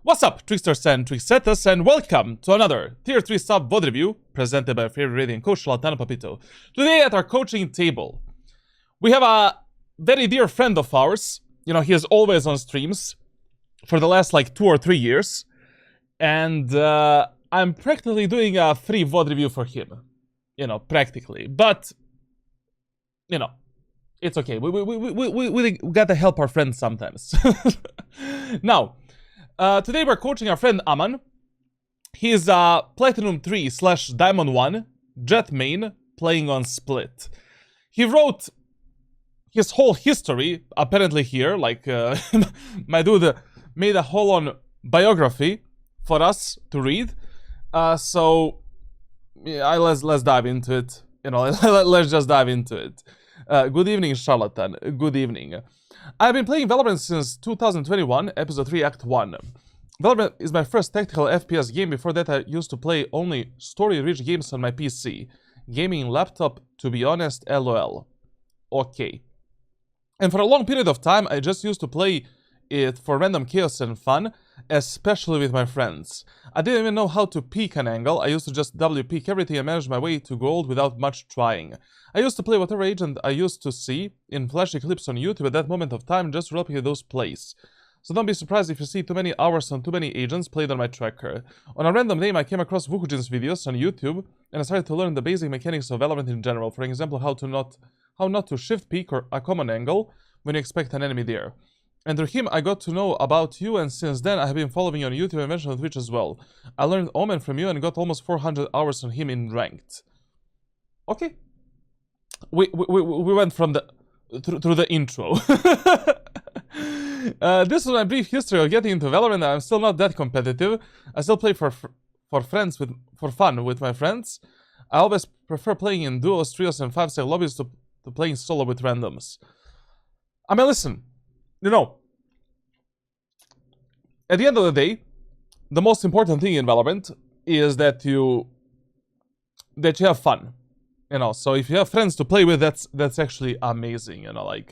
What's up, Tricksters and Tricksetters, and welcome to another Tier 3 sub VOD review presented by our favorite Radiant coach, CHARLATAN Papito. Today at our coaching table, we have a very dear friend of ours. You know, he is always on streams for the last like 2 or 3 years. And I'm practically doing a free VOD review for him. You know, practically. But, you know, it's okay. We gotta help our friends sometimes. Now, today we're coaching our friend Aman. He is a Platinum 3/Diamond 1 Jett main playing on Split. He wrote his whole history apparently here, like my dude made a whole on biography for us to read. So yeah, let's dive into it. You know, let's just dive into it. Good evening, CHARLATAN. Good evening. I've been playing Valorant since 2021, Episode 3, Act 1. Valorant is my first tactical FPS game. Before that, I used to play only story-rich games on my PC. Gaming laptop, to be honest, LOL. Okay. And for a long period of time, I just used to play it for random chaos and fun, especially with my friends. I didn't even know how to peek an angle. I used to just W-peek everything and manage my way to gold without much trying. I used to play whatever agent I used to see in flashy clips on YouTube at that moment of time, just to replicate those plays. So don't be surprised if you see too many hours on too many agents played on my tracker. On a random name, I came across Wukujin's videos on YouTube, and I started to learn the basic mechanics of Valorant in general. For example, how not to shift peek or a common angle when you expect an enemy there. And through him, I got to know about you, and since then, I have been following you on YouTube and eventually on Twitch as well. I learned Omen from you and got almost 400 hours on him in ranked. Okay. We went from the through the intro. This is my brief history of getting into Valorant. I'm still not that competitive. I still play for fun with my friends. I always prefer playing in duos, trios, and 5-star lobbies to playing solo with randoms. I mean, listen. You know, at the end of the day, the most important thing in Valorant is that you have fun. You know, so if you have friends to play with, that's actually amazing. You know, like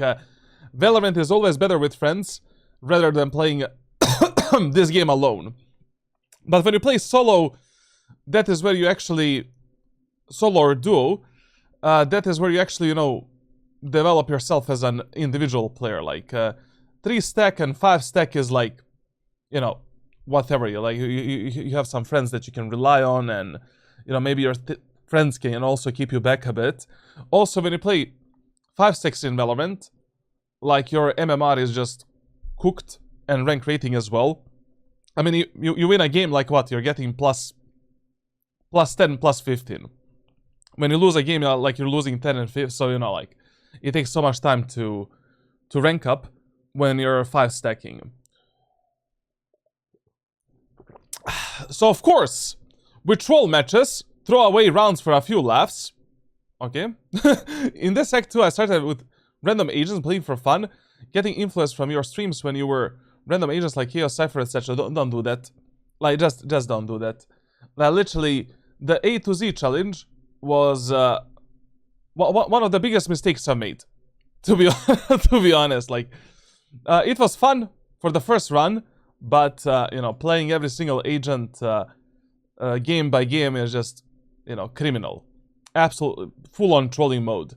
Valorant is always better with friends rather than playing this game alone. But when you play solo, that is where you actually solo or duo. That is where you actually, you know, develop yourself as an individual player. Like 3-stack and 5-stack is like, you know, whatever. You have some friends that you can rely on, and you know, maybe your friends can also keep you back a bit. Also, when you play 5-stacks in Valorant, like your MMR is just cooked, and rank rating as well. I mean, you win a game like what? You're getting plus 10, plus 15. When you lose a game, like you're losing 10 and 5, so you know, like it takes so much time to rank up when you're 5-stacking. So of course, with troll matches, throw away rounds for a few laughs. Okay. In this act 2, I started with random agents playing for fun, getting influence from your streams when you were random agents like Chaos, Cypher, etc. Don't do that. Like, just don't do that. Like, literally, the A to Z challenge was one of the biggest mistakes I've made. To be honest, like, it was fun for the first run, but you know, playing every single agent game by game is just, you know, criminal. Absolute full-on trolling mode.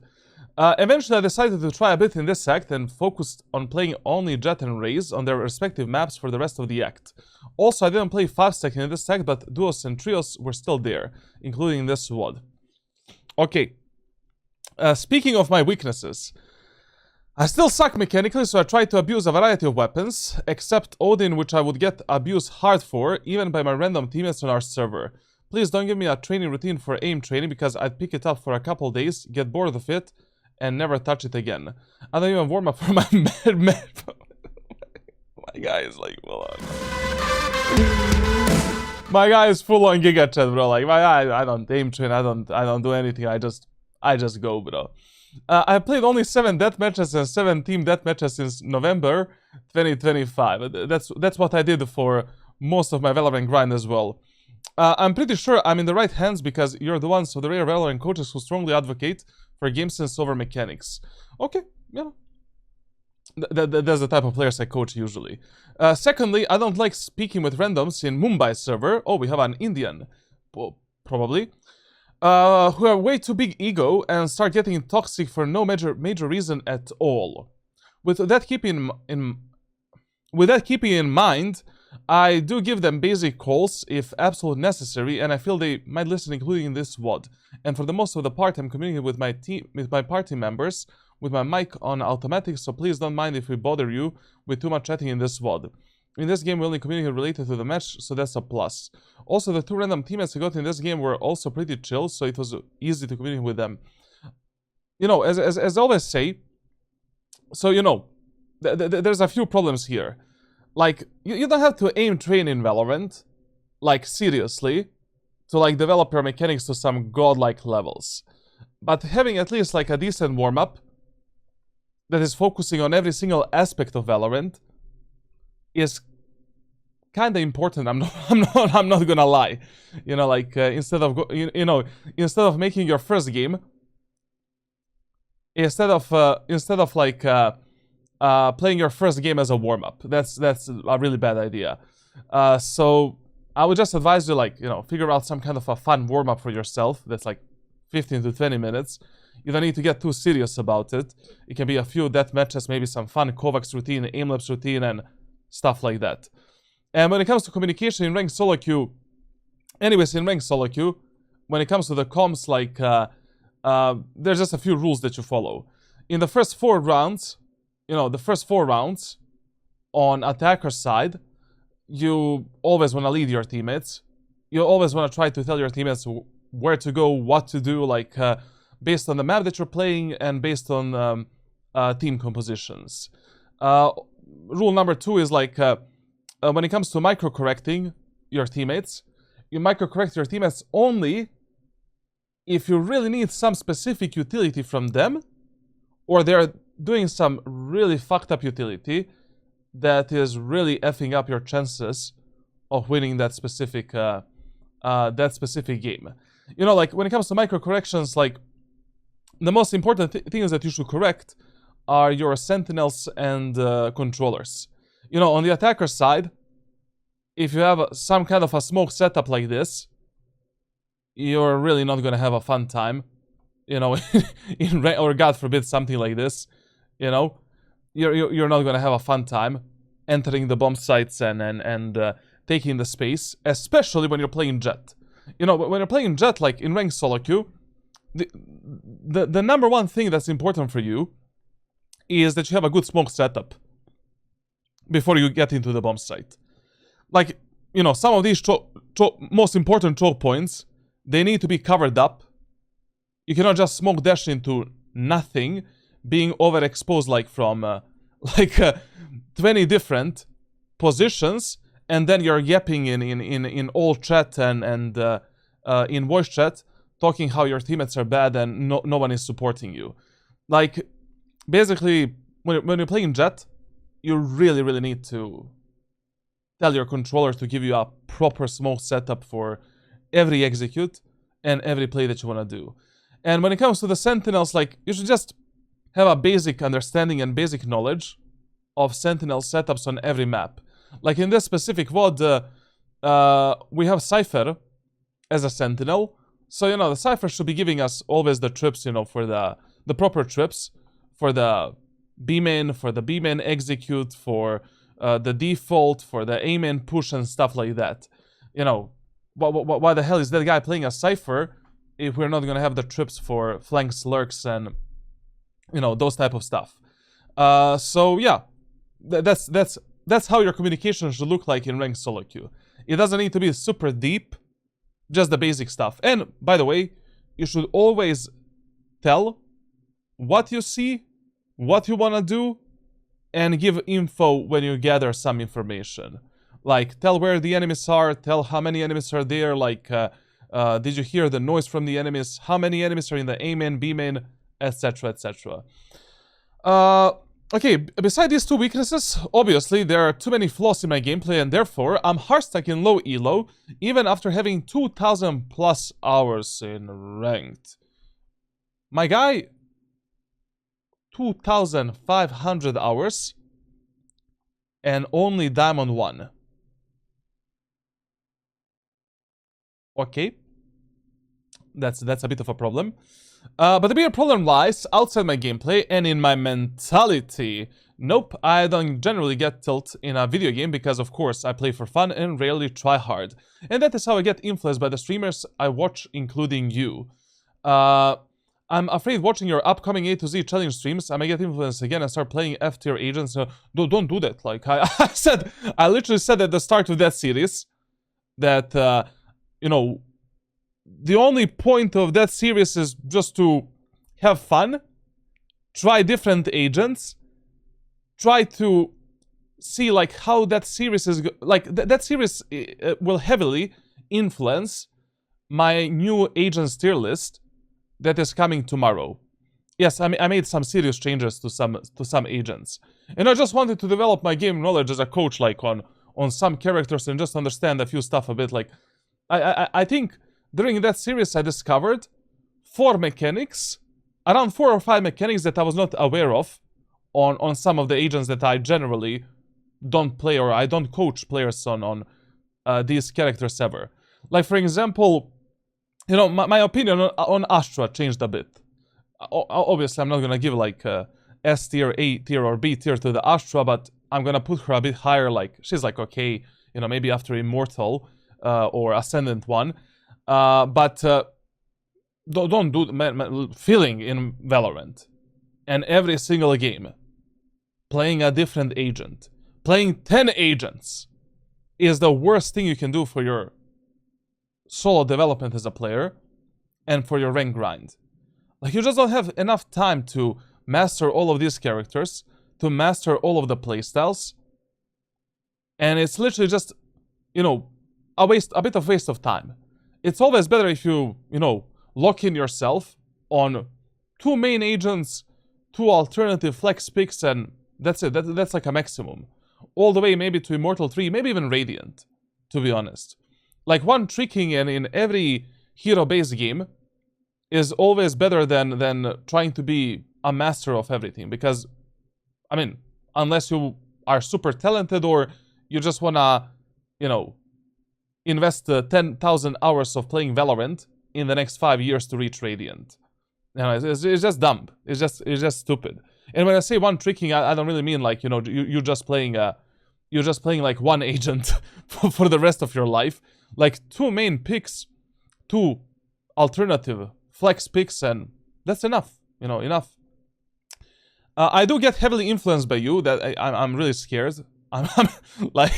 Eventually, I decided to try a bit in this act and focused on playing only Jett and Raze on their respective maps for the rest of the act. Also, I didn't play 5-stack in this act, but duos and trios were still there, including this VOD. Okay. Speaking of my weaknesses, I still suck mechanically, so I tried to abuse a variety of weapons, except Odin, which I would get abused hard for, even by my random teammates on our server. Please don't give me a training routine for aim training, because I'd pick it up for a couple days, get bored of it, and never touch it again. I don't even warm up for my med. My guy is like, hold on. My guy is full on Giga Chat, bro. Like, I don't aim train, I don't do anything. I just go, bro. I played only 7 deathmatches and 7 team deathmatches since November 2025. That's what I did for most of my Valorant grind as well. I'm pretty sure I'm in the right hands because you're the ones of the rare Valorant coaches who strongly advocate for game sense over mechanics. Okay, yeah. That's the type of players I coach usually. Secondly, I don't like speaking with randoms in Mumbai server. Oh, we have an Indian, probably, who have way too big ego and start getting toxic for no major reason at all. With that keeping in mind, I do give them basic calls if absolutely necessary, and I feel they might listen, including this VOD. And for the most of the part, I'm communicating with my party members with my mic on automatic, so please don't mind if we bother you with too much chatting in this VOD. In this game, we only communicate related to the match, so that's a plus. Also, the 2 random teammates I got in this game were also pretty chill, so it was easy to communicate with them. You know, as I always say, so you know, there's a few problems here. Like, you don't have to aim train in Valorant, like, seriously, to, like, develop your mechanics to some godlike levels. But having at least, like, a decent warm-up that is focusing on every single aspect of Valorant is kind of important. I'm not gonna lie. You know, like, instead of making your first game, instead of like, playing your first game as a warm-up. That's a really bad idea. So I would just advise you, like, you know, figure out some kind of a fun warm-up for yourself that's like 15 to 20 minutes. You don't need to get too serious about it. It can be a few death matches, maybe some fun Kovacs routine, aim-lapse routine, and stuff like that. And when it comes to communication in ranked solo queue, anyways, in ranked solo queue, when it comes to the comms, like, there's just a few rules that you follow. In the first 4 rounds, you know, the first 4 rounds on attacker side, you always want to lead your teammates. You always want to try to tell your teammates where to go, what to do, like, based on the map that you're playing and based on team compositions. Rule number 2 is, like, when it comes to micro-correcting your teammates, you micro-correct your teammates only if you really need some specific utility from them, or they're doing some really fucked up utility that is really effing up your chances of winning that specific game. You know, like, when it comes to micro corrections, like, the most important things that you should correct are your sentinels and controllers. You know, on the attacker side, if you have some kind of a smoke setup like this, you're really not gonna have a fun time. You know, or God forbid something like this. You know, you're not gonna have a fun time entering the bomb sites and taking the space, especially when you're playing Jett. You know, when you're playing Jett, like in ranked solo queue, the number one thing that's important for you is that you have a good smoke setup before you get into the bomb site. Like, you know, some of these most important choke points, they need to be covered up. You cannot just smoke dash into nothing, being overexposed, like, from 20 different positions, and then you're yapping in all chat and in voice chat, talking how your teammates are bad and no one is supporting you. Like, basically, when you're playing Jett, you really need to tell your controller to give you a proper smoke setup for every execute and every play that you want to do. And when it comes to the sentinels, like, you should just have a basic understanding and basic knowledge of sentinel setups on every map. Like, in this specific VOD, we have Cypher as a sentinel. So, you know, the Cypher should be giving us always the trips, you know, for the proper trips, for the B-main, for the B-main execute, for the default, for the A-main push and stuff like that. You know, why the hell is that guy playing a Cypher if we're not gonna have the trips for flanks, lurks, and, you know, those type of stuff. So yeah, that's how your communication should look like in ranked solo queue. It doesn't need to be super deep, just the basic stuff. And by the way, you should always tell what you see, what you wanna do, and give info when you gather some information. Like, tell where the enemies are, tell how many enemies are there, like, did you hear the noise from the enemies, how many enemies are in the A-main, B-main, etc, etc. Okay, beside these 2 weaknesses, obviously there are too many flaws in my gameplay, and therefore I'm hard stuck in low elo, even after having 2,000 plus hours in ranked. My guy, 2,500 hours and only Diamond 1. Okay. That's a bit of a problem. But the bigger problem lies outside my gameplay and in my mentality. Nope, I don't generally get tilt in a video game because, of course, I play for fun and rarely try hard. And that is how I get influenced by the streamers I watch, including you. I'm afraid watching your upcoming A to Z challenge streams, I may get influenced again and start playing F tier agents. Don't do that. Like I literally said at the start of that series that, you know, the only point of that series is just to have fun, try different agents, try to see like how that series is that series will heavily influence my new agents tier list that is coming tomorrow. Yes, I made some serious changes to some agents, and I just wanted to develop my game knowledge as a coach, like on some characters, and just understand a few stuff a bit. Like I think during that series I discovered 4 mechanics, around 4 or 5 mechanics that I was not aware of on some of the agents that I generally don't play, or I don't coach players on these characters ever. Like, for example, you know, my opinion on Astra changed a bit. Obviously, I'm not gonna give like S tier, A tier, or B tier to the Astra, but I'm gonna put her a bit higher. Like, she's like, okay, you know, maybe after Immortal or Ascendant 1. But don't do feeling in Valorant and every single game playing a different agent, playing 10 agents is the worst thing you can do for your solo development as a player and for your rank grind. Like, you just don't have enough time to master all of these characters, to master all of the playstyles, and it's literally just, you know, a bit of waste of time. It's always better if you know, lock in yourself on 2 main agents, 2 alternative flex picks, and that's it. That's like a maximum. All the way maybe to Immortal 3, maybe even Radiant, to be honest. Like, one tricking in every hero-based game is always better than trying to be a master of everything. Because, I mean, unless you are super talented or you just wanna, you know, invest 10,000 hours of playing Valorant in the next 5 years to reach Radiant. You know, it's just dumb. It's just stupid. And when I say one tricking, I don't really mean like, you know, you're just playing like one agent for the rest of your life. Like, 2 main picks, 2 alternative flex picks, and that's enough. You know, enough. I do get heavily influenced by you. That I'm really scared. I'm like,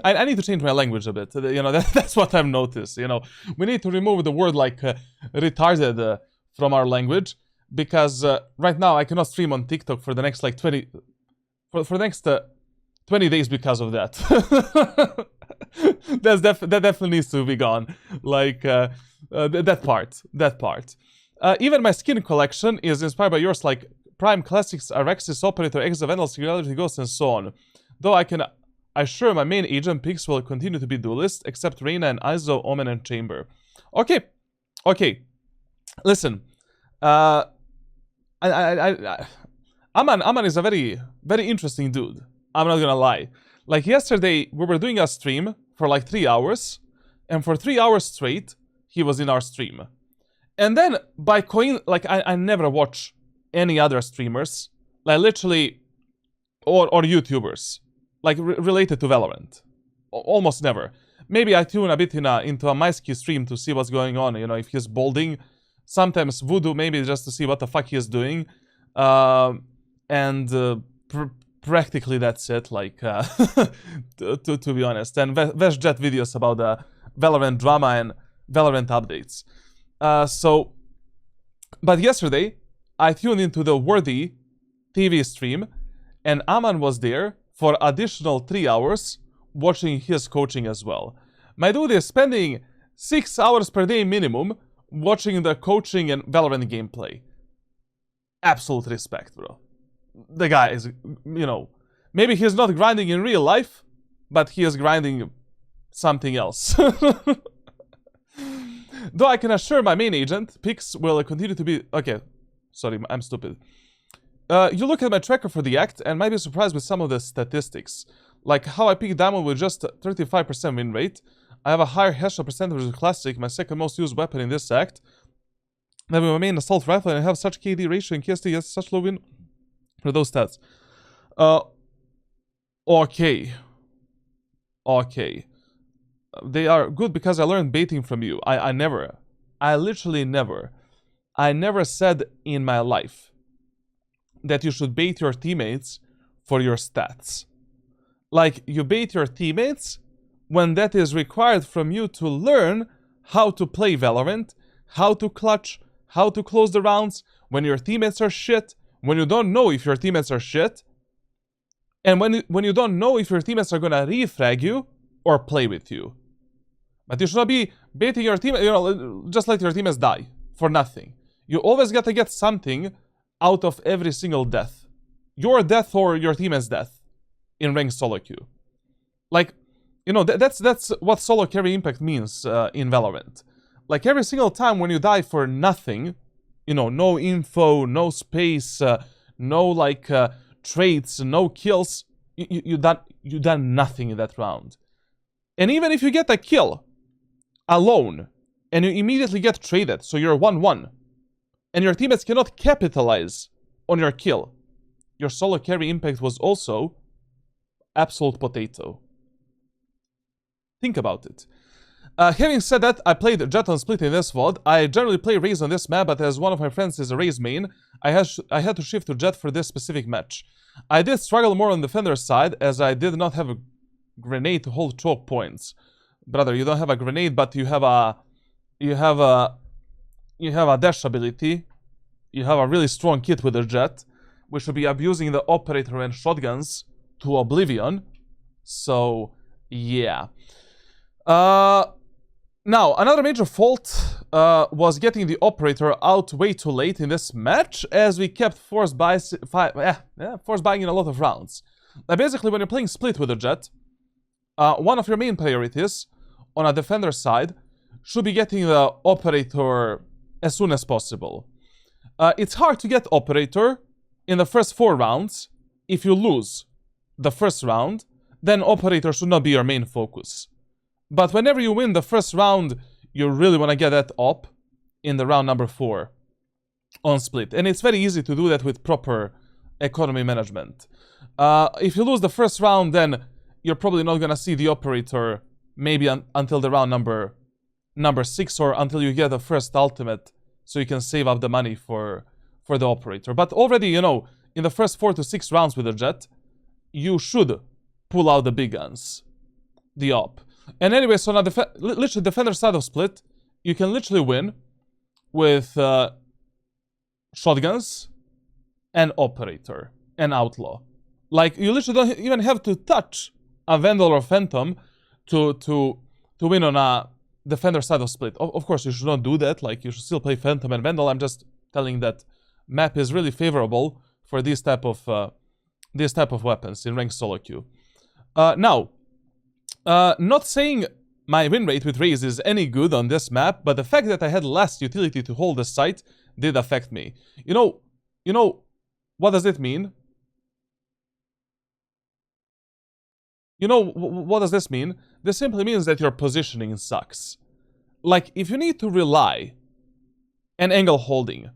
I need to change my language a bit. You know, that's what I've noticed. You know, we need to remove the word like retarded from our language, because right now I cannot stream on TikTok for the next like 20 days because of that. That definitely needs to be gone. Like that part. Even my skin collection is inspired by yours, like Prime Classics, Arexis, Operator, Exa, Vandal, Singularity, Ghost, and so on. Though I can assure my main agent picks will continue to be duelist, except Reyna and Iso, Omen, and Chamber. Okay. Listen, Aman is a very, very interesting dude. I'm not gonna lie. Like, yesterday, we were doing a stream for like 3 hours, and for 3 hours straight, he was in our stream. And then, by like, I never watch any other streamers, like, literally, or YouTubers, like, related to Valorant. Almost never. Maybe I tune a bit into a MySki stream to see what's going on, you know, if he's bolding. Sometimes Voodoo, maybe just to see what the fuck he is doing. Practically that's it, like, to be honest. And Jett videos about the Valorant drama and Valorant updates. But yesterday, I tuned into the Worthy TV stream, and Aman was there for additional 3 hours watching his coaching as well. My dude is spending 6 hours per day minimum watching the coaching and Valorant gameplay. Absolute respect, bro. The guy is, you know, maybe he's not grinding in real life, but he is grinding something else. Though I can assure my main agent picks will continue to be... Okay, sorry, I'm stupid. You look at my tracker for the act and might be surprised with some of the statistics. Like how I picked Diamond with just 35% win rate. I have a higher headshot percentage with Classic, my second most used weapon in this act. Then with my main assault rifle and I have such KD ratio in KST, yes, such low win for those stats. Okay. Okay. They are good because I learned baiting from you. I literally never said in my life that you should bait your teammates for your stats. Like, you bait your teammates when that is required from you to learn how to play Valorant, how to clutch, how to close the rounds, when your teammates are shit, when you don't know if your teammates are shit, and when you don't know if your teammates are gonna refrag you or play with you. But you should not be baiting your team, just let your teammates die for nothing. You always gotta get something out of every single death. Your death or your teammate's death in ranked solo queue. Like, that's what solo carry impact means in Valorant. Like, every single time when you die for nothing, no info, no space, no traits, no kills, you done nothing in that round. And even if you get a kill alone and you immediately get traded, so you're 1-1, and your teammates cannot capitalize on your kill, your solo carry impact was also absolute potato. Think about it. Having said that, I played Jett on Split in this VOD. I generally play Raze on this map, but as one of my friends is a Raze main, I had to shift to Jett for this specific match. I did struggle more on the defender's side, as I did not have a grenade to hold choke points. Brother, you don't have a grenade, but you have a dash ability. You have a really strong kit with the Jett. We should be abusing the operator and shotguns to oblivion. So, yeah. Now, another major fault was getting the operator out way too late in this match, as we kept force buying in a lot of rounds. Basically, when you're playing Split with a Jett, one of your main priorities on a defender side should be getting the operator as soon as possible. It's hard to get operator in the first 4 rounds. If you lose the first round, then operator should not be your main focus. But whenever you win the first round, you really want to get that op in the round number 4 on Split. And it's very easy to do that with proper economy management. If you lose the first round, then you're probably not going to see the operator maybe until the round number 6, or until you get the first ultimate, so you can save up the money for the operator. But already, in the first 4 to 6 rounds with a Jett, you should pull out the big guns, the op. And anyway, so now literally defender side of Split, you can literally win with shotguns and operator and outlaw. Like, you literally don't even have to touch a Vandal or Phantom to win on a defender side of Split. Of course, you should not do that. Like, you should still play Phantom and Vandal. I'm just telling that map is really favorable for these type of weapons in ranked solo queue. Now, not saying my win rate with Raze is any good on this map, but the fact that I had less utility to hold the site did affect me. You know, what does it mean? What does this mean? This simply means that your positioning sucks. Like, if you need to rely on angle holding,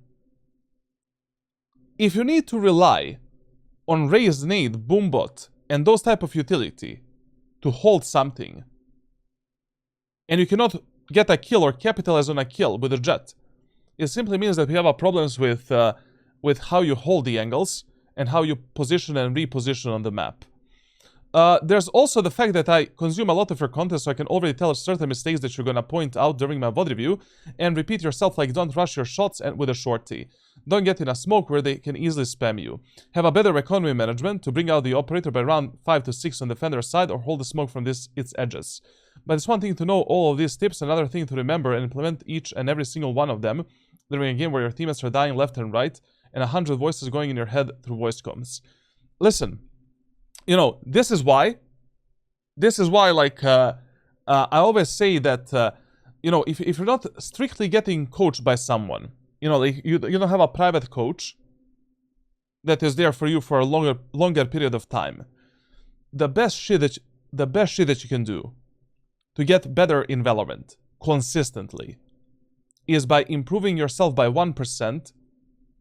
if you need to rely on Raze nade, boombot, and those type of utility to hold something, and you cannot get a kill or capitalize on a kill with a Jett, it simply means that we have problems with how you hold the angles and how you position and reposition on the map. There's also the fact that I consume a lot of your content, so I can already tell certain mistakes that you're gonna point out during my VOD review, and repeat yourself, like don't rush your shots and with a shorty. Don't get in a smoke where they can easily spam you. Have a better economy management to bring out the operator by round 5 to 6 on the defender side, or hold the smoke from its edges. But it's one thing to know all of these tips, another thing to remember and implement each and every single one of them during a game where your teammates are dying left and right, and 100 voices going in your head through voice comms. Listen, this is why, like, I always say that, if you're not strictly getting coached by someone, like you don't have a private coach, that is there for you for a longer period of time. The best shit that you can do to get better in Valorant consistently is by improving yourself by 1%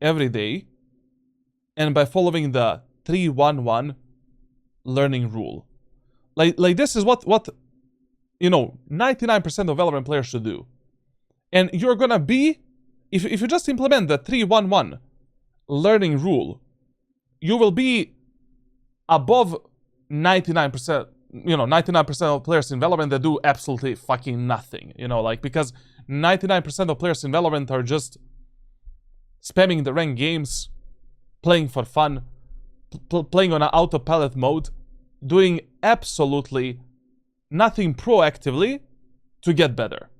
every day and by following the 3-1-1 learning rule. Like this is what 99% of Valorant players should do. And you're gonna be, if you just implement the 3-1-1 learning rule, you will be above 99%, 99% of players in Valorant that do absolutely fucking nothing, because 99% of players in Valorant are just spamming the ranked games, playing for fun, playing on an autopilot mode, doing absolutely nothing proactively to get better.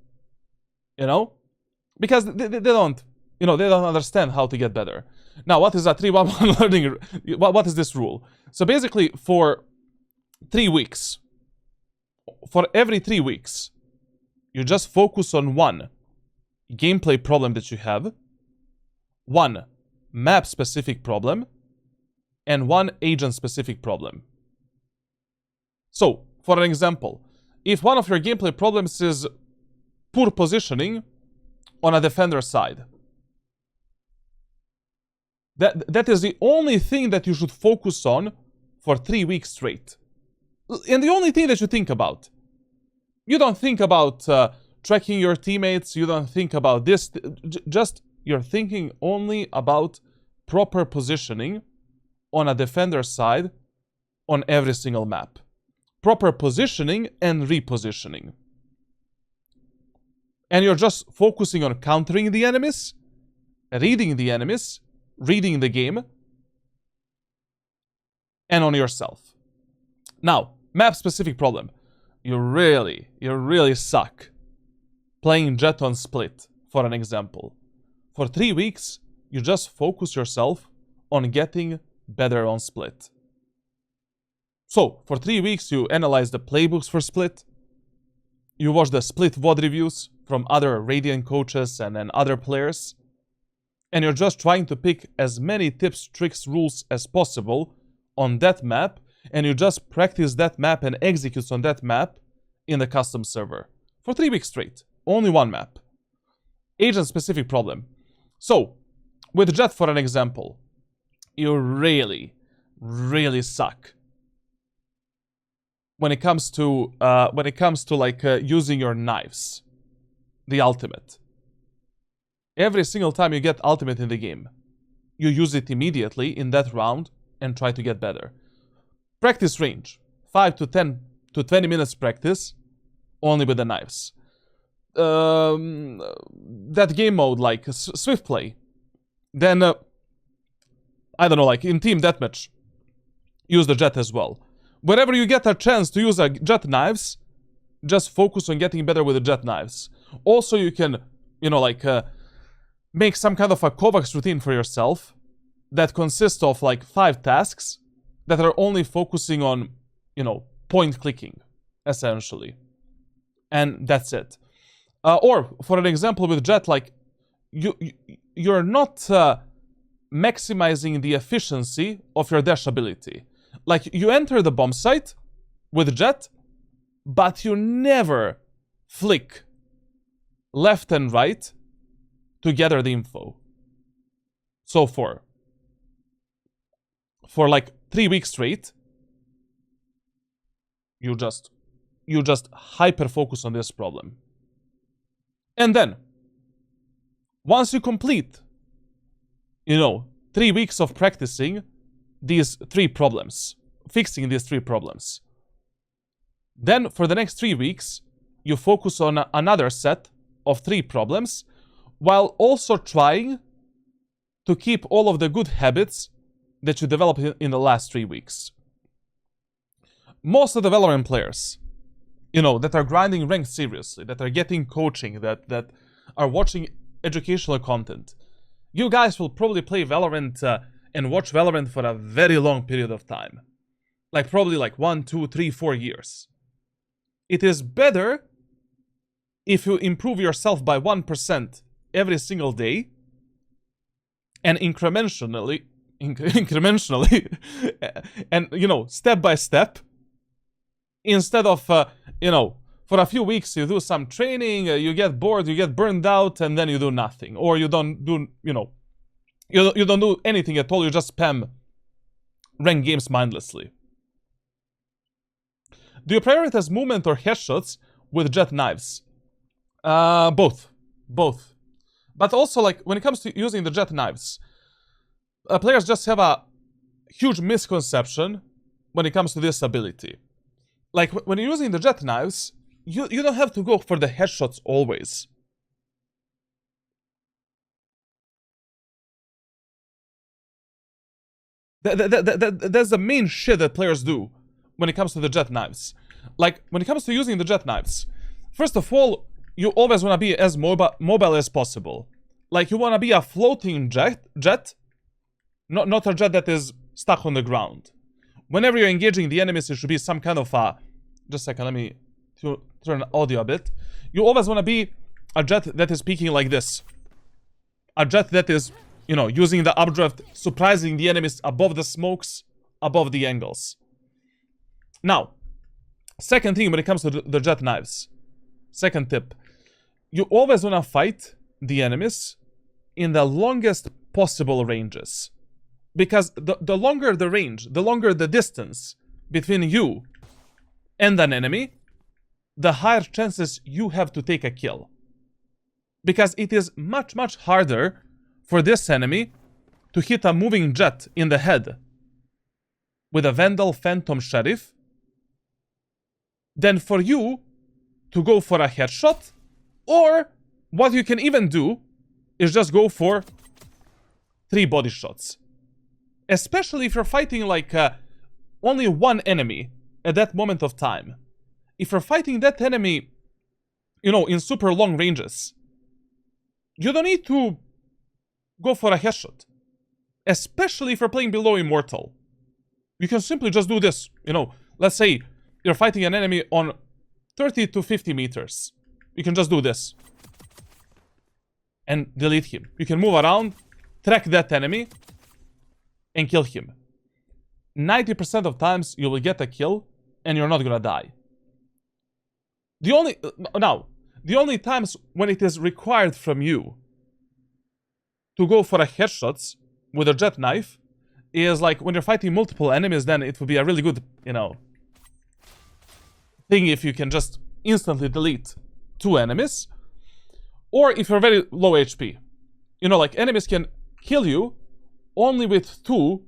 Because they don't understand how to get better. Now, what is a 3-1-1 learning? What is this rule? So basically, for 3 weeks, for every 3 weeks, you just focus on one gameplay problem that you have, one map-specific problem, and one agent-specific problem. So, for an example, if one of your gameplay problems is poor positioning on a defender side, that is the only thing that you should focus on for 3 weeks straight. And the only thing that you think about. You don't think about tracking your teammates, you don't think about this, just you're thinking only about proper positioning on a defender side on every single map. Proper positioning and repositioning. And you're just focusing on countering the enemies, reading the enemies, reading the game, and on yourself. Now, map-specific problem. You really suck playing Jett on Split, for an example. For 3 weeks, you just focus yourself on getting better on Split. So, for 3 weeks, you analyze the playbooks for Split. You watch the Split VOD reviews from other Radiant coaches and other players. And you're just trying to pick as many tips, tricks, rules as possible on that map, and you just practice that map and execute on that map in the custom server. For 3 weeks straight. Only one map. Agent-specific problem. So, with Jett, for an example, you really suck when it comes to using your knives, the ultimate. Every single time you get ultimate in the game, you use it immediately in that round and try to get better. Practice range, 5 to 10 to 20 minutes practice, only with the knives. That game mode, like Swift Play, then, I don't know, like in Team Deathmatch, use the Jett as well. Whenever you get a chance to use a Jett knives, just focus on getting better with the Jett knives. Also, you can, make some kind of a Kovacs routine for yourself that consists of like 5 tasks that are only focusing on, point clicking, essentially. And that's it. Or, for an example with Jett, like, you're not maximizing the efficiency of your dash ability. Like, you enter the bomb site with Jett, but you never flick left and right to gather the info. So for like 3 weeks straight, you just hyper focus on this problem. And then, once you complete, 3 weeks of practicing these 3 problems, fixing these 3 problems, then for the next 3 weeks, you focus on another set of 3 problems, while also trying to keep all of the good habits that you developed in the last 3 weeks. Most of the Valorant players, that are grinding ranked seriously, that are getting coaching, that are watching educational content, you guys will probably play Valorant and watch Valorant for a very long period of time. Like probably like 1, 2, 3, 4 years. It is better if you improve yourself by 1% every single day and incrementally incrementally and, you know, step by step, instead of, you know, for a few weeks you do some training, you get bored, you get burned out, and then you do nothing. Or you don't do, you know, you don't do anything at all, you just spam ranked games mindlessly. Do you prioritize movement or headshots with Jett knives? Both. Both. But also, like, when it comes to using the Jett knives, players just have a huge misconception when it comes to this ability. Like, when you're using the Jett knives, you don't have to go for the headshots always. That's the main shit that players do when it comes to the Jett knives. Like, when it comes to using the Jett knives, first of all, you always want to be as mobile as possible. Like, you want to be a floating jet, not a jet that is stuck on the ground. Whenever you're engaging the enemies, it should be some kind of a... Just a second, let me turn audio a bit. You always want to be a jet that is peaking like this. A jet that is, you know, using the updraft, surprising the enemies above the smokes, above the angles. Now, second thing when it comes to the Jett knives. Second tip. You always want to fight the enemies in the longest possible ranges. Because the longer the range, the longer the distance between you and an enemy, the higher chances you have to take a kill. Because it is much, much harder for this enemy to hit a moving jet in the head with a Vandal Phantom Sheriff than for you to go for a headshot, or what you can even do is just go for 3 body shots. Especially if you're fighting like only one enemy at that moment of time. If you're fighting that enemy, you know, in super long ranges, you don't need to go for a headshot. Especially if you're playing below Immortal. You can simply just do this, you know. Let's say you're fighting an enemy on 30 to 50 meters. You can just do this. And delete him. You can move around, track that enemy, and kill him. 90% of times you will get a kill, and you're not gonna die. The only times when it is required from you to go for a headshots with a Jett knife is like when you're fighting multiple enemies, then it would be a really good, you know, thing if you can just instantly delete 2 enemies. Or if you're very low HP. You know, like, enemies can kill you only with 2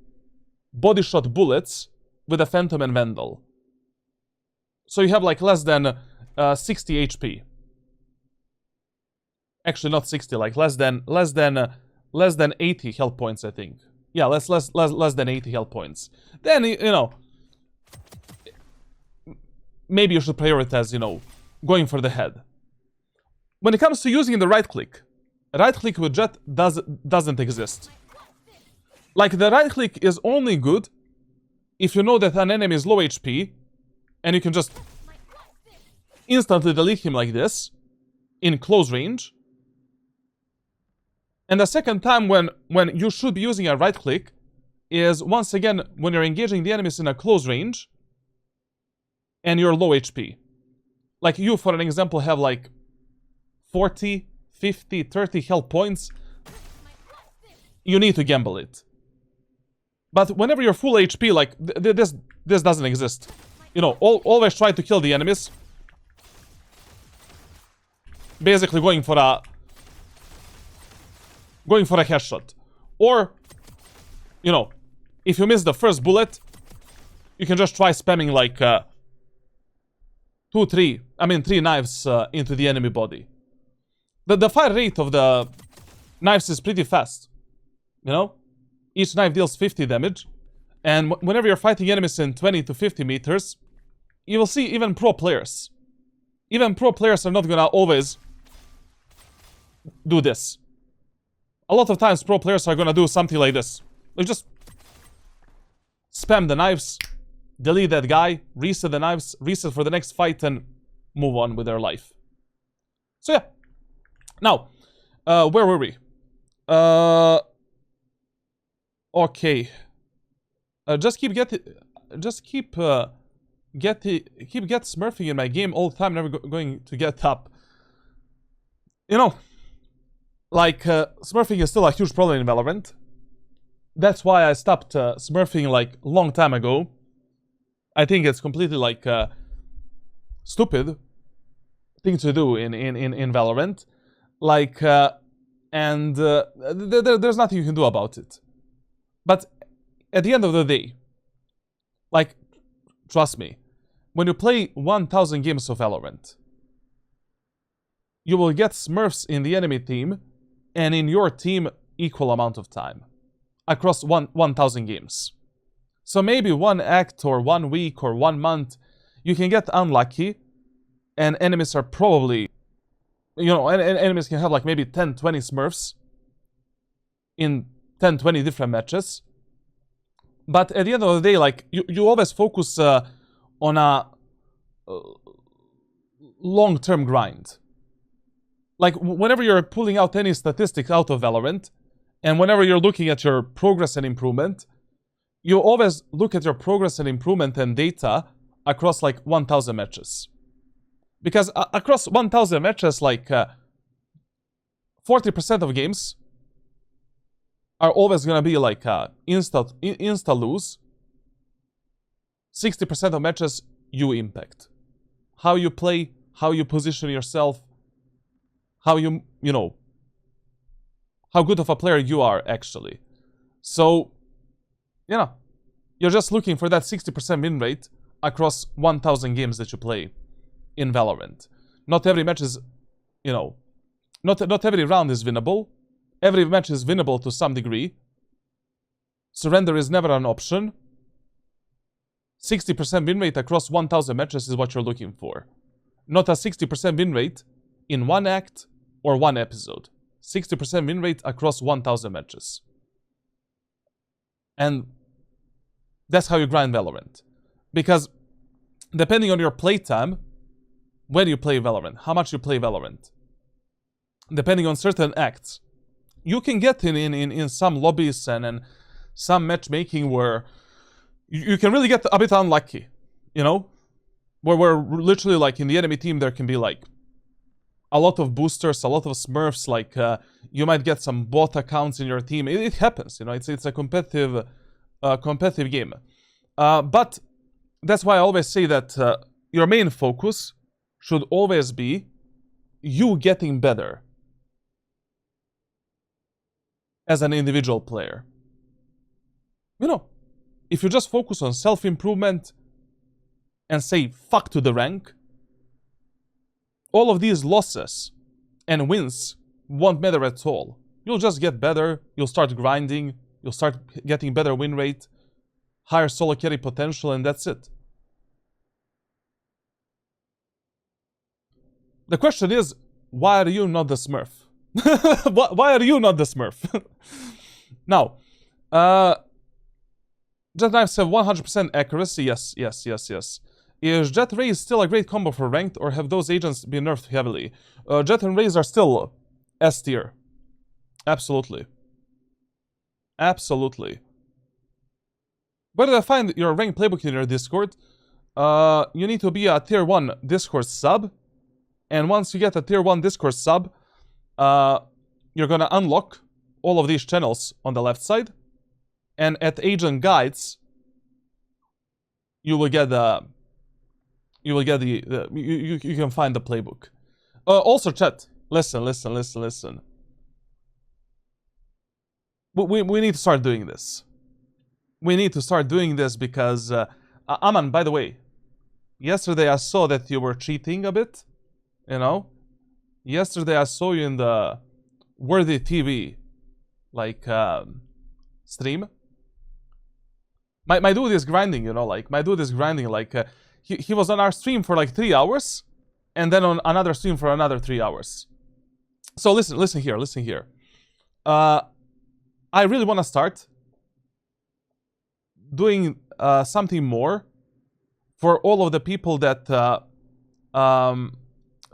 body shot bullets with a Phantom and Vandal. So you have like less than 60 HP. Actually, not 60, like less than 80 health points, I think. Yeah, less than 80 health points. Then, you know, maybe you should prioritize, you know, going for the head. When it comes to using the right click with Jett doesn't exist. Like, the right click is only good if you know that an enemy is low HP and you can just instantly delete him like this in close range. And the second time when you should be using a right click is, once again, when you're engaging the enemies in a close range and you're low HP. Like, you, for an example, have like 40, 50, 30 health points. You need to gamble it. But whenever you're full HP, like, this doesn't exist. You know, always try to kill the enemies. Basically going for a headshot. Or, you know, if you miss the first bullet, you can just try spamming like 3 knives into the enemy body. The fire rate of the knives is pretty fast. You know? Each knife deals 50 damage. And whenever you're fighting enemies in 20 to 50 meters, you will see even pro players. Even pro players are not gonna always do this. A lot of times pro players are gonna do something like this. They just spam the knives, delete that guy, reset the knives, reset for the next fight, and move on with their life. So yeah. Now, where were we? Okay. Just keep smurfing in my game all the time, never going to get up. You know, like, smurfing is still a huge problem in Valorant. That's why I stopped smurfing, like, long time ago. I think it's completely, like, stupid thing to do in Valorant. Like, there's nothing you can do about it. But at the end of the day, like, trust me, when you play 1000 games of Valorant, you will get smurfs in the enemy team and in your team equal amount of time across 1000 games. So maybe one act or 1 week or 1 month, you can get unlucky and enemies are probably, you know, enemies can have like maybe 10, 20 smurfs in 10, 20 different matches. But at the end of the day, like, you always focus on a long-term grind. Like, whenever you're pulling out any statistics out of Valorant, and whenever you're looking at your progress and improvement, you always look at your progress and improvement and data across, like, 1000 matches. Because across 1000 matches, like, 40% of games are always gonna be, like, insta lose. 60% of matches you impact. How you play, how you position yourself, how you know, how good of a player you are, actually. So, you know, you're just looking for that 60% win rate across 1000 games that you play in Valorant. Not every match is, you know, not every round is winnable. Every match is winnable to some degree. Surrender is never an option. 60% win rate across 1000 matches is what you're looking for. Not a 60% win rate in one act or one episode. 60% win rate across 1000 matches. And that's how you grind Valorant. Because depending on your playtime, when you play Valorant, how much you play Valorant, depending on certain acts, you can get in some lobbies and some matchmaking where you can really get a bit unlucky, you know? Where literally, like, in the enemy team, there can be, like, a lot of boosters, a lot of smurfs, like, you might get some bot accounts in your team. It happens, you know, it's a competitive game. But that's why I always say that your main focus should always be you getting better as an individual player. You know, if you just focus on self-improvement and say fuck to the rank, all of these losses and wins won't matter at all. You'll just get better, you'll start grinding, you'll start getting better win rate, higher solo carry potential, and that's it. The question is, why are you not the smurf? Why are you not the smurf? Now, Jett knives have 100% accuracy. Yes. Is Jett Raze still a great combo for ranked, or have those agents been nerfed heavily? Jett and Raze are still S tier. Absolutely. Where did I find your ranked playbook in your Discord? You need to be a tier 1 Discord sub. And once you get a tier 1 Discord sub, you're gonna unlock all of these channels on the left side. And at agent guides, you will get you can find the playbook. Also, chat, listen. We need to start doing this. We need to start doing this because, Aman, by the way, yesterday I saw that you were cheating a bit, you know? Yesterday I saw you in the Worthy TV, like, stream. My dude is grinding, you know, like, he was on our stream for like 3 hours, and then on another stream for another 3 hours. So listen here. I really want to start doing something more for all of the people that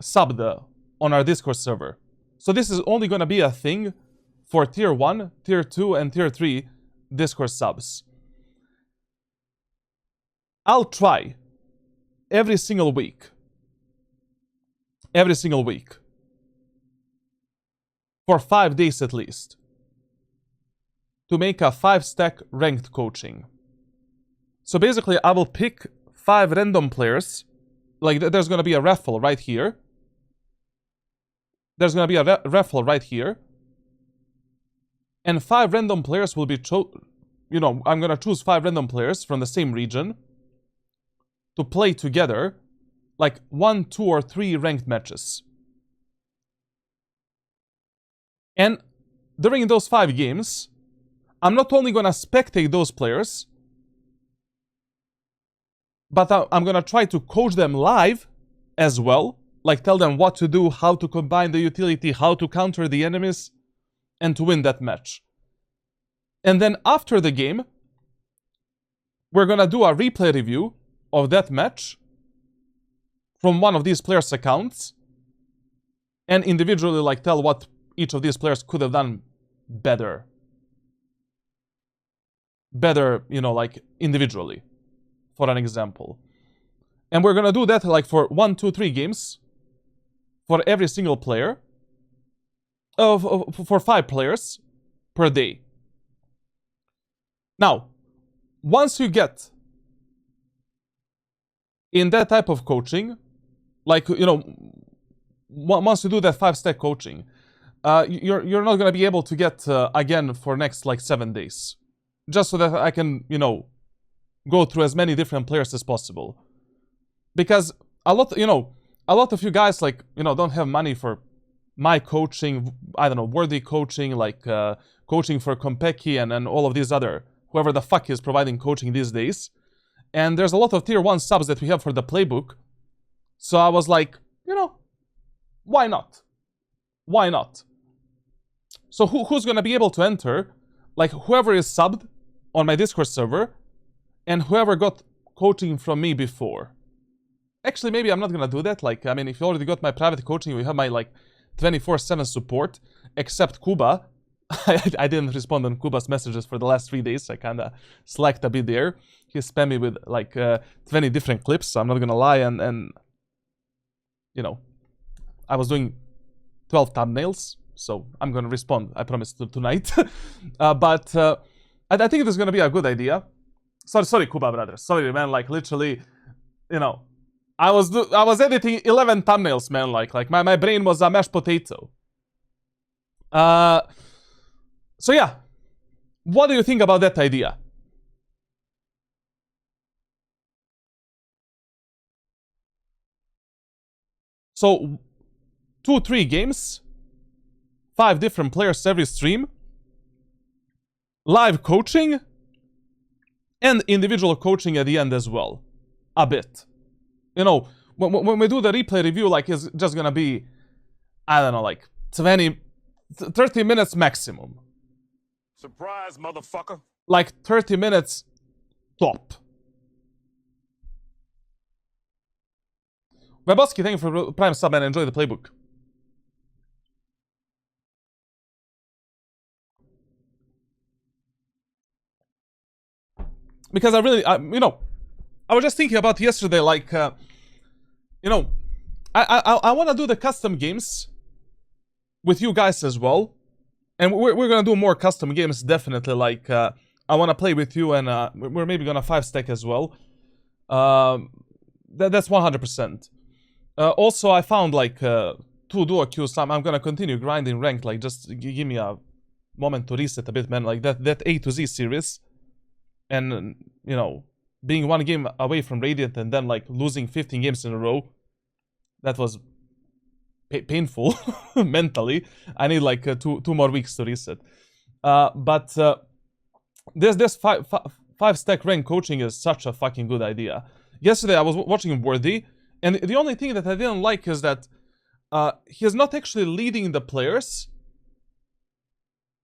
subbed on our Discord server. So this is only going to be a thing for tier 1, tier 2, and tier 3 Discord subs. I'll try every single week, for 5 days at least, to make a 5-stack ranked coaching. So basically, I will pick 5 random players. Like, there's gonna be a raffle right here. There's gonna be a raffle right here. And 5 random players will be I'm gonna choose 5 random players from the same region to play together, like 1, 2, or 3 ranked matches. And during those 5 games, I'm not only gonna spectate those players, but I'm gonna try to coach them live as well. Like, tell them what to do, how to combine the utility, how to counter the enemies, and to win that match. And then after the game, we're gonna do a replay review of that match from one of these players' accounts, and individually, like, tell what each of these players could have done better. Like, individually, for an example. And we're gonna do that, like, for 1, 2, 3 games, for every single player, for 5 players per day. Now, once you get in that type of coaching, like, once you do that 5-stack coaching, you're not gonna be able to get again for next, like, 7 days, just so that I can, go through as many different players as possible. Because a lot of you guys, like, don't have money for my coaching, I don't know, worthy coaching, like coaching for Kompeki and all of these other, whoever the fuck is providing coaching these days. And there's a lot of tier 1 subs that we have for the playbook. So I was like, why not? Why not? So who's gonna be able to enter? Like, whoever is subbed on my Discord server, and whoever got coaching from me before. Actually, maybe I'm not gonna do that. Like, I mean, if you already got my private coaching, you have my, like, 24/7 support, except Kuba. I didn't respond on Kuba's messages for the last 3 days. I kinda slacked a bit there. He spammed me with, like, 20 different clips, so I'm not gonna lie, and I was doing 12 thumbnails, so I'm gonna respond, I promise, tonight. But I think it is gonna be a good idea. Sorry, Kuba brother. Sorry, man. Like, literally, I was editing 11 thumbnails, man. Like my brain was a mashed potato. So yeah, what do you think about that idea? So 2, 3 games, 5 different players every stream, live coaching, and individual coaching at the end as well, a bit. When we do the replay review, like, it's just gonna be, I don't know, like 30 minutes maximum. Surprise, motherfucker. Like 30 minutes top. Weboski, thank you for Prime sub and enjoy the playbook. Because I really, I was just thinking about yesterday, like, I want to do the custom games with you guys as well. And we're going to do more custom games, definitely. Like, I want to play with you, and we're maybe going to 5-stack as well. That's 100%. Also, I found, like, 2 duo queues. I'm going to continue grinding ranked. Like, just give me a moment to reset a bit, man. Like, that A to Z series. And, being 1 game away from Radiant and then, like, losing 15 games in a row, that was painful mentally. I need, like, two more weeks to reset. But this 5-stack rank coaching is such a fucking good idea. Yesterday I was watching Worthy, and the only thing that I didn't like is that he is not actually leading the players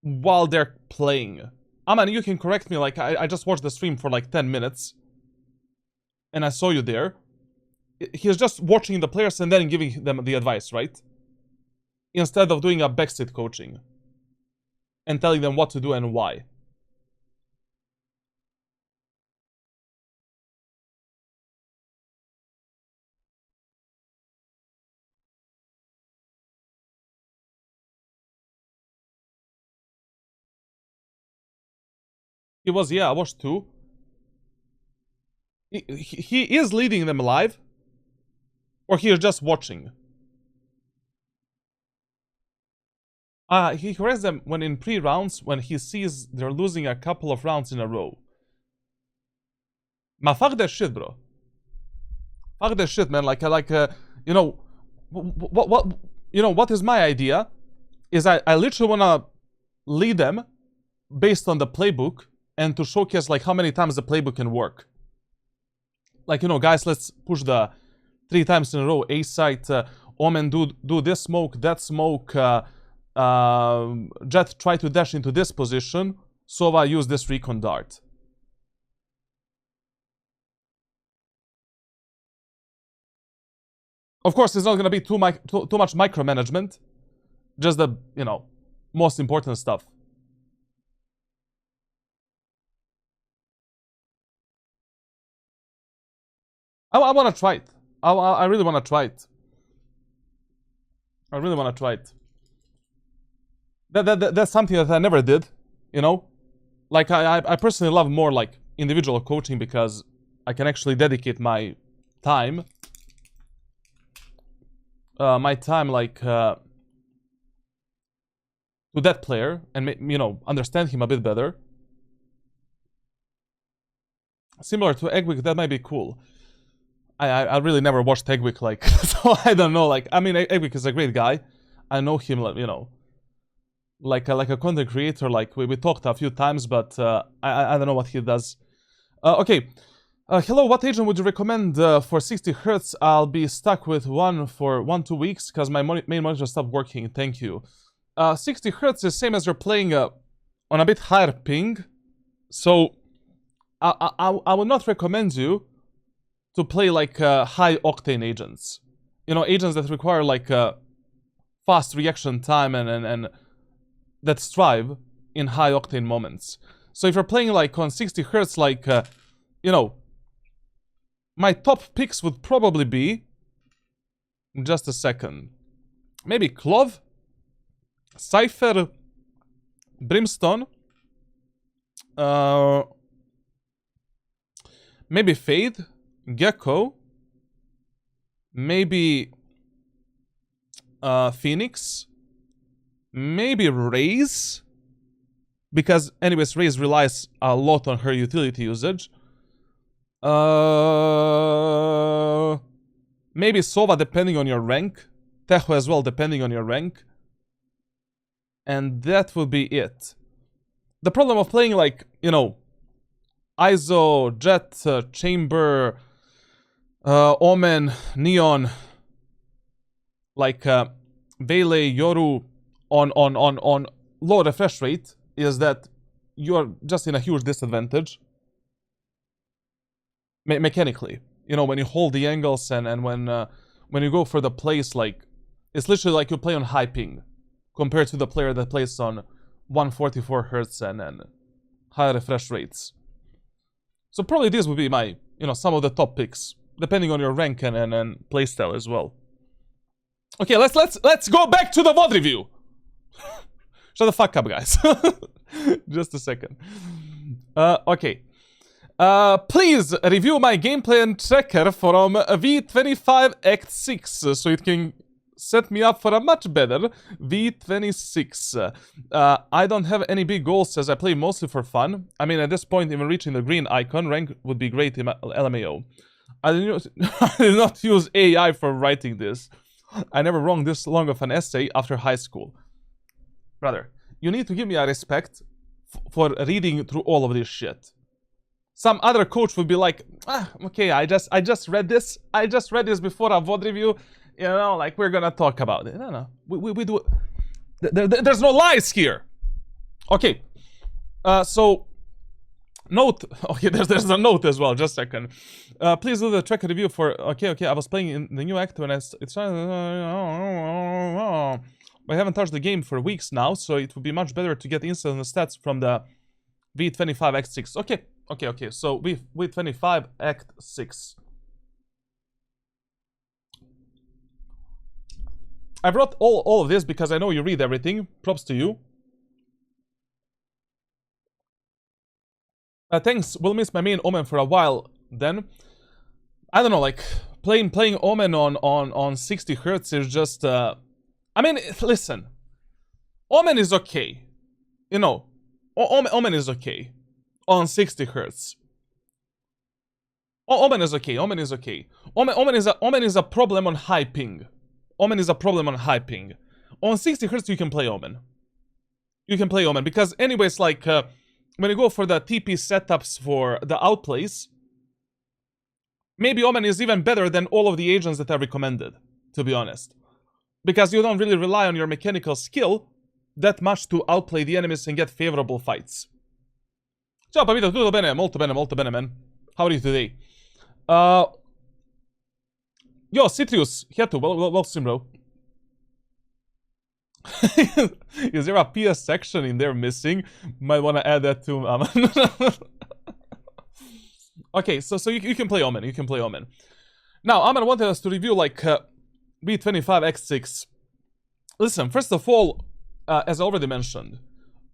while they're playing. Aman, you can correct me, like, I just watched the stream for like 10 minutes, and I saw you there. He's just watching the players and then giving them the advice, right? Instead of doing a backseat coaching and telling them what to do and why. He was, yeah, I watched 2. He is leading them live? Or he is just watching? He corrects them when in pre-rounds, when he sees they're losing a couple of rounds in a row. Ma, fuck that shit, bro. Fuck that shit, man. You know, what is my idea? Is I literally wanna lead them based on the playbook and to showcase like how many times the playbook can work. Like, guys, let's push the 3 times in a row. A site, Omen do this smoke, that smoke, Jett try to dash into this position, Sova use this recon dart. Of course, it's not gonna be too much micromanagement. Just the, most important stuff. I wanna try it. I really wanna try it. I really wanna try it. That's something that I never did, Like, I personally love more, like, individual coaching because I can actually dedicate my time. Like, to that player and, understand him a bit better. Similar to Eggwick, that might be cool. I really never watched Eggwick, like, so I don't know, like, I mean, Eggwick is a great guy. I know him, like a content creator, like, we talked a few times, but, I don't know what he does. Okay. Hello, what agent would you recommend for 60 Hz? I'll be stuck with one for 1-2 weeks, because my main monitor stopped working, thank you. 60 Hz is same as you're playing on a bit higher ping, so I would not recommend you to play like high octane agents. Agents that require like fast reaction time and that strive in high octane moments. So if you're playing like on 60 Hz, like, my top picks would probably be, just a second, maybe Clove, Cypher, Brimstone, maybe Fade, Gecko, maybe Phoenix, maybe Raze, because anyways Raze relies a lot on her utility usage. Maybe Sova depending on your rank, Tejo as well depending on your rank, and that would be it. The problem of playing like, ISO, Jett, Chamber, Omen, Neon, like Bailey, Yoru on low refresh rate is that you're just in a huge disadvantage mechanically. When you hold the angles and when you go for the plays, like, it's literally like you play on high ping compared to the player that plays on 144 Hz and high refresh rates. So probably these would be my, some of the top picks, depending on your rank and playstyle as well. Okay, let's go back to the VOD review. Shut the fuck up, guys. Just a second. Okay. Please review my gameplay and tracker from V25 Act 6, so it can set me up for a much better V26. I don't have any big goals as I play mostly for fun. I mean, at this point, even reaching the green icon rank would be great in LMAO. I did not use AI for writing this. I never wrote this long of an essay after high school. Brother, you need to give me a respect for reading through all of this shit. Some other coach would be like, okay, I just read this. I just read this before a VOD review. Like, we're gonna talk about it. No. We do... There's no lies here. Okay. So... Note... Okay, there's a note as well. Just a second. Please do the tracker review for... Okay. I was playing in the new act when I... I haven't touched the game for weeks now, so it would be much better to get instant stats from the V25 Act 6. Okay. So V25 Act 6. I wrote all of this because I know you read everything. Props to you. Thanks, will miss my main Omen for a while then. I don't know, like, playing Omen on 60 Hz is just, I mean, listen. Omen is okay. You know, Omen is okay. On 60 Hz. Omen is okay, Omen is okay. Omen is a problem on high ping. Omen is a problem on high ping. On 60 Hz you can play Omen. You can play Omen, because anyways, like, when you go for the TP setups for the outplays, maybe Omen is even better than all of the agents that are recommended, to be honest. Because you don't really rely on your mechanical skill that much to outplay the enemies and get favorable fights. Ciao Papito, tutto bene? Molto bene, man. How are you today? Yo, Citrus, Hetu, well stream, bro. Is there a PS section in there missing? Might want to add that to Okay, so you can play Omen. You can play Omen. Now, Aman wanted us to review, like, B25X6. Listen, first of all, as I already mentioned,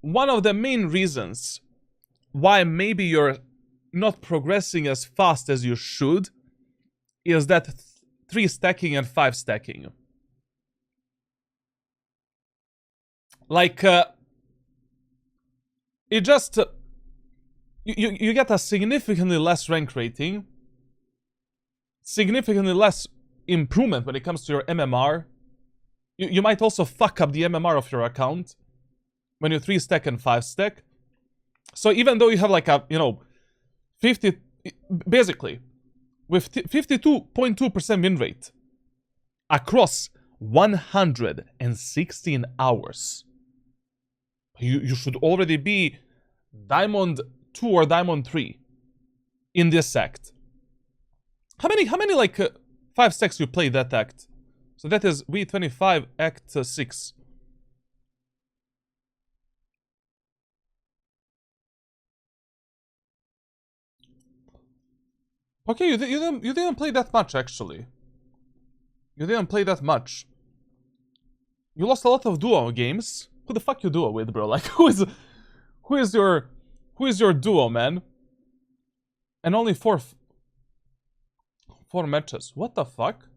one of the main reasons why maybe you're not progressing as fast as you should is that 3 stacking and 5 stacking. Like, it just... You get a significantly less rank rating, significantly less improvement when it comes to your MMR. You might also fuck up the MMR of your account when you 3 stack and 5 stack. So even though you have like a, you know, 50... Basically, with 52.2% win rate across 116 hours, you should already be Diamond 2 or Diamond 3 in this act. How many like 5 stacks you play that act? So that is V25 Act 6. Okay, you didn't play that much, actually. You didn't play that much. You lost a lot of duo games. Who the fuck you duo with, bro? Like, who is your duo, man? And only 4 matches. What the fuck?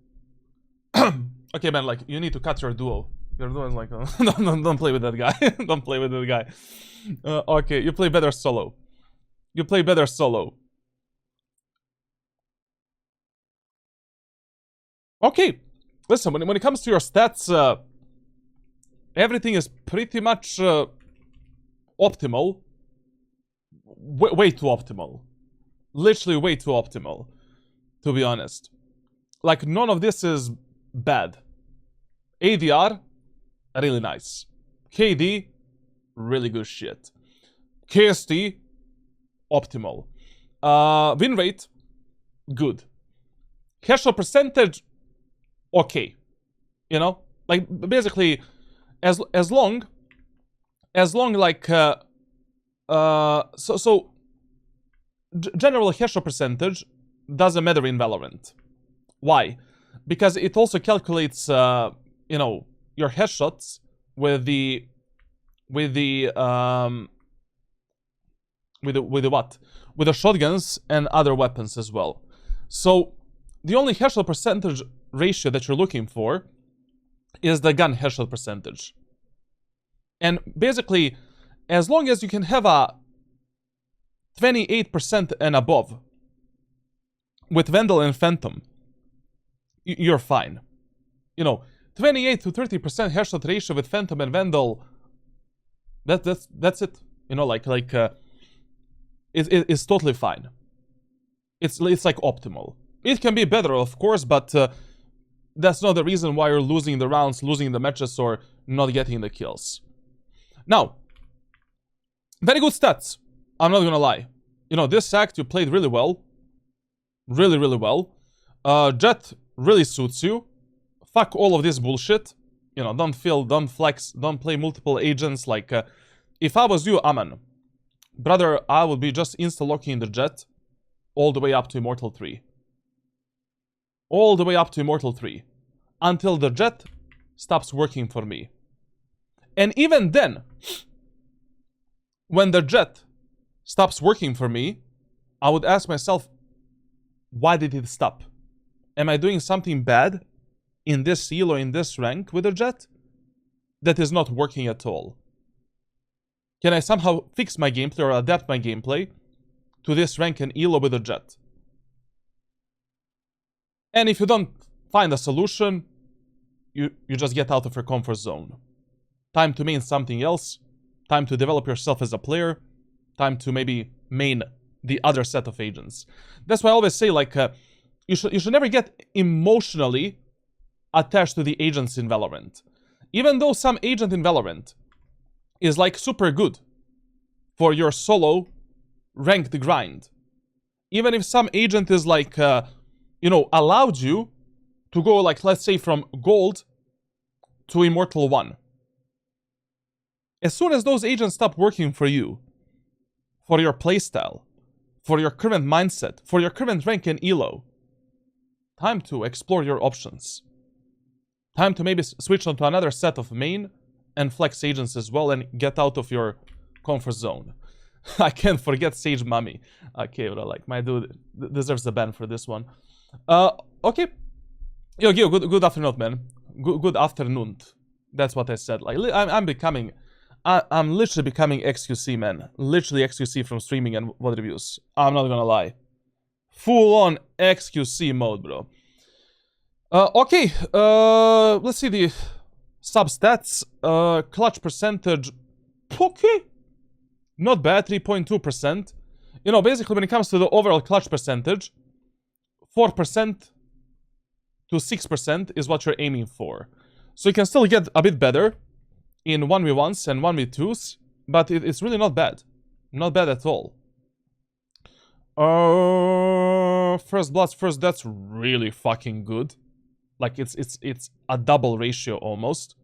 Okay, man, like, you need to cut your duo. Your duo is like, don't play with that guy. Don't play with that guy. Okay, you play better solo. You play better solo. Okay, listen, when it comes to your stats, everything is pretty much optimal. Way too optimal. Literally way too optimal, to be honest. Like, none of this is bad. ADR, really nice. KD, really good shit. KST, optimal. Win rate, good. Headshot percentage, okay. You know? Like, basically, as long like, general headshot percentage doesn't matter in Valorant. Why? Because it also calculates, you know, your headshots with the what? With the shotguns and other weapons as well. So the only headshot percentage ratio that you're looking for is the gun headshot percentage. And basically, as long as you can have a 28% and above with Vandal and Phantom, you're fine. You know, 28 to 30% headshot ratio with Phantom and Vandal, that's it. You know, it's totally fine. It's like optimal. It can be better, of course, but that's not the reason why you're losing the rounds, losing the matches, or not getting the kills. Now, very good stats. I'm not gonna lie. You know, this act you played really well. Really, really well. Jett really suits you. Fuck all of this bullshit. You know, don't flex, don't play multiple agents. Like, if I was you, Aman, brother, I would be just insta-locking the Jett all the way up to Immortal 3. All the way up to Immortal 3. Until the Jett stops working for me. And even then, when the Jett stops working for me, I would ask myself, why did it stop? Am I doing something bad in this elo, in this rank with the Jett that is not working at all? Can I somehow fix my gameplay or adapt my gameplay to this rank and elo with the Jett? And if you don't find a solution, you just get out of your comfort zone. Time to main something else. Time to develop yourself as a player. Time to maybe main the other set of agents. That's why I always say, like, you should never get emotionally attached to the agents in Valorant. Even though some agent in Valorant is like super good for your solo ranked grind. Even if some agent is like, you know, allowed you to go, like, let's say from gold to Immortal 1. As soon as those agents stop working for you, for your playstyle, for your current mindset, for your current rank and elo, time to explore your options. Time to maybe switch onto another set of main and flex agents as well and get out of your comfort zone. I can't forget Sage Mummy. Okay, but like, my dude deserves a ban for this one. Okay. Yo, good afternoon, man. Good afternoon. That's what I said. Like, I'm literally becoming XQC, man. Literally XQC from streaming and VOD reviews. I'm not gonna lie. Full on XQC mode, bro. Okay, let's see the substats. Clutch percentage. Okay. Not bad, 3.2%. You know, basically when it comes to the overall clutch percentage, 4% to 6% is what you're aiming for. So you can still get a bit better in 1v1s and 1v2s, but it's really not bad. Not bad at all. First bloods, first deaths, really fucking good. Like, it's a double ratio almost.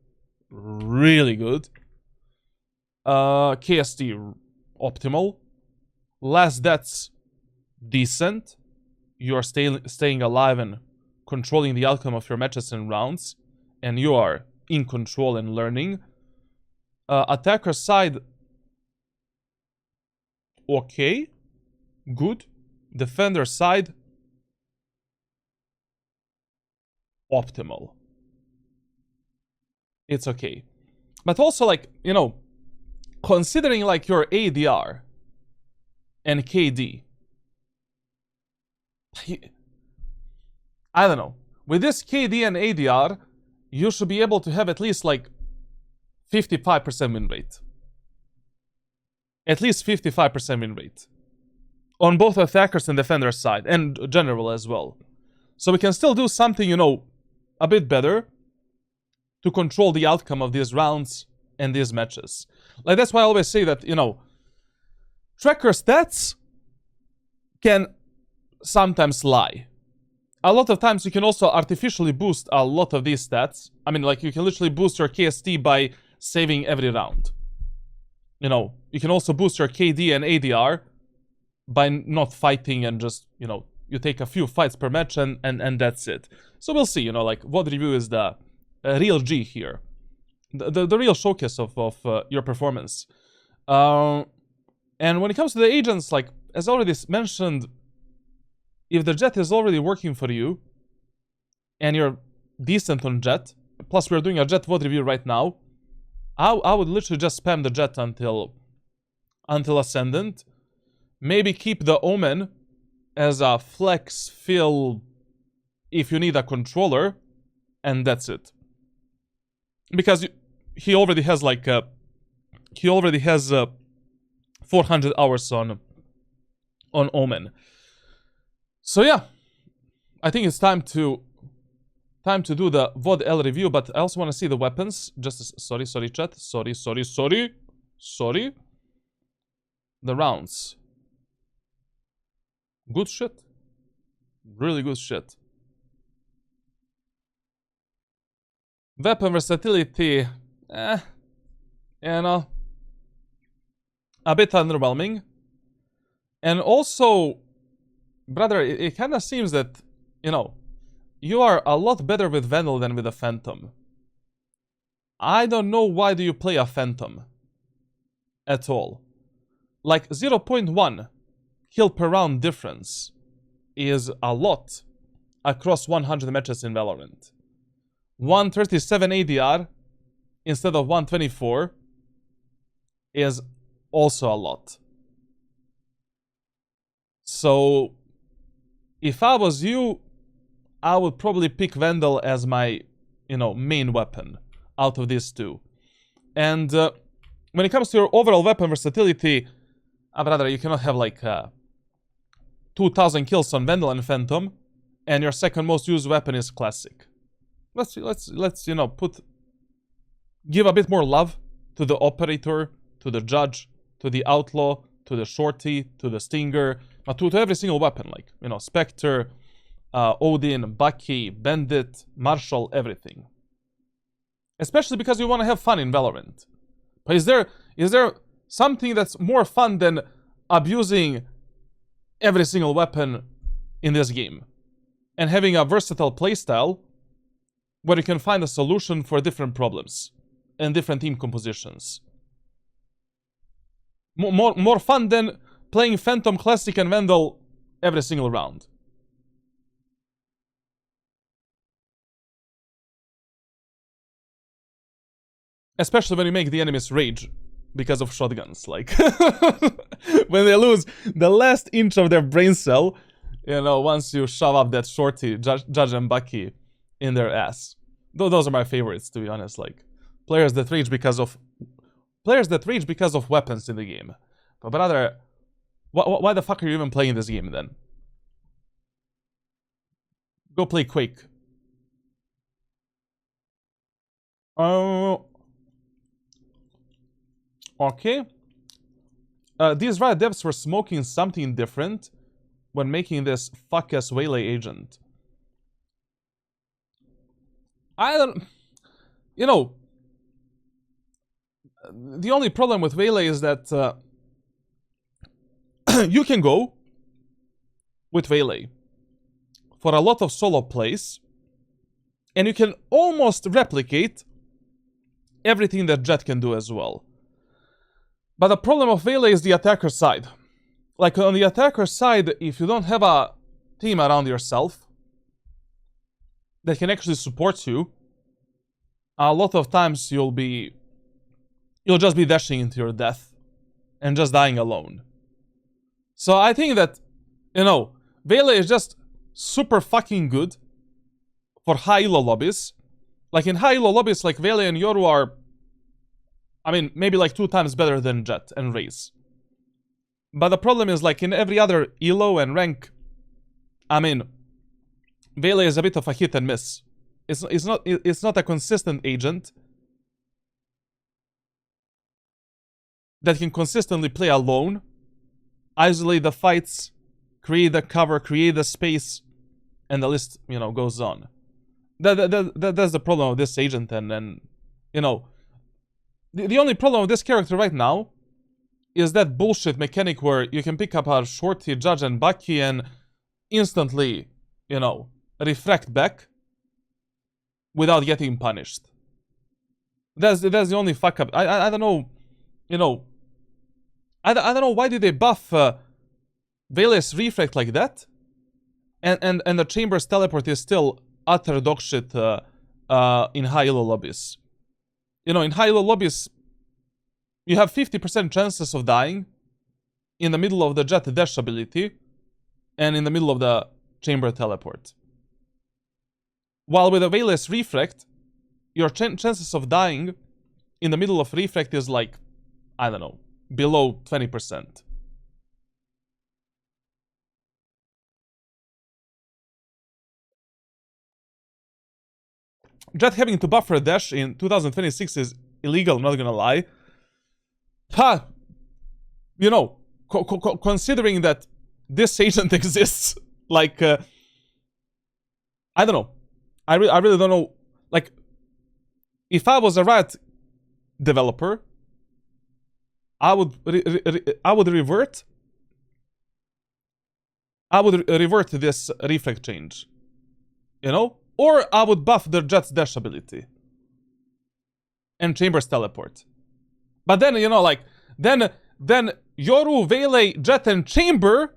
Really good. KST optimal. Last deaths decent. You are staying alive and controlling the outcome of your matches and rounds, and you are in control and learning. Attacker side, okay, good. Defender side, optimal. It's okay. But also, like, you know, considering like your ADR and KD, I don't know. With this KD and ADR, you should be able to have at least like 55% win rate. At least 55% win rate. On both attackers and defenders side, and general as well. So we can still do something, you know, a bit better to control the outcome of these rounds and these matches. Like, that's why I always say that, you know, tracker stats can sometimes lie. A lot of times you can also artificially boost a lot of these stats. I mean, like, you can literally boost your KST by saving every round. You know, you can also boost your KD and ADR by not fighting and just, you know, you take a few fights per match and that's it. So we'll see, you know, like, VOD review is the real G here. The real showcase of your performance. And when it comes to the agents, like, as already mentioned, if the Jett is already working for you, and you're decent on Jett, plus we're doing a Jett VOD review right now, I would literally just spam the Jett until Ascendant. Maybe keep the Omen as a flex fill if you need a controller, and that's it. Because he already has like 400 hours on Omen. So yeah, I think it's time to do the VOD L review, but I also want to see the weapons. Just sorry, chat. Sorry. The rounds. Good shit. Really good shit. Weapon versatility, you know, a bit underwhelming. And also, brother, it kind of seems that, you know, you are a lot better with Vandal than with a Phantom. I don't know why do you play a Phantom at all. like 0.1 kill per round difference is a lot across 100 matches in Valorant. 137 ADR instead of 124 is also a lot. So if I was you, I would probably pick Vandal as my, main weapon out of these two. And when it comes to your overall weapon versatility, brother, you cannot have like 2,000 kills on Vandal and Phantom, and your second most used weapon is Classic. Let's give a bit more love to the Operator, to the Judge, to the Outlaw, to the Shorty, to the Stinger, to every single weapon, like, Spectre, Odin, Bucky, Bandit, Marshall, everything. Especially because you want to have fun in Valorant. But is there something that's more fun than abusing every single weapon in this game? And having a versatile playstyle where you can find a solution for different problems and different team compositions. More fun than playing Phantom, Classic, and Vandal every single round. Especially when you make the enemies rage because of shotguns. Like, when they lose the last inch of their brain cell, once you shove up that Shorty, Judge, and Bucky in their ass. Those are my favorites, to be honest. Like, players that rage because of weapons in the game. But brother, why the fuck are you even playing this game then? Go play Quake. Okay. These Riot devs were smoking something different when making this fuck-ass Waylay agent. I don't... the only problem with Waylay is that you can go with Waylay for a lot of solo plays, and you can almost replicate everything that Jett can do as well. But the problem of Waylay is the attacker side. Like, on the attacker side, if you don't have a team around yourself that can actually support you, a lot of times you'll just be dashing into your death and just dying alone. So I think that, Waylay is just super fucking good for high elo lobbies. Like, in high elo lobbies, like, Waylay and Yoru are, maybe like 2 times better than Jett and Raze. But the problem is, like, in every other elo and rank, Waylay is a bit of a hit and miss. It's not a consistent agent that can consistently play alone, isolate the fights, create the cover, create the space, and the list, goes on. That's the problem of this agent, and the only problem with this character right now is that bullshit mechanic where you can pick up a Shorty, Judge, and Bucky and instantly, refract back without getting punished. That's the only fuck up. I don't know, I don't know why did they buff Vaylay's refract like that, and the Chamber's teleport is still utter dogshit in high elo lobbies. In high elo lobbies, you have 50% chances of dying in the middle of the Jett dash ability and in the middle of the Chamber teleport. While with a Vaylay's refract, your chances of dying in the middle of refract is like, I don't know, below 20%. Jett having to buffer a dash in 2026 is illegal, not gonna lie. Considering that this agent exists, like, I don't know. I really don't know. Like, if I was a Riot developer, I would revert this refract change, or I would buff the Jett's dash ability and Chamber's teleport. But then, then then Yoru, Vele, Jett, and Chamber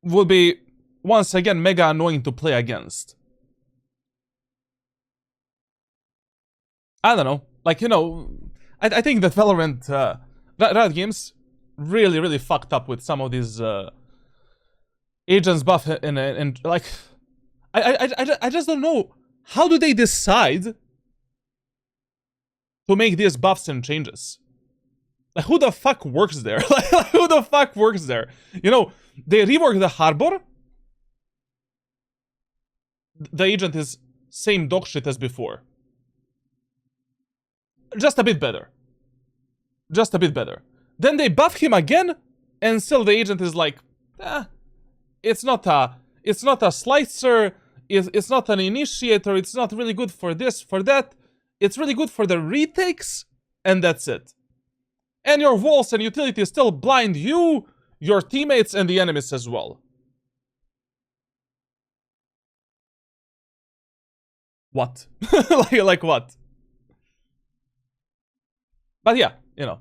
will be, once again, mega annoying to play against. I don't know. Like, you know, I think that Valorant, Riot Games really, really fucked up with some of these agents buff and like, I just don't know. How do they decide to make these buffs and changes? Like, who the fuck works there? Like, who the fuck works there? You know, they rework the harbor. The agent is same dog shit as before. Just a bit better. Just a bit better. Then they buff him again, and still the agent is like, it's not a slicer, it's not an initiator, it's not really good for this, for that. It's really good for the retakes, and that's it. And your walls and utilities still blind you, your teammates, and the enemies as well. What? like what? But yeah, you know.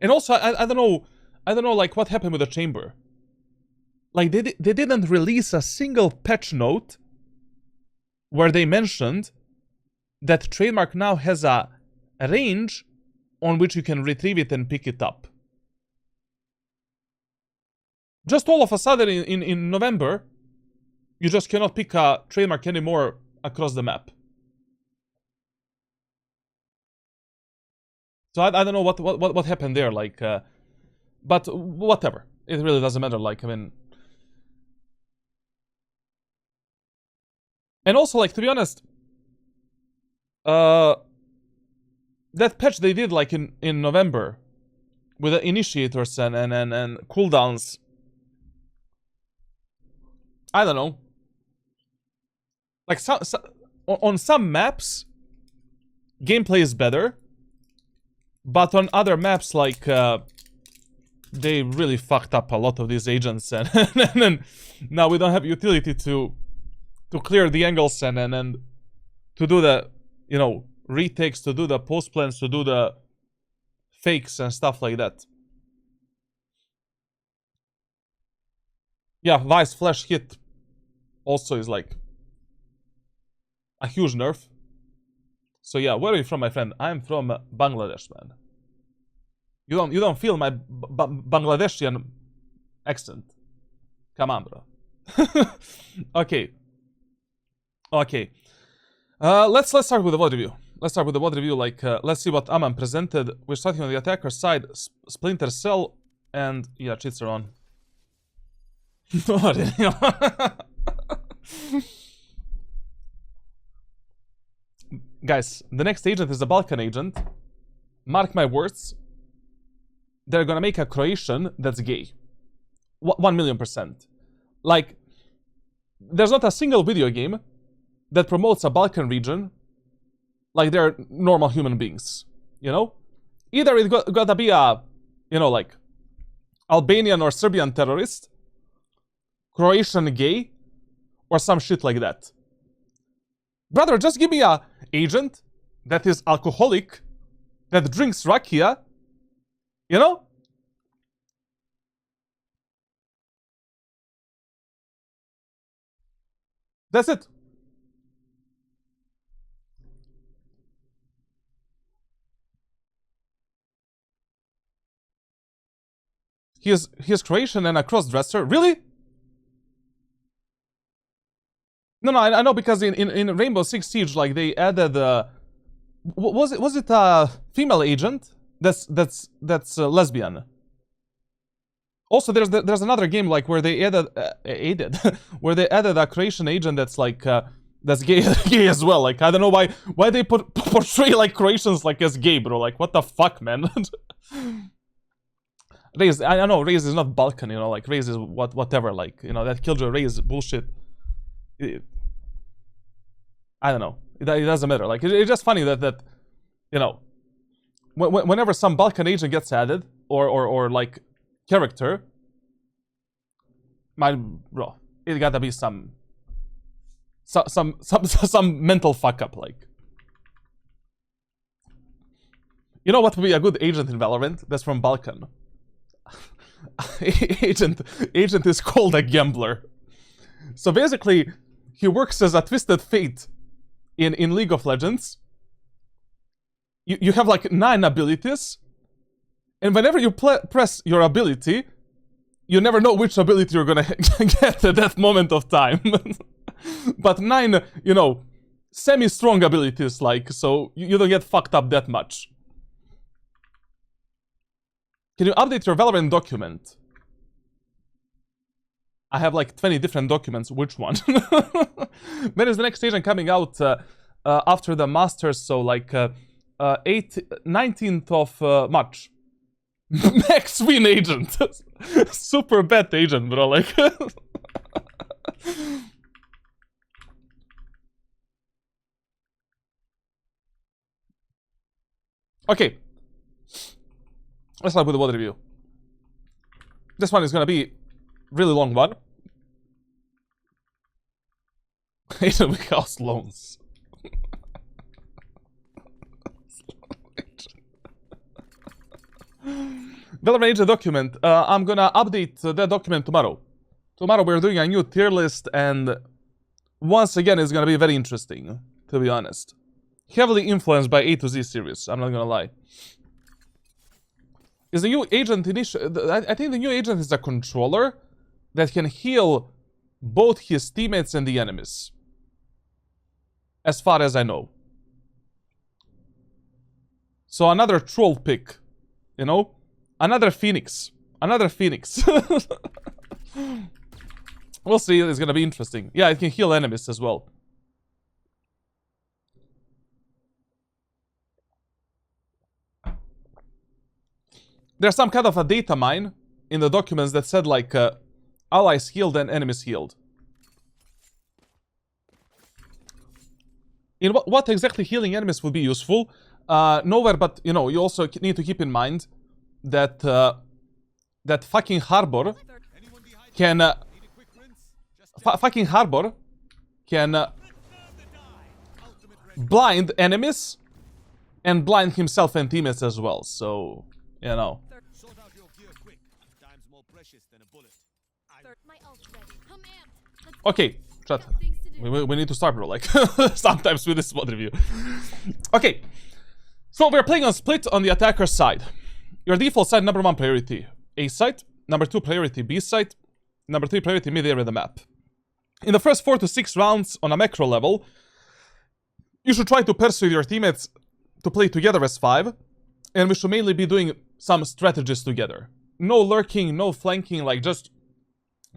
And also, I don't know, like, what happened with the chamber. Like, they didn't release a single patch note where they mentioned that trademark now has a range on which you can retrieve it and pick it up. Just all of a sudden in November, you just cannot pick a trademark anymore across the map. So I don't know what happened there, like, but whatever. It really doesn't matter, like, I mean. And also, like, to be honest, that patch they did, like, in November, with the initiators and cooldowns, I don't know. Like, on some maps, gameplay is better. But on other maps, like, they really fucked up a lot of these agents, and now we don't have utility to clear the angles and to do the, you know, retakes, to do the post plans, to do the fakes and stuff like that. Yeah, Vice Flash hit also is like a huge nerf. So yeah, where are you from, my friend? I'm from Bangladesh, man. You don't feel my Bangladeshian accent. Come on, bro. Okay. Let's start with the VOD review. Let's start with the VOD review. Like, let's see what Aman presented. We're starting on the attacker side. Splinter Cell and yeah, cheats are on. Guys, the next agent is a Balkan agent. Mark my words. They're gonna make a Croatian that's gay. 1,000,000%. Like, there's not a single video game that promotes a Balkan region like they're normal human beings, you know? Either it gotta be a, you know, like, Albanian or Serbian terrorist, Croatian gay, or some shit like that. Brother, just give me a agent that is alcoholic, that drinks rakia, you know? That's it. He's Croatian and a cross-dresser. Really? No, I know, because in Rainbow Six Siege, like, they added was it a female agent that's lesbian? Also, there's another game, like, where they added where they added a Croatian agent that's like that's gay as well. Like, I don't know why they portray like Croatians like as gay, bro. Like, what the fuck, man? Raze, I know Raze is not Balkan, you know, like, Raze is whatever, like, you know, that Killjoy Raze bullshit. I don't know. It doesn't matter. Like, it's just funny that you know, whenever some Balkan agent gets added or like character, bro, it gotta be some mental fuck up, like. You know what would be a good agent in Valorant? That's from Balkan. Agent is called a gambler. So basically, he works as a Twisted Fate in League of Legends. You have like 9 abilities, and whenever you press your ability, you never know which ability you're gonna get at that moment of time. But 9, you know, semi-strong abilities, like, so you don't get fucked up that much. Can you update your Valorant document? I have like 20 different documents. Which one? When is the next agent coming out after the Masters? So like 19th of March. Max win agent. Super bad agent, bro. Like. Okay. Let's start with the VOD review. This one is gonna be really long one. Agent with house loans. Valorant agent document. I'm gonna update that document tomorrow. Tomorrow we're doing a new tier list, and once again it's gonna be very interesting, to be honest. Heavily influenced by A to Z series, I'm not gonna lie. Is the new agent I think the new agent is a controller that can heal both his teammates and the enemies. As far as I know. So another troll pick, you know? Another Phoenix. Another Phoenix. We'll see, it's gonna be interesting. Yeah, it can heal enemies as well. There's some kind of a data mine in the documents that said like allies healed and enemies healed. In what exactly healing enemies would be useful? Nowhere, but you know, you also need to keep in mind that that fucking harbor can fucking harbor can blind enemies and blind himself and teammates as well. So you know. Okay, chat. We need to start, bro. Like sometimes with this VOD review. Okay, so we're playing on split on the attacker side. Your default side, number 1 priority A site, number 2 priority B site, number 3 priority mid area of the map. In the first 4 to 6 rounds on a macro level, you should try to persuade your teammates to play together as 5, and we should mainly be doing some strategies together. No lurking, no flanking, like just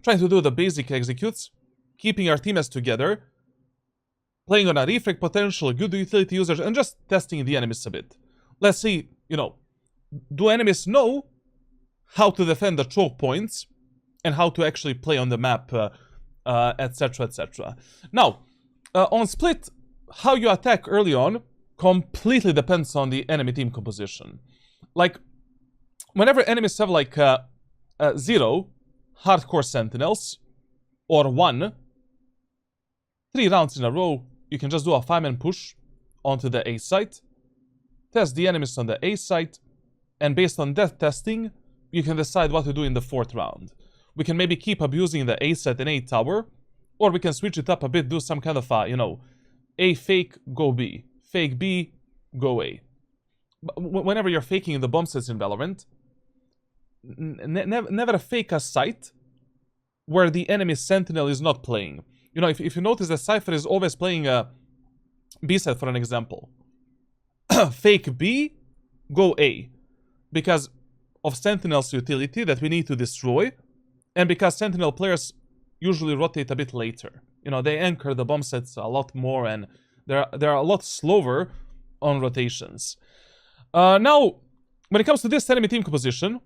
trying to do the basic executes, keeping our teammates together, playing on a refrag potential, good utility users, and just testing the enemies a bit. Let's see, you know, do enemies know how to defend the choke points and how to actually play on the map, etc, etc. Now, on split, how you attack early on completely depends on the enemy team composition. Like, whenever enemies have like 0 hardcore sentinels or 1, 3 rounds in a row, you can just do a 5-man push onto the A site, test the enemies on the A site, and based on that testing, you can decide what to do in the 4th round. We can maybe keep abusing the A site and A tower, or we can switch it up a bit, do some kind of a, you know, A fake, go B. Fake B, go A. Whenever you're faking the bomb sets in Valorant, never fake a site where the enemy sentinel is not playing. You know, if you notice, the Cypher is always playing a B site, for an example. Fake B, go A. Because of Sentinel's utility that we need to destroy, and because Sentinel players usually rotate a bit later. You know, they anchor the bomb sets a lot more, and they're a lot slower on rotations. Now, when it comes to this enemy team composition,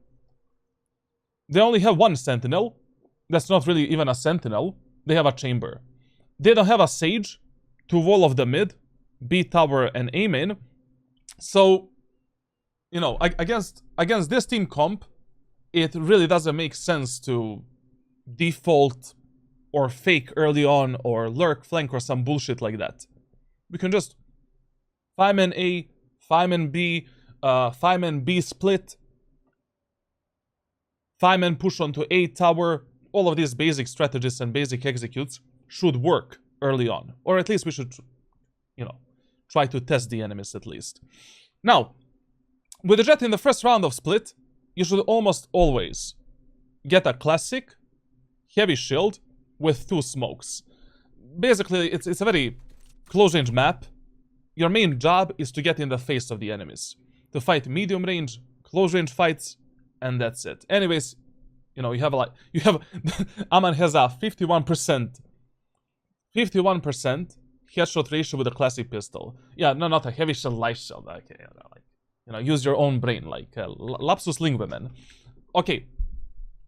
they only have 1 Sentinel. That's not really even a Sentinel. They have a Chamber. They don't have a Sage to wall off the mid, B tower, and A main. So, you know, against this team comp, it really doesn't make sense to default or fake early on or lurk, flank, or some bullshit like that. We can just 5-man A, 5-man B, 5-man B split, 5-man push onto A tower. All of these basic strategies and basic executes should work early on. Or at least we should, you know, try to test the enemies at least. Now, with the Jett in the first round of split, you should almost always get a classic heavy shield with 2 smokes. Basically, it's a very close-range map. Your main job is to get in the face of the enemies. To fight medium range, close-range fights, and that's it. Anyways, you know, Aman has a 51% headshot ratio with a classic pistol. Yeah, no, not a heavy shield, light shield. Okay, you know, use your own brain, like lapsus lingua, man. Okay,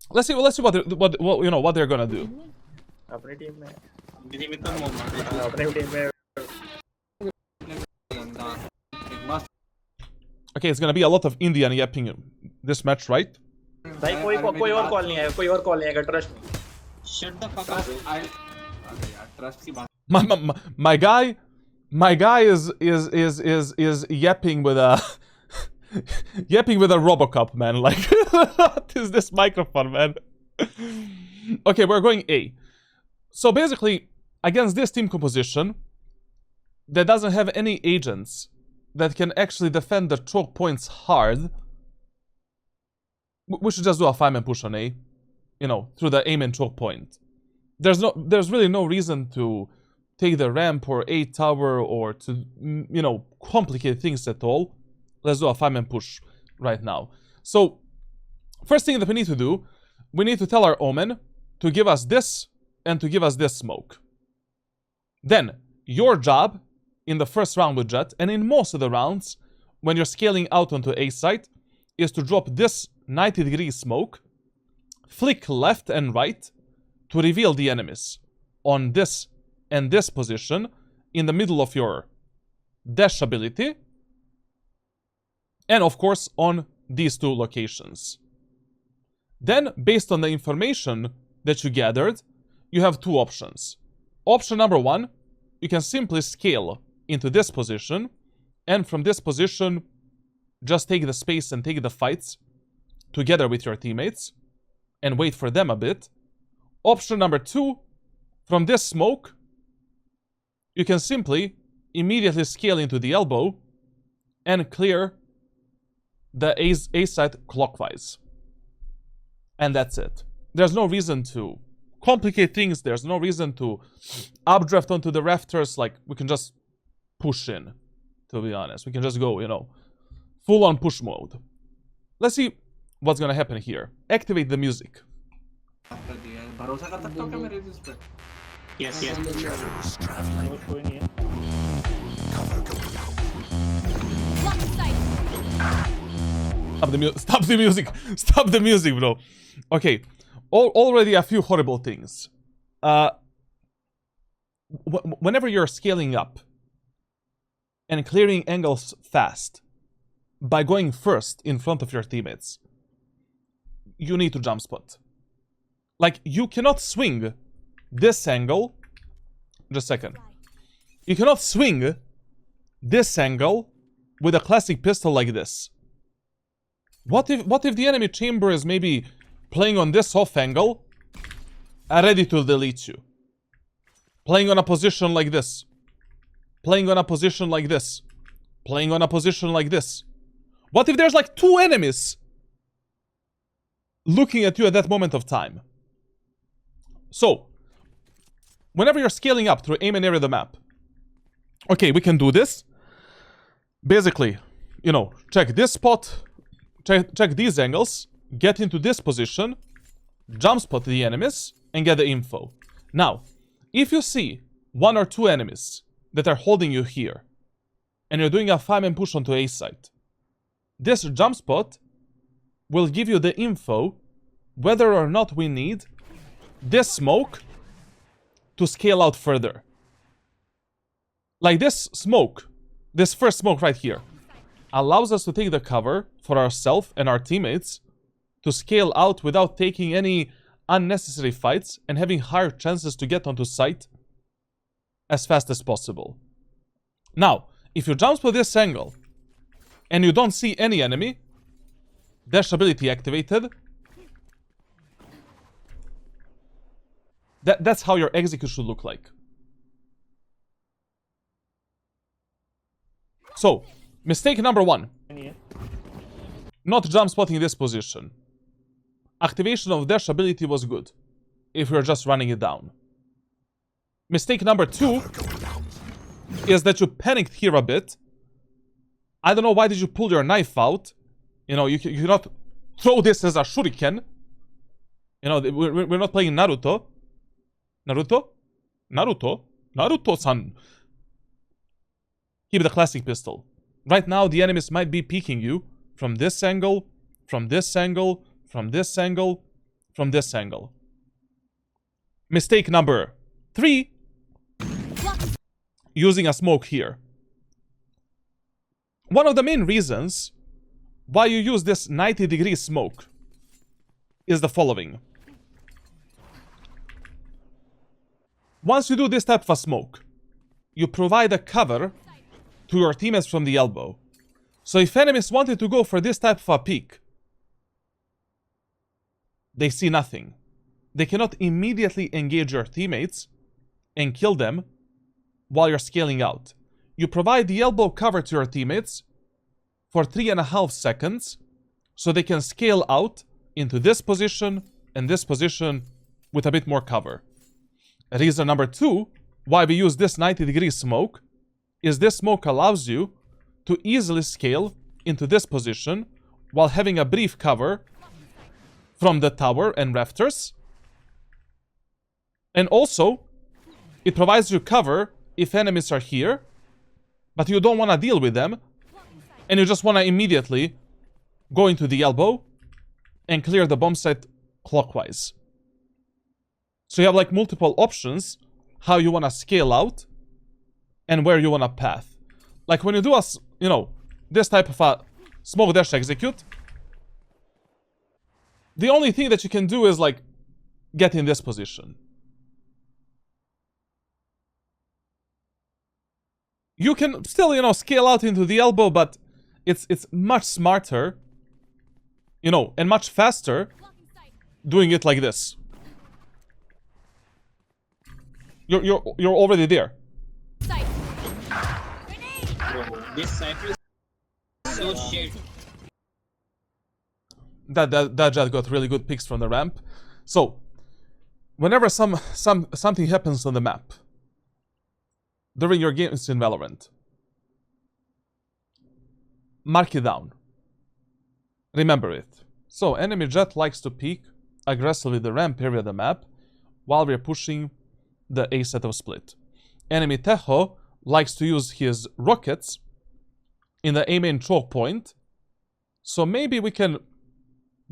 let's see what you know what they're gonna do. Okay, it's gonna be a lot of Indian yapping this match, right? कोई और call नहीं आएगा trust me Shut the fuck up. Trust की बात. My guy is yapping with a yapping with a Robocop, man. Like, what is this microphone, man? Okay, we're going A. So basically, against this team composition that doesn't have any agents that can actually defend the choke points hard, we should just do a 5-man push on A, you know, through the aim and choke point. There's really no reason to take the ramp or A tower or to, you know, complicate things at all. Let's do a 5-man push right now. So, first thing that we need to do, we need to tell our Omen to give us this and to give us this smoke. Then, your job in the first round with Jett, and in most of the rounds, when you're scaling out onto A site, is to drop this 90-degree smoke, flick left and right to reveal the enemies on this and this position in the middle of your dash ability, and of course on these 2 locations. Then, based on the information that you gathered, you have 2 options. Option number 1, you can simply scale into this position, and from this position just take the space and take the fights together with your teammates and wait for them a bit. Option number 2, from this smoke, you can simply immediately scale into the elbow and clear the A site clockwise. And that's it. There's no reason to complicate things. There's no reason to updraft onto the rafters. Like, we can just push in, to be honest. We can just go, you know, full-on push mode. Let's see what's gonna happen here. Activate the music. भरोसा कर सकते हो क्या मेरे इस पे? Yes कोई नहीं है Stop the music, bro. Okay, already a few horrible things. Whenever you're scaling up and clearing angles fast by going first in front of your teammates, you need to jump spot. Like, you cannot swing this angle. Just a second. You cannot swing this angle with a classic pistol like this. What if the enemy chamber is maybe playing on this off angle, ready to delete you? Playing on a position like this. Playing on a position like this. Playing on a position like this. What if there's like 2 enemies looking at you at that moment of time? So, whenever you're scaling up through aim and area of the map, okay, we can do this. Basically, you know, check this spot, check these angles, get into this position, jump spot the enemies, and get the info. Now, if you see 1 or 2 enemies that are holding you here, and you're doing a 5-man push onto A site, this jump spot will give you the info whether or not we need this smoke to scale out further. Like this smoke, this first smoke right here, allows us to take the cover for ourselves and our teammates to scale out without taking any unnecessary fights and having higher chances to get onto site as fast as possible. Now, if you jump to this angle and you don't see any enemy, dash ability activated, that's how your execute should look like. So, mistake number 1. Not jump spotting this position. Activation of dash ability was good, if you're just running it down. Mistake number 2 is that you panicked here a bit. I don't know why did you pull your knife out. You know, you cannot throw this as a shuriken. You know, we're not playing Naruto. Naruto-san. Keep the classic pistol. Right now, the enemies might be peeking you from this angle, from this angle, from this angle, from this angle. Mistake number 3. Using a smoke here. One of the main reasons why you use this 90-degree smoke is the following. Once you do this type of a smoke, you provide a cover to your teammates from the elbow. So if enemies wanted to go for this type of a peek, they see nothing. They cannot immediately engage your teammates and kill them while you're scaling out. You provide the elbow cover to your teammates for 3.5 seconds so they can scale out into this position and this position with a bit more cover. Reason number 2 why we use this 90-degree smoke is this smoke allows you to easily scale into this position while having a brief cover from the tower and rafters. And also, it provides you cover if enemies are here, but you don't want to deal with them, and you just want to immediately go into the elbow and clear the bomb site clockwise. So you have like multiple options how you want to scale out and where you want to path. Like when you do this type of a smoke dash execute, the only thing that you can do is like get in this position. You can still, scale out into the elbow, but it's much smarter, and much faster doing it like this. You're already there. This cycle is so shit. That Jett got really good picks from the ramp. So, whenever something happens on the map during your games in Valorant, mark it down. Remember it. So, enemy Jett likes to peek aggressively the ramp area of the map while we're pushing the A set of split. Enemy Teho likes to use his rockets in the A main choke point. So maybe we can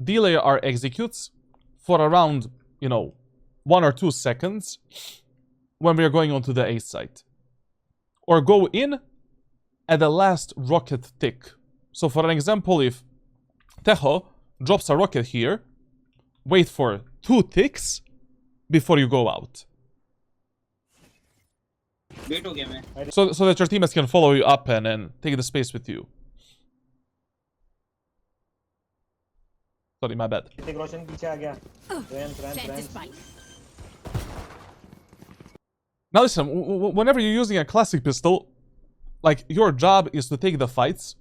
delay our executes for around, 1 or 2 seconds when we are going onto the A site. Or go in at the last rocket tick. So for an example, if Teho drops a rocket here, wait for 2 ticks before you go out. So that your teammates can follow you up and take the space with you. Sorry, my bad. Now listen, whenever you're using a classic pistol, like your job is to take the fights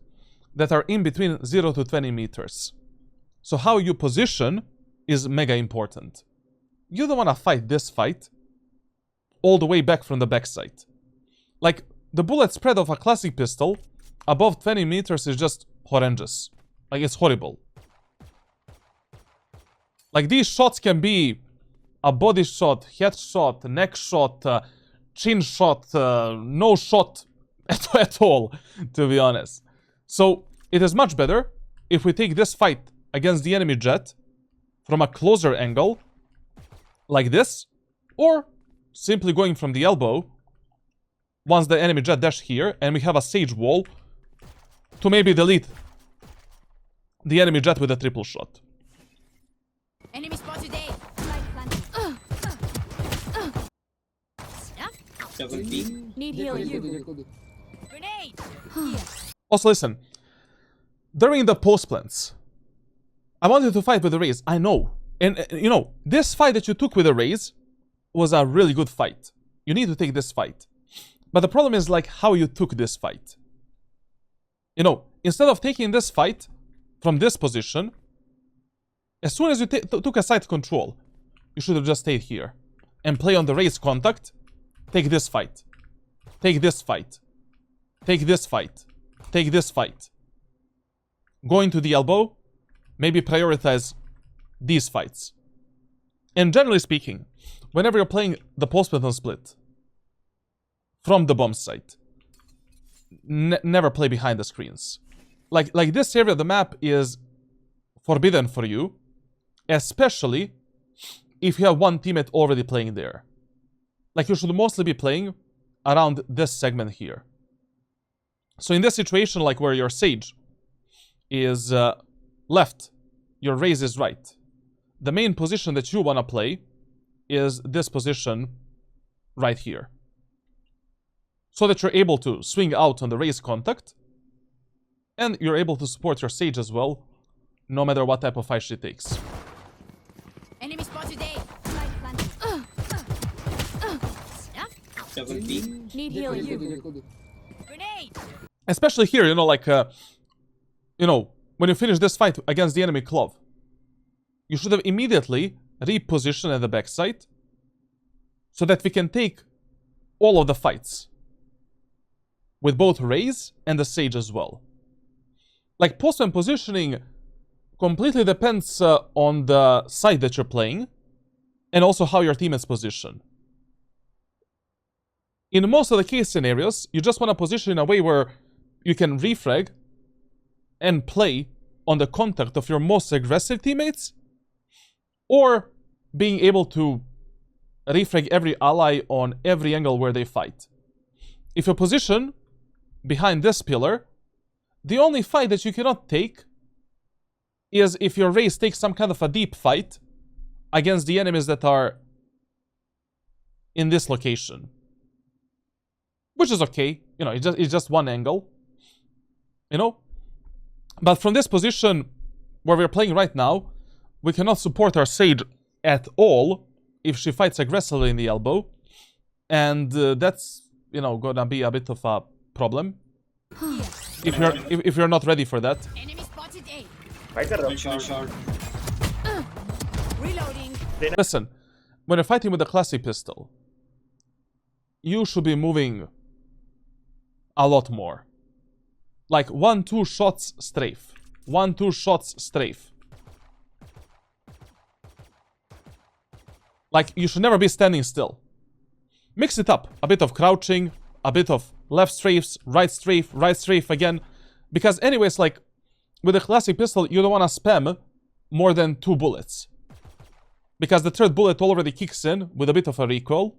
that are in between 0 to 20 meters. So how you position is mega important. You don't want to fight this fight all the way back from the backside. Like, the bullet spread of a classic pistol above 20 meters is just horrendous. Like, it's horrible. Like, these shots can be a body shot, head shot, neck shot, chin shot, no shot at all, to be honest. So, it is much better if we take this fight against the enemy Jett from a closer angle, like this, or simply going from the elbow once the enemy Jett dash here and we have a sage wall to maybe delete the enemy Jett with a triple shot. Enemy spotted A. Double peek. Need healing. Grenade. Also listen, during the post plants, I wanted to fight with the Raze. I know. And, you know, this fight that you took with the Raze was a really good fight. You need to take this fight. But the problem is, like, how you took this fight. You know, instead of taking this fight from this position, as soon as you took a side control, you should have just stayed here and play on the Raze contact. Take this fight. Take this fight. Take this fight. Take this fight. Going to the elbow, maybe prioritize these fights. And generally speaking, whenever you're playing the post-plant split from the bomb site, never play behind the screens. Like this area of the map is forbidden for you, especially if you have one teammate already playing there. Like, you should mostly be playing around this segment here. So in this situation, like where your Sage is left, your Raze is right, the main position that you want to play is this position right here. So that you're able to swing out on the Raze contact, and you're able to support your Sage as well, no matter what type of fight she takes. Enemy spotted A. Double peek. Need healing. Grenade. Especially here, you know, like, you know, when you finish this fight against the enemy Clove, you should have immediately repositioned at the backside so that we can take all of the fights with both Raze and the Sage as well. Like, post-plant positioning completely depends on the side that you're playing and also how your team is positioned. In most of the case scenarios, you just want to position in a way where you can refrag and play on the contact of your most aggressive teammates, or being able to refrag every ally on every angle where they fight. If you position behind this pillar, the only fight that you cannot take is if your Raze takes some kind of a deep fight against the enemies that are in this location. Which is okay, you know, it's just one angle, you know? But from this position where we're playing right now, we cannot support our Sage at all if she fights aggressively in the elbow. And that's, you know, gonna be a bit of a problem. If you're not ready for that. Enemy spotted A. Fight कर रहा हूँ. Short, short. Reloading. Listen, when you're fighting with a classic pistol, you should be moving a lot more. Like 1-2 shots strafe. 1-2 shots strafe. Like, you should never be standing still. Mix it up. A bit of crouching, a bit of left strafes, right strafe again. Because anyways, like, with a classic pistol, you don't want to spam more than 2 bullets. Because the third bullet already kicks in with a bit of a recoil.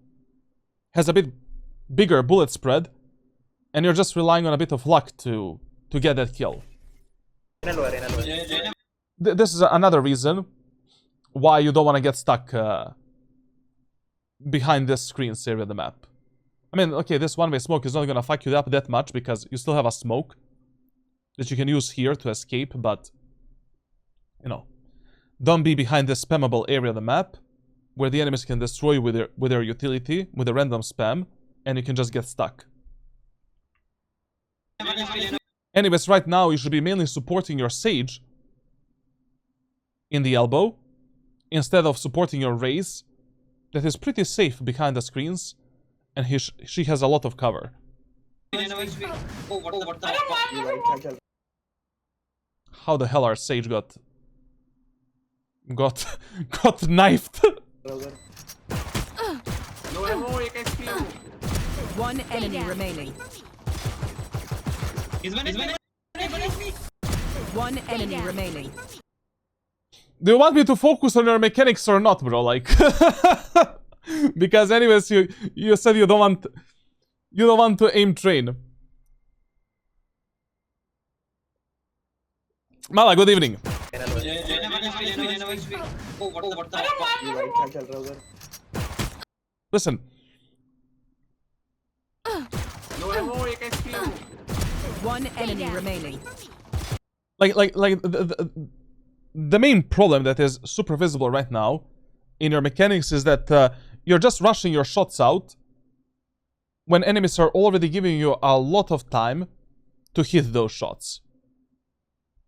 Has a bit bigger bullet spread. And you're just relying on a bit of luck to get that kill. This is another reason why you don't want to get stuck behind this screen area of the map. I mean, okay, this one-way smoke is not going to fuck you up that much because you still have a smoke that you can use here to escape, but, you know, don't be behind this spammable area of the map where the enemies can destroy you with their utility, with a random spam, and you can just get stuck. Anyways, right now you should be mainly supporting your Sage in the elbow instead of supporting your Raze that is pretty safe behind the screens, and she has a lot of cover. How the hell our Sage got knifed? One enemy remaining. One enemy remaining. Do you want me to focus on your mechanics or not, bro? Like, because anyways, you said you don't want to aim train. Mala, good evening. Listen. One enemy remaining. The main problem that is super visible right now in your mechanics is that you're just rushing your shots out when enemies are already giving you a lot of time to hit those shots.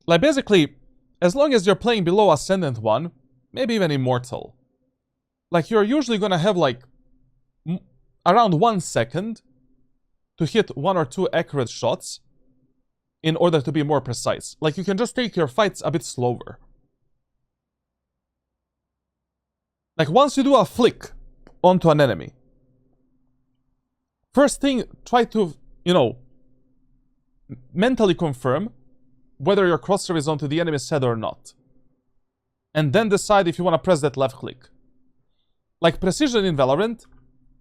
Like basically, as long as you're playing below Ascendant 1, maybe even Immortal, like you're usually gonna have like around 1 second to hit 1 or 2 accurate shots in order to be more precise. Like you can just take your fights a bit slower. Like once you do a flick onto an enemy, first thing, try to, mentally confirm whether your crosshair is onto the enemy's head or not. And then decide if you want to press that left click. Like precision in Valorant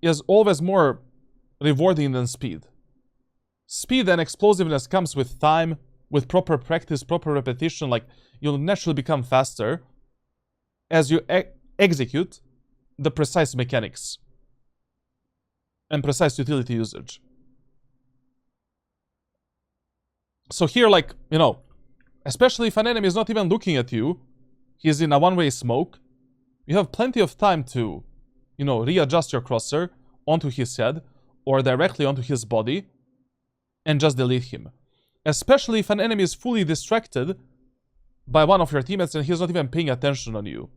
is always more rewarding than speed. Speed and explosiveness comes with time, with proper practice, proper repetition. Like you'll naturally become faster as you execute the precise mechanics and precise utility usage. So here, like, especially if an enemy is not even looking at you, he's in a one-way smoke, you have plenty of time to, readjust your crosshair onto his head or directly onto his body and just delete him. Especially if an enemy is fully distracted by one of your teammates and he's not even paying attention on you.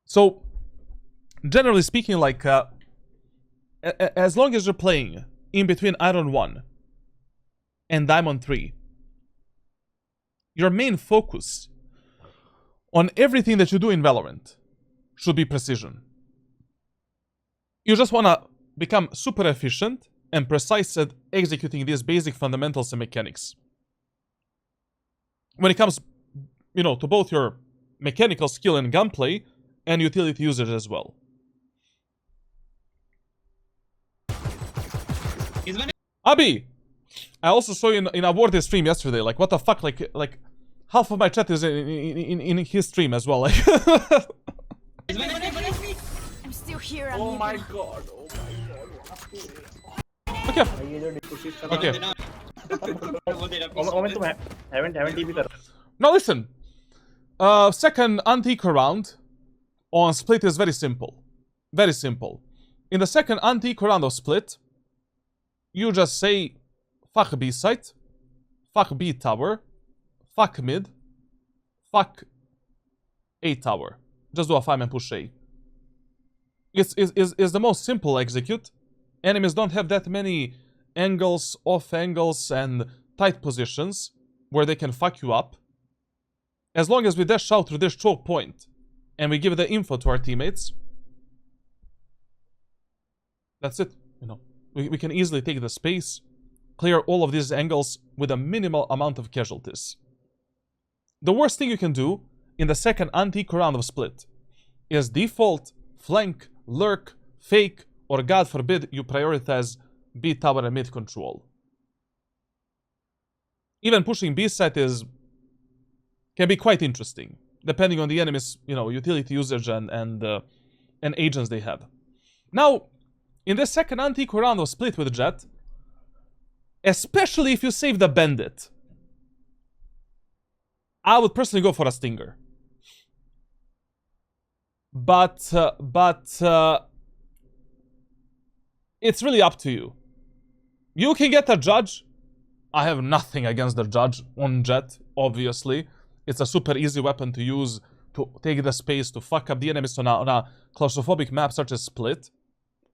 So, generally speaking, like, as long as you're playing in between Iron 1 and Diamond 3, your main focus on everything that you do in Valorant should be precision. You just want to become super efficient and precise at executing these basic fundamentals and mechanics. When it comes, to both your mechanical skill and gunplay and utility usage as well. Abi! I also saw you in a VOD stream yesterday. Like, what the fuck? Like half of my chat is in his stream as well. Like, I'm still here. Oh my god. okay. Okay. Omen, तुम haven't TP कर. Now listen. Second anti-eco round on Split is very simple. Very simple. In the second anti-eco round of Split, you just say fuck B site, fuck B tower, fuck mid, fuck A tower. Just do a 5-man push A. It's the most simple execute. Enemies don't have that many angles, off angles, and tight positions where they can fuck you up. As long as we dash out through this choke point and we give the info to our teammates, that's it. We can easily take the space, clear all of these angles with a minimal amount of casualties. The worst thing you can do in the second anti-eco round of Split is default, flank, lurk, fake, or God forbid you prioritize B tower and mid control. Even pushing B site can be quite interesting, depending on the enemy's utility usage and agents they have. Now, in this second anti-eco round of Split with Jett, especially if you save the bandit, I would personally go for a stinger. But it's really up to you. You can get a judge. I have nothing against the judge on Jett, obviously. It's a super easy weapon to use to take the space to fuck up the enemies on a claustrophobic map such as Split,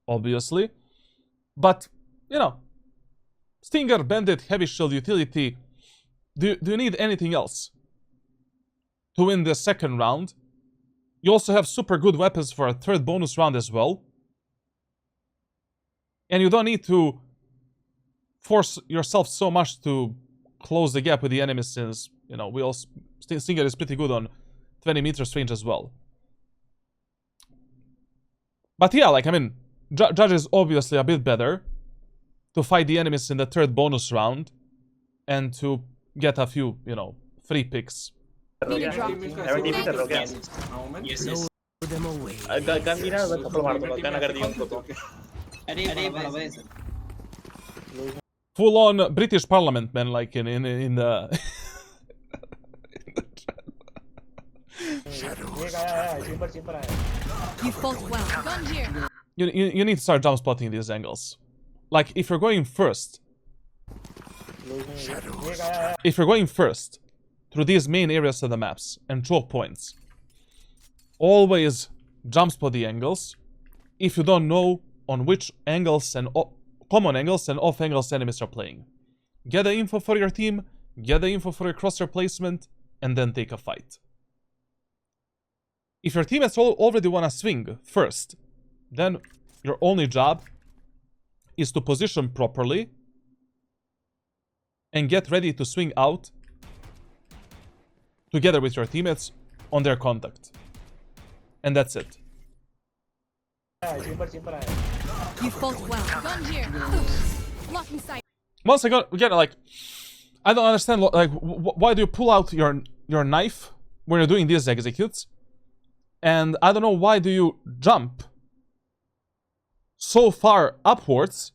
obviously. But, stinger, bandit, heavy shield, utility. Do you need anything else to win the second round? You also have super good weapons for a third bonus round as well. And you don't need to force yourself so much to close the gap with the enemies since, we also... Stinger is pretty good on 20 meters range as well. But yeah, Judge is obviously a bit better to fight the enemies in the third bonus round and to get a few, free picks. Haven't TP कर रहे हो क्या? Yes. Gun दी ना मैं थप्पड़ मार दूंगा. Gun अगर दी उनको तो. Full on British Parliament, man, like in the एक आया चेंबर आया You fought well. Gun here. You need to start jump spotting these angles. Like, if you're going first, through these main areas of the maps and choke points, always jump spot the angles if you don't know on which angles and common angles and off angles enemies are playing. Get the info for your team, get the info for your crosshair placement, and then take a fight. If your teammates already want to swing first, then your only job is to position properly and get ready to swing out together with your teammates on their contact. And that's it. Chamber आया You fought well. Gun here. Blocking sight. Once again, like, I don't understand, like, why do you pull out your knife when you're doing these executes? And I don't know why do you jump so far upwards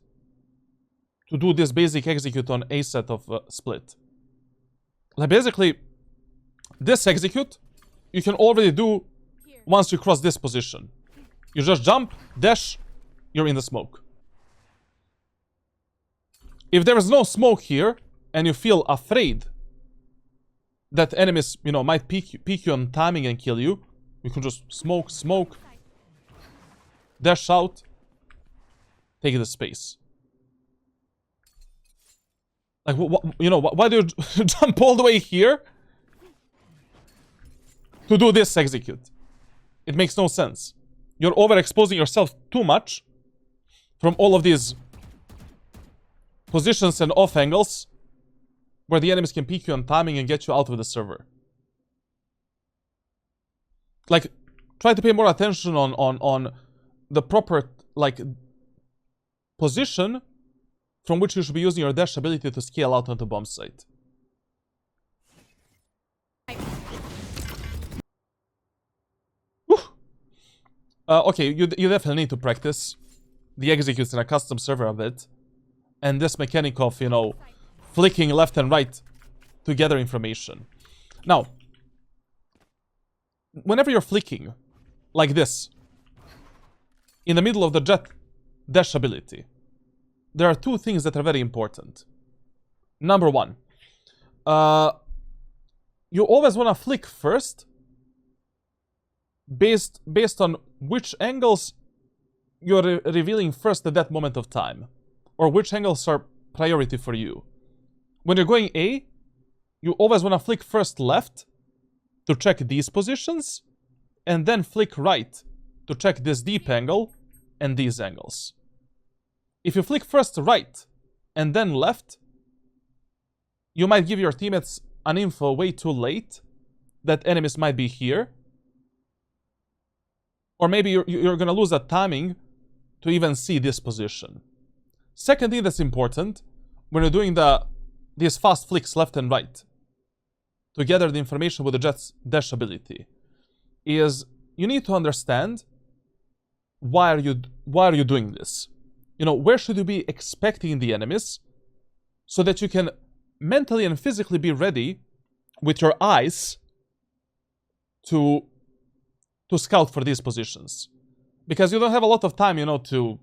to do this basic execute on a set of split. Like, basically, this execute you can already do once you cross this position. You just jump, dash, you're in the smoke. If there is no smoke here and you feel afraid that enemies, you know, might peek you on timing and kill you, you can just smoke, dash out, take the space. Like, you know, why do you jump all the way here to do this execute? It makes no sense. You're overexposing yourself too much from all of these positions and off angles where the enemies can peek you on timing and get you out of the server. Like, try to pay more attention on the proper, like, position from which you should be using your dash ability to scale out onto bomb site. Okay, you definitely need to practice the executes in a custom server a bit. And this mechanic of, you know, flicking left and right to gather information. Now, whenever you're flicking like this, in the middle of the Jett dash ability, there are two things that are very important. Number one, you always want to flick first based on which angles you're revealing first at that moment of time, or which angles are priority for you. When you're going A, you always want to flick first left to check these positions, and then flick right to check this deep angle and these angles. If you flick first right and then left, you might give your teammates an info way too late that enemies might be here. Or maybe you're gonna lose that timing to even see this position. Second thing that's important when you're doing these fast flicks left and right to gather the information with the Jett's dash ability is you need to understand why are you doing this. You know, where should you be expecting the enemies so that you can mentally and physically be ready with your eyes to scout for these positions. Because you don't have a lot of time, you know, to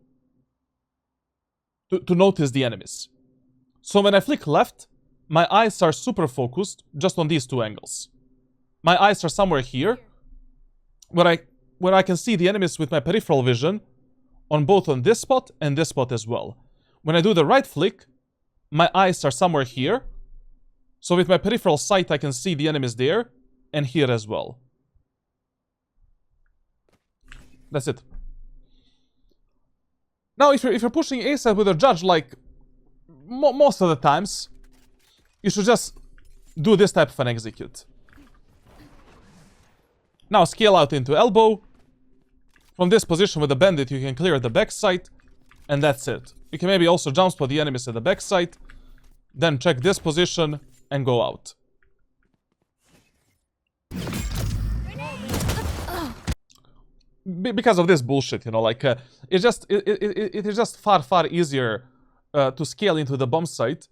notice the enemies. So when I flick left, my eyes are super focused just on these two angles. My eyes are somewhere here, where I can see the enemies with my peripheral vision on both on this spot and this spot as well. When I do the right flick, my eyes are somewhere here. So with my peripheral sight, I can see the enemies there and here as well. That's it. Now, if you're pushing A side with a judge, like most of the times, you should just do this type of an execute. Now scale out into elbow. From this position with the bandit, you can clear the backside, and that's it. You can maybe also jump spot the enemies at the backside, then check this position and go out. Because of this bullshit, you know, like it is just far easier to scale into the bomb site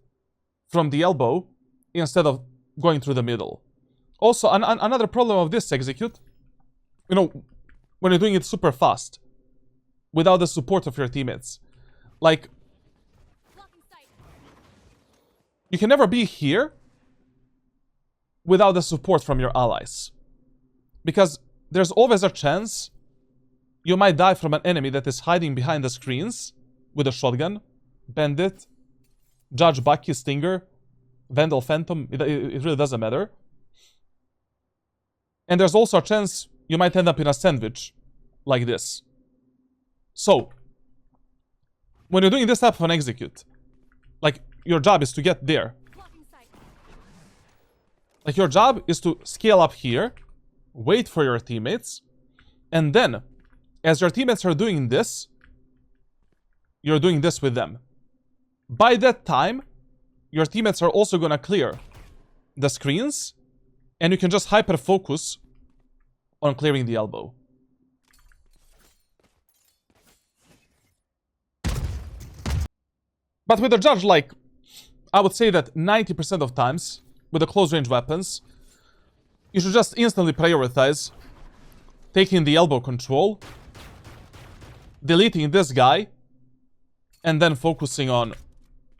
from the elbow instead of going through the middle. Also, another problem of this execute, you know, when you're doing it super fast, without the support of your teammates. Like, Blocking sight. you can never be here without the support from your allies. Because there's always a chance you might die from an enemy that is hiding behind the screens with a shotgun, bandit, Judge Bucky, Stinger, Vandal Phantom, it really doesn't matter. And there's also a chance you might end up in a sandwich like this. So, when you're doing this type of an execute, like, your job is to get there. Blocking sight. Like, your job is to scale up here, wait for your teammates, and then, as your teammates are doing this, you're doing this with them. By that time, your teammates are also gonna clear the screens, and you can just hyper-focus on clearing the elbow. But with the Judge, like, I would say that 90% of times, with the close-range weapons, you should just instantly prioritize taking the elbow control, deleting this guy, and then focusing on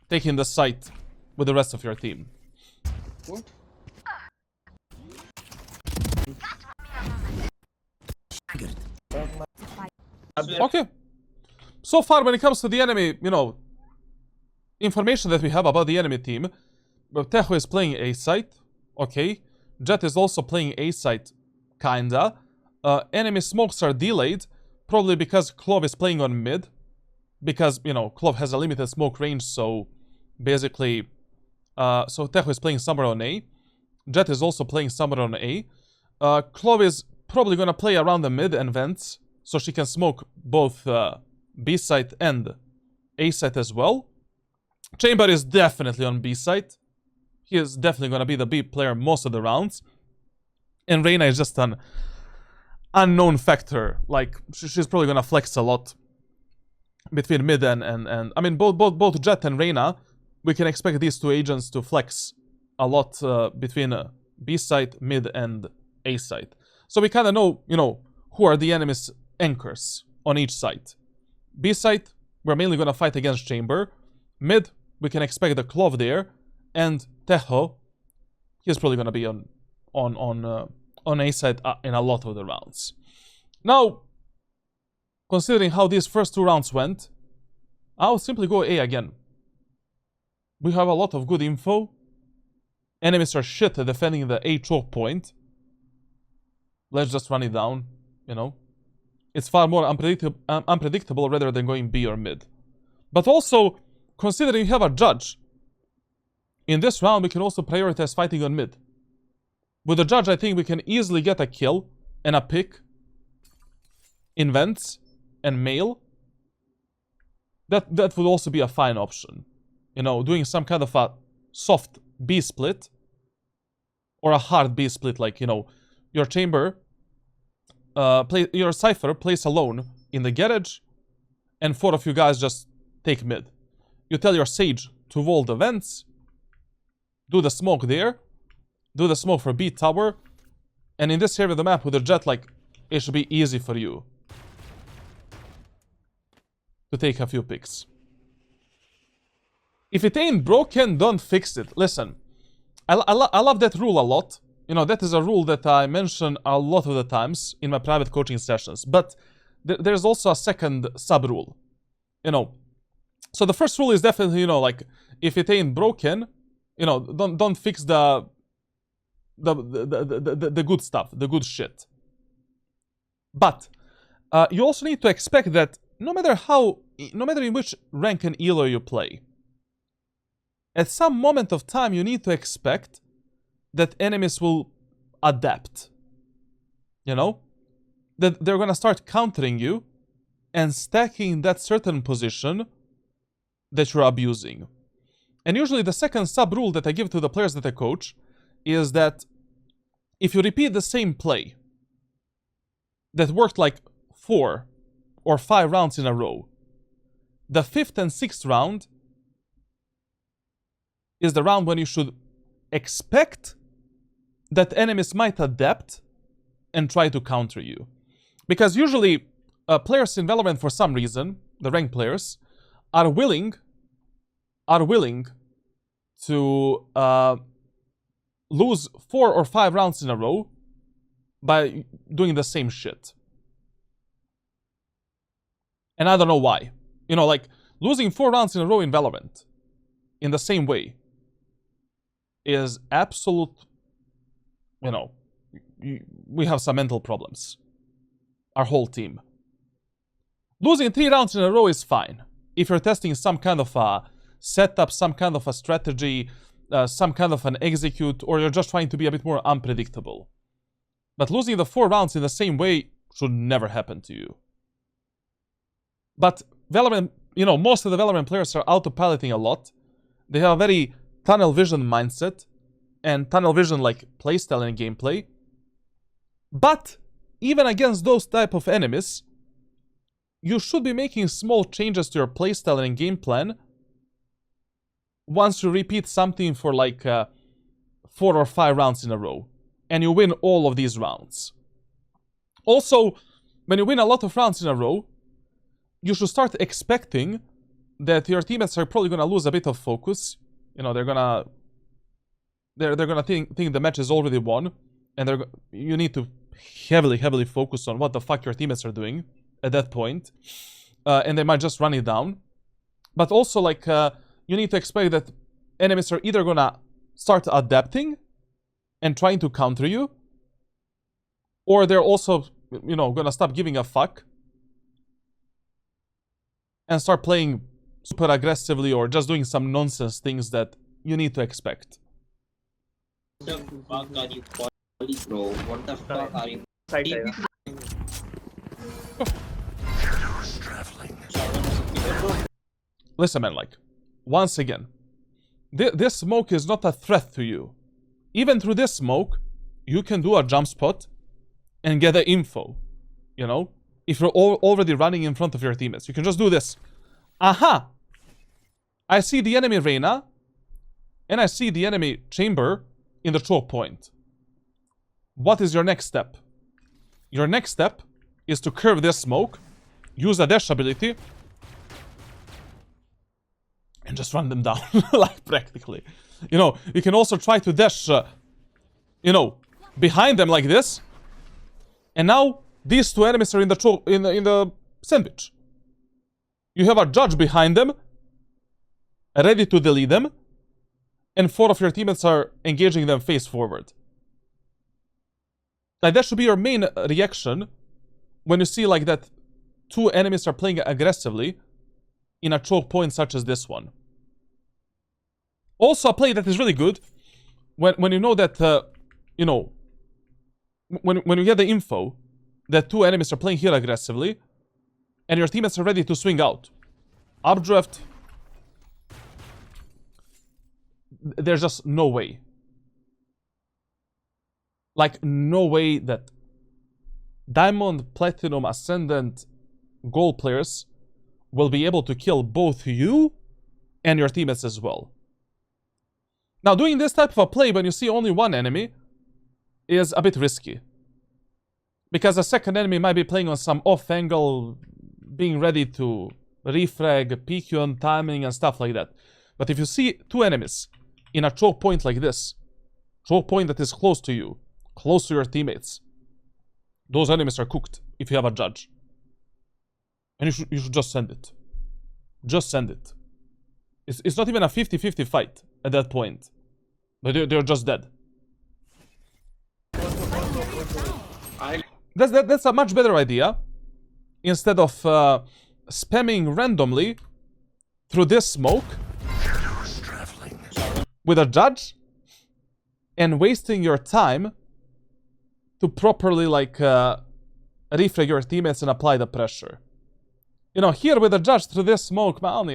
taking the site with the rest of your team. What? Okay. So far, when it comes to the enemy, you know, information that we have about the enemy team, Tejo is playing A site. Okay. Jett is also playing A site, kinda. Enemy smokes are delayed, probably because Clove is playing on mid. Because, you know, Clove has a limited smoke range, so basically, so Tejo is playing somewhere on A. Jett is also playing somewhere on A. Clove is probably gonna play around the mid and vents, so she can smoke both B site and A site as well. Chamber is definitely on B site. He is definitely gonna be the B player most of the rounds. And Reyna is just an unknown factor. Like, she's probably gonna flex a lot between mid and I mean, both Jett and Reyna, we can expect these two agents to flex a lot between B site, mid, and A site. So we kind of know, you know, who are the enemy's anchors on each site. B site, we're mainly gonna fight against Chamber. Mid, we can expect the Clove there, and Tejo, he's probably gonna be on A side in a lot of the rounds. Now, considering how these first two rounds went, I'll simply go A again. We have a lot of good info. Enemies are shit at defending the A choke point. Let's just run it down, you know. It's far more unpredictable rather than going B or mid. But also, considering you have a Judge, in this round we can also prioritize fighting on mid. With the Judge, I think we can easily get a kill and a pick in vents and mail. That would also be a fine option. You know, doing some kind of a soft B split or a hard B split, like, you know, your Chamber, your Cypher plays alone in the garage, and 4 of you guys just take mid. You tell your Sage to wall the vents, do the smoke there, do the smoke for B tower, and in this area of the map with the Jett, like, it should be easy for you to take a few picks. If it ain't broken, don't fix it. Listen, I love that rule a lot. You know, that is a rule that I mention a lot of the times in my private coaching sessions. But there's also a second sub-rule. You know, so the first rule is definitely, you know, like, if it ain't broken, you know, don't fix the good stuff, the good shit. But you also need to expect that no matter in which rank and elo you play, at some moment of time you need to expect that enemies will adapt. You know? That they're gonna start countering you and stacking that certain position that you're abusing. And usually the second sub-rule that I give to the players that I coach is that if you repeat the same play that worked like 4 or 5 rounds in a row, the 5th and 6th round is the round when you should expect that enemies might adapt and try to counter you. Because usually, players in Valorant, for some reason, the ranked players, are willing to lose 4 or 5 rounds in a row by doing the same shit. And I don't know why. You know, like, losing 4 rounds in a row in Valorant in the same way is absolute, you know, we have some mental problems. Our whole team. Losing 3 rounds in a row is fine. If you're testing some kind of a setup, some kind of a strategy, some kind of an execute, or you're just trying to be a bit more unpredictable. But losing the 4 rounds in the same way should never happen to you. But Valorant, you know, most of the Valorant players are autopiloting a lot. They have a very tunnel vision mindset and tunnel vision like playstyle and gameplay. But even against those type of enemies, you should be making small changes to your playstyle and game plan once you repeat something for like 4 or 5 rounds in a row. And you win all of these rounds. Also, when you win a lot of rounds in a row, you should start expecting that your teammates are probably gonna lose a bit of focus. You know, they're gonna think the match is already won, and you need to heavily focus on what the fuck your teammates are doing at that point, and they might just run it down. But also, like, you need to expect that enemies are either gonna start adapting and trying to counter you, or they're also, you know, gonna stop giving a fuck and start playing super aggressively or just doing some nonsense things that you need to expect. What the fuck are you calling, bro? What the fuck are you? Side side. Listen, man, like, once again, this smoke is not a threat to you. Even through this smoke, you can do a jump spot and get the info, you know? If you're already running in front of your teammates, you can just do this. Aha! I see the enemy Reyna, and I see the enemy Chamber in the choke point. What is your next step? Your next step is to curve this smoke, use a dash ability, and just run them down, like, practically. You know, you can also try to dash, you know, behind them like this, and now these 2 enemies are in the sandwich. You have a judge behind them, ready to delete them, and 4 of your teammates are engaging them face forward. Like, that should be your main reaction when you see, like, that 2 enemies are playing aggressively in a choke point such as this one. Also, a play that is really good when you know that, you know, when you get the info that 2 enemies are playing here aggressively, and your teammates are ready to swing out. Updraft. There's just no way. Like, no way that Diamond, Platinum, Ascendant, Gold players will be able to kill both you and your teammates as well. Now, doing this type of a play when you see only 1 enemy is a bit risky. Because a second enemy might be playing on some off angle, being ready to refrag, peek you on timing and stuff like that. But if you see 2 enemies in a choke point like this, choke point that is close to you, close to your teammates, those enemies are cooked if you have a judge. And you should just send it. Just send it. It's not even a 50-50 fight at that point. But they're just dead. That's a much better idea. Instead of spamming randomly through this smoke with a judge and wasting your time to properly, like, refrag your teammates and apply the pressure. You know, here with a judge through this smoke, man,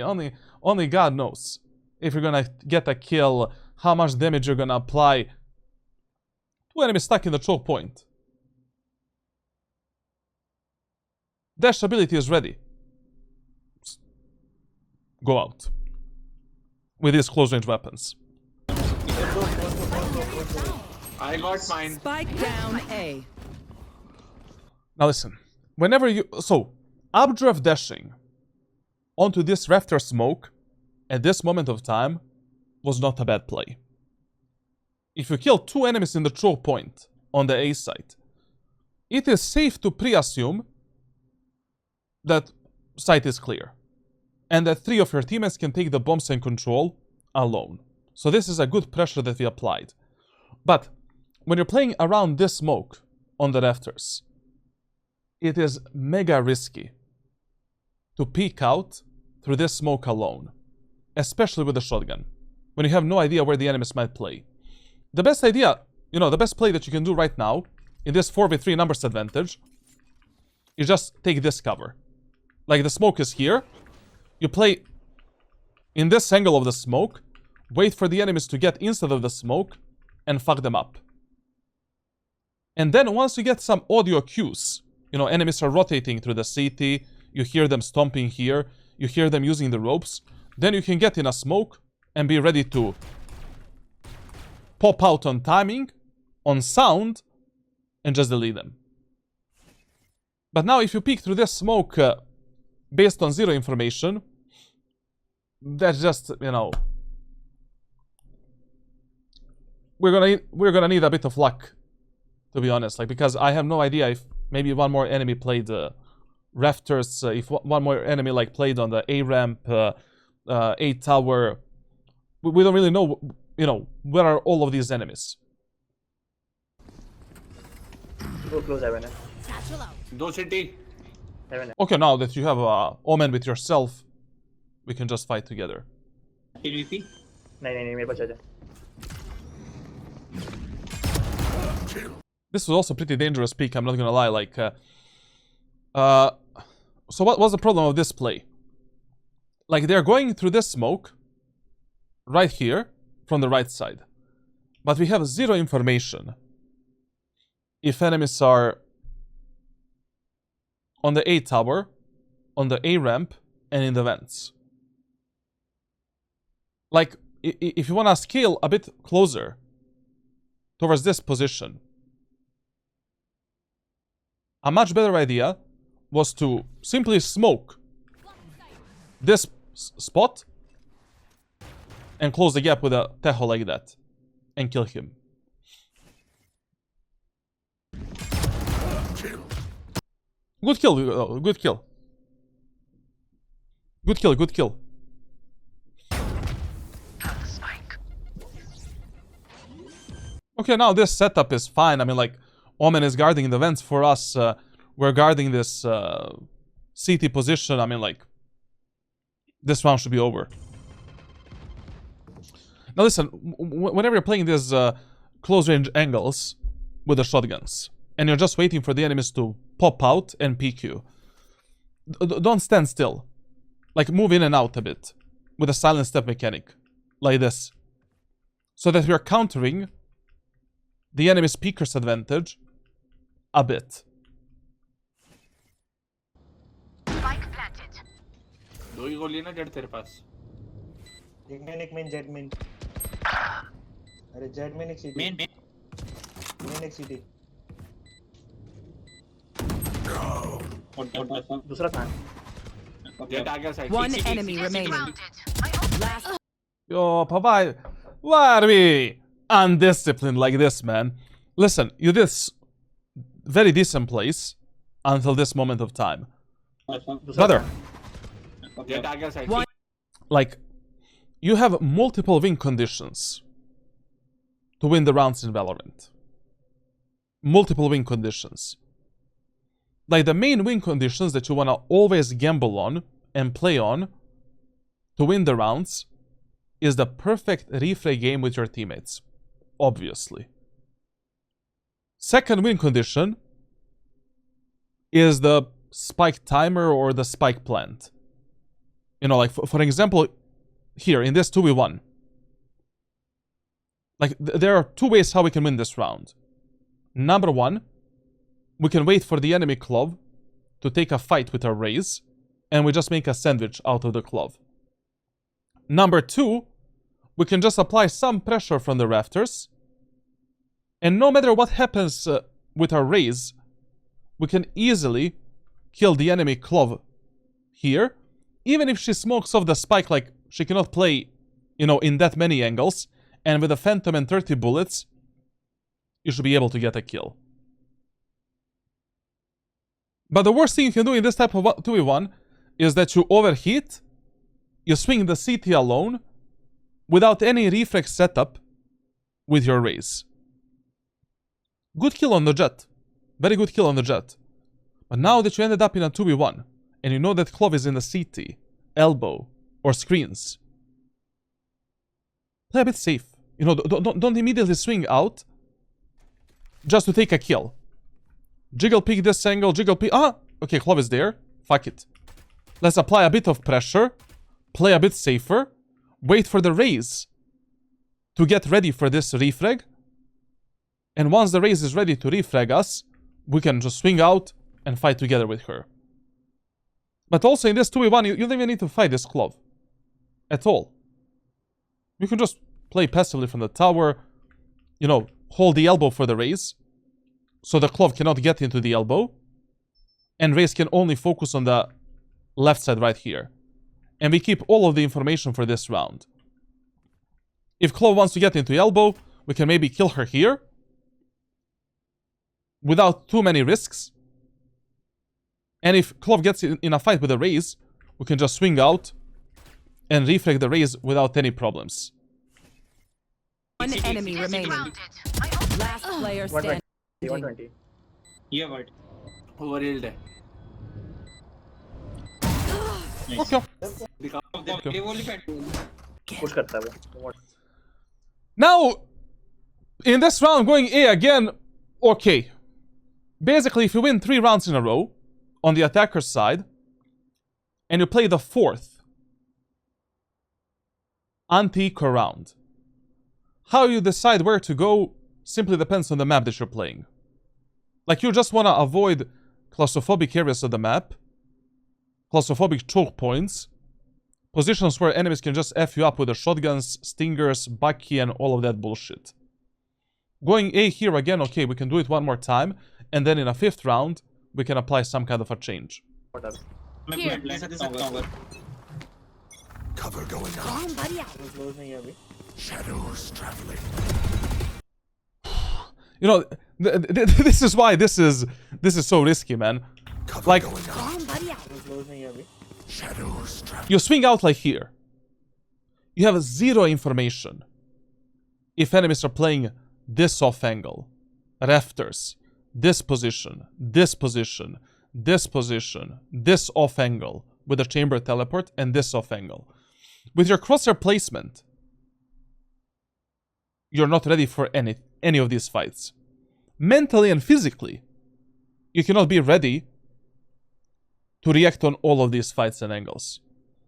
only God knows if you're gonna get a kill, how much damage you're gonna apply. 2 enemies stuck in the choke point. Dash ability is ready. Just go out with these close range weapons. I got mine. Spike down A. Now listen, whenever you... So, updraft dashing onto this rafter smoke at this moment of time was not a bad play. If you kill 2 enemies in the choke point on the A site, it is safe to pre-assume that site is clear and that 3 of your teammates can take the bombs and control alone. So this is a good pressure that we applied. But when you're playing around this smoke on the rafters, it is mega risky to peek out through this smoke alone, especially with the shotgun, when you have no idea where the enemies might play. The best idea, the best play that you can do right now in this 4v3 numbers advantage is just take this cover. Like the smoke is here, you play in this angle of the smoke, wait for the enemies to get inside of the smoke, and fuck them up. And then once you get some audio cues, enemies are rotating through the CT, you hear them stomping here, you hear them using the ropes, then you can get in a smoke and be ready to pop out on timing, on sound, and just delete them. But now if you peek through this smoke based on 0 information, that's just, we're gonna need a bit of luck, to be honest, because I have no idea if maybe one more enemy played rafters, if one more enemy played on the A ramp, A tower. We don't really know, where are all of these enemies. Go close heaven. Satchel out. Do city. Heaven. Okay, now that you have Omen with yourself, we can just fight together. PvP. नहीं मेरे पास आ जा. This was also pretty dangerous peak, I'm not gonna lie. So what was the problem of this play? They're going through this smoke right here from the right side, but we have 0 information if enemies are on the A tower, on the A ramp, and in the vents. If you want to scale a bit closer towards this position, a much better idea was to simply smoke this spot and close the gap with a Tejo like that and kill him. Good kill, good kill. Good kill, good kill. Okay, now this setup is fine. Omen is guarding the vents for us. We're guarding this CT position. This round should be over. Now listen, whenever you're playing these close range angles with the shotguns, and you're just waiting for the enemies to pop out and peek you, don't stand still. Move in and out a bit with a silent step mechanic, like this, so that we're countering the enemy's peeker's advantage a bit. दो ही गोली ना jet तेरे पास. एक main Jett main. अरे Jett main एक सीटी. Main. Main एक सीटी. दूसरा कहाँ? जेट आ गया side. One enemy remaining. Last Yo, Papa, why are we undisciplined like this, man? Listen, you did very decent plays until this moment of time. Brother, Jett आ गया side. one. You have multiple win conditions to win the rounds in Valorant. Multiple win conditions. The main win conditions that you want to always gamble on and play on to win the rounds is the perfect refray game with your teammates, obviously. Second win condition is the spike timer or the spike plant. For example, here in this 2v1, there are 2 ways how we can win this round. Number 1, we can wait for the enemy clove to take a fight with our raise, and we just make a sandwich out of the clove. Number 2, we can just apply some pressure from the rafters And no matter what happens with our raise, we can easily kill the enemy Clove here. Even if she smokes off the spike, like, she cannot play, you know, in that many angles. And with a Phantom and 30 bullets, you should be able to get a kill. But the worst thing you can do in this type of 2v1 is that you overheat, you swing the CT alone, without any reflex setup with your raise. Good kill on the Jett. Very good kill on the Jett. But now that you ended up in a 2v1, and you know that Clove is in the CT, elbow, or screens, play a bit safe. You know, don't immediately swing out just to take a kill. Jiggle peek this angle, jiggle peek. Ah! Okay, Clove is there. Fuck it. Let's apply a bit of pressure. Play a bit safer. Wait for the raise to get ready for this refrag. And once the raise is ready to refrag us, we can just swing out and fight together with her. But also in this 2v1, you don't even need to fight this Clove. At all. You can just play passively from the tower. You know, hold the elbow for the raise. So the Clove cannot get into the elbow. And raise can only focus on the left side right here. And we keep all of the information for this round. If Clove wants to get into elbow, we can maybe kill her here. Without too many risks. And if Clove gets in a fight with a raise, we can just swing out and refrag the raise without any problems. One enemy remaining. Last player 120. standing. 120. Yeah, but Overhealed है. Okay. they only fight. Push करता है वो. Now, in this round, going A again, okay. Basically, if you win 3 rounds in a row on the attacker's side, and you play the 4th anti-eco round, how you decide where to go simply depends on the map that you're playing. Like, you just want to avoid claustrophobic areas of the map, claustrophobic choke points, positions where enemies can just F you up with the shotguns, stingers, Bucky, and all of that bullshit. Going A here again, okay, we can do it one more time, and then in a 5th round, we can apply some kind of a change. Whatever. Here. Cover going on. Bomb buddy out. Close नहीं है अभी. Shadows traveling. You know, this is why this is so risky, man. Cover Like, going on. Bomb buddy out. Close नहीं है अभी. Shadows traveling. you swing out like here. You have 0 information if enemies are playing this off angle, rafters, this position, this position, this position, this off angle with a chamber teleport, and this off angle. With your crosshair placement, you're not ready for any of these fights. Mentally and physically, you cannot be ready to react on all of these fights and angles.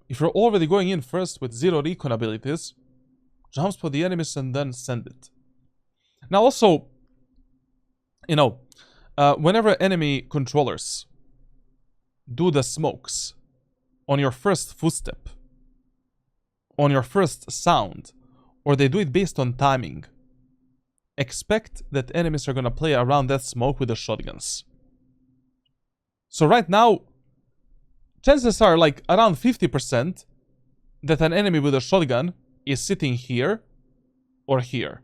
If you're already going in first with 0 recon abilities, jump spot the enemies and then send it. Now also, you know, whenever enemy controllers do the smokes on your first footstep, on your first sound, or they do it based on timing, expect that enemies are gonna play around that smoke with the shotguns. So right now, chances are like around 50% that an enemy with a shotgun is sitting here or here.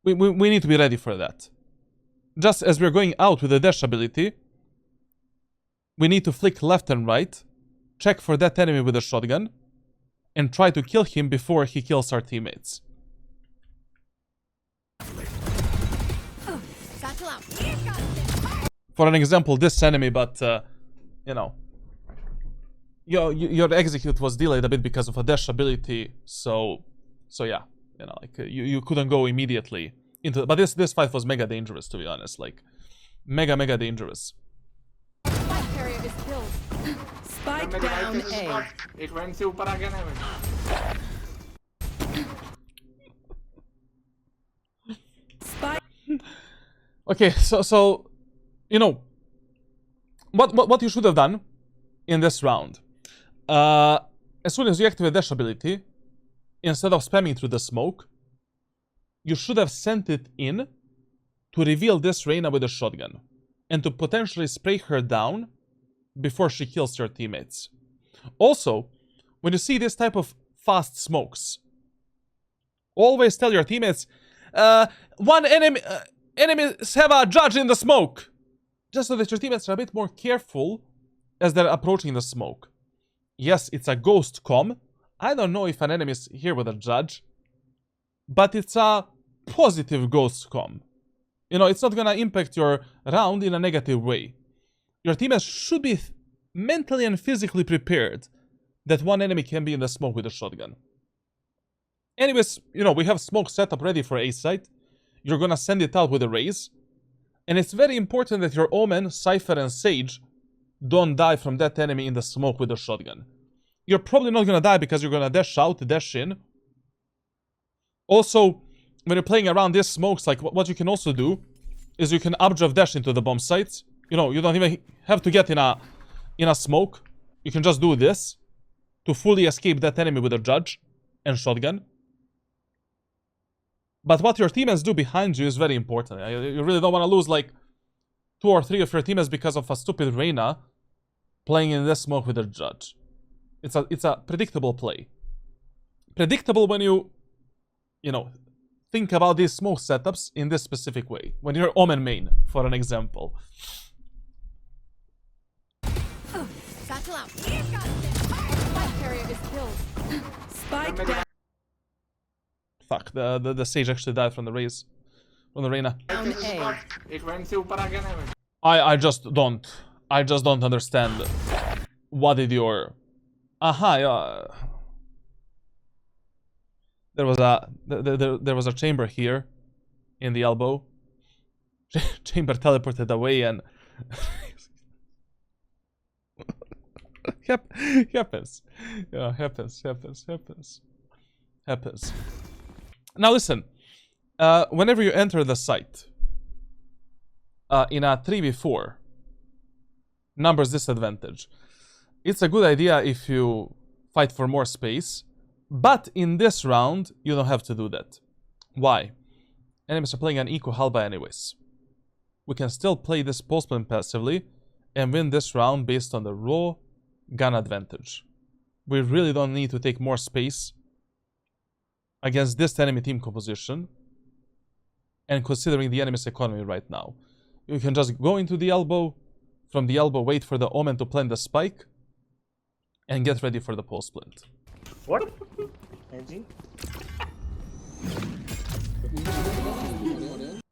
We need to be ready for that. Just as we're going out with the dash ability, we need to flick left and right, check for that enemy with a shotgun, and try to kill him before he kills our teammates. Satchel out. For an example, this enemy, but, you know, your execute was delayed a bit because of a dash ability, so yeah. You know, like, you couldn't go immediately into... But this fight was mega dangerous, to be honest. Like, mega dangerous. Spike carrier is killed. Spike मेरे down भाई से A. एक van से ऊपर आ गया ना मैं. Spike. Okay, so you know, what you should have done in this round, as soon as you activate dash ability, instead of spamming through the smoke, you should have sent it in to reveal this Reyna with a shotgun and to potentially spray her down before she kills your teammates. Also, when you see this type of fast smokes, always tell your teammates, enemies have a judge in the smoke, just so that your teammates are a bit more careful as they're approaching the smoke. Yes, it's a ghost comm. I don't know if an enemy is here with a judge, but it's a positive ghost comm. You know, it's not gonna impact your round in a negative way. Your teammates should be mentally and physically prepared that one enemy can be in the smoke with a shotgun. Anyways, you know, we have smoke set up ready for A site. You're gonna send it out with a raise. And it's very important that your Omen, Cypher, and Sage don't die from that enemy in the smoke with a shotgun. You're probably not gonna die because you're gonna dash out, dash in. Also, when you're playing around these smokes, like what you can also do is you can updraft dash into the bomb sites. You know, you don't even have to get in a smoke. You can just do this to fully escape that enemy with a judge and shotgun. But what your teammates do behind you is very important. You really don't want to lose like 2 or 3 of your teammates because of a stupid Reyna playing in this smoke with a judge. It's a predictable play. Predictable when you know, think about these smoke setups in this specific way. When you're Omen main, for an example. Satchel out. Spike carrier is killed. Spike down Fuck, the Sage actually died from the raise. From the Reyna. A. It went super again. I just don't understand. What did your... There was a chamber here in the elbow. Chamber teleported away and happens. Yeah, happens. Now listen, whenever you enter the site in a 3v4 numbers disadvantage, it's a good idea if you fight for more space. But in this round, you don't have to do that. Why? Enemies are playing an eco halba anyways. We can still play this postman passively and win this round based on the raw gun advantage. We really don't need to take more space against this enemy team composition and considering the enemy's economy right now. You can just go into the elbow, from the elbow wait for the Omen to plant the spike and get ready for the post plant. What? NG?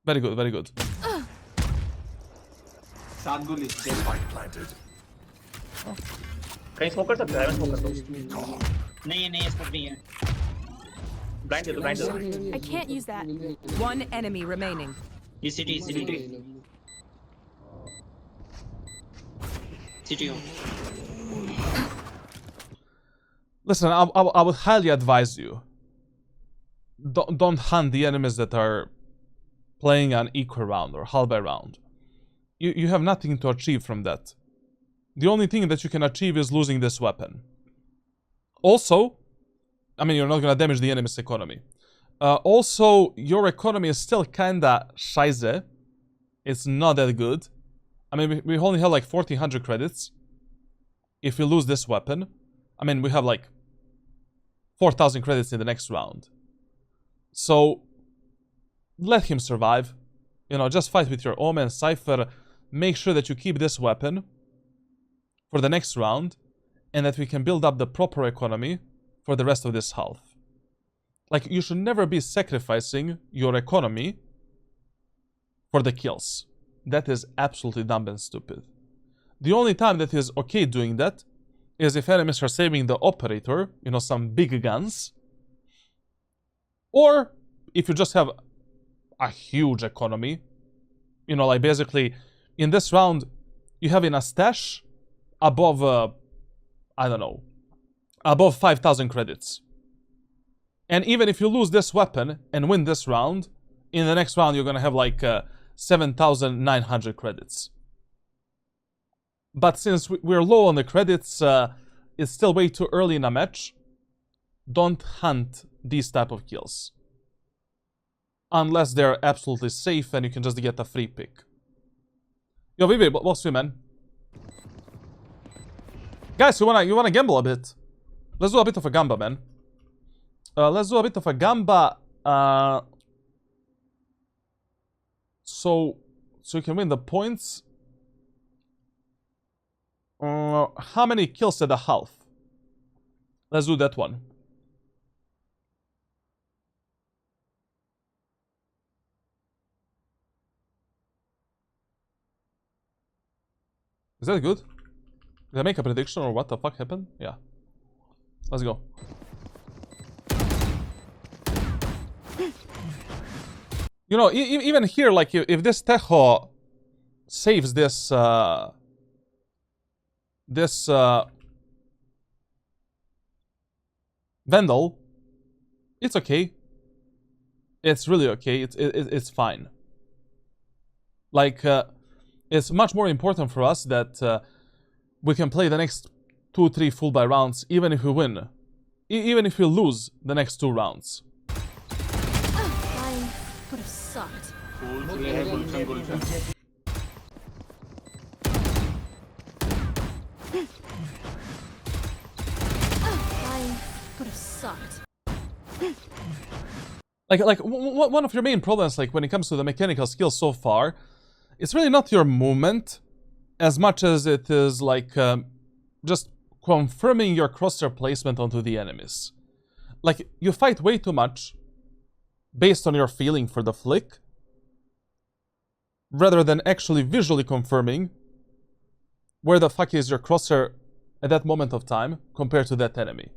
Very good, very good. सात गोली Spike planted. कहीं smoke कर सकते हैं smoke कर दो नहीं smoke नहीं है ब्लाइंड दे दो I can't use that. One enemy remaining. ये सिटी हो Listen, I would highly advise you. Don't hunt the enemies that are playing an eco round or halberd round. You have nothing to achieve from that. The only thing that you can achieve is losing this weapon. Also, I mean, you're not gonna damage the enemy's economy. Also, your economy is still kinda scheiße. It's not that good. I mean, we only have like 1400 credits. If we lose this weapon, I mean, we have like 4000 credits in the next round. So, let him survive. You know, just fight with your Omen, Cypher. Make sure that you keep this weapon for the next round, and that we can build up the proper economy for the rest of this half. Like, you should never be sacrificing your economy for the kills. That is absolutely dumb and stupid. The only time that is okay doing that is if enemies are saving the operator, you know, some big guns. Or if you just have a huge economy. You know, like basically, in this round, you have in a stash above, I don't know, above 5000 credits. And even if you lose this weapon and win this round, in the next round you're gonna have like 7900 credits. But since we're low on the credits, it's still way too early in a match. Don't hunt these type of kills. unless they're absolutely safe and you can just get a free pick. Yo, Vivi, what's you, man? Guys, you wanna gamble a bit? Let's do a bit of a gamba, man. Let's do a bit of a gamba. So you can win the points. How many kills at the half? Let's do that one. Is that good? Did I make a prediction or what the fuck happened? Yeah. Let's go. You know, even here, like, if this Tejo saves this, Vandal, it's okay. It's really okay. It's fine. Like, it's much more important for us that we can play the next 2-3 full buy rounds, even if we win. Even if we lose the next 2 rounds. Fine. Would have sucked. Fine. Would have sucked. Like one of your main problems, like when it comes to the mechanical skills so far, it's really not your movement as much as it is like just confirming your crosshair placement onto the enemies. Like, you fight way too much based on your feeling for the flick, rather than actually visually confirming where the fuck is your crosshair at that moment of time compared to that enemy.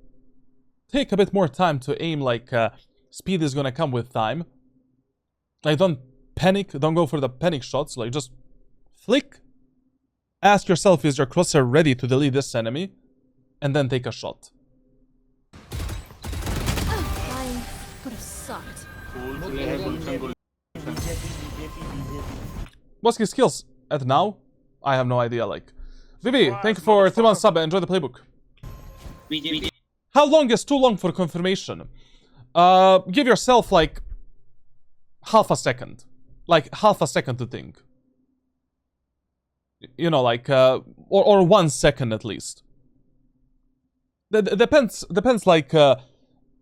Take a bit more time to aim, like, speed is gonna come with time. Like, don't panic, don't go for the panic shots, like, just flick. Ask yourself, is your crosshair ready to delete this enemy? And then take a shot. Fine. Would have sucked. What's his skills at now? I have no idea, like. Vivi, thank you for 3 months sub. Enjoy the playbook. We How long is too long for confirmation? Give yourself, like, half a second. Like, half a second to think. You know, like, or 1 second at least. Depends, like,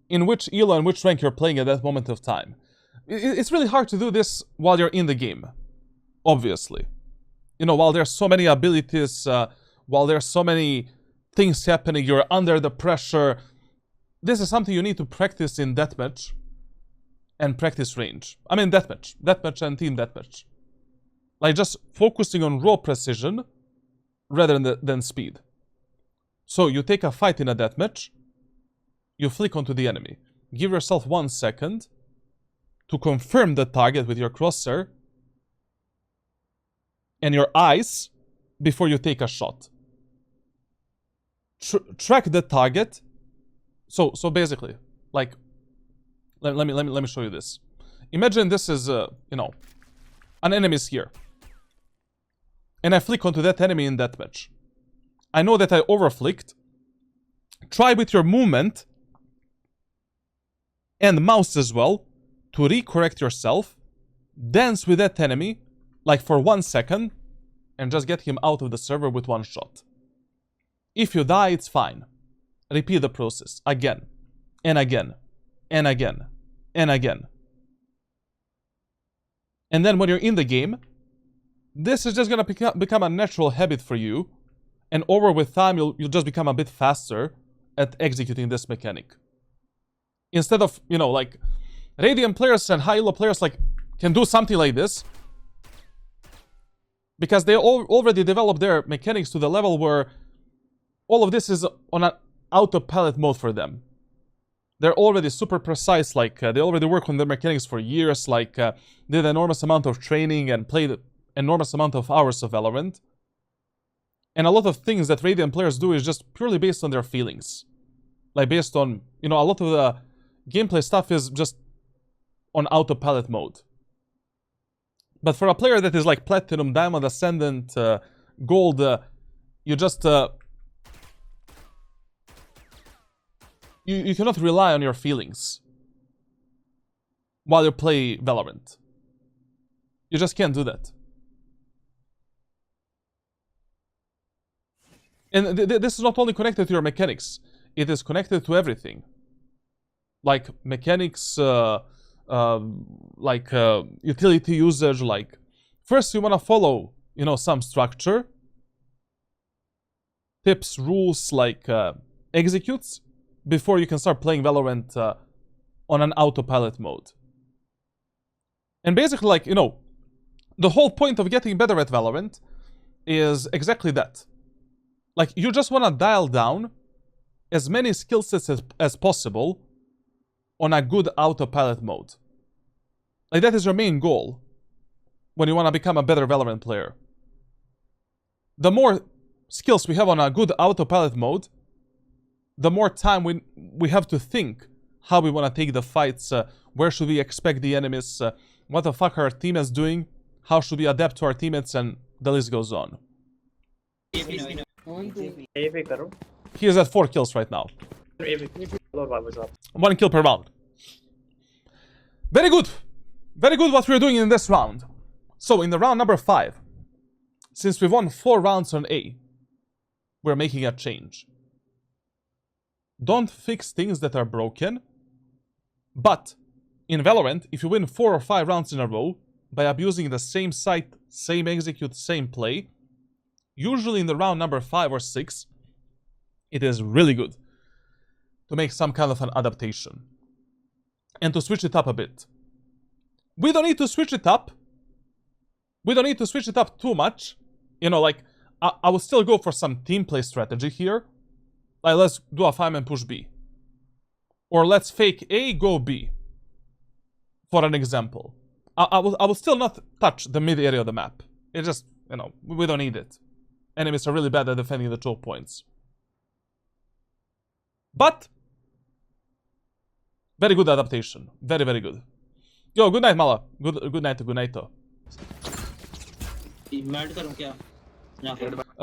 in which elo and which rank you're playing at that moment of time. It's really hard to do this while you're in the game, obviously. You know, while there's so many abilities, while there's so many things happening, you're under the pressure. This is something you need to practice in deathmatch and practice range. I mean, deathmatch and team deathmatch. Like, just focusing on raw precision rather than speed. So, you take a fight in a deathmatch, you flick onto the enemy. Give yourself 1 second to confirm the target with your crosshair and your eyes before you take a shot. Track the target. So basically, like, let me show you this. Imagine this is, you know, an enemy is here. And I flick onto that enemy in deathmatch. I know that I overflicked. Try with your movement and mouse as well to recorrect yourself. Dance with that enemy, like for 1 second, and just get him out of the server with 1 shot. If you die, it's fine. Repeat the process again, and again, and again, and again. And then when you're in the game, this is just gonna become a natural habit for you. And with time, you'll just become a bit faster at executing this mechanic. Instead of, you know, like, Radiant players and high elo players, like, can do something like this. Because they already developed their mechanics to the level where all of this is on an auto-pilot mode for them. They're already super precise, like, they already work on their mechanics for years, like, did an enormous amount of training and played an enormous amount of hours of Valorant. And a lot of things that Radiant players do is just purely based on their feelings. Like, based on, you know, a lot of the gameplay stuff is just on autopilot mode. But for a player that is like Platinum, Diamond, Ascendant, Gold, you just... You cannot rely on your feelings. while you play Valorant. You just can't do that. And this is not only connected to your mechanics, it is connected to everything. Like mechanics, utility usage, like first you want to follow, you know, some structure, tips, rules, like executes, before you can start playing Valorant on an autopilot mode. And basically, like, you know, the whole point of getting better at Valorant is exactly that. Like, you just want to dial down as many skill sets as possible on a good autopilot mode. Like, that is your main goal when you want to become a better Valorant player. The more skills we have on a good autopilot mode, the more time we have to think how we want to take the fights, where should we expect the enemies, what the fuck are our teammates doing, how should we adapt to our teammates, and the list goes on. AV करो. He is at 4 kills right now. AV. और वापस आप. 1 kill per round. Very good. Very good what we're doing in this round. So in the round number 5, since we won 4 rounds on A, we're making a change. Don't fix things that are broken. But in Valorant, if you win 4 or 5 rounds in a row by abusing the same site, same execute, same play, usually in the round number 5 or 6, it is really good to make some kind of an adaptation and to switch it up a bit. We don't need to switch it up. We don't need to switch it up too much. You know, like, I will still go for some team play strategy here. Like, let's do a 5-man push B. Or let's fake A, go B. For an example. I will still not touch the mid area of the map. It just, you know, we don't need it. Enemies are really bad at defending the choke points. But very good adaptation. Very, very good. Yo, good night, Mala. Good night, good night.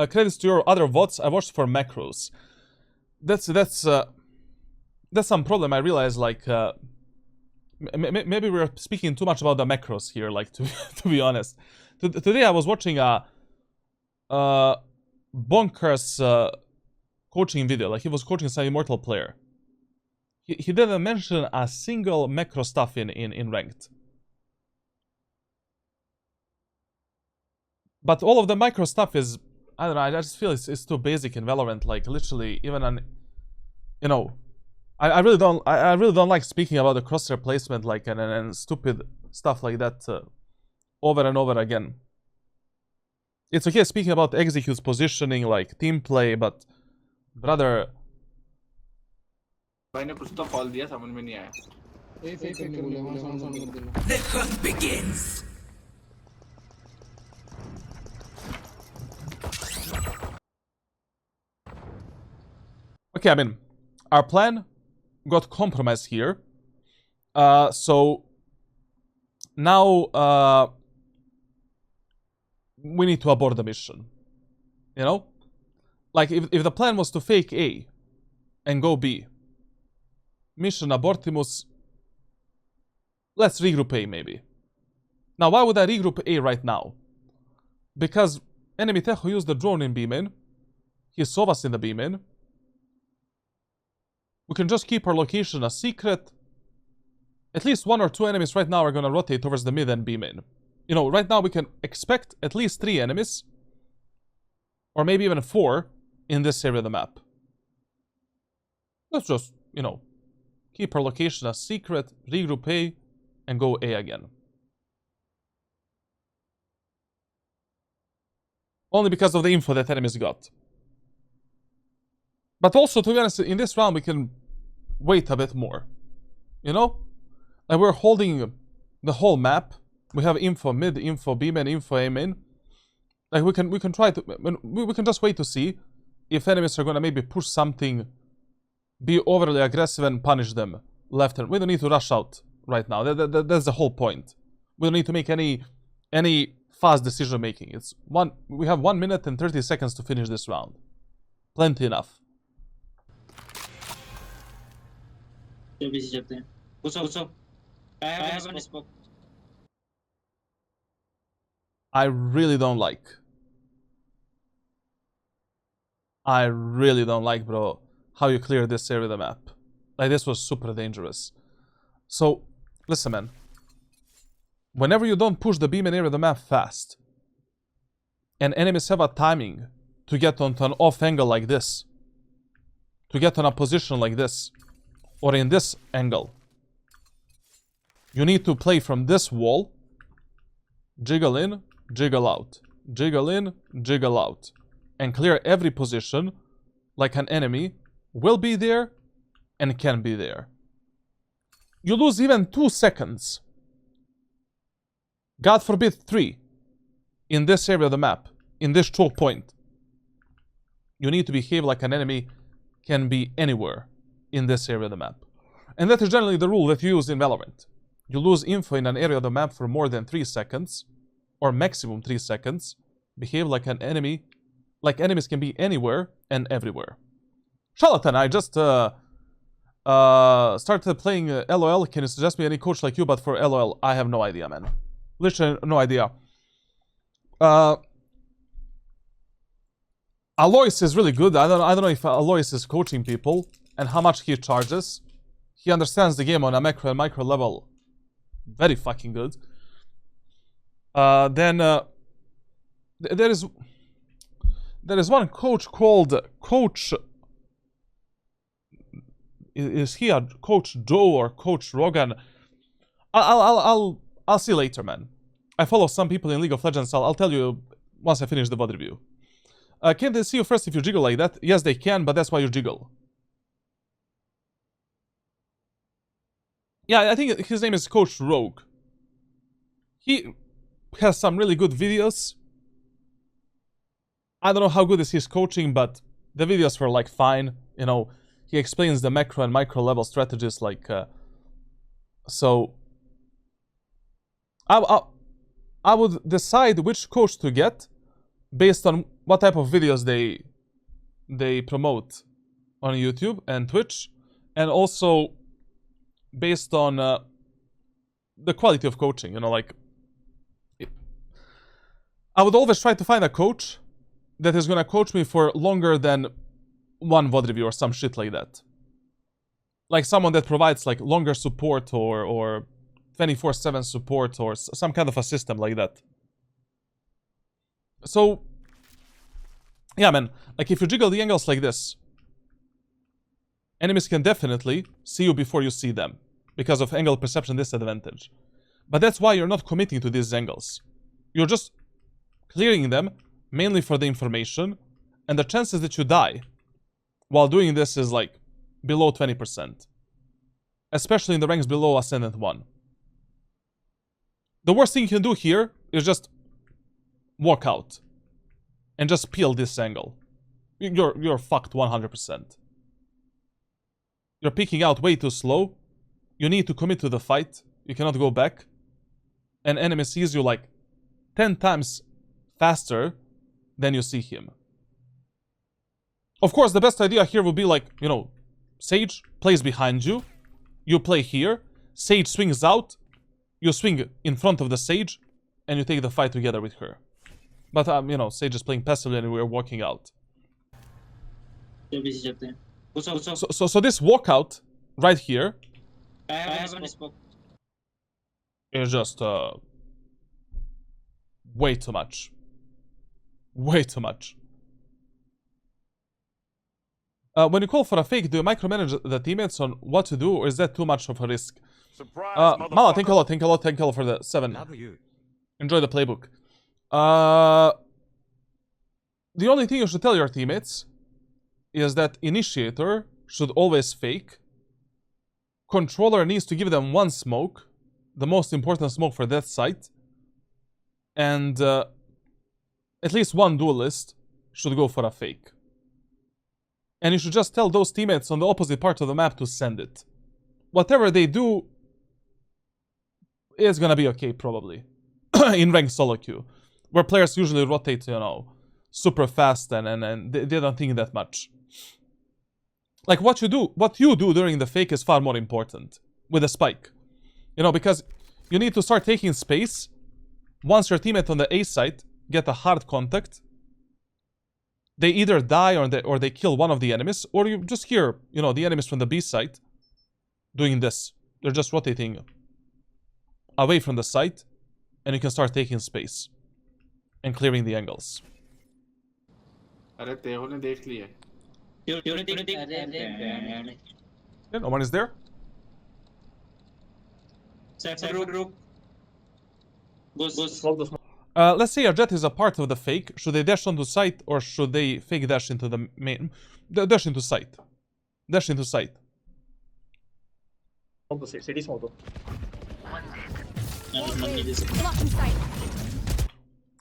Credits to your other VODs. I watched for macros. That's some problem. I realize, like, maybe we're speaking too much about the macros here. Like, to be honest, today I was watching a bonkers coaching video. Like, he was coaching some Immortal player. He didn't mention a single macro stuff in ranked. But all of the micro stuff is, I don't know, I just feel it's too basic in Valorant. Like, literally, even an, you know, I really don't like speaking about the crosshair placement, like, and stupid stuff like that over and over again. It's okay speaking about executes, positioning, like team play, but brother. मैंने कुछ तो call दिया समझ में नहीं आया. The hunt begins. Okay, I mean, our plan got compromised here. So now we need to abort the mission. You know? Like, if the plan was to fake A and go B, mission abortimus, let's regroup A maybe. Now, why would I regroup A right now? Because enemy Tejo used the drone in B main. He saw us in the B main. We can just keep our location a secret. At least 1 or 2 enemies right now are gonna rotate towards the mid and B main. You know, right now we can expect at least 3 enemies. Or maybe even 4 in this area of the map. Let's just, you know, keep our location a secret, regroup A, and go A again. Only because of the info that enemies got. But also, to be honest, in this round we can wait a bit more. You know? And we're holding the whole map. We have info mid, info B main, info A main. Like, we can try to, we can just wait to see if enemies are gonna maybe push something, be overly aggressive and punish them left and we don't need to rush out right now. That's the whole point. We don't need to make any fast decision making. It's we have 1 minute and 30 seconds to finish this round. Plenty enough. I haven't spoke. I really don't like. Bro, how you clear this area of the map. Like, this was super dangerous. So, listen, man. Whenever you don't push the beam in area of the map fast, and enemies have a timing to get onto an off angle like this, to get on a position like this, or in this angle, you need to play from this wall, jiggle in, jiggle out, jiggle in, jiggle out, and clear every position like an enemy will be there and can be there. You lose even 2 seconds, God forbid 3, in this area of the map, in this choke point. You need to behave like an enemy can be anywhere in this area of the map. And that is generally the rule that you use in Valorant. You lose info in an area of the map for more than 3 seconds, or maximum 3 seconds. Behave like an enemy, like enemies can be anywhere and everywhere. Charlatan, I just started playing LOL. Can you suggest me any coach like you, but for LOL? I have no idea, man. Literally no idea. Alois is really good. I don't know if Alois is coaching people and how much he charges. He understands the game on a macro and micro level very fucking good. Then there is one coach called Coach. Is he a Coach Joe or Coach Rogan? I'll see later, man. I follow some people in League of Legends. I'll tell you once I finish the VOD review. Can they see you first if you jiggle like that? Yes, they can, but that's why you jiggle. Yeah, I think his name is Coach Rogue. He has some really good videos. I don't know how good is his coaching, but the videos were like fine. You know, he explains the macro and micro level strategies like so. I would decide which coach to get based on what type of videos they promote on YouTube and Twitch, and also based on the quality of coaching. You know, like I would always try to find a coach that is gonna coach me for longer than one VOD review or some shit like that. Like someone that provides like longer support or 24/7 support or some kind of a system like that. So, yeah, man, like if you jiggle the angles like this, enemies can definitely see you before you see them because of angle perception disadvantage. But that's why you're not committing to these angles. You're just clearing them mainly for the information, and the chances that you die while doing this is like below 20%. Especially in the ranks below Ascendant 1. The worst thing you can do here is just walk out and just peel this angle. You're fucked 100%. You're peeking out way too slow. You need to commit to the fight. You cannot go back. An enemy sees you like 10 times faster than you see him. Of course, the best idea here would be like, you know, Sage plays behind you. You play here. Sage swings out. You swing in front of the Sage, and you take the fight together with her. But, you know, Sage is playing passively and we're walking out. So this walkout right here is just way too much. Way too much. When you call for a fake, do you micromanage the teammates on what to do, or is that too much of a risk? Mala, thank you a lot for the 7. Enjoy the playbook. The only thing you should tell your teammates is that Initiator should always fake. Controller needs to give them 1 smoke, the most important smoke for that site. And at least 1 duelist should go for a fake. And you should just tell those teammates on the opposite part of the map to send it. Whatever they do, it's gonna be okay, probably. In ranked solo queue. Where players usually rotate, you know, super fast and they don't think that much. Like what you do during the fake is far more important. With a spike. You know, because you need to start taking space. Once your teammate on the A site get a hard contact, they either die or they kill one of the enemies, or you just hear, you know, the enemies from the B site doing this. They're just rotating away from the site, and you can start taking space and clearing the angles. अरे तेहो ने देख ली है. Yeah, no one is there. Smoke the smoke. Let's say our Jett is a part of the fake. Should they dash onto site, or should they fake dash into the main? Dash into site. Dash into site. Smoke the city smoke though. Blocking sight.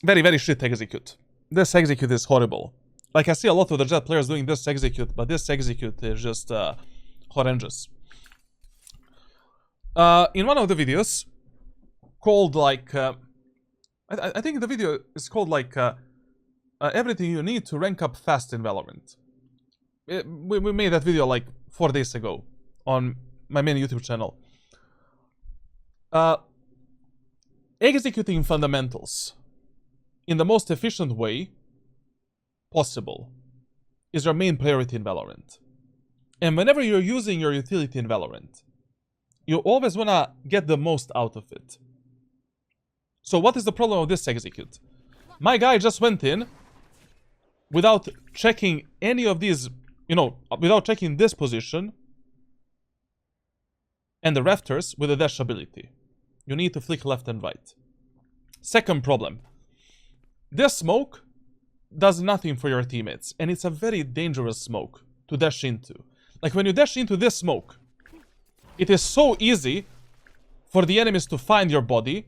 Very, very shit execute. This execute is horrible. Like, I see a lot of the Jett players doing this execute, but this execute is just horrendous. In one of the videos, called like... I think the video is called like everything you need to rank up fast in Valorant. We made that video like 4 days ago on my main YouTube channel. Executing fundamentals in the most efficient way possible is your main priority in Valorant. And whenever you're using your utility in Valorant, you always want to get the most out of it. So what is the problem of this execute? My guy just went in without checking any of these, you know, without checking this position and the rafters with the dash ability. You need to flick left and right. Second problem. This smoke does nothing for your teammates, and it's a very dangerous smoke to dash into. Like, when you dash into this smoke, it is so easy for the enemies to find your body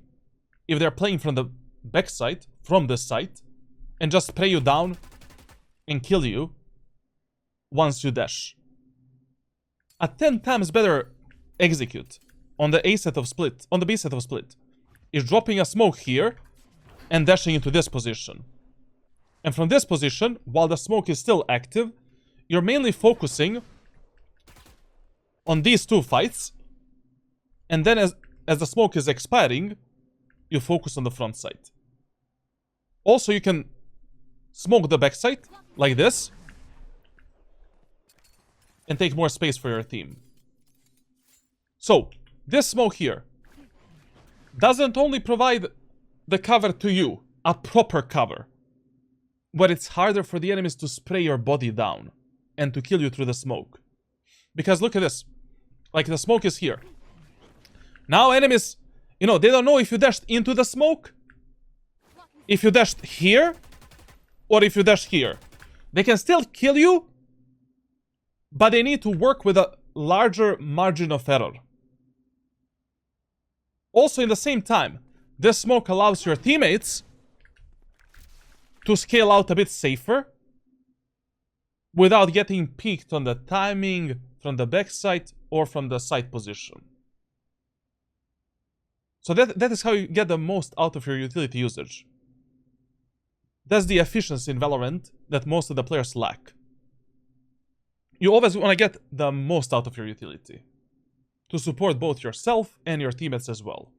if they're playing from the backside, from the site, and just spray you down and kill you once you dash. A 10 times better execute on the A set of split, on the B set of split, is dropping a smoke here and dashing into this position. And from this position, while the smoke is still active, you're mainly focusing on these two fights, and then as the smoke is expiring, you focus on the front side. Also, you can smoke the backside like this and take more space for your team. So, this smoke here doesn't only provide the cover to you, a proper cover, but it's harder for the enemies to spray your body down and to kill you through the smoke. Because look at this. Like, the smoke is here. Now enemies, you know, they don't know if you dashed into the smoke, if you dashed here, or if you dashed here. They can still kill you, but they need to work with a larger margin of error. Also, in the same time, this smoke allows your teammates to scale out a bit safer without getting peeked on the timing from the backside or from the side position. So that is how you get the most out of your utility usage. That's the efficiency in Valorant that most of the players lack. You always want to get the most out of your utility to support both yourself and your teammates as well.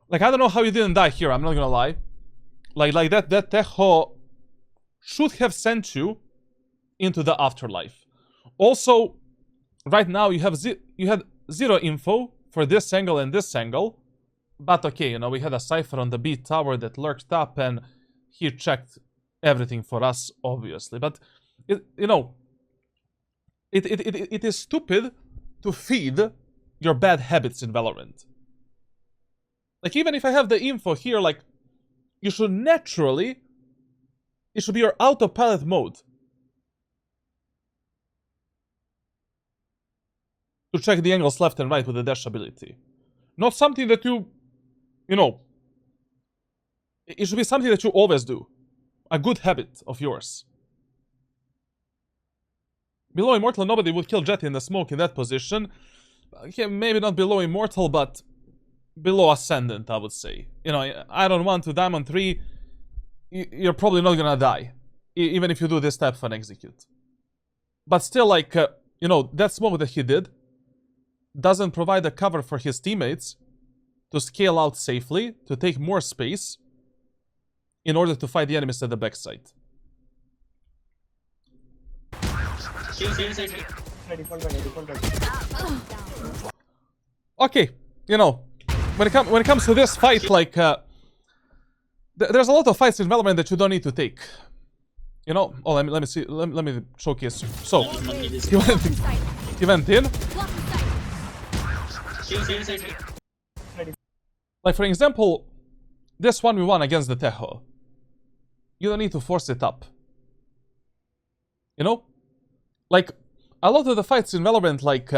Like, I don't know how you didn't die here, I'm not gonna lie. Like that Tejo should have sent you into the afterlife. Also, right now you had zero info for this angle and this angle. But okay, you know, we had a Cypher on the B tower that lurked up and he checked everything for us, obviously. But, it is stupid to feed your bad habits in Valorant. Like, even if I have the info here, like, you should naturally... It should be your autopilot mode to check the angles left and right with the dash ability. Not something that you know... It should be something that you always do. A good habit of yours. Below Immortal, nobody would kill Jett in the smoke in that position. Okay, maybe not below Immortal, but below Ascendant, I would say. You know, Iron 1 to Diamond 3, you're probably not gonna die. Even if you do this type of an execute. But still, like, you know, that smoke that he did doesn't provide a cover for his teammates to scale out safely, to take more space in order to fight the enemies at the backside. Default back. Okay, you know, when it comes to this fight, like, there's a lot of fights in Valorant that you don't need to take. You know, oh, let me see, let me showcase you. So, he went in. Like, for example, this 1v1 against the Tejo. You don't need to force it up. You know? Like, a lot of the fights in Valorant, like,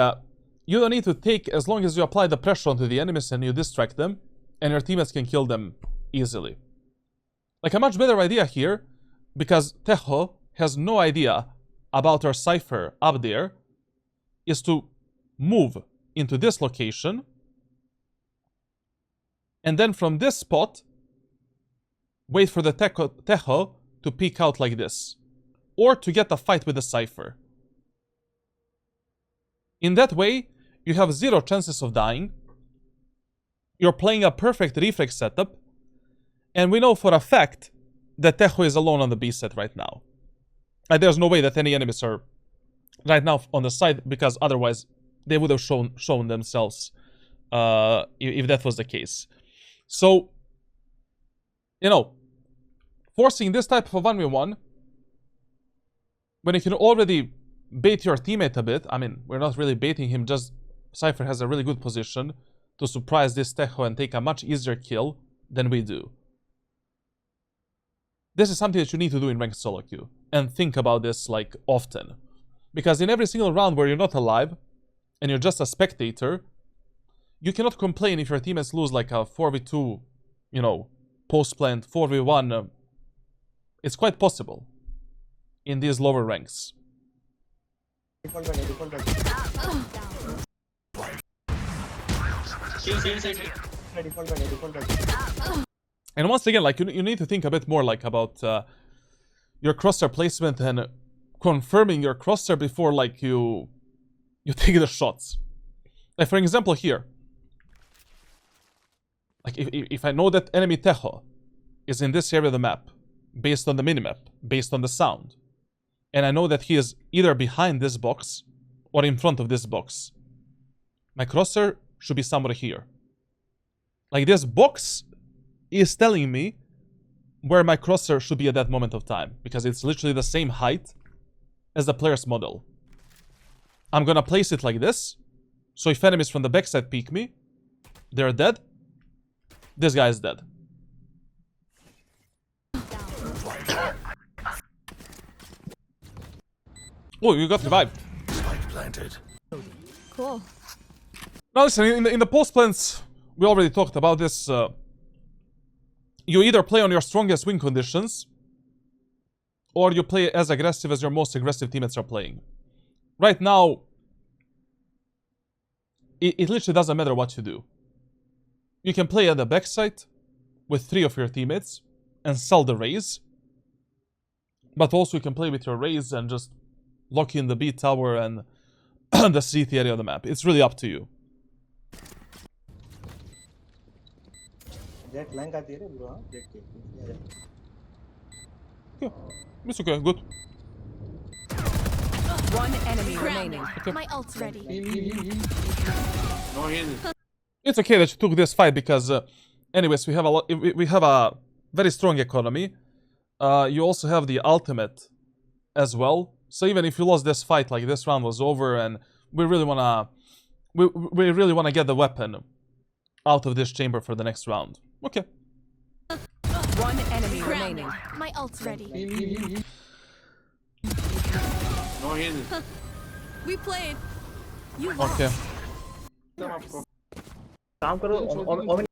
you don't need to take as long as you apply the pressure onto the enemies and you distract them, and your teammates can kill them easily. Like, a much better idea here, because Tejo has no idea about our Cypher up there, is to move into this location, and then from this spot, wait for the Tejo to peek out like this, or to get a fight with the Cypher. In that way, you have 0 chances of dying, you're playing a perfect reflex setup, and we know for a fact that Tejo is alone on the B set right now. And there's no way that any enemies are right now on the side, because otherwise they would have shown themselves if that was the case. So, you know, forcing this type of 1v1, when you can already bait your teammate a bit, I mean, we're not really baiting him, just Cypher has a really good position to surprise this Tejo and take a much easier kill than we do. This is something that you need to do in ranked solo queue, and think about this, like, often. Because in every single round where you're not alive, and you're just a spectator, you cannot complain if your teammates lose like a 4v2, you know, post-plant 4v1. It's quite possible in these lower ranks. Default back. Default back. And once again, like, you need to think a bit more, like, about your crosshair placement and confirming your crosshair before, like, you take the shots. Like, for example, here. Like, if I know that enemy Tejo is in this area of the map, based on the minimap, based on the sound, and I know that he is either behind this box or in front of this box, my crosshair should be somewhere here. Like, this box is telling me where my crosshair should be at that moment of time, because it's literally the same height as the player's model. I'm gonna place it like this, so if enemies from the backside peek me, they're dead. This guy is dead. Oh, you got revived. Cool. Now listen, in the post plans, we already talked about this. You either play on your strongest win conditions, or you play as aggressive as your most aggressive teammates are playing. Right now, it literally doesn't matter what you do. You can play at the backside with 3 of your teammates and sell the raise. But also you can play with your raise and just lock in the B tower and the CT area of the map. It's really up to you. Jett flank आती है रे bro, हाँ? Jett के. Yeah, it's okay, good. One enemy remaining. My ult's ready. No heal. It's okay that you took this fight because, anyways, we have a very strong economy. You also have the ultimate as well. So even if you lost this fight, like, this round was over, and we really wanna get the weapon out of this chamber for the next round. Okay. One enemy remaining. My ult's ready. No heal. We played. You lost. Okay. काम करो ओमिन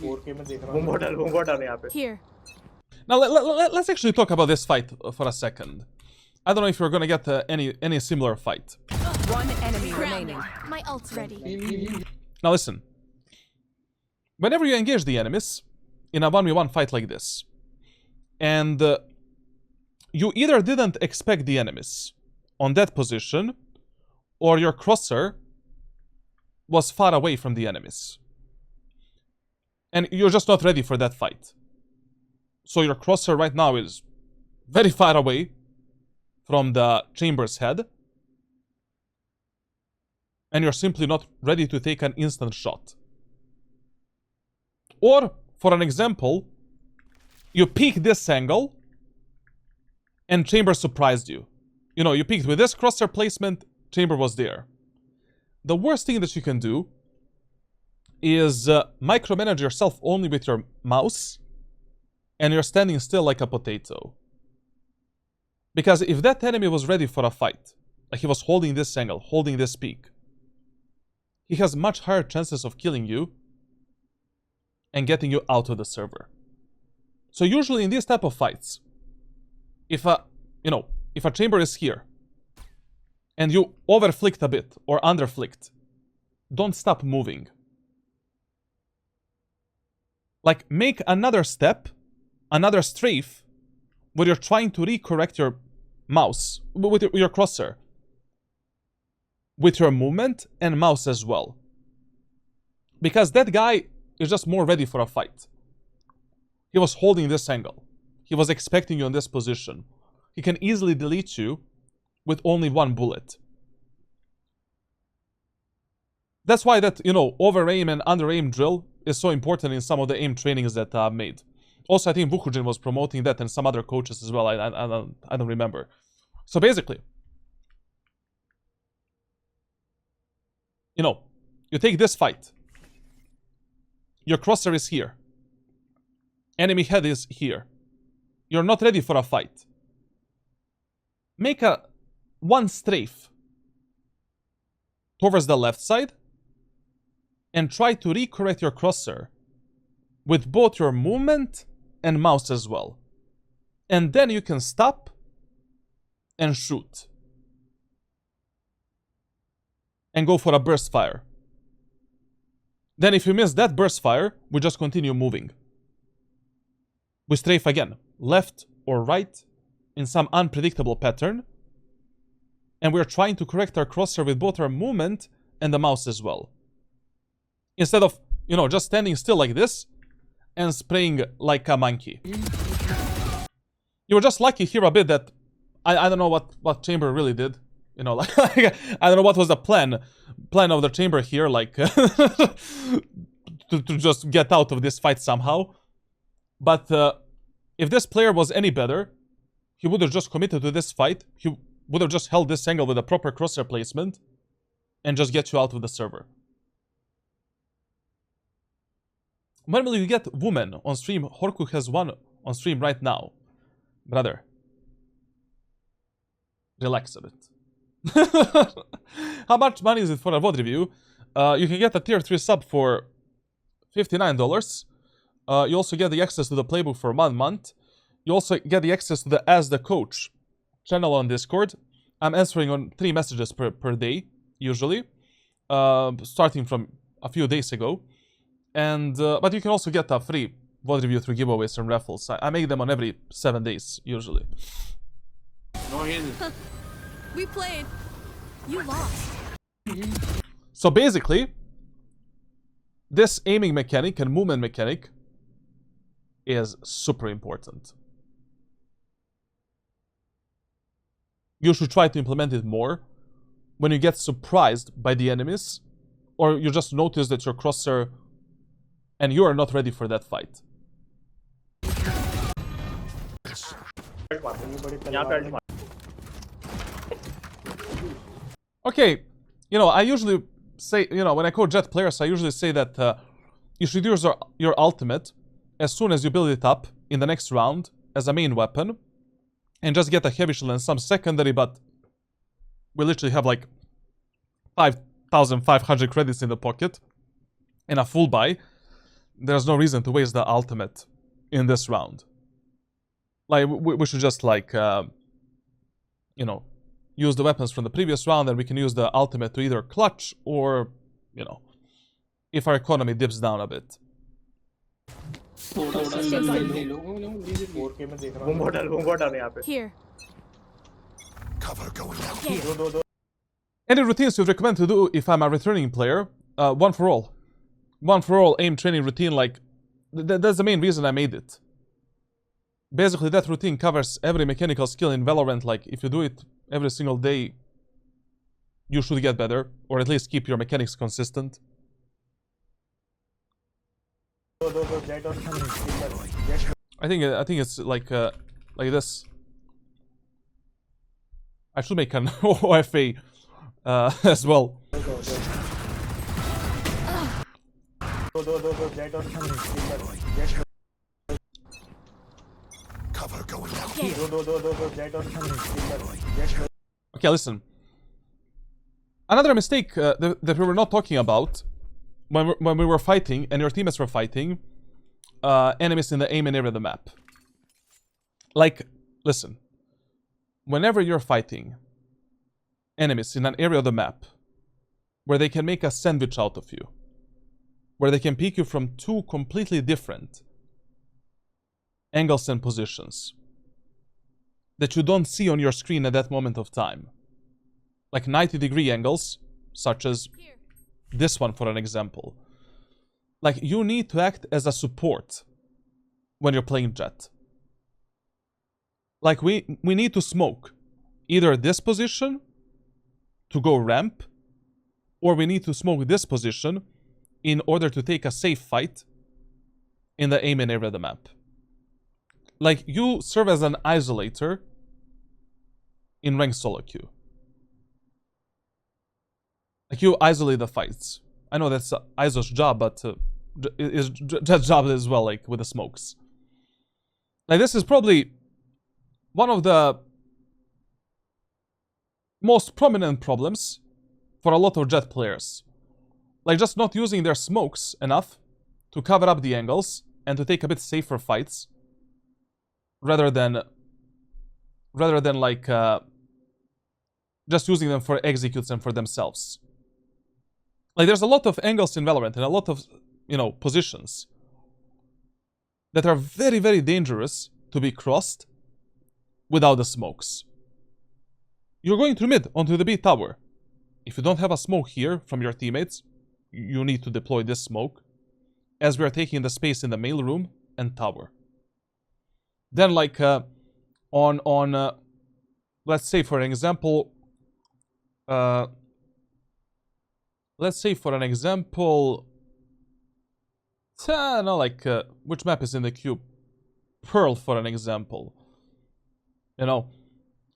4K में देख रहा हूँ. Boom bottle यहाँ पे. Here. Now let's actually talk about this fight for a second. I don't know if you're gonna get any similar fight. One enemy remaining. My ult's ready. Now listen. Whenever you engage the enemies in a 1v1 fight like this, and you either didn't expect the enemies on that position, or your crosser was far away from the enemies. And you're just not ready for that fight. So your crosser right now is very far away from the chamber's head. And you're simply not ready to take an instant shot. Or, for an example, you peek this angle and chamber surprised you. You know, you peeked with this crosshair placement, chamber was there. The worst thing that you can do is micromanage yourself only with your mouse and you're standing still like a potato. Because if that enemy was ready for a fight, like he was holding this angle, holding this peak, he has much higher chances of killing you and getting you out of the server. So usually in these type of fights, if a chamber is here and you overflicked a bit or underflicked, don't stop moving. Like, make another step, another strafe, where you're trying to recorrect your mouse, with your crosshair, with your movement and mouse as well. Because that guy is just more ready for a fight. He was holding this angle. He was expecting you in this position. He can easily delete you with only one bullet. That's why that, over aim and under aim drill is so important in some of the aim trainings that I've made. Also, I think Vukujin was promoting that and some other coaches as well. I don't remember. So basically, you take this fight. Your crosshair is here. Enemy head is here. You're not ready for a fight. Make one strafe towards the left side and try to recorrect your crosshair with both your movement and mouse as well. And then you can stop and shoot. And go for a burst fire. Then if you miss that burst fire, we just continue moving. We strafe again, left or right, in some unpredictable pattern. And we're trying to correct our crosshair with both our movement and the mouse as well. Instead of, just standing still like this and spraying like a monkey. You were just lucky here a bit that I don't know what chamber really did. I don't know what was the plan of the chamber here, like to just get out of this fight somehow. But if this player was any better, he would have just committed to this fight. He would have just held this angle with a proper crosshair placement and just get you out of the server. When will you get women on stream? Horku has one on stream right now. Brother, relax a bit. How much money is it for a VOD review? You can get a tier 3 sub for $59. You also get the access to the playbook for 1 month. You also get the access to the As the Coach channel on Discord. I'm answering on 3 messages per day, usually. Starting from a few days ago. And but you can also get a free VOD review through giveaways and raffles. I make them on every 7 days, usually. No hint. We played. You lost. So basically, this aiming mechanic and movement mechanic is super important. You should try to implement it more when you get surprised by the enemies, or you just notice that your crosshair and you are not ready for that fight. Okay, I usually say, when I coach Jett players, I usually say that you should use your ultimate as soon as you build it up in the next round as a main weapon, and just get a heavy shield and some secondary, but we literally have like 5,500 credits in the pocket and a full buy. There's no reason to waste the ultimate in this round. Like, we should just like, use the weapons from the previous round, and we can use the ultimate to either clutch or, if our economy dips down a bit. थोड़ा सा Stay ले safe. लो 4K में देख रहा boom हूँ bot डाल यहाँ पे Here. दो Any routines you'd recommend to do if I'm a returning player? One for all. One for all aim training routine, like, that's the main reason I made it. Basically, that routine covers every mechanical skill in Valorant. Like, if you do it every single day, you should get better, or at least keep your mechanics consistent. Jett और Jett I think it's like this. I should make an OFA as well. दो Jett और Jett दो Jett और Jett Okay, listen. Another mistake that we were not talking about when we were fighting and your teammates were fighting enemies in the aim area of the map. Like, listen. Whenever you're fighting enemies in an area of the map where they can make a sandwich out of you, where they can peek you from two completely different angles and positions that you don't see on your screen at that moment of time, like 90-degree angles, such as this one for an example. Like, you need to act as a support when you're playing Jett. Like, we need to smoke either this position to go ramp, or we need to smoke this position in order to take a safe fight in the aim and area of the map. Like, you serve as an isolator in ranked solo queue. Like, you isolate the fights. I know that's ISO's job, but is Jett's job as well, like, with the smokes. Like, this is probably one of the most prominent problems for a lot of Jett players. Like, just not using their smokes enough to cover up the angles and to take a bit safer fights, rather than like just using them for executes and for themselves. Like, there's a lot of angles in Valorant and a lot of, positions that are very, very dangerous to be crossed without the smokes. You're going through mid onto the B tower. If you don't have a smoke here from your teammates, you need to deploy this smoke, as we are taking the space in the mail room and tower. Then, like, let's say for an example, which map is in the cube? Pearl, for an example.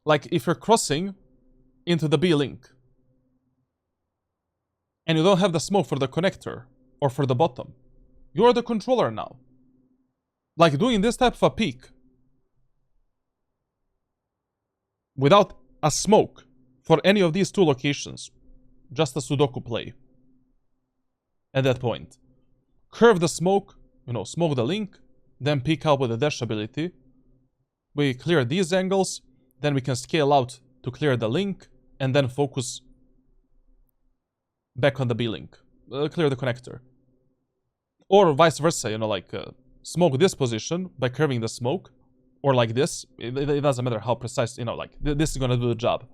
Like, if you're crossing into the B link and you don't have the smoke for the connector or for the bottom, you're the controller now. Like, doing this type of a peek without a smoke for any of these two locations, just a Sudoku play at that point. Curve the smoke, smoke the link, then peek out with the dash ability. We clear these angles, then we can scale out to clear the link, and then focus back on the B link. Clear the connector. Or vice versa, smoke this position by curving the smoke, or like this. It doesn't matter how precise, this is gonna do the job.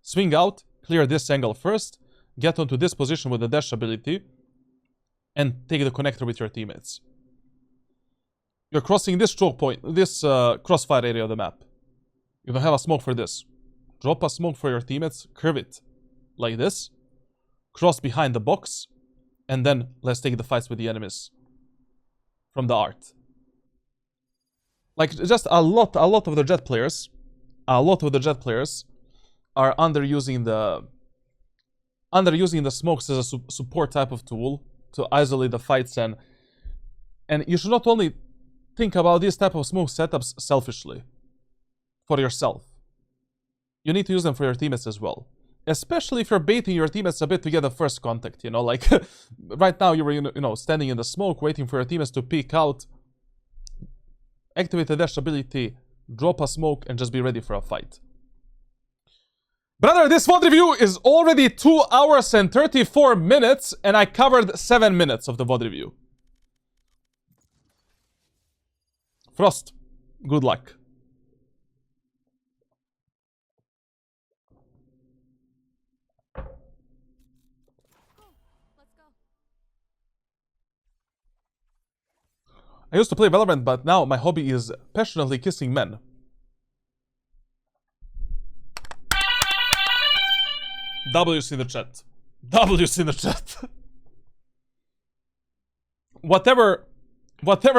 Swing out, clear this angle first, get onto this position with the dash ability, and take the connector with your teammates. You're crossing this choke point, this crossfire area of the map. You don't have a smoke for this. Drop a smoke for your teammates, curve it like this, cross behind the box, and then let's take the fights with the enemies from the art. Like, just a lot of the Jett players are underusing the smokes as a support type of tool to isolate the fights, and you should not only think about these type of smoke setups selfishly for yourself. You need to use them for your teammates as well. Especially if you're baiting your teammates a bit to get the first contact, like right now you were, standing in the smoke waiting for your teammates to peek out, activate the dash ability, drop a smoke, and just be ready for a fight. Brother, this VOD review is already 2 hours and 34 minutes, and I covered 7 minutes of the VOD review. Frost, good luck. Let's go. I used to play Valorant, but now my hobby is passionately kissing men. W's in the chat. W's in the chat. Whatever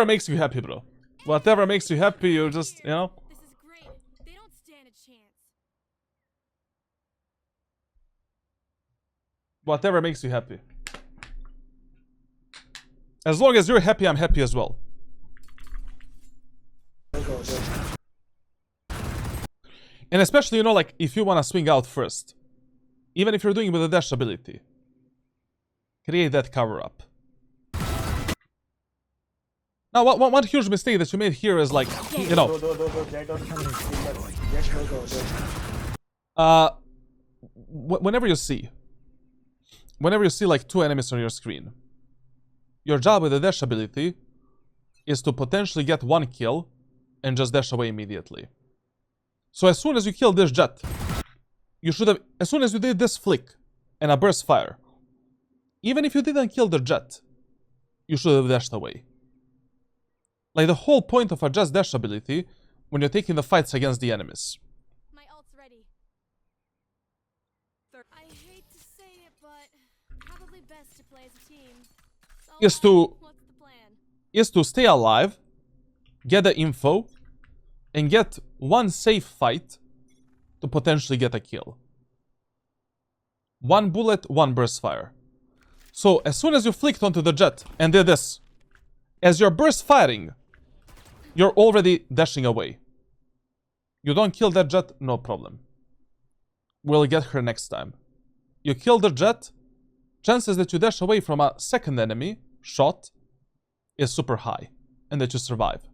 makes you happy, bro. Whatever makes you happy, you just, you know. This is great. They don't stand a chance. Whatever makes you happy. As long as you're happy, I'm happy as well. And especially, you know, like, if you want to swing out first. Even if you're doing it with a dash ability. Create that cover-up. Now, one huge mistake that you made here is, like, you know... Whenever you see, like, two enemies on your screen, your job with the dash ability is to potentially get one kill and just dash away immediately. So as soon as you kill this Jett, you should have, as soon as you did this flick and a burst fire, even if you didn't kill the Jett, you should have dashed away. Like, the whole point of a just dash ability when you're taking the fights against the enemies. My ult's ready. I hate to say it, but probably best to play as a team. So, what's the plan? Is to stay alive, get the info, and get one safe fight to potentially get a kill. One bullet, one burst fire. So as soon as you flicked onto the Jett and did this, as you're burst firing, you're already dashing away. You don't kill that Jett, no problem. We'll get her next time. You kill the Jett, chances that you dash away from a second enemy shot is super high, and that you survive.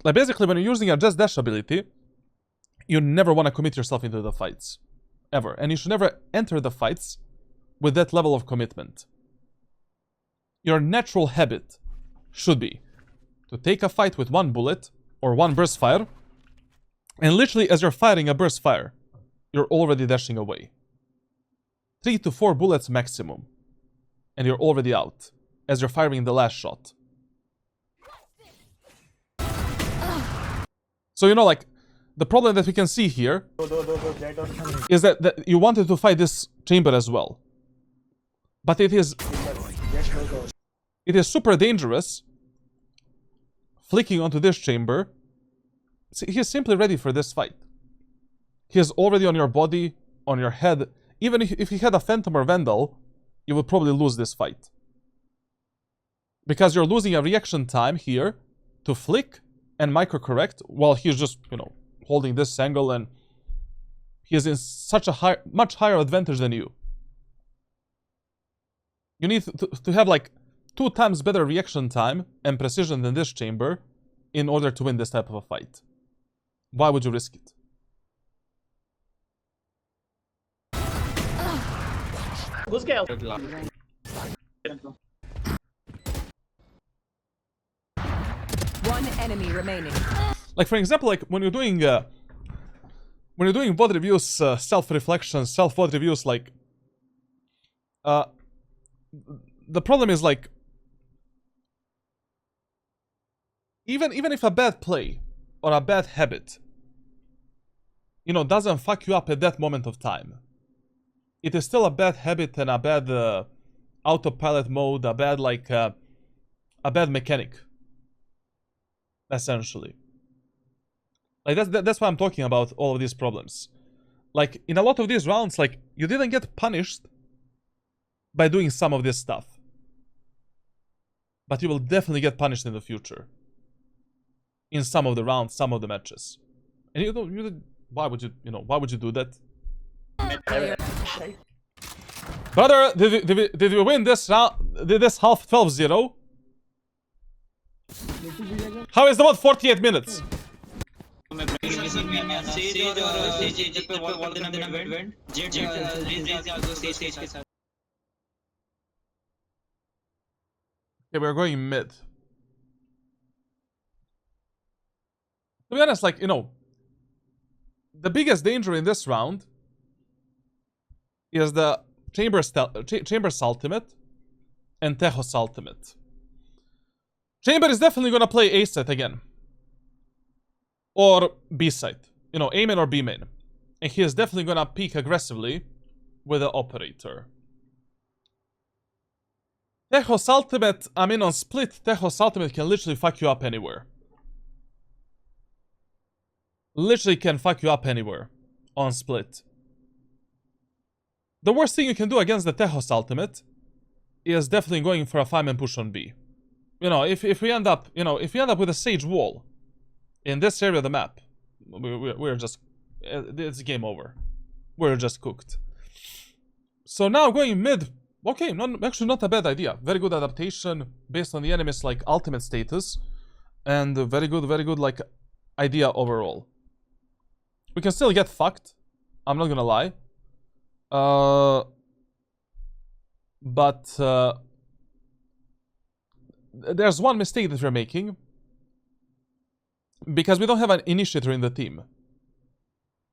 Like, basically, when you're using a just dash ability, you never want to commit yourself into the fights. Ever. And you should never enter the fights with that level of commitment. Your natural habit should be to take a fight with one bullet or one burst fire, and literally as you're firing a burst fire, you're already dashing away. 3 to 4 bullets maximum, and you're already out as you're firing the last shot. So, you know, like, the problem that we can see here is that you wanted to fight this chamber as well. But it is super dangerous flicking onto this chamber. See, he's simply ready for this fight. He is already on your body, on your head. Even if he had a Phantom or Vandal, you would probably lose this fight. Because you're losing a reaction time here to flick and micro-correct while he's just, you know, holding this angle, and he is in such a much higher advantage than you. You need to have like 2 times better reaction time and precision than this chamber in order to win this type of a fight. Why would you risk it? घुस गया One enemy remaining. Like, for example, like when you're doing VOD reviews, self-reflection, self-VOD reviews, like the problem is, like, even if a bad play or a bad habit, you know, doesn't fuck you up at that moment of time, it is still a bad habit and a bad autopilot mode, a bad, like, a bad mechanic, essentially. Like, that's why I'm talking about all of these problems. Like, in a lot of these rounds, like, you didn't get punished by doing some of this stuff, but you will definitely get punished in the future. In some of the rounds, some of the matches. And you don't, why would you do that? Brother, did we win this round, this half 12-0? How is the mod 48 minutes? Okay, we're going mid. To be honest, like, you know, the biggest danger in this round is the Chamber's ultimate and Tejo's ultimate. Chamber is definitely gonna play A side again. Or B side. You know, A main or B main. And he is definitely gonna peek aggressively with the operator. Tejo's ultimate, I mean on split, Tejo's ultimate can literally fuck you up anywhere. Literally can fuck you up anywhere on split. The worst thing you can do against the Tejo's ultimate is definitely going for a 5-man push on B. You know, if we end up, with a Sage wall in this area of the map, we're just, it's game over. We're just cooked. So now going mid, okay, actually not a bad idea. Very good adaptation based on the enemy's like ultimate status, and very good like idea overall. We can still get fucked. I'm not gonna lie. But there's one mistake that we're making, because we don't have an initiator in the team.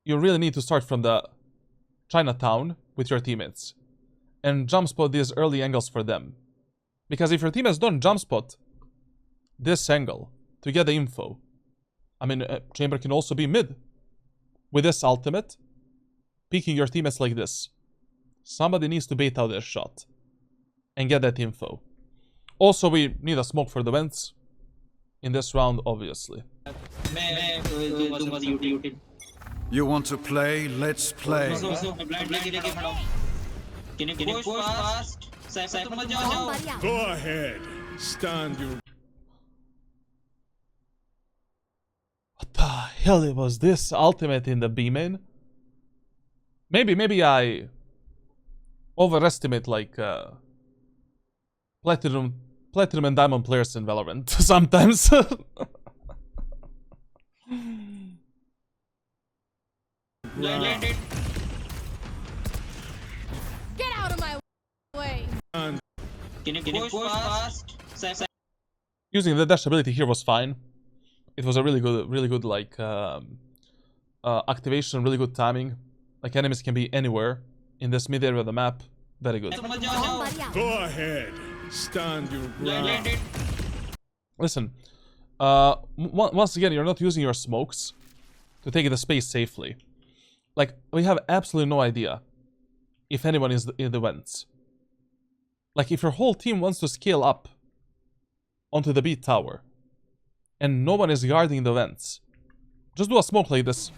You really need to start from the Chinatown with your teammates and jump spot these early angles for them. Because if your teammates don't jump spot this angle to get the info, I mean, Chamber can also be mid with this ultimate, peeking your teammates like this. Somebody needs to bait out their shot and get that info. Also, we need a smoke for the vents in this round, obviously. You want to play? Let's play. Can you push fast? Go ahead. Stand your... What the hell was this ultimate in the B main? Maybe I overestimate like platinum and diamond players in Valorant sometimes. Get out of my way! Can you push fast? Using the dash ability here was fine. It was a really good like activation, really good timing. Like enemies can be anywhere in this mid area of the map. Very good. Go ahead. Stand your ground. Listen, once again, you're not using your smokes to take the space safely. Like, we have absolutely no idea if anyone is in the vents. Like, if your whole team wants to scale up onto the B tower and no one is guarding the vents, just do a smoke like this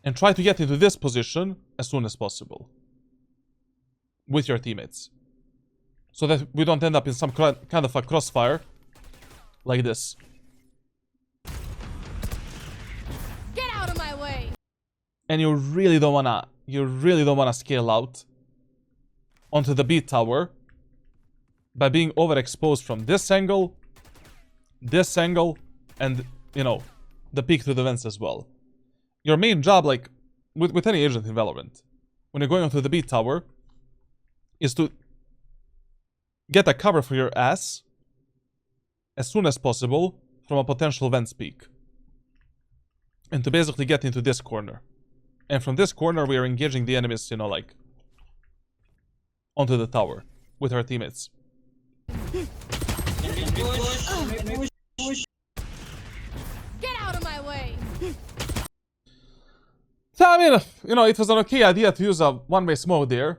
and try to get into this position as soon as possible with your teammates, so that we don't end up in some kind of a crossfire like this. Get out of my way! And you really don't wanna scale out onto the B tower by being overexposed from this angle, and, you know, the peek to the vents as well. Your main job, like, with any agent in Valorant, when you're going onto the B tower, is to get a cover for your ass as soon as possible from a potential vents peak. And to basically get into this corner. And from this corner, we are engaging the enemies, you know, like, onto the tower with our teammates. Get out of my way! So, I mean, you know, it was an okay idea to use a one-way smoke there.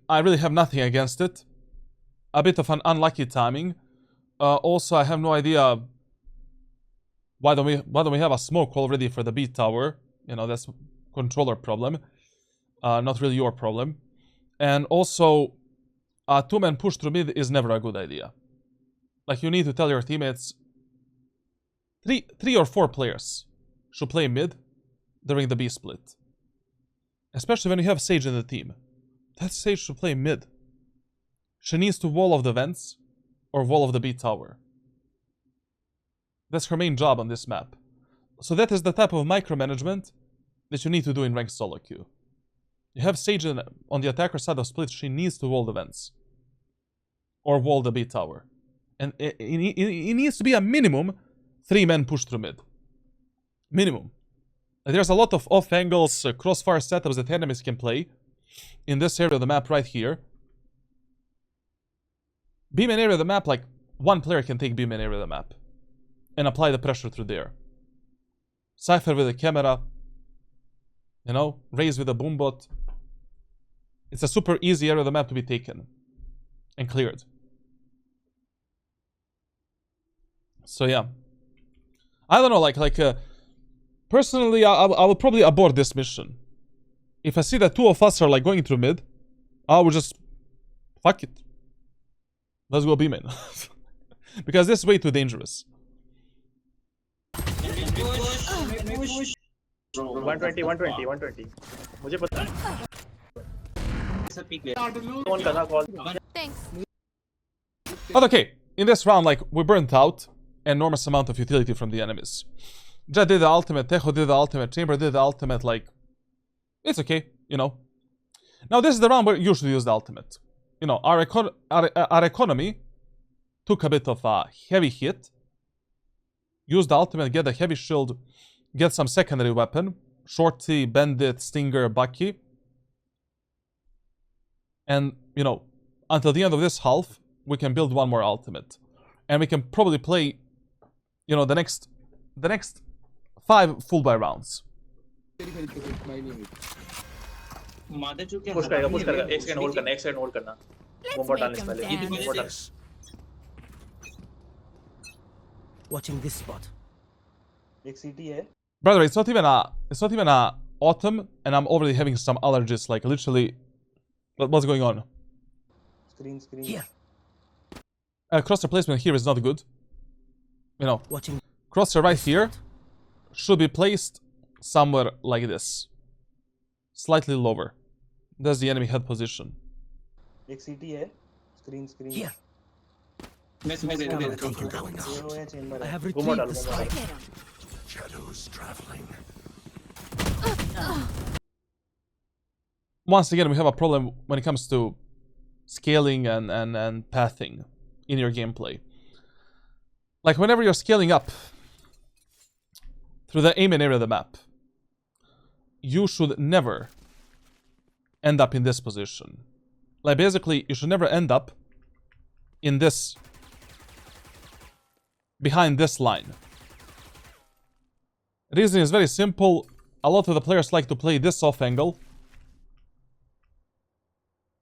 I really have nothing against it. A bit of an unlucky timing. Also, I have no idea why don't we have a smoke already for the B tower. You know, that's controller problem. Not really your problem. And also, a two-man push through mid is never a good idea. Like, you need to tell your teammates, three or four players should play mid during the B split. Especially when you have Sage in the team. That Sage should play mid. She needs to wall off the vents or wall off the B tower. That's her main job on this map. So that is the type of micromanagement that you need to do in ranked solo queue. You have Sage on the attacker side of split, she needs to wall the vents. Or wall the B tower. And it needs to be a minimum 3 men push through mid. Minimum. There's a lot of off angles, crossfire setups that enemies can play in this area of the map right here. B main area of the map, like one player can take B main area of the map and apply the pressure through there. Cypher with a camera, you know, Raze with a boombot. It's a super easy area of the map to be taken and cleared. So yeah, I don't know, personally, I would probably abort this mission. If I see that 2 of us are like going through mid, I would just fuck it. Let's go B main. Because this is way too dangerous. 120. मुझे पता है. कौन करना call? Thanks. But okay, in this round, like, we burnt out enormous amount of utility from the enemies. Jett did the ultimate, Tejo did the ultimate, Chamber did the ultimate, like, it's okay, you know. Now this is the round where you should use the ultimate. You know, our economy took a bit of a heavy hit. Use the ultimate, get a heavy shield, get some secondary weapon. Shorty, Bandit, Stinger, Bucky. And, you know, until the end of this half, we can build one more ultimate. And we can probably play, you know, the next 5 full buy rounds. Push करेगा. एक second hold करना. Bomb डालने से पहले. Watching this spot. एक CT है. Brother, it's not even a autumn, and I'm already having some allergies. Like literally, what's going on? Screen. Here. Crosshair placement here is not good. You know, Watching. crosshair right here should be placed somewhere like this, slightly lower. That's the enemy head position. एक CT है. Screen. Here. Zero है chamber I है. have retrieved the spike. Shadows traveling. Once again, we have a problem when it comes to scaling and pathing in your gameplay. Like whenever you're scaling up through the aim and area of the map, you should never end up in this position. Like basically, you should never end up in this, behind this line. Reason is very simple. A lot of the players like to play this off angle.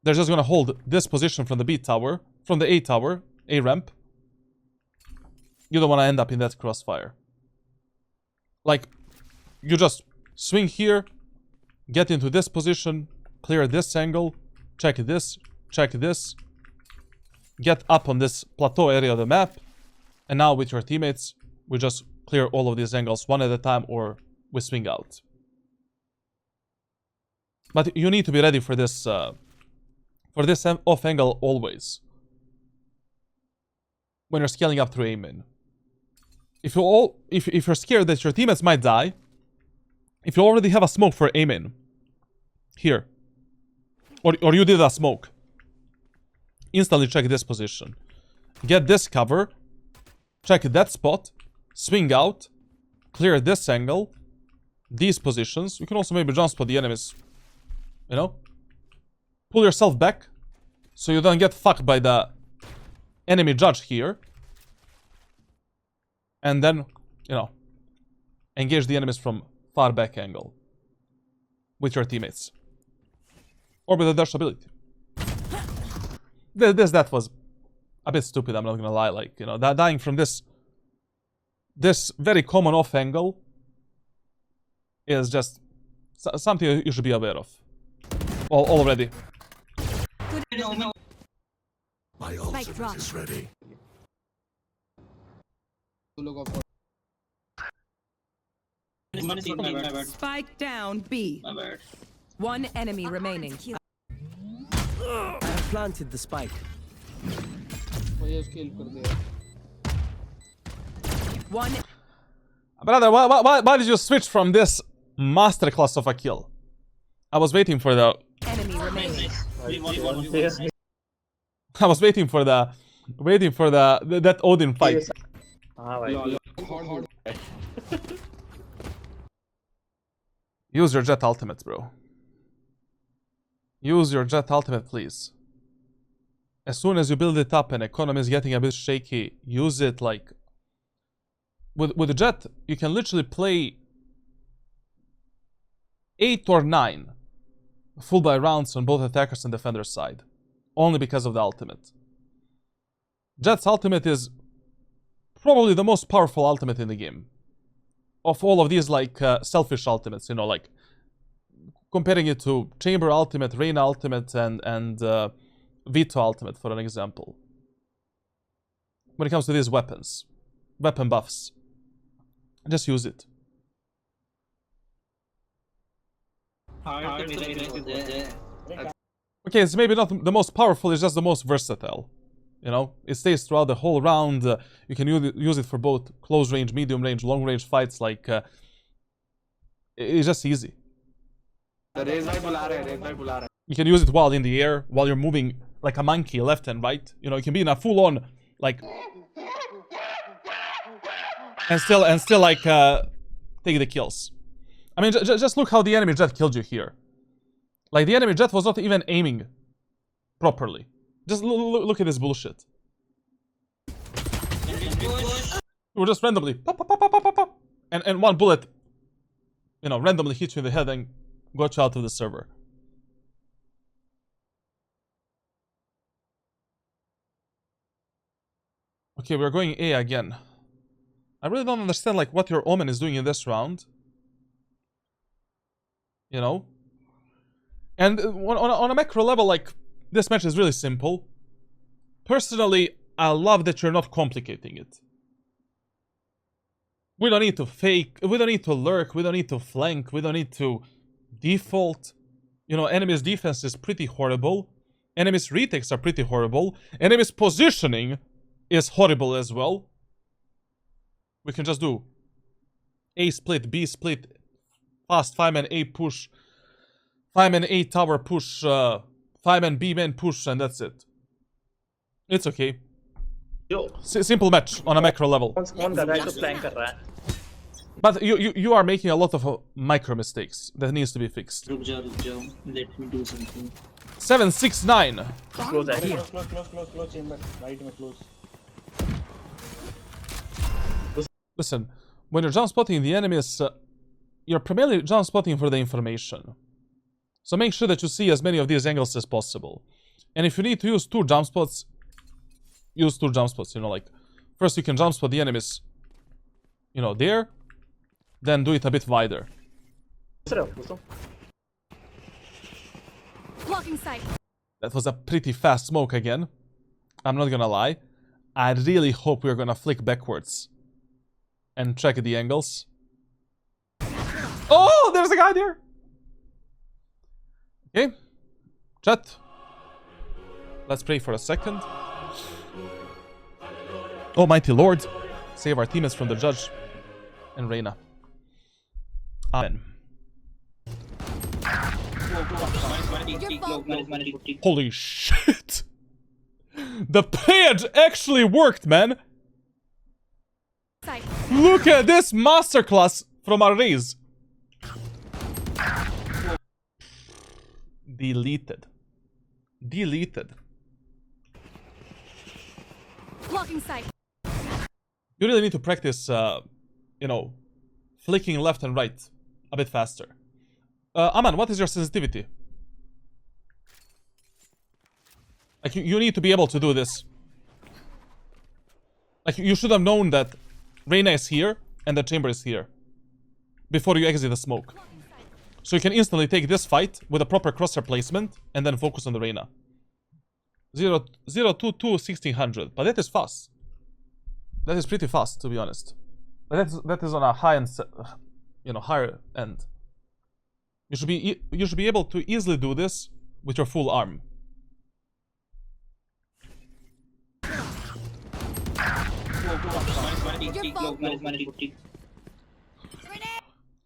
They're just gonna hold this position from the B tower, from the A tower, A ramp. You don't want to end up in that crossfire. Like, you just swing here, get into this position, clear this angle, check this, get up on this plateau area of the map, and now with your teammates, we just clear all of these angles one at a time, or we swing out. But you need to be ready for this off angle always. When you're scaling up through aim in. If you're scared that your teammates might die, if you already have a smoke for aim in, here, or you did a smoke, instantly check this position. Get this cover, check that spot, swing out, clear this angle, these positions. You can also maybe jump spot the enemies, you know? Pull yourself back, so you don't get fucked by the enemy judge here. And then, you know, engage the enemies from far back angle with your teammates. Or with a dash ability. That was a bit stupid, I'm not gonna lie. Like, you know, dying from this very common off angle is just something you should be aware of. Already. My ultimate is ready. Spike down B. One enemy remaining. I have planted the spike. One Brother, why did you switch from this masterclass of a kill? I was waiting for the... enemy remaining. I was waiting for the... that Odin fight. हाँ भाई. Use your Jett ultimate, bro. Use your Jett ultimate, please. As soon as you build it up and economy is getting a bit shaky, use it like... With the Jett, you can literally play 8 or 9 full buy rounds on both attackers and defender side. Only because of the ultimate. Jett's ultimate is probably the most powerful ultimate in the game. Of all of these, like, selfish ultimates, you know, like... Comparing it to Chamber ultimate, Reyna ultimate, and Vito ultimate, for an example. When it comes to these weapons. Weapon buffs. Just use it. Okay, it's maybe not the most powerful, it's just the most versatile. You know, it stays throughout the whole round. You can use it for both close range, medium range, long range fights. Like, it's just easy. You can use it while in the air, while you're moving like a monkey left and right. You know, you can be in a full-on, like... And still like, take the kills. I mean, just look how the enemy Jett killed you here. Like, the enemy Jett was not even aiming properly. Just look at this bullshit. We're just randomly pop, pop, pop, pop, pop, pop, and one bullet, you know, randomly hits you in the head and got you out of the server. Okay, we're going A again. I really don't understand like what your Omen is doing in this round. You know? And on a macro level, like, this match is really simple. Personally, I love that you're not complicating it. We don't need to fake, we don't need to lurk, we don't need to flank, we don't need to default. You know, enemy's defense is pretty horrible. Enemy's retakes are pretty horrible. Enemy's positioning is horrible as well. We can just do A split, B split, fast 5-man A push, 5-man A tower push, 5-man B man push, and that's it. It's okay. Simple match on a macro level. But you are making a lot of micro mistakes that needs to be fixed. Let me do something. 7-6-9. Close here. Close chamber. Right में close. Listen, when you're jump spotting the enemies, you're primarily jump spotting for the information. So make sure that you see as many of these angles as possible. And if you need to use 2 jump spots, use 2 jump spots, you know, like, first you can jump spot the enemies, you know, there, then do it a bit wider. Blocking sight. That was a pretty fast smoke again. I'm not gonna lie. I really hope we're gonna flick backwards and check the angles. Oh, there's a guy there! Okay. Jett. Let's pray for a second. Almighty Lord, save our teammates from the judge and Reyna. Amen. Holy shit! The page actually worked, man! Sight. Look at this masterclass from our Raze. Deleted. Deleted. Blocking sight. You really need to practice, you know, flicking left and right a bit faster. Aman, what is your sensitivity? Like, you need to be able to do this. Like, you should have known that Reyna is here and the chamber is here before you exit the smoke. So you can instantly take this fight with a proper crosshair placement and then focus on the Reyna. 0-2-2 1600, but that is fast. That is pretty fast, to be honest. But that is on a high end, you know, higher end. You should be able to easily do this with your full arm.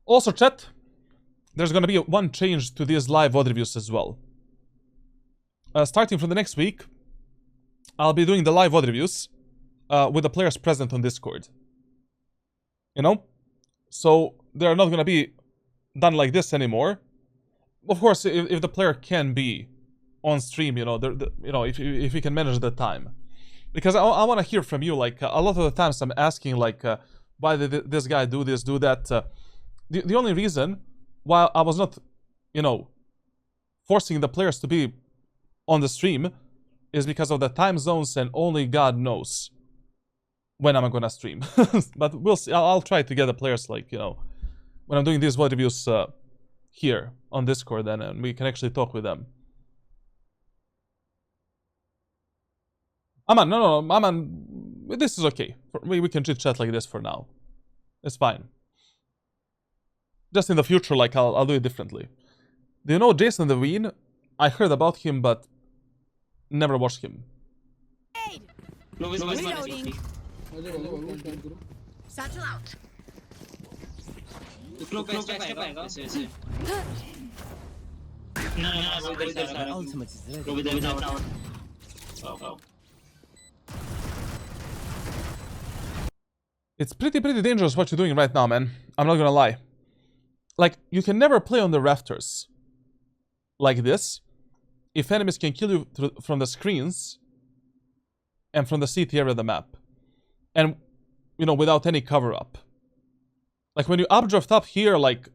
Also, chat, there's gonna be one change to these live VOD reviews as well. Starting from the next week, I'll be doing the live VOD reviews with the players present on Discord. You know? So they're not gonna be done like this anymore. Of course, if the player can be on stream, you know, you know, if you can manage the time. Because I want to hear from you, like, a lot of the times I'm asking, like, why did this guy do this, do that? The only reason why I was not, you know, forcing the players to be on the stream is because of the time zones, and only God knows when I'm gonna stream. But we'll see. I'll try to get the players, like, you know, when I'm doing these VOD reviews here on Discord, then, and we can actually talk with them. Aman, no, Aman, this is okay. We can chit chat like this for now. It's fine. Just in the future, like, I'll do it differently. Do you know Jason the Ween? I heard about him, but never watched him. Reloading. Satchel out. My ultimate is ready. It's pretty dangerous what you're doing right now, man. I'm not gonna lie. Like, you can never play on the rafters like this if enemies can kill you from the screens and from the CT area of the map. And, you know, without any cover-up. Like, when you updraft up here, like,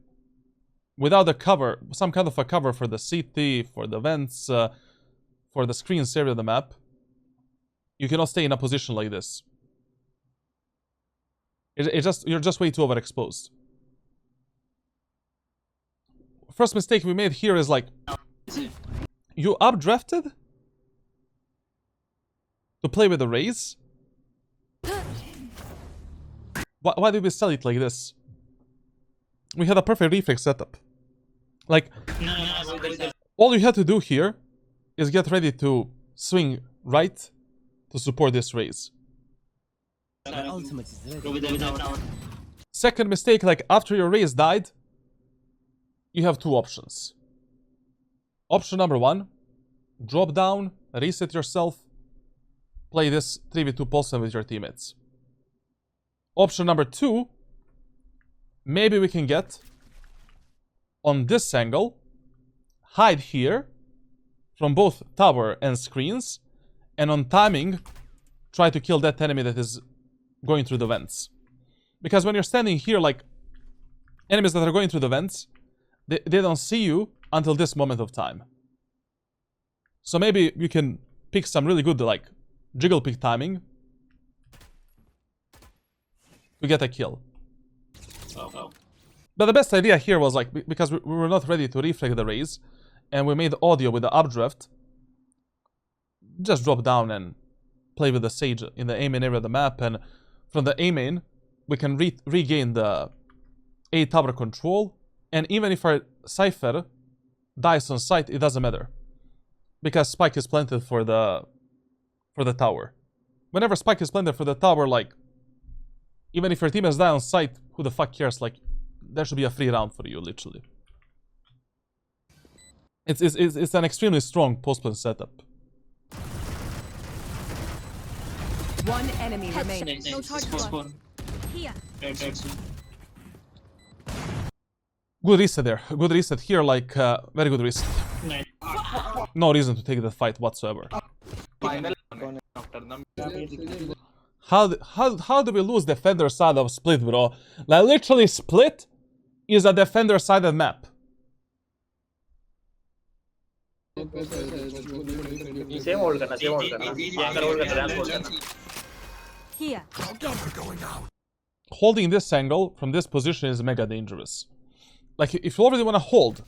without a cover, some kind of a cover for the CT, for the vents, for the screens area of the map, you cannot stay in a position like this. You're just way too overexposed. First mistake we made here is, like, you updrafted to play with the Raze? Why did we sell it like this? We had a perfect reflex setup. Like, all you had to do here is get ready to swing right to support this Raze. My ultimate is ready. Second mistake, like, after your Raze died, you have two options. Option number one, drop down, reset yourself, play this 3v2 pulse with your teammates. Option number two, maybe we can get on this angle, hide here from both tower and screens, and on timing, try to kill that enemy that is going through the vents. Because when you're standing here, like, enemies that are going through the vents, they don't see you until this moment of time. So maybe you can pick some really good, like, jiggle pick timing to get a kill. But the best idea here was, like, because we were not ready to reflect the Raze, and we made audio with the updraft, just drop down and play with the Sage in the A main area of the map, and from the A main, we can regain the A tower control, and even if our Cypher dies on sight, it doesn't matter. Because Spike is planted for the tower. Whenever Spike is planted for the tower, like, even if your teammates die on sight, who the fuck cares? Like, there should be a free round for you, literally. It's an extremely strong post-plant setup. One enemy remaining. No charge for here. Good reset there. Good reset here, like, very good reset. No reason to take that fight whatsoever. How do we lose defender side of Split, bro? Like, literally, Split is a defender sided map. Same hold करना anchor hold करना ramp hold करना Here. Holding this angle from this position is mega dangerous. Like, if you already want to hold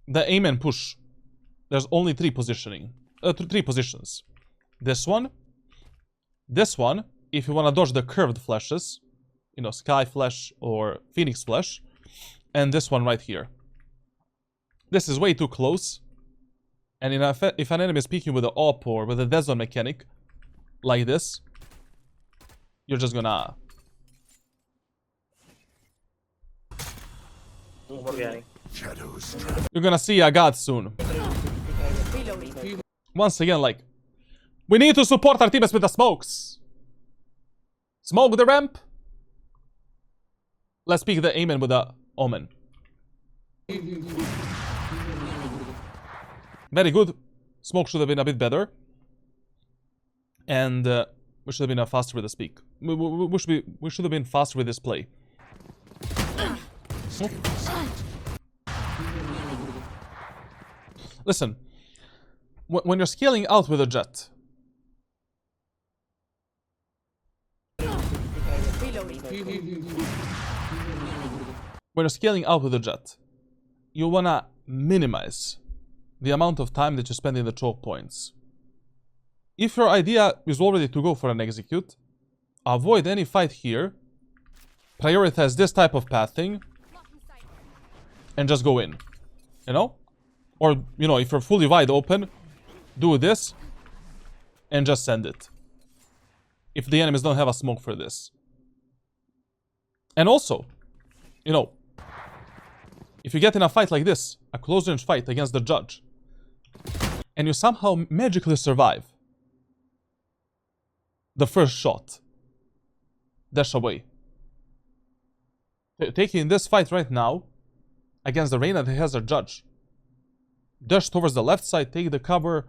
the aim and push, there's only three positions. This one, if you want to dodge the curved flashes, you know, Sky Flash or Phoenix Flash, and this one right here. This is way too close, and if an enemy is peeking with the AWP or with a dead zone mechanic, like this, you're just gonna... You're gonna see a god soon. Once again, like, we need to support our teammates with the smokes. Smoke the ramp. Let's pick the Amen with the Omen. Very good. Smoke should have been a bit better. And we should have been faster with the speak. We should have been faster with this play. Listen, when you're scaling out with a Jett, when you're scaling out with a Jett, you wanna minimize the amount of time that you spend in the choke points. If your idea is already to go for an execute, avoid any fight here, prioritize this type of pathing, and just go in. You know? Or, you know, if you're fully wide open, do this, and just send it. If the enemies don't have a smoke for this. And also, you know, if you get in a fight like this, a close range fight against the judge, and you somehow magically survive the first shot, dash away. Taking this fight right now against the Reyna that has a judge, dash towards the left side, take the cover.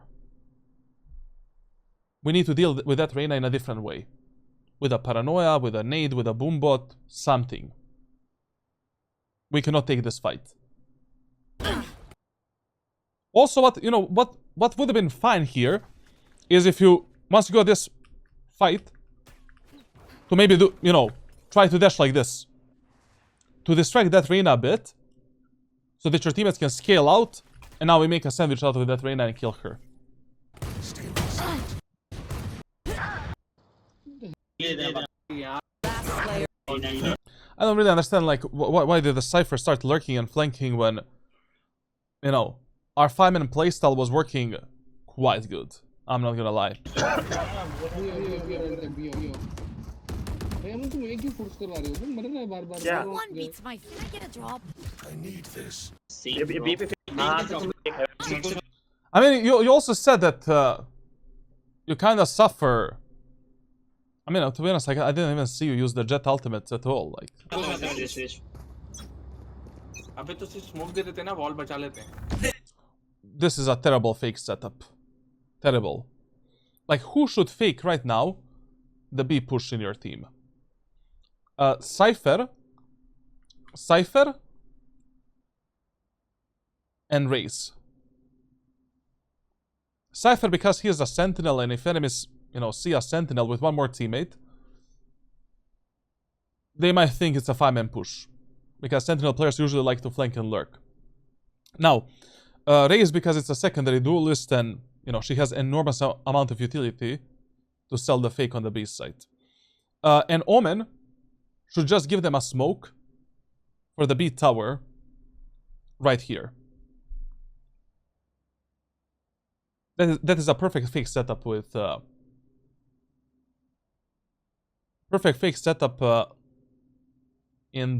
We need to deal with that Reyna in a different way. With a paranoia, with a nade, with a boombot, something. We cannot take this fight. Also, what would have been fine here is if you, once you got this fight, to maybe do, you know, try to dash like this. To distract that Reyna a bit, so that your teammates can scale out, and now we make a sandwich out of that Reyna and kill her. I don't really understand, like, why did the Cypher start lurking and flanking when, you know, our 5-man playstyle was working quite good. I'm not gonna lie. Yeah. One beats my. Can I get a drop? I need this. I mean, you also said that you kind of suffer. I mean, to be honest, like, I didn't even see you use the Jett ultimate at all. Like, this is a terrible fake setup. Terrible. Like, who should fake right now the B push in your team? Cypher, and Raze. Cypher because he is a sentinel, and if enemies, you know, see a sentinel with one more teammate, they might think it's a 5-man push, because sentinel players usually like to flank and lurk. Now, Raze because it's a secondary duelist, and you know she has enormous amount of utility to sell the fake on the B side. And Omen should just give them a smoke for the B tower right here. That is a perfect fake setup with perfect fake setup in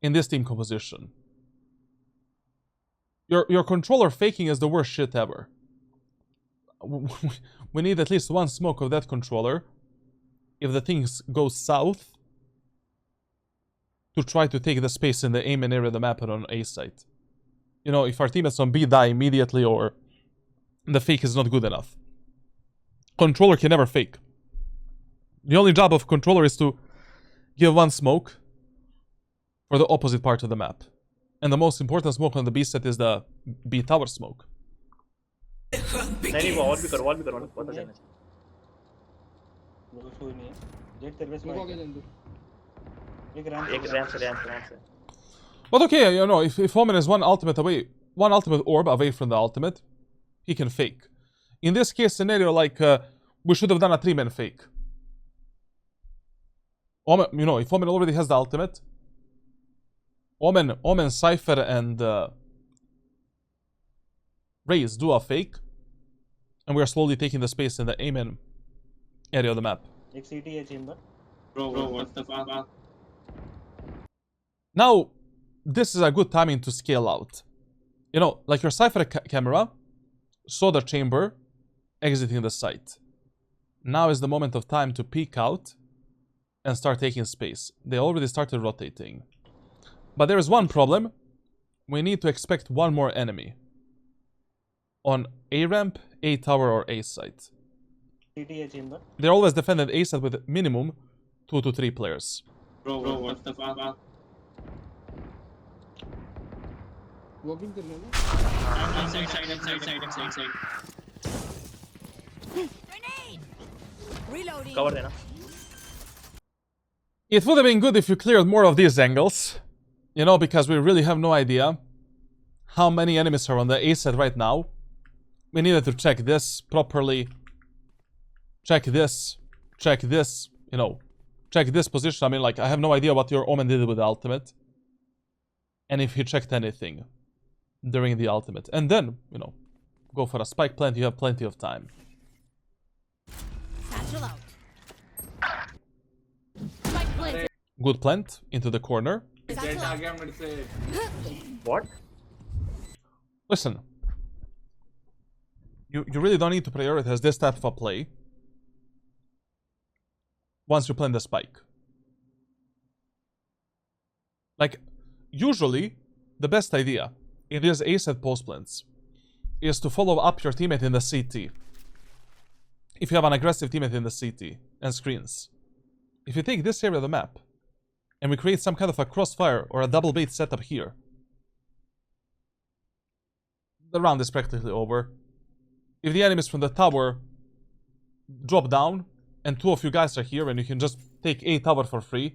this team composition. Your controller faking is the worst shit ever. We need at least one smoke of that controller if the things go south to try to take the space in the aim and area of the map on A side. You know, if our teammates on B die immediately or the fake is not good enough. Controller can never fake. The only job of controller is to give one smoke for the opposite part of the map. And the most important smoke on the B set is the B tower smoke. नहीं वो और भी करो पता चलना वो show नहीं है जेट तेरे पे स्माइल एक रैंप से But okay, you know, if Omen is one ultimate orb away from the ultimate, he can fake. In this case scenario, like, we should have done a 3-man fake. Omen, you know, if Omen already has the ultimate, Omen, Cypher, and Raze do a fake, and we are slowly taking the space in the Amen area of the map. एक CT है chamber. Bro, what the fuck? Now, this is a good timing to scale out. You know, like your Cypher camera saw the chamber exiting the site. Now is the moment of time to peek out and start taking space. They already started rotating. But there is one problem. We need to expect one more enemy. On A ramp, A tower, or A site. CTA chamber. They always defended A site with minimum 2 to 3 players. Bro, what the fuck? Walking कर लेना Side. Reloading. Cover देना. It would have been good if you cleared more of these angles. You know, because we really have no idea how many enemies are on the A side right now. We needed to check this properly. Check this. Check this. You know, check this position. I mean, like, I have no idea what your Omen did with the ultimate. And if he checked anything during the ultimate. And then, you know, go for a spike plant. You have plenty of time. Satchel out. Spike planted. Good plant into the corner. Jett आ गया मेरे से What? Listen. You really don't need to prioritize this type of a play once you plant the spike. Like, usually, the best idea in these A-set post plants is to follow up your teammate in the CT. If you have an aggressive teammate in the CT and screens. If you take this area of the map and we create some kind of a crossfire or a double bait setup here, the round is practically over. If the enemies from the tower drop down and 2 of you guys are here and you can just take A tower for free,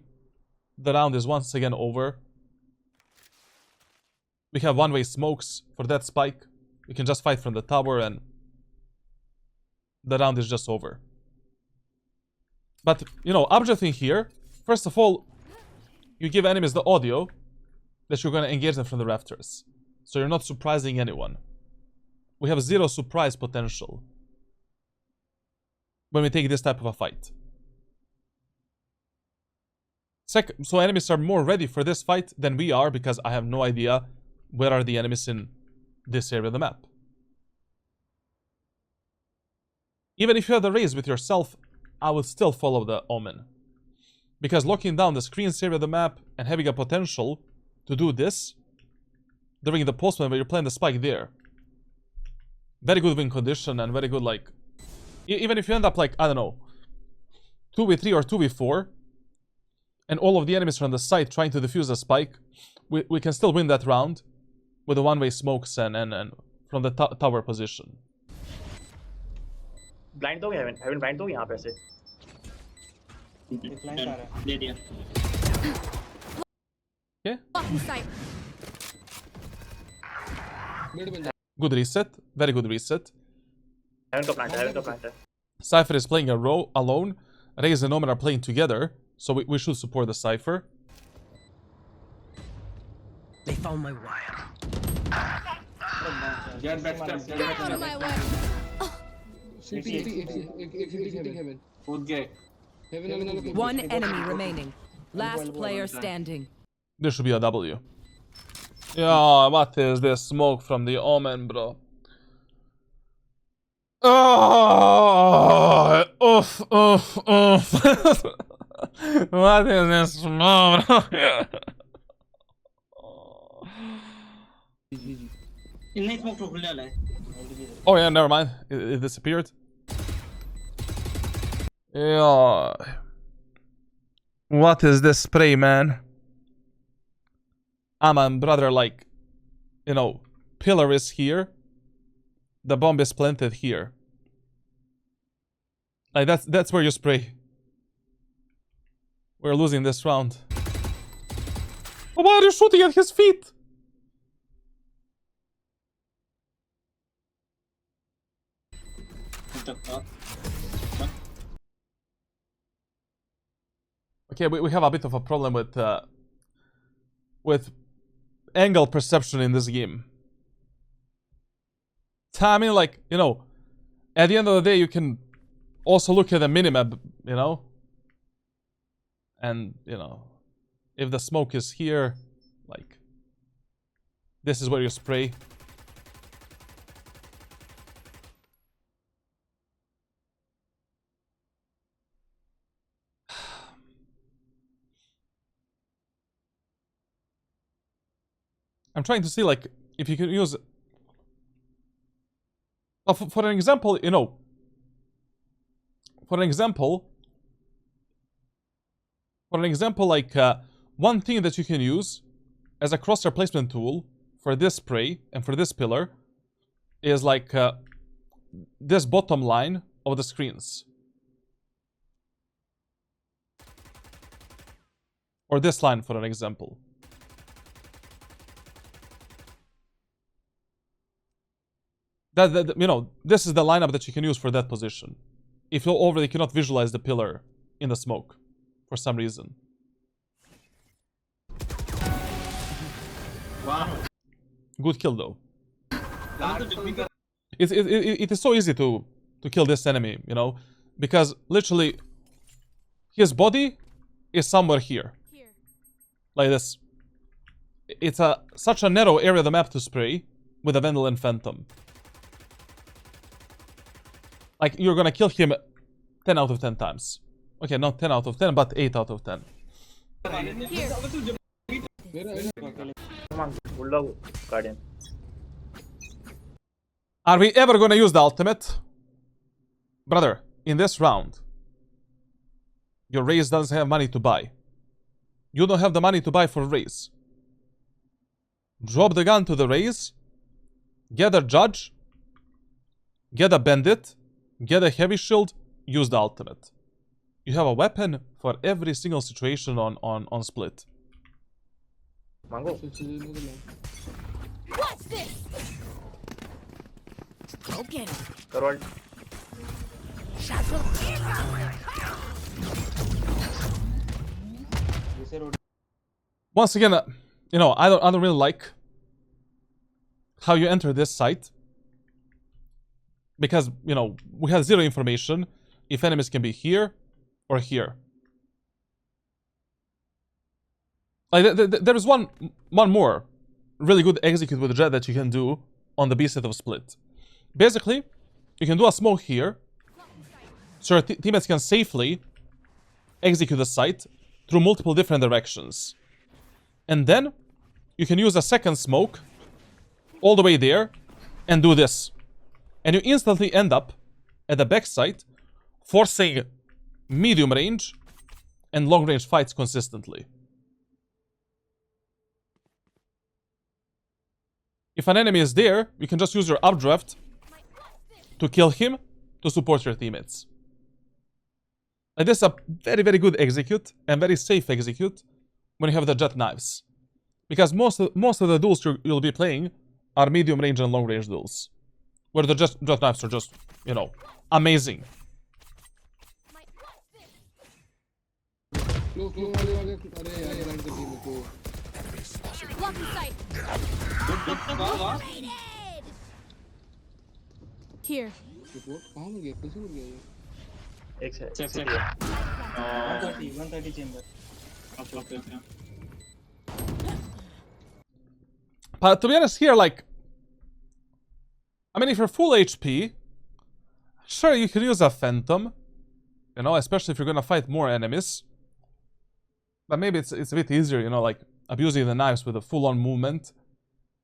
the round is once again over. We have one-way smokes for that spike. We can just fight from the tower and the round is just over. But, you know, objecting here, first of all, you give enemies the audio that you're going to engage them from the rafters. So you're not surprising anyone. We have 0 surprise potential when we take this type of a fight. So enemies are more ready for this fight than we are because I have no idea where are the enemies in this area of the map. Even if you have the raise with yourself, I would still follow the Omen. Because locking down the screens area of the map and having a potential to do this during the postman where you're playing the spike there. Very good win condition and very good, like, even if you end up like, I don't know, 2v3 or 2v4 and all of the enemies are on the side trying to defuse the spike, we can still win that round with the one-way smokes and from the tower position. Blind दोगे heaven blind दोगे यहाँ पे से. Decline आ रहा है. दे दिया. Okay. Blocking sight. Good reset. Very good reset. Heaven का plant है. Cypher is playing alone. Raze and Omen are playing together. So we should support the Cypher. They found my wire. Jet backstab Get out of my way. कूद गए One enemy remaining. Last player standing. This should be a W. Yeah, what is this smoke from the Omen, bro? Oh, oof. What is this smoke, bro? इन्हें smoke तो खुले वाला है. Oh yeah, never mind. It disappeared. Yeah. What is this spray, man? Man, brother, like, you know, pillar is here. The bomb is planted here. Like, that's where you spray. We're losing this round. Oh, why are you shooting at his feet? What the fuck? Okay, we have a bit of a problem with angle perception in this game. I mean, like, you know, at the end of the day, you can also look at the minimap, you know? And, you know, if the smoke is here, like, this is where you spray. I'm trying to see, like, if you can use... for an example, you know... For an example, like, one thing that you can use as a crosshair placement tool for this spray and for this pillar is, like, this bottom line of the screens. Or this line, for an example. That you know, this is the lineup that you can use for that position. If you already cannot visualize the pillar in the smoke for some reason. Wow. Good kill though. It is so easy to kill this enemy, you know, because literally his body is somewhere here. Like this. It's such a narrow area of the map to spray with a Vandal and Phantom. Like, you're gonna kill him 10 out of 10 times. Okay, not 10 out of 10, but 8 out of 10. Come on, bulldog guardian. Are we ever gonna use the ultimate? Brother, in this round, your raise doesn't have money to buy. You don't have the money to buy for raise. Drop the gun to the raise, get a judge, get a bandit, get a heavy shield, use the ultimate. You have a weapon for every single situation on split. Mango. What's this? Go get him. Carol. Once again, you know, I don't really like how you enter this site. Because, you know, we have zero information if enemies can be here or here. Like, there is one more really good execute with Jett that you can do on the B set of split. Basically, you can do a smoke here, so your teammates can safely execute the site through multiple different directions. And then, you can use a second smoke all the way there and do this. And you instantly end up at the backside, forcing medium range and long range fights consistently. If an enemy is there, you can just use your updraft to kill him to support your teammates. And this is a very, very good execute and very safe execute when you have the Jett knives. Because most of the duels you'll be playing are medium range and long range duels. Where the Jett knives are just, you know, amazing. Here. एक से Check. 130 chamber. Okay. But to be honest here, like, I mean, if you're full HP, sure, you can use a Phantom, you know, especially if you're gonna fight more enemies. But maybe it's a bit easier, you know, like, abusing the knives with a full-on movement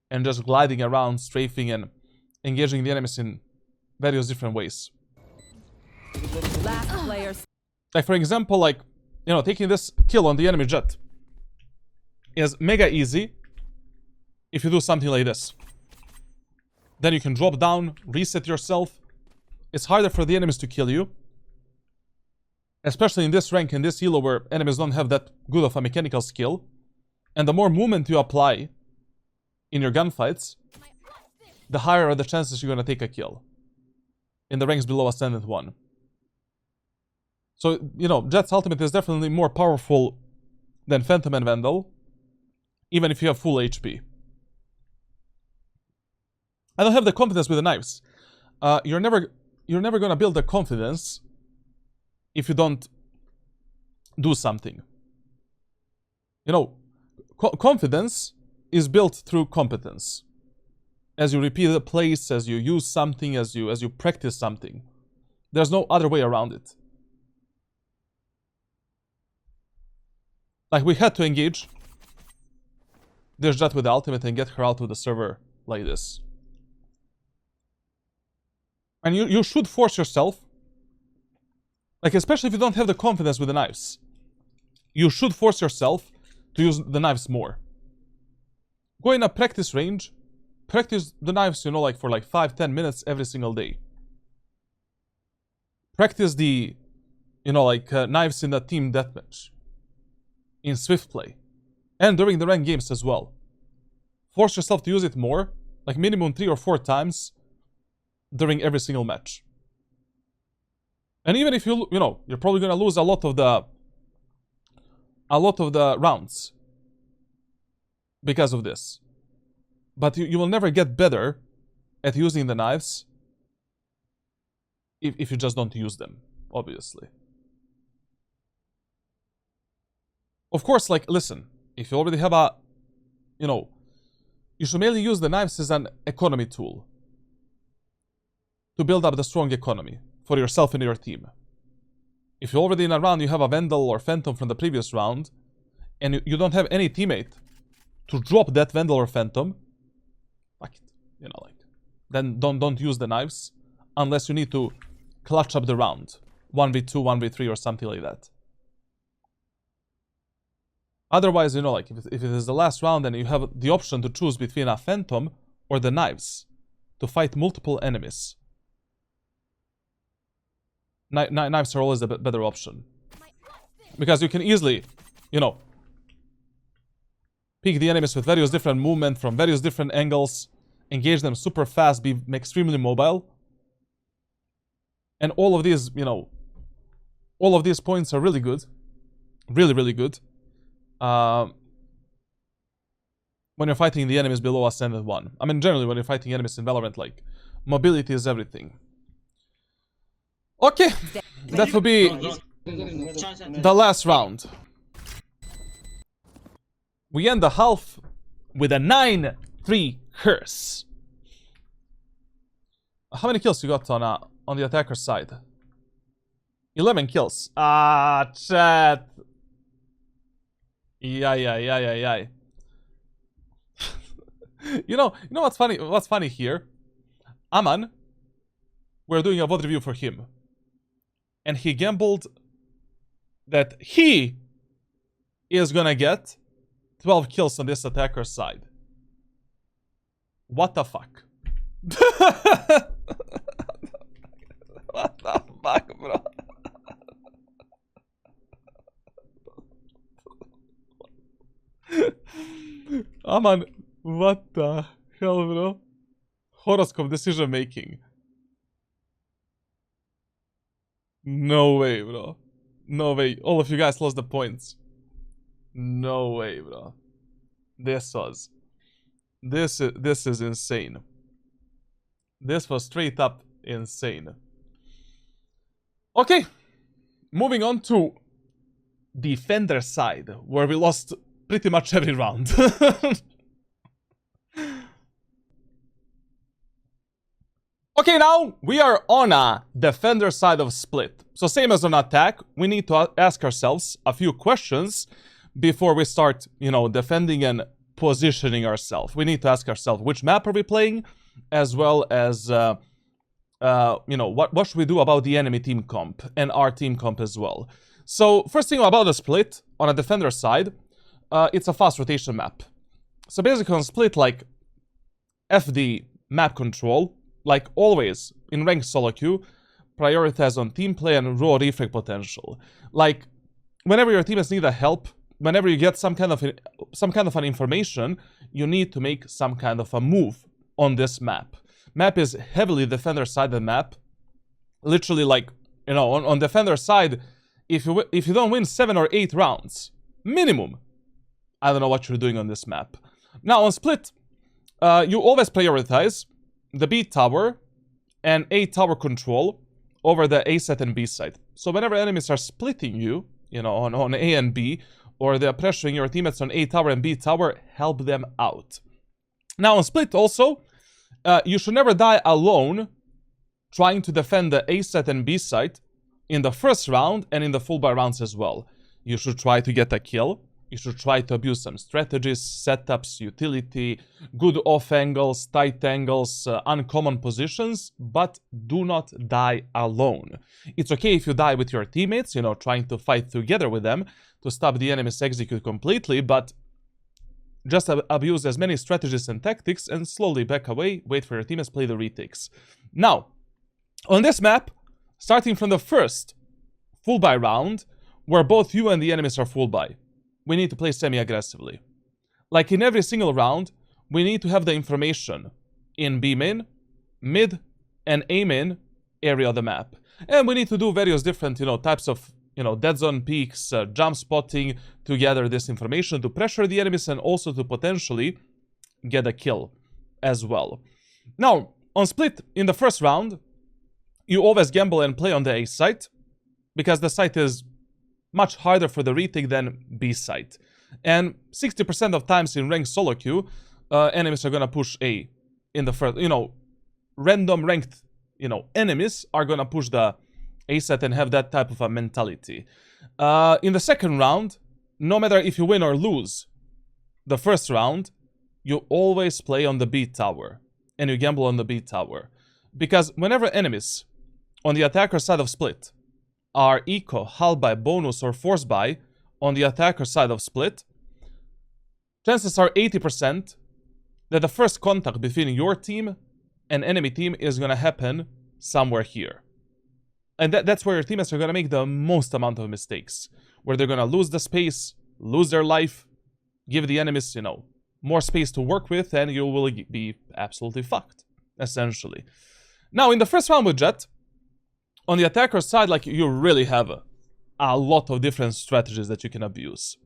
and just gliding around, strafing, and engaging the enemies in various different ways. Last player. Like, for example, like, you know, taking this kill on the enemy Jett is mega easy if you do something like this. Then you can drop down, reset yourself. It's harder for the enemies to kill you. Especially in this rank, in this elo, where enemies don't have that good of a mechanical skill. And the more movement you apply in your gunfights, the higher are the chances you're gonna take a kill. In the ranks below Ascendant 1. So, you know, Jett's ultimate is definitely more powerful than Phantom and Vandal. Even if you have full HP. I don't have the confidence with the knives. You're never gonna build the confidence if you don't do something. You know, confidence is built through competence. As you repeat the plays, as you use something, as you practice something. There's no other way around it. Like, we had to engage this Jett with the ultimate and get her out of the server like this. And you should force yourself, like especially if you don't have the confidence with the knives, you should force yourself to use the knives more. Go in a practice range, practice the knives, you know, like for like 5-10 minutes every single day. Practice the, you know, like knives in the team deathmatch, in Swift play, and during the ranked games as well. Force yourself to use it more, like minimum 3 or 4 times during every single match. And even if you know, you're probably gonna lose a lot of the rounds because of this. But you will never get better at using the knives if you just don't use them, obviously. Of course, like, listen, if you already have a, you know, you should mainly use the knives as an economy tool to build up the strong economy for yourself and your team. If you're already in a round, you have a Vandal or Phantom from the previous round, and you don't have any teammate to drop that Vandal or Phantom, fuck it, you know, like, then don't use the knives unless you need to clutch up the round, 1v2, 1v3 or something like that. Otherwise, you know, like, if it is the last round and you have the option to choose between a Phantom or the knives to fight multiple enemies, knives are always a better option. Because you can easily, you know, pick the enemies with various different movement from various different angles, engage them super fast, be extremely mobile. And all of these, you know, all of these points are really good. Really, really good. When you're fighting the enemies below Ascendant 1. I mean, generally, when you're fighting enemies in Valorant, like, mobility is everything. Okay, that will be the last round. We end the half with a 9-3 curse. How many kills you got on the attacker side? 11 kills. Ah, chat. Yeah. You know what's funny? What's funny here? Aman, we're doing a VOD review for him. And he gambled that he is gonna get 12 kills on this attacker's side. What the fuck? What the fuck, bro? Aman, what the hell, bro? Horoscope decision making. No way, bro. No way. All of you guys lost the points. No way, bro. This is insane. This was straight up insane. Okay. Moving on to defender side, where we lost pretty much every round. Okay, now we are on a defender side of split. So same as on attack, we need to ask ourselves a few questions before we start, you know, defending and positioning ourselves. We need to ask ourselves which map are we playing, as well as, you know, what should we do about the enemy team comp and our team comp as well. So first thing about the split on a defender side, it's a fast rotation map. So basically on split, like FD map control, like always in ranked solo queue, prioritize on team play and raw refrag potential. Like whenever your teammates need a help, whenever you get some kind of an information, you need to make some kind of a move on this map. Map is heavily defender sided map. Literally, like, you know, on defender side, if you don't win 7 or 8 rounds minimum, I don't know what you're doing on this map. Now on split, you always prioritize the B tower and A tower control over the A site and B site. So whenever enemies are splitting you, you know, on A and B, or they're pressuring your teammates on A tower and B tower, help them out. Now on split also, you should never die alone trying to defend the A site and B site in the first round and in the full bar rounds as well. You should try to get a kill You should try to abuse some strategies, setups, utility, good off angles, tight angles, uncommon positions, but do not die alone. It's okay if you die with your teammates, you know, trying to fight together with them to stop the enemy's execute completely, but just abuse as many strategies and tactics and slowly back away, wait for your teammates, play the retakes. Now, on this map, starting from the first full buy round, where both you and the enemies are full buy, we need to play semi-aggressively. Like in every single round, we need to have the information in B main, mid, and A main area of the map. And we need to do various different, you know, types of, you know, dead zone peaks, jump spotting to gather this information to pressure the enemies and also to potentially get a kill as well. Now, on split in the first round, you always gamble and play on the A site because the site is much harder for the retake than B site. And 60% of times in ranked solo queue, enemies are gonna push A in the first, you know, random ranked, you know, enemies are gonna push the A site and have that type of a mentality. In the second round, no matter if you win or lose the first round, you always play on the B tower and you gamble on the B tower. Because whenever enemies on the attacker side of split are eco, hull buy, bonus, or force buy on the attacker side of split, chances are 80% that the first contact between your team and enemy team is gonna happen somewhere here. And that's where your teammates are gonna make the most amount of mistakes. Where they're gonna lose the space, lose their life, give the enemies, you know, more space to work with, and you will be absolutely fucked, essentially. Now, in the first round with Jett, on the attacker side, like, you really have a lot of different strategies that you can abuse.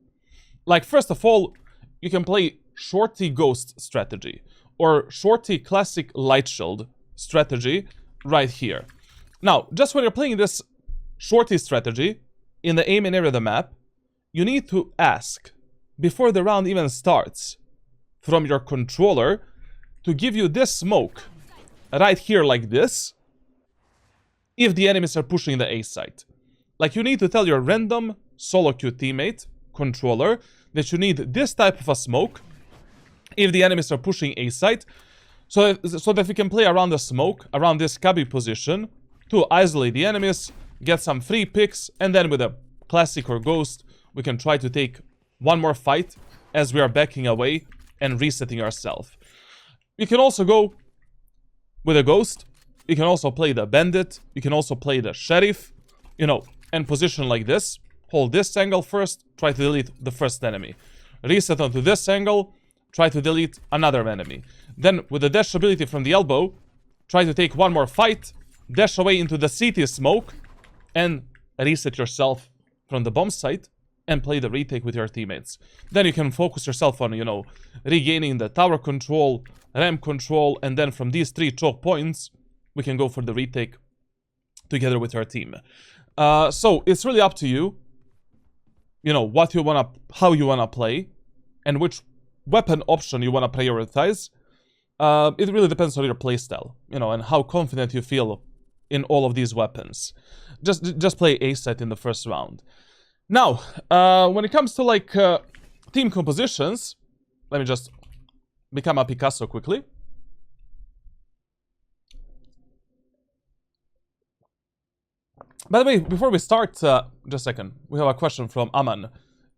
Like, first of all, you can play shorty ghost strategy or shorty classic light shield strategy right here. Now, just when you're playing this shorty strategy in the aim and area of the map, you need to ask, before the round even starts, from your controller to give you this smoke right here like this, if the enemies are pushing the A site. Like, you need to tell your random solo queue teammate, controller, that you need this type of a smoke if the enemies are pushing A site, so that we can play around the smoke, around this cubby position, to isolate the enemies, get some free picks, and then with a classic or ghost, we can try to take one more fight as we are backing away and resetting ourselves. You can also go with a ghost. You can also play the bandit. You can also play the sheriff, you know, and position like this. Hold this angle first, try to delete the first enemy. Reset onto this angle, try to delete another enemy. Then, with the dash ability from the elbow, try to take one more fight, dash away into the CT smoke, and reset yourself from the bomb site and play the retake with your teammates. Then you can focus yourself on, you know, regaining the tower control, ramp control, and then from these 3 choke points, we can go for the retake together with our team. So it's really up to you, you know, what you wanna, how you wanna play, and which weapon option you wanna prioritize. It really depends on your playstyle, you know, and how confident you feel in all of these weapons. Just play A site in the first round. Now, when it comes to like team compositions, let me just become a Picasso quickly. By the way, before we start, just a second, we have a question from Aman.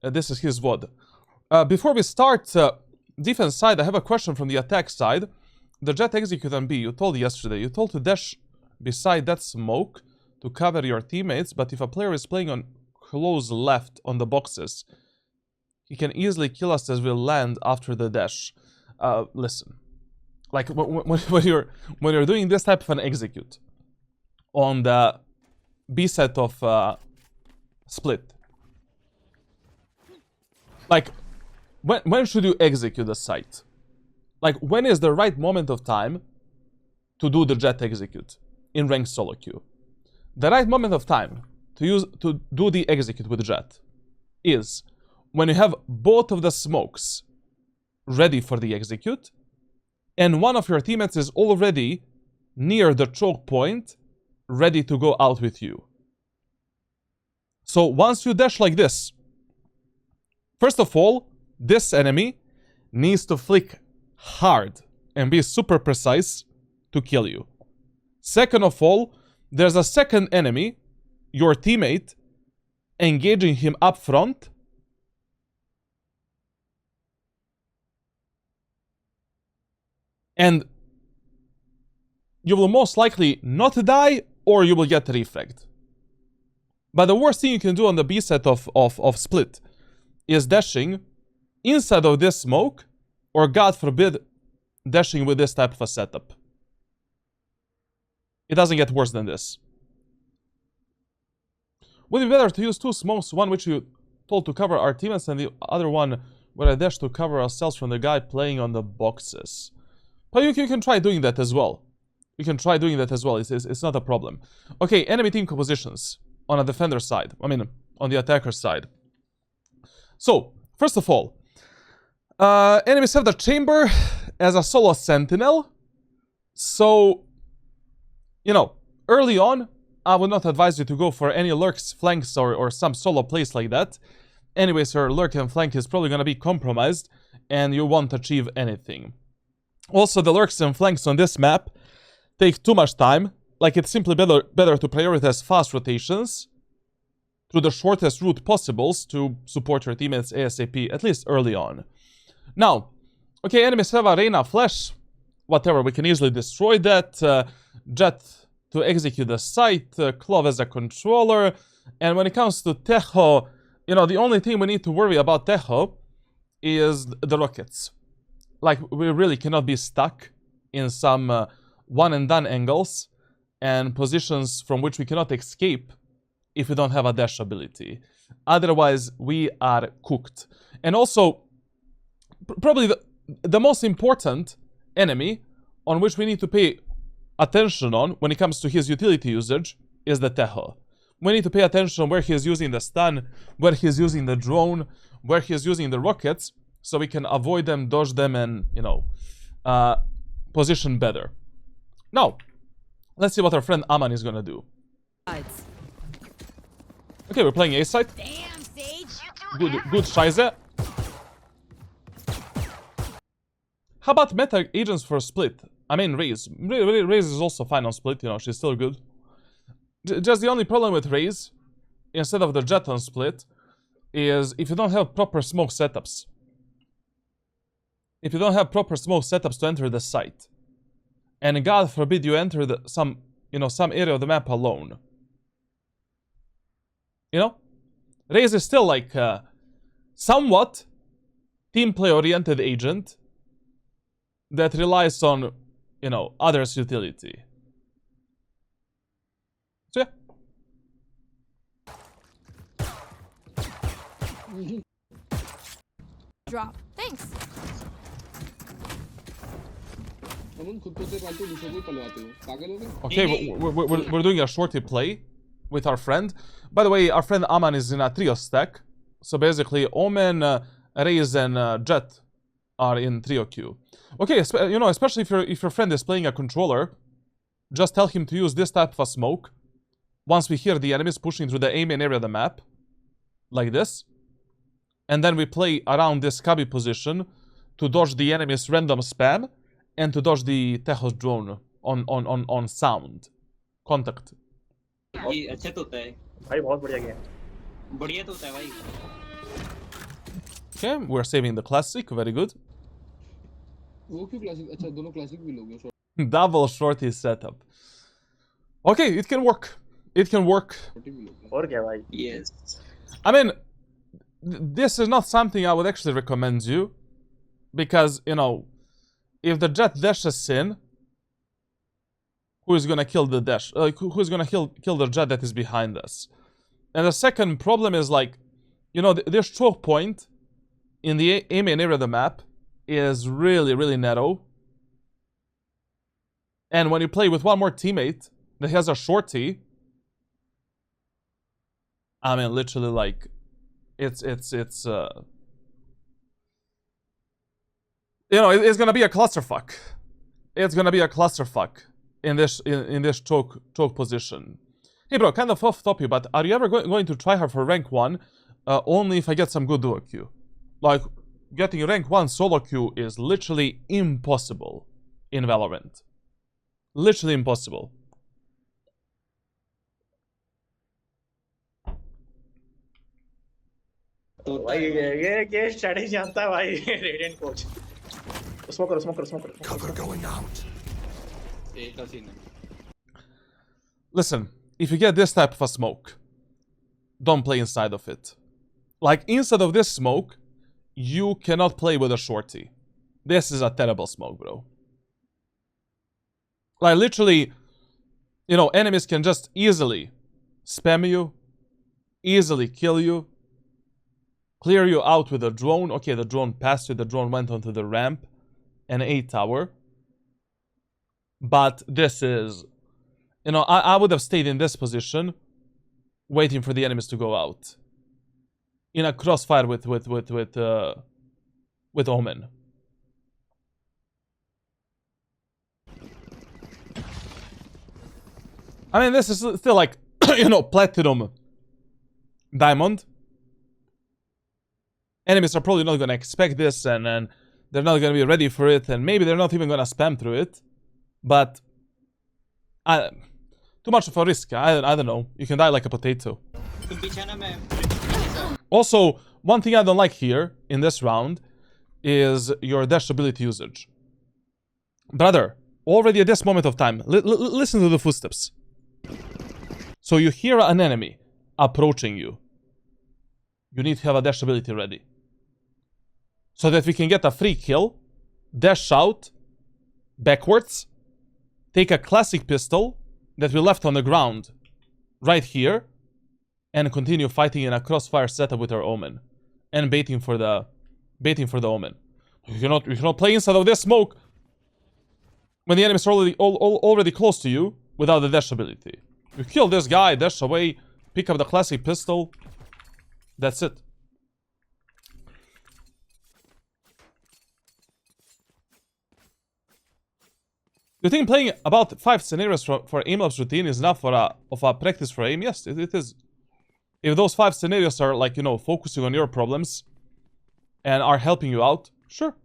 This is his VOD. Before we start defense side, I have a question from the attack side. The Jett execute on B, you told yesterday, you told to dash beside that smoke to cover your teammates, but if a player is playing on close left on the boxes, he can easily kill us as we'll land after the dash. Listen, like when you're doing this type of an execute on the B set of split, like when should you execute the site? Like, when is the right moment of time to do the Jett execute in ranked solo queue? The right moment of time to do the execute with Jett is when you have both of the smokes ready for the execute and one of your teammates is already near the choke point ready to go out with you. So once you dash like this, First of all, this enemy needs to flick hard and be super precise to kill you. Second of all, there's a second enemy, your teammate, engaging him up front. And you will most likely not die, or you will get refragged. But the worst thing you can do on the B set of Split is dashing inside of this smoke, or God forbid, dashing with this type of a setup. It doesn't get worse than this. Would it be better to use two smokes, one which you told to cover our teammates and the other one where I dash to cover ourselves from the guy playing on the boxes? But you can try doing that as well. You can try doing that as well. It's not a problem. Okay, enemy team compositions on a defender side. I mean, on the attacker side. So, first of all, enemies have the chamber as a solo sentinel. So, you know, early on, I would not advise you to go for any lurks, flanks, or some solo plays like that. Anyways, your lurk and flank is probably going to be compromised, and you won't achieve anything. Also, the lurks and flanks on this map take too much time. Like, it's simply better to prioritize fast rotations through the shortest route possible to support your teammates ASAP, at least early on. Now, okay, enemies have a Reyna flash. Whatever, we can easily destroy that. Jett to execute the site, Clove as a controller. And when it comes to Tejo, you know, the only thing we need to worry about Tejo is the rockets. Like, we really cannot be stuck in some one-and-done angles and positions from which we cannot escape if we don't have a dash ability. Otherwise, we are cooked. And also, probably the most important enemy on which we need to pay attention on when it comes to his utility usage is the Tejo. We need to pay attention where he is using the stun, where he is using the drone, where he is using the rockets, so we can avoid them, dodge them, and, you know, position better. Now, let's see what our friend Aman is gonna do. Okay, we're playing A side. Damn, Sage. Good Scheiße. How about meta agents for Split? I mean, Raze. Raze is also fine on Split, you know, she's still good. Just the only problem with Raze, instead of the Jett on Split, is if you don't have proper smoke setups. If you don't have proper smoke setups to enter the site, and God forbid you enter some area of the map alone. You know? Raze is still like somewhat team play oriented agent that relies on, you know, others' utility. So yeah. Drop. Thanks. Okay, we're doing a shorty play with our friend. By the way, our friend Aman is in a trio stack. So basically, Omen, Raze, and Jett are in trio queue. Okay, you know, especially if your friend is playing a controller, just tell him to use this type of a smoke. Once we hear the enemies pushing through the A main area of the map, like this, and then we play around this cubby position to dodge the enemy's random spam and to dodge the Tejo's drone on sound contact. ये अच्छा तो होता है भाई बहुत बढ़िया game बढ़िया तो होता है भाई Okay, we're saving the classic, very good. वो क्यों क्लासिक अच्छा दोनों क्लासिक भी लोगे Double shorty setup. Okay, it can work. It can work. और क्या भाई yes I mean, this is not something I would actually recommend you, because, you know, if the Jett dashes in, who is gonna kill the dash? Who is gonna kill the Jett that is behind us? And the second problem is, like, you know, this choke point in the A main area of the map is really, really narrow. And when you play with one more teammate that has a shorty, I mean, literally, like, it's you know, it's gonna be a clusterfuck. It's gonna be a clusterfuck in this choke position. Hey bro, kind of off topic, but are you ever going to try her for rank 1 only if I get some good duo queue? like, getting rank 1 solo queue is literally impossible in Valorant. Literally impossible. भाई ये strategy जानता है भाई radiant coach smoke करो Cover going out. एक का scene है. Listen, if you get this type of a smoke, don't play inside of it. Like, inside of this smoke, you cannot play with a shorty. This is a terrible smoke, bro. Like, literally, you know, enemies can just easily spam you, easily kill you, clear you out with a drone. Okay, the drone passed you, the drone went onto the ramp and A tower. But this is, you know, I would have stayed in this position, waiting for the enemies to go out. In a crossfire with Omen. I mean, this is still like, you know, platinum diamond. Enemies are probably not going to expect this, and they're not going to be ready for it, and maybe they're not even going to spam through it. But too much of a risk. I don't know. You can die like a potato. Also, one thing I don't like here in this round is your dash ability usage. Brother, already at this moment of time, listen to the footsteps. So you hear an enemy approaching you. You need to have a dash ability ready. So that we can get a free kill, dash out, backwards, take a classic pistol that we left on the ground right here, and continue fighting in a crossfire setup with our Omen. And baiting for the Omen. You cannot play inside of this smoke when the enemies are already close to you without the dash ability. You kill this guy, dash away, pick up the classic pistol. That's it. You think playing about 5 scenarios for aim-ups routine is enough for a practice for aim? Yes, it is. If those 5 scenarios are, like, you know, focusing on your problems and are helping you out, sure.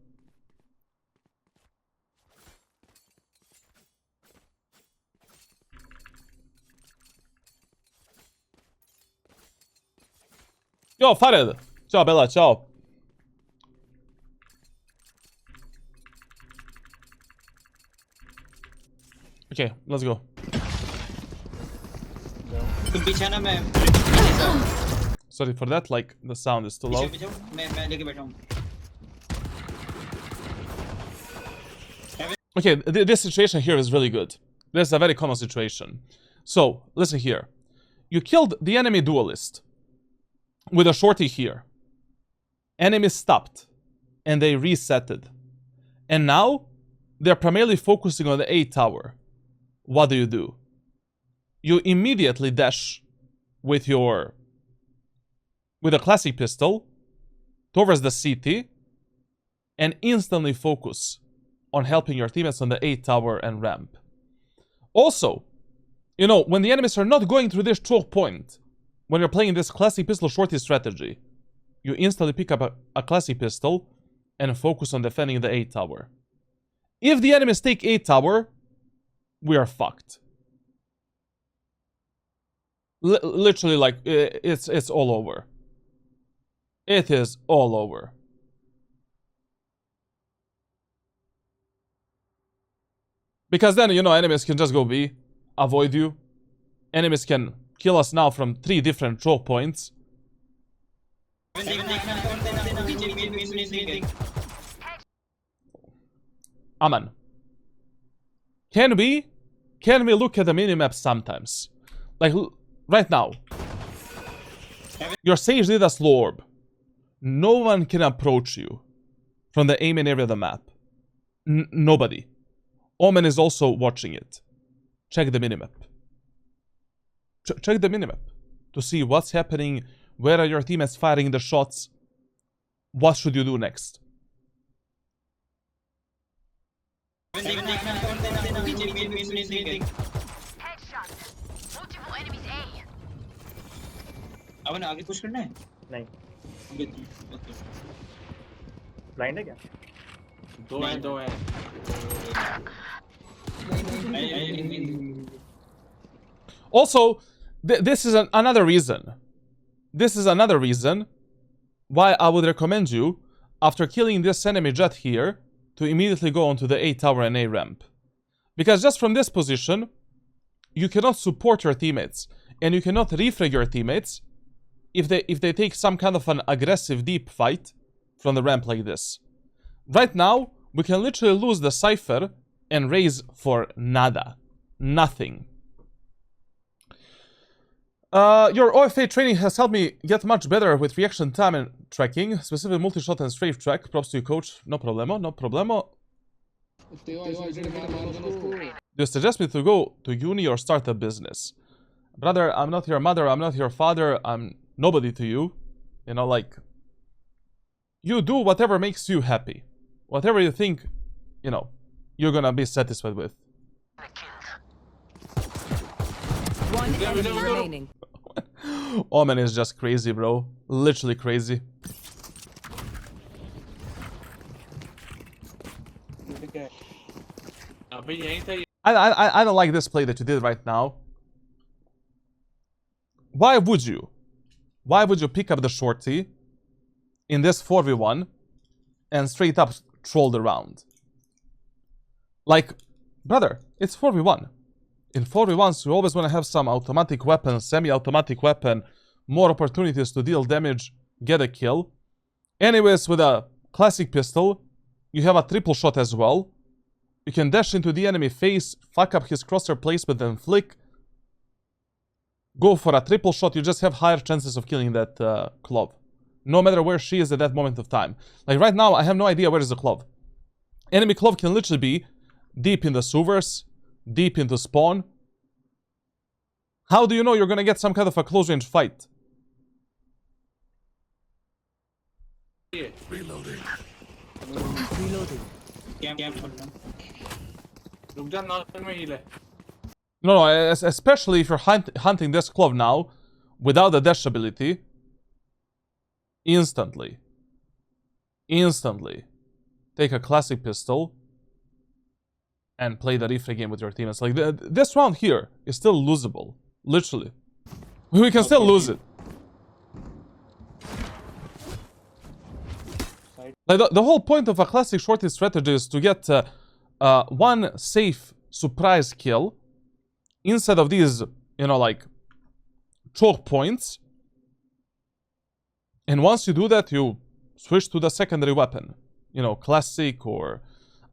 Yo, Farid! Ciao, Bella, ciao. Okay, let's go. Sorry for that, like, the sound is too loud. Okay, this situation here is really good. This is a very common situation. So, listen here. You killed the enemy duelist with a shorty here. Enemy stopped, and they resetted. And now, they're primarily focusing on the A tower. What do? You immediately dash with a classic pistol towards the CT and instantly focus on helping your teammates on the A tower and ramp. Also, you know, when the enemies are not going through this choke point, when you're playing this classic pistol shorty strategy, you instantly pick up a classic pistol and focus on defending the A tower. If the enemies take A tower, we are fucked. Literally, like, it's all over. It is all over. Because then, you know, enemies can just go B, avoid you. Enemies can kill us now from 3 different choke points. Aman. Can we look at the minimap sometimes? Like, right now. Your Sage did a slow orb. No one can approach you from the aiming area of the map. Nobody. Omen is also watching it. Check the minimap. Check the minimap to see what's happening, where are your teammates firing the shots, what should you do next. अवन आगे push करना है नहीं okay Blind है क्या? दो है Also, this is another reason. This is another reason why I would recommend you, after killing this enemy Jett here, to immediately go onto the A tower and A ramp. Because just from this position, you cannot support your teammates, and you cannot refrag your teammates if they take some kind of an aggressive deep fight from the ramp like this. Right now, we can literally lose the Cypher and raise for nada. Nothing. Your OFA training has helped me get much better with reaction time and tracking, specifically multi-shot and strafe track. Props to you, coach. No problemo, no problemo. Do you suggest me to go to uni or start a business? Brother, I'm not your mother, I'm not your father, I'm nobody to you. You know, like, you do whatever makes you happy. Whatever you think, you know, you're gonna be satisfied with. One enemy remaining. Omen is just crazy, bro. Literally crazy. अभी यहीं था I don't like this play that you did right now. Why would you? Why would you pick up the shorty in this 4v1 and straight up troll the round? Like, brother, it's 4v1. In 4v1s, you always want to have some automatic weapon, semi-automatic weapon, more opportunities to deal damage, get a kill. Anyways, with a classic pistol, you have a triple shot as well. You can dash into the enemy face, fuck up his crosshair placement and flick. Go for a triple shot, you just have higher chances of killing that Clove. No matter where she is at that moment of time. Like right now, I have no idea where is the Clove. Enemy Clove can literally be deep in the sewers, deep into spawn. How do you know you're gonna get some kind of a close range fight? Reloading. Reloading. रुक जा normal में heal है No, especially if you're hunting this Clove now, without the dash ability, instantly, take a classic pistol and play the refrag game with your teammates. Like, this round here is still losable, literally. We can still lose it. Like, the whole point of a classic shorty strategy is to get one safe surprise kill instead of these, you know, like, choke points. And once you do that, you switch to the secondary weapon. You know, classic or,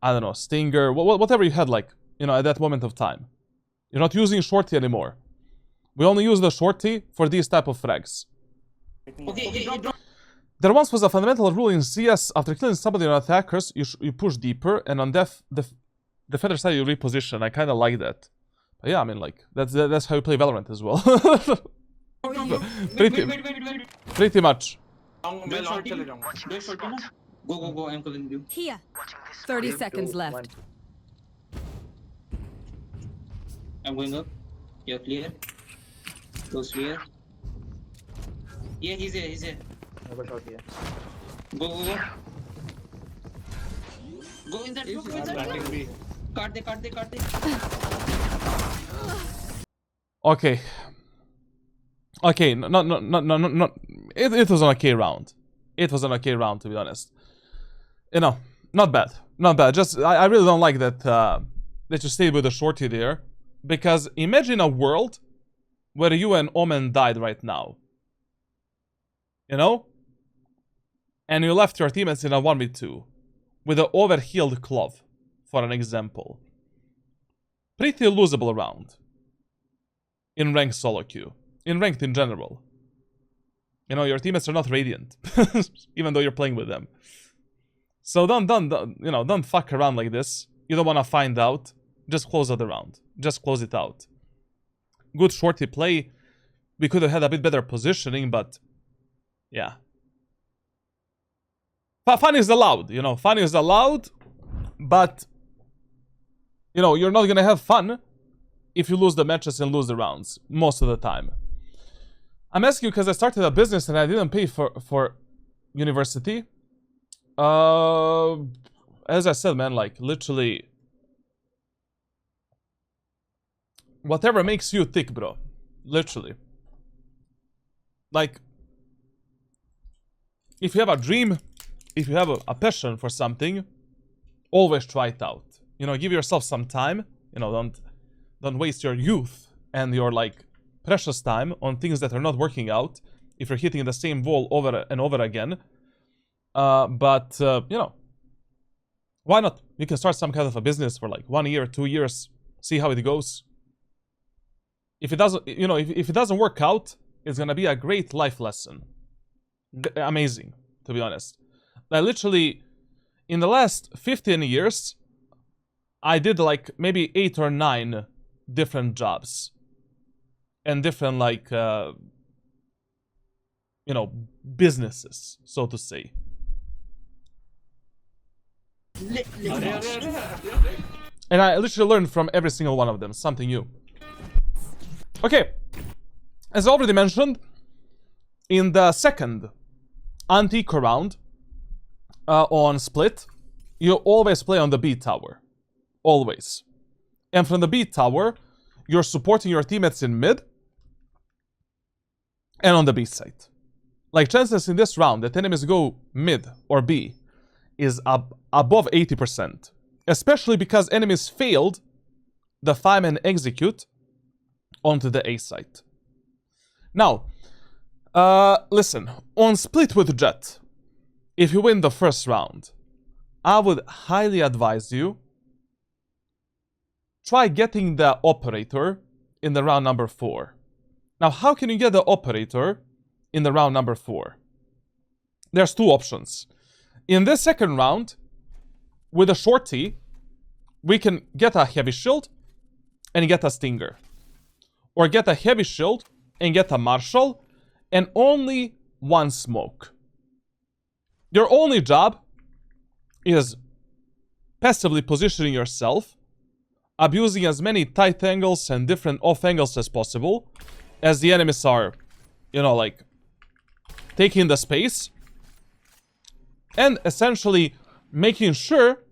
I don't know, stinger, whatever you had, like, you know, at that moment of time. You're not using shorty anymore. We only use the shorty for these type of frags. Okay, There once was a fundamental rule in CS: after killing somebody on attackers, you push deeper, and on the feather side you reposition. I kind of like that. But yeah, I mean, like, that's how you play Valorant as well. Pretty much. मैं launch चले जाऊंगा go, I'm calling you. Here. 30 seconds left. I'm going up. You're clear. Close clear. Yeah, he's here. मेरे को shot दिया. Go. Go in that. Starting भी काट दे. Okay, no. It was an okay round. It was an okay round, to be honest. You know, not bad. Just, I really don't like that that you stayed with the shorty there. Because imagine a world where you and Omen died right now. You know? And you left your teammates in a 1v2 with an overhealed Clove, for an example. Pretty losable round. In ranked solo queue. In ranked in general. You know, your teammates are not radiant. Even though you're playing with them. So don't fuck around like this. You don't want to find out. Just close out the round. Just close it out. Good shorty play. We could have had a bit better positioning, but yeah. Fun is allowed, you know. Fun is allowed, but you know, you're not gonna have fun if you lose the matches and lose the rounds most of the time. I'm asking you because I started a business and I didn't pay for university. As I said, man, like, literally... Whatever makes you tick, bro. Literally. Like... If you have a dream, if you have a passion for something, always try it out. You know, give yourself some time. You know, don't waste your youth and your, like, precious time on things that are not working out if you're hitting the same wall over and over again. You know, why not? You can start some kind of a business for like 1 year, 2 years, see how it goes. If it doesn't, you know, if it doesn't work out, it's gonna be a great life lesson. Amazing, to be honest. I literally, in the last 15 years, I did like maybe 8 or 9 different jobs. And different, like, you know, businesses, so to say. And I literally learned from every single one of them something new. Okay, as already mentioned, in the second anti-eco round on split, you always play on the B tower. Always. And from the B tower, you're supporting your teammates in mid and on the B side. Like, chances in this round that enemies go mid or B is above 80%. Especially because enemies failed the 5-man execute onto the A site. Now, listen, on split with Jett, if you win the first round, I would highly advise you try getting the operator in the round number 4. Now, how can you get the operator in the round number 4? There's 2 options. In this second round, with a shorty, we can get a heavy shield and get a stinger. Or get a heavy shield and get a marshal and only 1 smoke. Your only job is passively positioning yourself, abusing as many tight angles and different off angles as possible, as the enemies are, you know, like, taking the space, and essentially making sure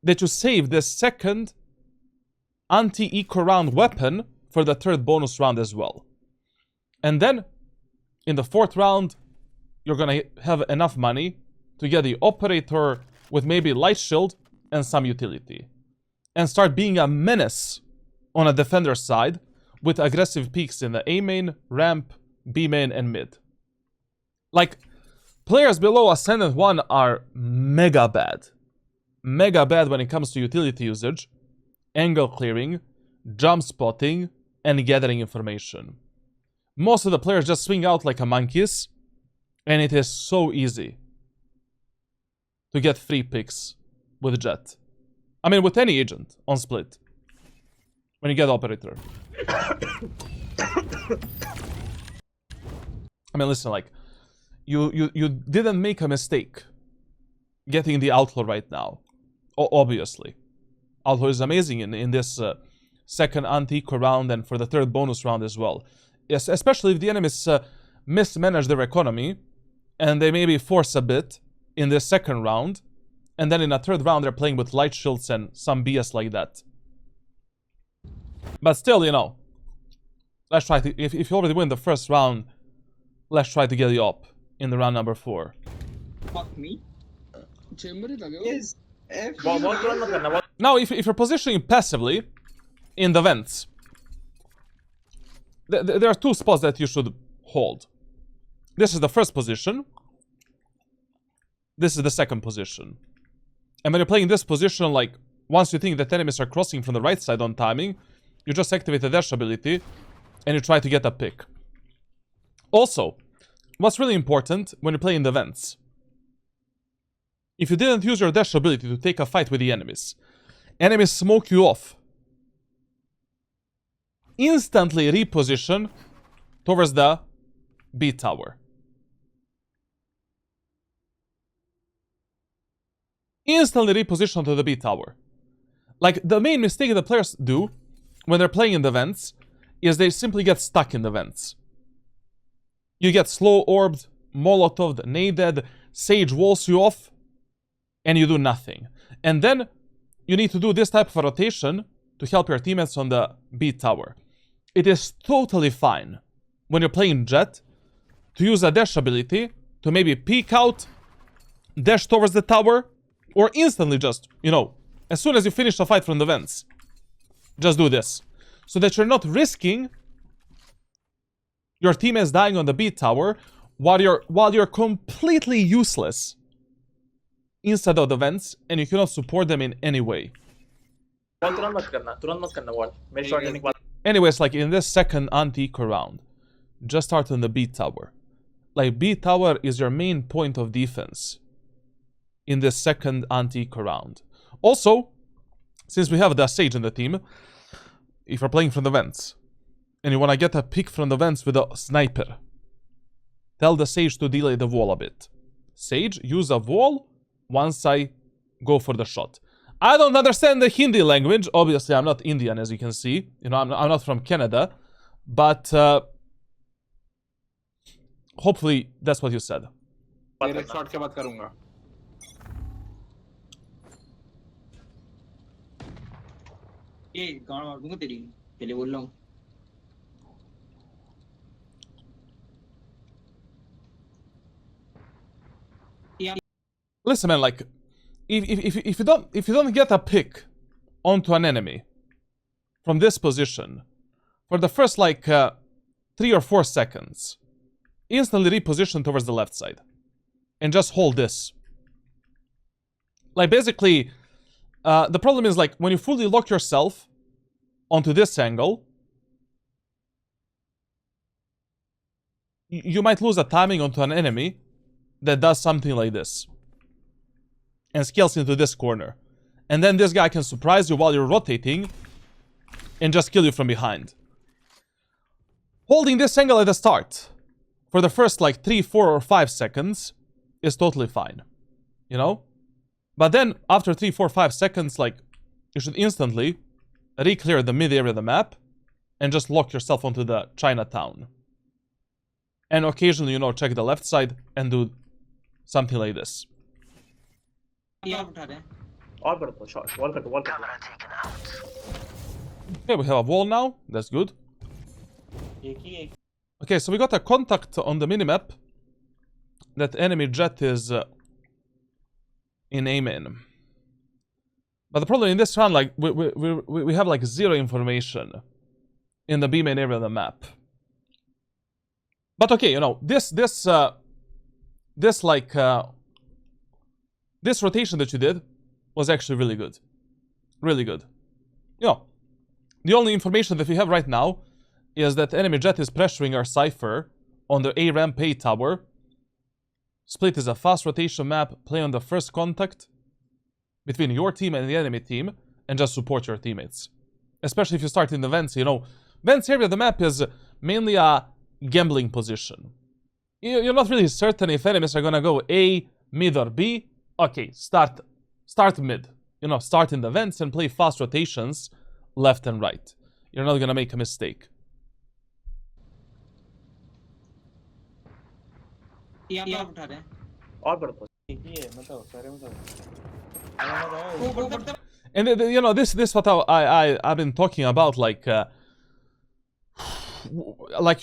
that you save this second anti-eco round weapon for the third bonus round as well. And then, in the 4th round, you're gonna have enough money to get the operator with maybe light shield and some utility. And start being a menace on a defender side with aggressive peaks in the A main, ramp, B main, and mid. Like, players below Ascendant 1 are mega bad. Mega bad when it comes to utility usage, angle clearing, jump spotting, and gathering information. Most of the players just swing out like a monkeys, and it is so easy to get free picks with Jett. I mean, with any agent on split. When you get operator. I mean, listen, like, you didn't make a mistake getting the Outlaw right now. Obviously. Outlaw is amazing in this second anti-eco round and for the third bonus round as well. Yes, especially if the enemies mismanage their economy and they maybe force a bit in the second round, and then in a third round they're playing with light shields and some BS like that. But still, you know, let's try to, if you already win the first round, let's try to get you up in the round number 4. Fuck me. Yes. Now, if you're positioning passively in the vents, there are 2 spots that you should hold. This is the first position. This is the second position. And when you're playing this position, like, once you think that enemies are crossing from the right side on timing, you just activate the dash ability and you try to get a pick. Also, what's really important when you're playing the vents, if you didn't use your dash ability to take a fight with the enemies smoke you off, instantly reposition towards the B tower. Instantly reposition to the B tower. Like, the main mistake that players do when they're playing in the vents is they simply get stuck in the vents. You get slow orbed, molotoved, naded, Sage walls you off, and you do nothing. And then you need to do this type of a rotation to help your teammates on the B tower. It is totally fine when you're playing Jett to use a dash ability to maybe peek out, dash towards the tower, or instantly just, you know, as soon as you finish the fight from the vents, just do this. So that you're not risking your teammates dying on the B tower while you're completely useless inside of the vents and you cannot support them in any way. तुरंत मत करना wall. मेरे shot लेने के बाद. Anyways, like in this second anti-eco round, just start on the B tower. Like B tower is your main point of defense in this second anti-eco round. Also, since we have the Sage in the team, if you're playing from the vents and you want to get a pick from the vents with a sniper, tell the Sage to delay the wall a bit. Sage, use a wall once I go for the shot. I don't understand the Hindi language. Obviously, I'm not Indian, as you can see. You know, I'm not from Canada. But hopefully, that's what you said. तेरे shot के बाद करूंगा. ये गाना मार दूंगा तेरी. पहले बोल रहा हूँ. Listen, man, like, if you don't get a pick onto an enemy from this position for the first like 3 or 4 seconds, instantly reposition towards the left side and just hold this. Like basically, the problem is like when you fully lock yourself onto this angle, you might lose a timing onto an enemy that does something like this and scales into this corner. And then this guy can surprise you while you're rotating and just kill you from behind. Holding this angle at the start for the first like 3, 4, or 5 seconds is totally fine. You know? But then after 3, 4, 5 seconds, like, you should instantly re-clear the mid area of the map and just lock yourself onto the Chinatown. And occasionally, you know, check the left side and do something like this. All but the shot. Wall cut. Okay, we have a wall now. That's good. Okay, so we got a contact on the minimap that enemy Jett is in A main. But the problem in this round, like, we have like 0 information in the B main area of the map. But okay, you know, this rotation that you did was actually really good. Really good. You know, the only information that we have right now is that enemy Jett is pressuring our Cypher on the A ramp A tower. Split is a fast rotation map. Play on the first contact between your team and the enemy team and just support your teammates. Especially if you start in the vents, you know. Vents area of the map is mainly a gambling position. You're not really certain if enemies are gonna go A, mid, or B. Okay, start mid. You know, start in the vents and play fast rotations left and right. You're not gonna make a mistake. All but And you know, this what I've been talking about, like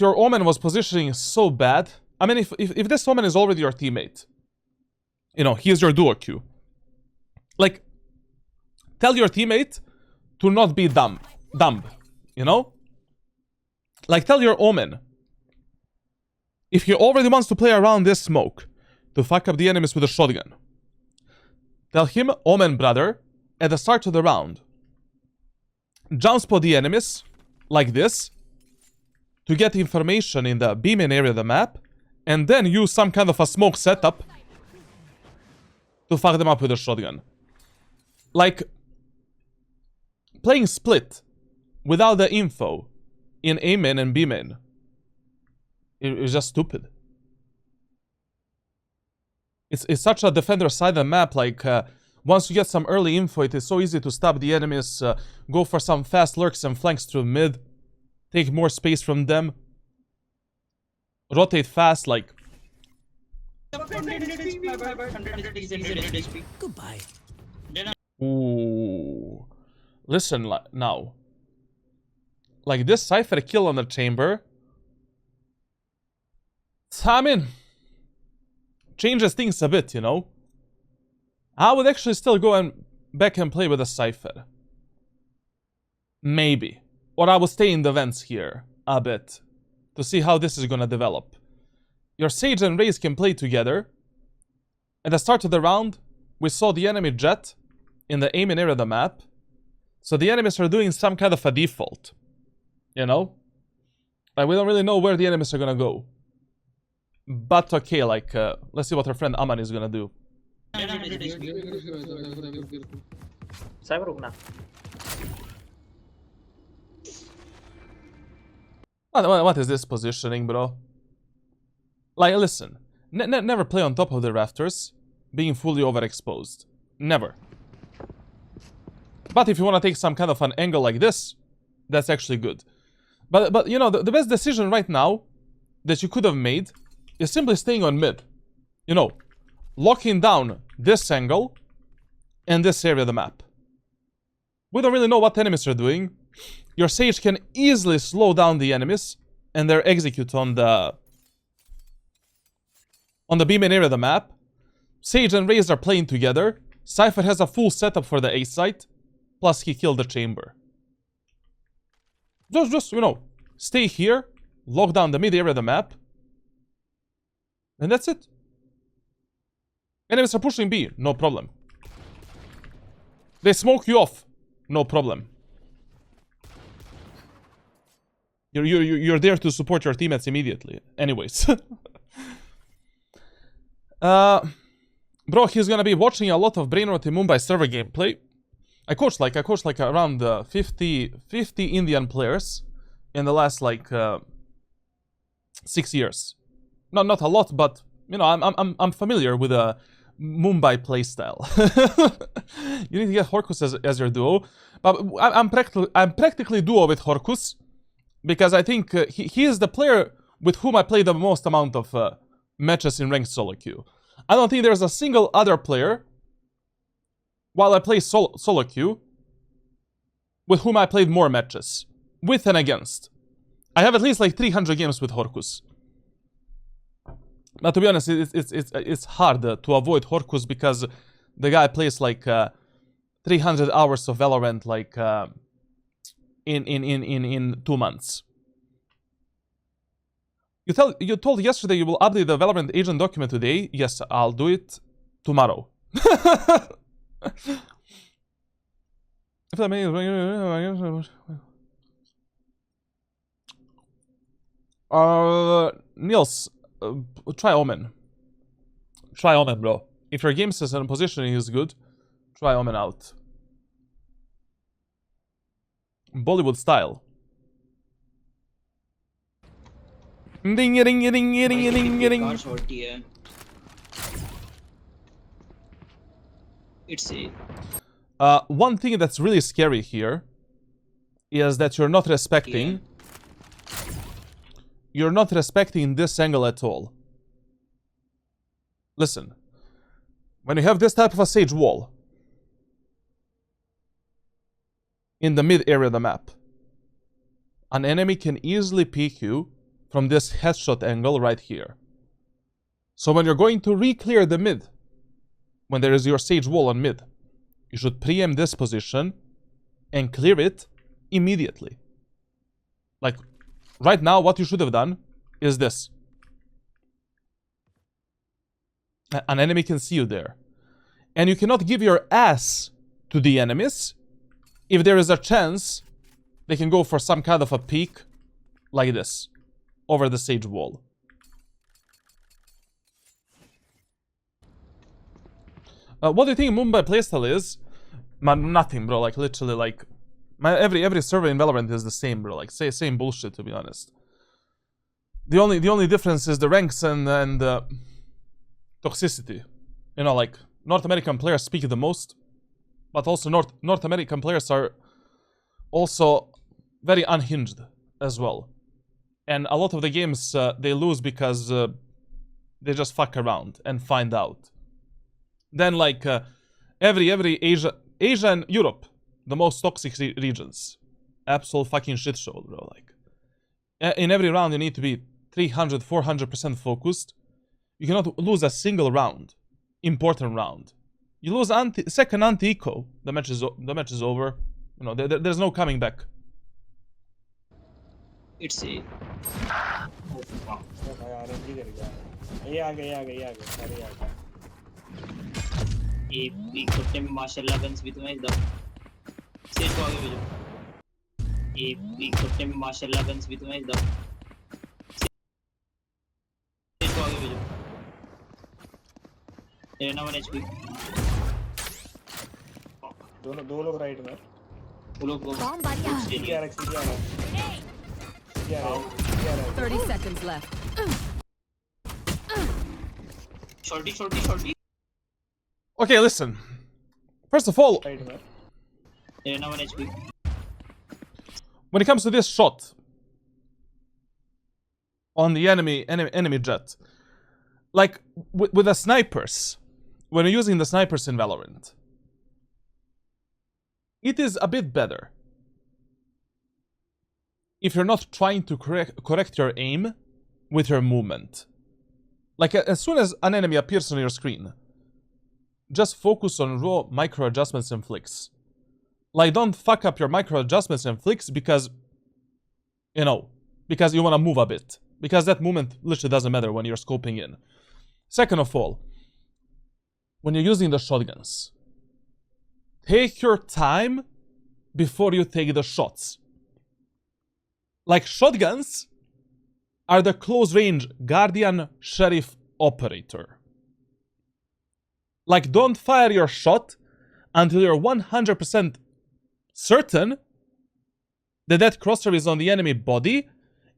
your Omen was positioning so bad. I mean, if this Omen is already your teammate, you know, here's your duo queue. Like, tell your teammate to not be dumb, you know? Like, tell your Omen, if he already wants to play around this smoke to fuck up the enemies with a shotgun, tell him, Omen brother, at the start of the round, jump spot the enemies like this to get information in the B main area of the map, and then use some kind of a smoke setup to fuck them up with a shotgun. Like, playing split without the info in A main and B main is just stupid. It's such a defender side of the map, like, once you get some early info, it is so easy to stop the enemies, go for some fast lurks and flanks through mid, take more space from them, rotate fast, like, 100 HP. Goodbye. Ooh. Listen now. Like this Cypher kill on the chamber. I mean, changes things a bit, you know. I would actually still go and back and play with a Cypher. Maybe. Or I will stay in the vents here a bit to see how this is gonna develop. Your Sage and Raze can play together. At the start of the round, we saw the enemy Jett in the aiming area of the map. So the enemies are doing some kind of a default. You know? Like, we don't really know where the enemies are gonna go. But okay, like, let's see what our friend Aman is gonna do. Cyber रुकना. What is this positioning, bro? Like, listen. Never play on top of the rafters, being fully overexposed. Never. But if you want to take some kind of an angle like this, that's actually good. But you know, the best decision right now that you could have made is simply staying on mid. You know, locking down this angle and this area of the map. We don't really know what enemies are doing. Your Sage can easily slow down the enemies and their execute on the B main area of the map. Sage and Raze are playing together. Cypher has a full setup for the A site. Plus he killed the chamber. Just you know, stay here, lock down the mid area of the map. And that's it. Enemies are pushing B, no problem. They smoke you off, no problem. You're there to support your teammates immediately. Anyways. Bro, he's gonna be watching a lot of Brainrot in Mumbai server gameplay. I coached like around 50 Indian players in the last like 6 years. Not a lot, but you know, I'm familiar with a Mumbai playstyle. You need to get Horkus as your duo, but I'm practically duo with Horkus because I think he is the player with whom I play the most amount of matches in ranked solo queue. I don't think there's a single other player while I play solo queue with whom I played more matches with and against. I have at least like 300 games with Horkus. But to be honest, it's hard to avoid Horkus because the guy plays like 300 hours of Valorant like in 2 months. You told yesterday you will update the Valorant agent document today. Yes, I'll do it tomorrow. If that means Niels, try Omen. Try Omen, bro. If your game system and positioning is good, try Omen out. Bollywood style. Ding ding ding ding ding ding. It's a one thing that's really scary here is that you're not respecting. You're not respecting this angle at all. Listen, when you have this type of a Sage wall in the mid area of the map, an enemy can easily peek you from this headshot angle right here. So when you're going to re-clear the mid, when there is your Sage wall on mid, you should preempt this position and clear it immediately. Like, right now, what you should have done is this. An enemy can see you there. And you cannot give your ass to the enemies if there is a chance they can go for some kind of a peek like this over the Sage wall. What do you think Mumbai playstyle is? Man, nothing, bro. Like, literally, like... every server in Valorant is the same, bro. Like, same bullshit, to be honest. The only difference is the ranks and toxicity. You know, like, North American players speak the most. But also North American players are also very unhinged as well. And a lot of the games they lose because they just fuck around and find out. Then like every Asia and Europe, the most toxic regions, absolute fucking shit show, bro. Like in every round you need to be 300-400% focused. You cannot lose a single round, important round. You lose second anti-eco, the match is over. You know, there's no coming back. It's a. Oh, wow. ये आ गया सारे आ गया एक एक कुत्ते में माशाल्लाह guns भी तुम्हें एकदम सेज को आगे भेजो एक कुत्ते में माशाल्लाह गन्स भी तुम्हें एकदम सेज को आगे भेजो लेना 1 HP दो लोग राइट में वो लोग सीधी आ रहा 30 seconds left. Shorty. Okay, listen. First of all, right में लेना 1 HP when it comes to this shot on the enemy Jett, like with the snipers, when you're using the snipers in Valorant, it is a bit better if you're not trying to correct your aim with your movement. Like as soon as an enemy appears on your screen, just focus on raw micro adjustments and flicks. Like don't fuck up your micro adjustments and flicks because, you know, because you want to move a bit. Because that movement literally doesn't matter when you're scoping in. Second of all, when you're using the shotguns, take your time before you take the shots. Like shotguns are the close range Guardian Sheriff operator. Like don't fire your shot until you're 100% certain that that crosshair is on the enemy body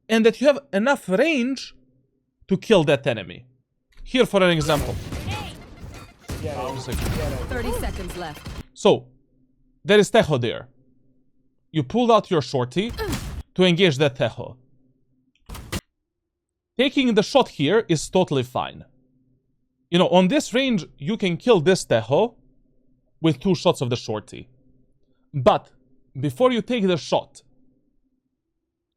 and that you have enough range to kill that enemy. Here for an example. 30 seconds left. So, there is Tejo there. You pulled out your shorty to engage that Tejo. Taking the shot here is totally fine. You know, on this range, you can kill this Tejo with 2 shots of the shorty. But, before you take the shot,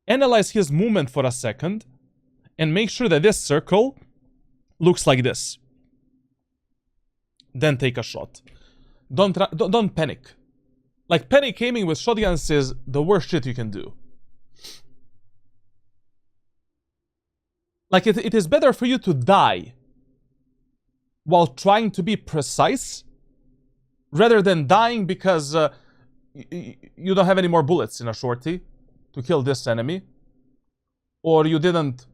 analyze his movement for a second and make sure that this circle looks like this. Then take a shot. Don't panic. Like, panic aiming with shotguns is the worst shit you can do. Like, it is better for you to die while trying to be precise rather than dying because you don't have any more bullets in a shorty to kill this enemy, or you didn't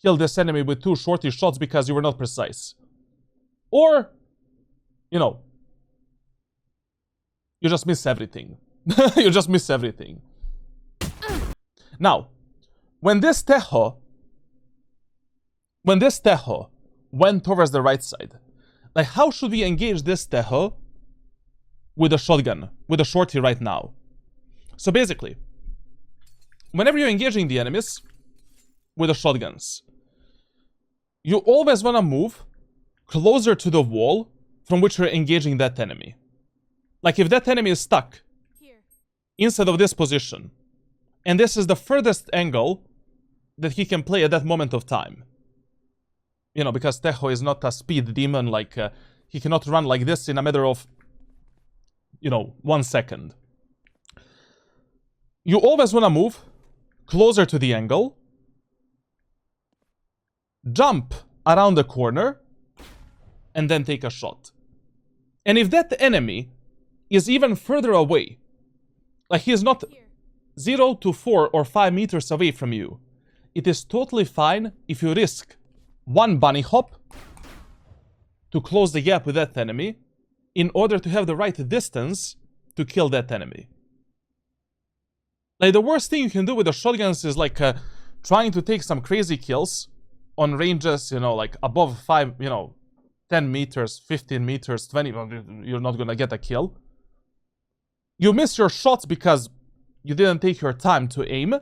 kill this enemy with 2 shorty shots because you were not precise, or, you know, you just miss everything. You just miss everything. Now, when this Tejo went towards the right side, like how should we engage this Tejo with a shotgun, with a shorty right now? So basically, whenever you're engaging the enemies with the shotguns, you always want to move closer to the wall from which you're engaging that enemy. Like if that enemy is stuck inside of this position, and this is the furthest angle that he can play at that moment of time. You know, because Tejo is not a speed demon, like he cannot run like this in a matter of, you know, 1 second. You always want to move closer to the angle, jump around the corner, and then take a shot. And if that enemy is even further away, like he is not 0 to 4 or 5 meters away from you, it is totally fine if you risk 1 bunny hop to close the gap with that enemy in order to have the right distance to kill that enemy. Like the worst thing you can do with the shotguns is like trying to take some crazy kills on ranges, you know, like above 5, you know, 10 meters, 15 meters, 20, you're not gonna get a kill. You miss your shots because you didn't take your time to aim,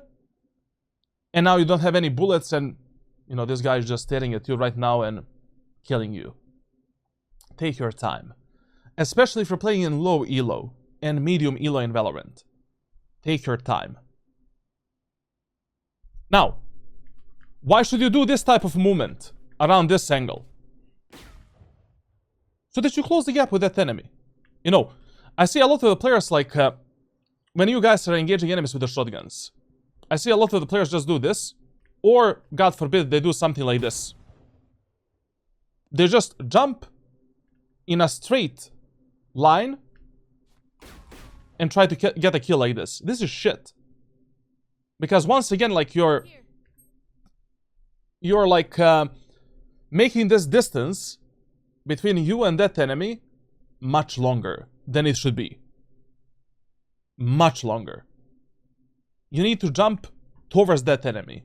and now you don't have any bullets and You know, this guy is just staring at you right now and killing you. Take your time. Especially if you're playing in low elo and medium elo in Valorant. Take your time. Now, why should you do this type of movement around this angle? So that you close the gap with that enemy. You know, I see a lot of the players like, when you guys are engaging enemies with the shotguns, I see a lot of the players just do this, or, God forbid, they do something like this. They just jump in a straight line and try to get a kill like this. This is shit. Because once again, like, you're like making this distance between you and that enemy much longer than it should be. Much longer. You need to jump towards that enemy.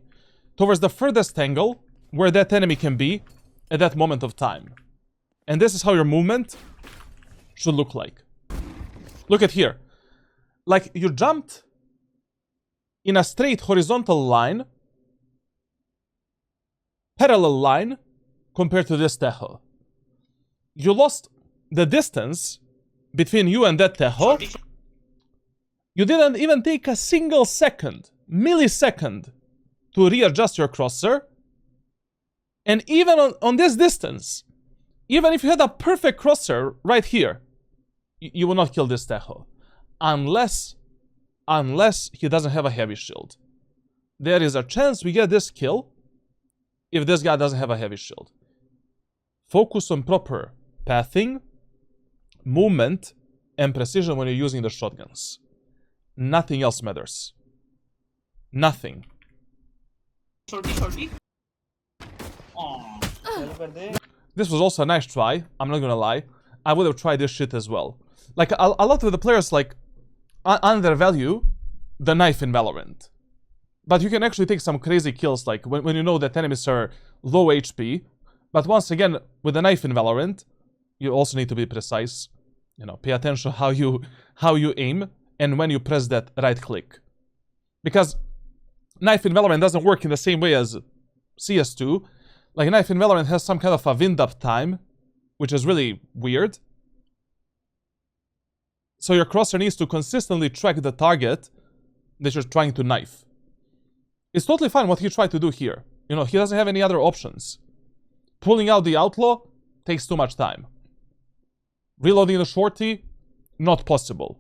Towards the furthest angle where that enemy can be at that moment of time. And this is how your movement should look like. Look at here. Like, you jumped in a straight horizontal line, parallel line, compared to this Tejo. You lost the distance between you and that Tejo. You didn't even take a single second, millisecond, to readjust your crosshair. And even on this distance, even if you had a perfect crosshair right here, you will not kill this Tejo. Unless he doesn't have a heavy shield. There is a chance we get this kill if this guy doesn't have a heavy shield. Focus on proper pathing, movement, and precision when you're using the shotguns. Nothing else matters. Nothing. Shorty. Oh. This was also a nice try, I'm not gonna lie. I would have tried this shit as well. Like, a lot of the players, like, undervalue the knife in Valorant. But you can actually take some crazy kills, like, when you know that enemies are low HP. But once again, with the knife in Valorant, you also need to be precise. You know, pay attention how you aim and when you press that right click. Because knife in Valorant doesn't work in the same way as CS2. Like, knife in Valorant has some kind of a wind-up time, which is really weird. So your crosshair needs to consistently track the target that you're trying to knife. It's totally fine what he tried to do here. You know, he doesn't have any other options. Pulling out the outlaw takes too much time. Reloading the shorty, not possible.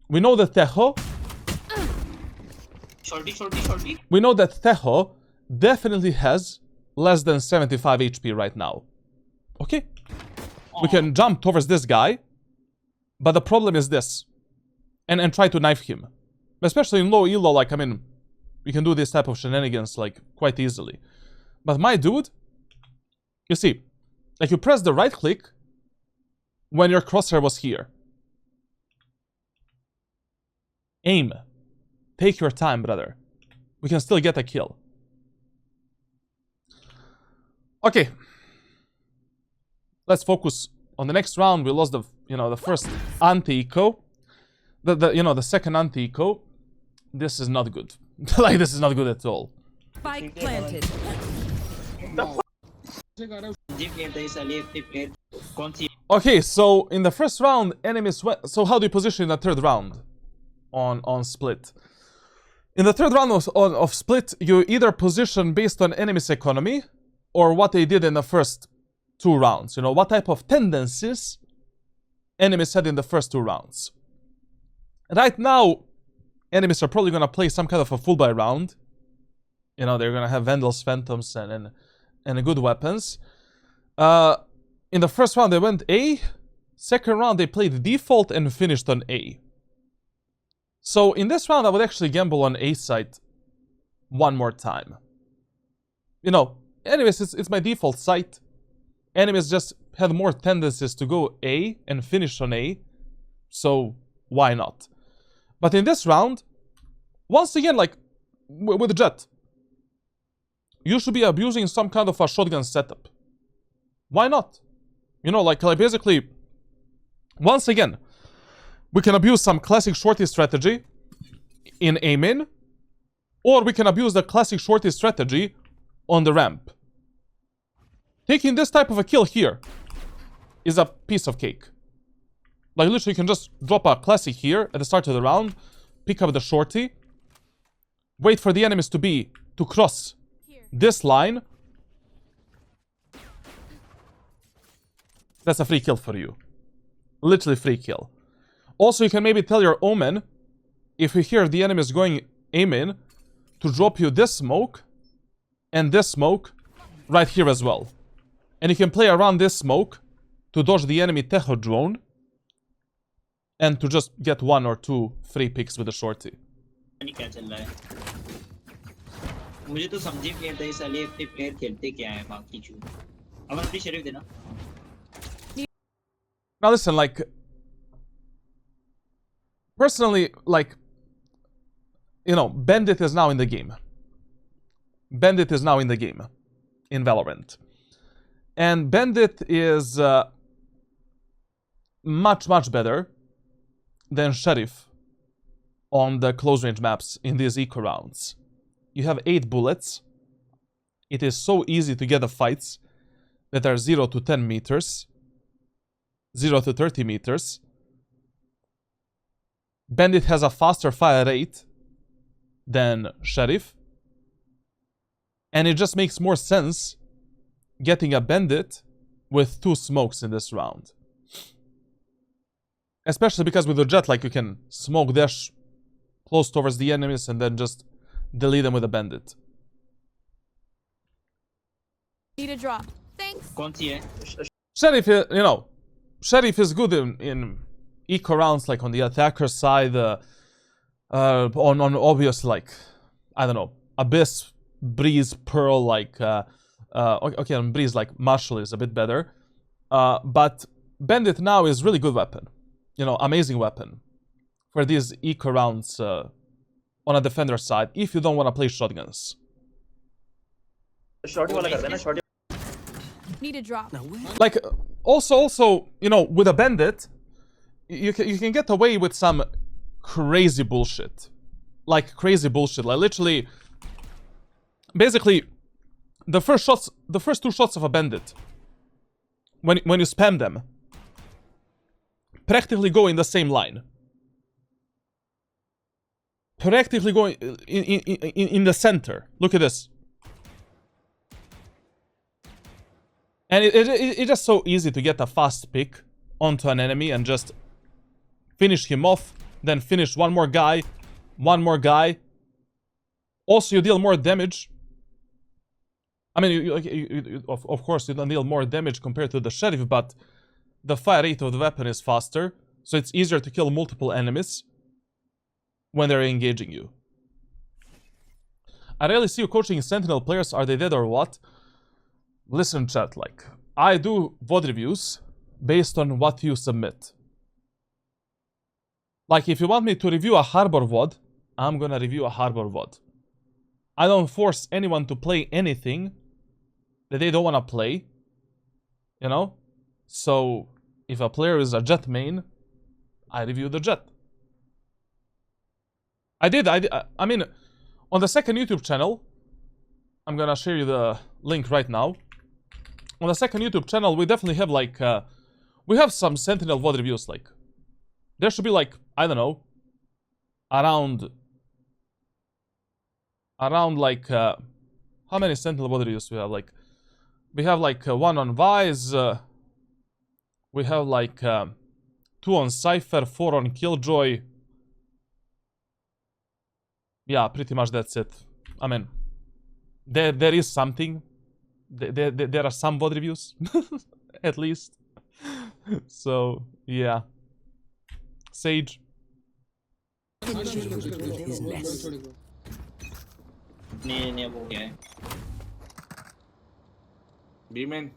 We know that Tejo... Shorty. We know that Tejo definitely has less than 75 HP right now. Okay? We can jump towards this guy, but the problem is this. And try to knife him. Especially in low elo, like, I mean, we can do this type of shenanigans, like, quite easily. But my dude, you see, like, you press the right click when your crosshair was here. Aim. Take your time, brother. We can still get a kill. Okay. Let's focus on the next round. We lost the, you know, the first anti-eco. The second anti-eco. This is not good. Like, this is not good at all. Spike planted. Okay, so in the first round, enemies went... So how do you position in the third round on Split? In the third round of Split, you either position based on enemy's economy or what they did in the first two rounds. You know, what type of tendencies enemies had in the first two rounds. Right now, enemies are probably going to play some kind of a full buy round. You know, they're going to have Vandals, Phantoms, and good weapons. In the first round, they went A. Second round, they played default and finished on A. So in this round, I would actually gamble on A side one more time. You know, anyways, it's my default site. Enemies just had more tendencies to go A and finish on A. So why not? But in this round, once again, like with Jett, you should be abusing some kind of a shotgun setup. Why not? You know, like basically, once again, we can abuse some classic shorty strategy in aiming, or we can abuse the classic shorty strategy on the ramp. Taking this type of a kill here is a piece of cake. Like, literally, you can just drop a classic here at the start of the round, pick up the shorty, wait for the enemies to cross this line. That's a free kill for you. Literally free kill. Also, you can maybe tell your Omen, if you hear the enemies going aim in, to drop you this smoke and this smoke right here as well. And you can play around this smoke to dodge the enemy Teho drone and to just get 1 or 2 free picks with the shorty. क्या चल रहा है? मुझे तो समझ नहीं आता ये साले अपने प्लेयर खेलते क्या है बाकी चू। अब अपनी शरीफ देना। Now listen, like, personally, like, you know, Bandit is now in the game. Bandit is now in the game in Valorant. And Bandit is much, much better than Sheriff on the close range maps in these eco rounds. You have 8 bullets. It is so easy to get the fights that are 0 to 10 meters. 0 to 30 meters. Bandit has a faster fire rate than Sheriff. And it just makes more sense getting a Bandit with 2 smokes in this round. Especially because with the Jett, like, you can smoke dash close towards the enemies and then just delete them with a Bandit. Need a drop. Thanks. कौन सी है? Sheriff, you know, Sheriff is good in eco rounds, like on the attacker side, on obvious, like, I don't know, Abyss, Breeze, Pearl, like, okay, on Breeze, like, Marshall is a bit better. But Bandit now is really good weapon. You know, amazing weapon for these eco rounds on a defender side, if you don't want to play shotguns. Shorty वाला कर देना, shorty. Need a drop. Like, also, you know, with a Bandit, you can get away with some crazy bullshit. Like, crazy bullshit. Like, literally, basically, the first 2 shots of a Bandit, when you spam them, practically go in the same line. Practically going in the center. Look at this. And it's just so easy to get a fast pick onto an enemy and just finish him off, then finish one more guy. Also, you deal more damage. I mean, of course, you don't deal more damage compared to the Sheriff, but the fire rate of the weapon is faster, so it's easier to kill multiple enemies when they're engaging you. I rarely see you coaching Sentinel players. Are they dead or what? Listen, chat, like, I do VOD reviews based on what you submit. Like, if you want me to review a Harbor VOD, I'm gonna review a Harbor VOD. I don't force anyone to play anything that they don't wanna play, you know? So, if a player is a Jett main, I review the Jett. I mean, on the second YouTube channel, I'm gonna share you the link right now. On the second YouTube channel, we definitely have, like, we have some Sentinel VOD reviews, like, there should be, like, I don't know, around, like, how many Sentinel VOD reviews we have? Like, we have, like, 1 on Vise, we have, like, 2 on Cypher, 4 on Killjoy. Yeah, pretty much that's it. I mean, there is something. There are some VOD reviews, at least. So, yeah. Sage. नहीं वो क्या है? B-man.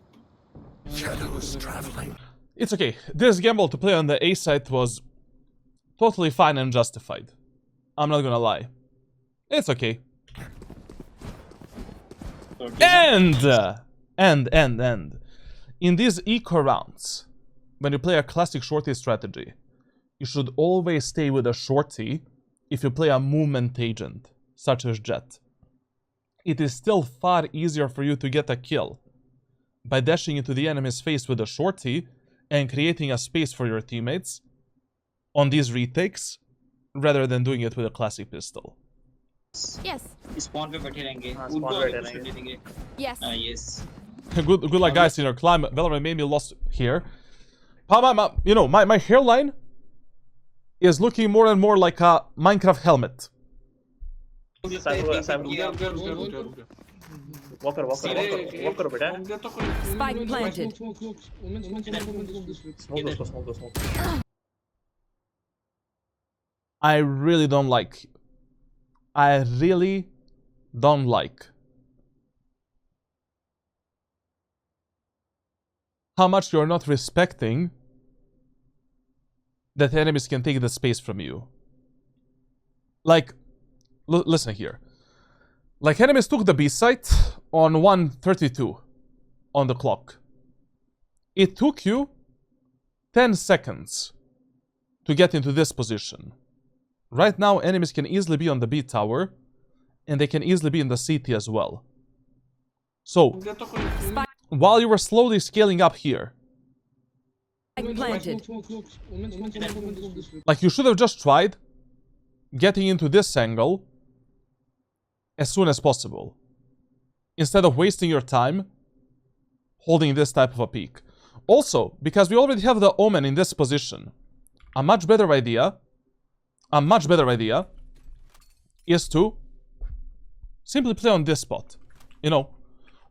Shadows traveling. It's okay. This gamble to play on the A side was totally fine and justified. I'm not gonna lie. It's okay. And in these eco rounds, when you play a classic shorty strategy, you should always stay with a shorty if you play a movement agent, such as Jett. it is still far easier for you to get a kill by dashing into the enemy's face with a shorty and creating a space for your teammates on these retakes rather than doing it with a classic pistol. Yes. Spawn पे बैठे रहेंगे. हाँ, उनको spawn पे आगे बैठे push करने देंगे. Yes. Yes. Good luck, guys, in your climb. Valorant made me lost here. You know, my hairline is looking more and more like a Minecraft helmet. Walk करो बेटा. Spike planted. Smoke. I really don't like how much you're not respecting that enemies can take the space from you. Like, listen here. Like, enemies took the B site on 1:32 on the clock. It took you 10 seconds to get into this position. Right now, enemies can easily be on the B tower, and they can easily be in the CT as well. So, while you were slowly scaling up here, Planted. like, you should have just tried getting into this angle as soon as possible, instead of wasting your time holding this type of a peak. Also, because we already have the Omen in this position, a much better idea is to simply play on this spot. You know,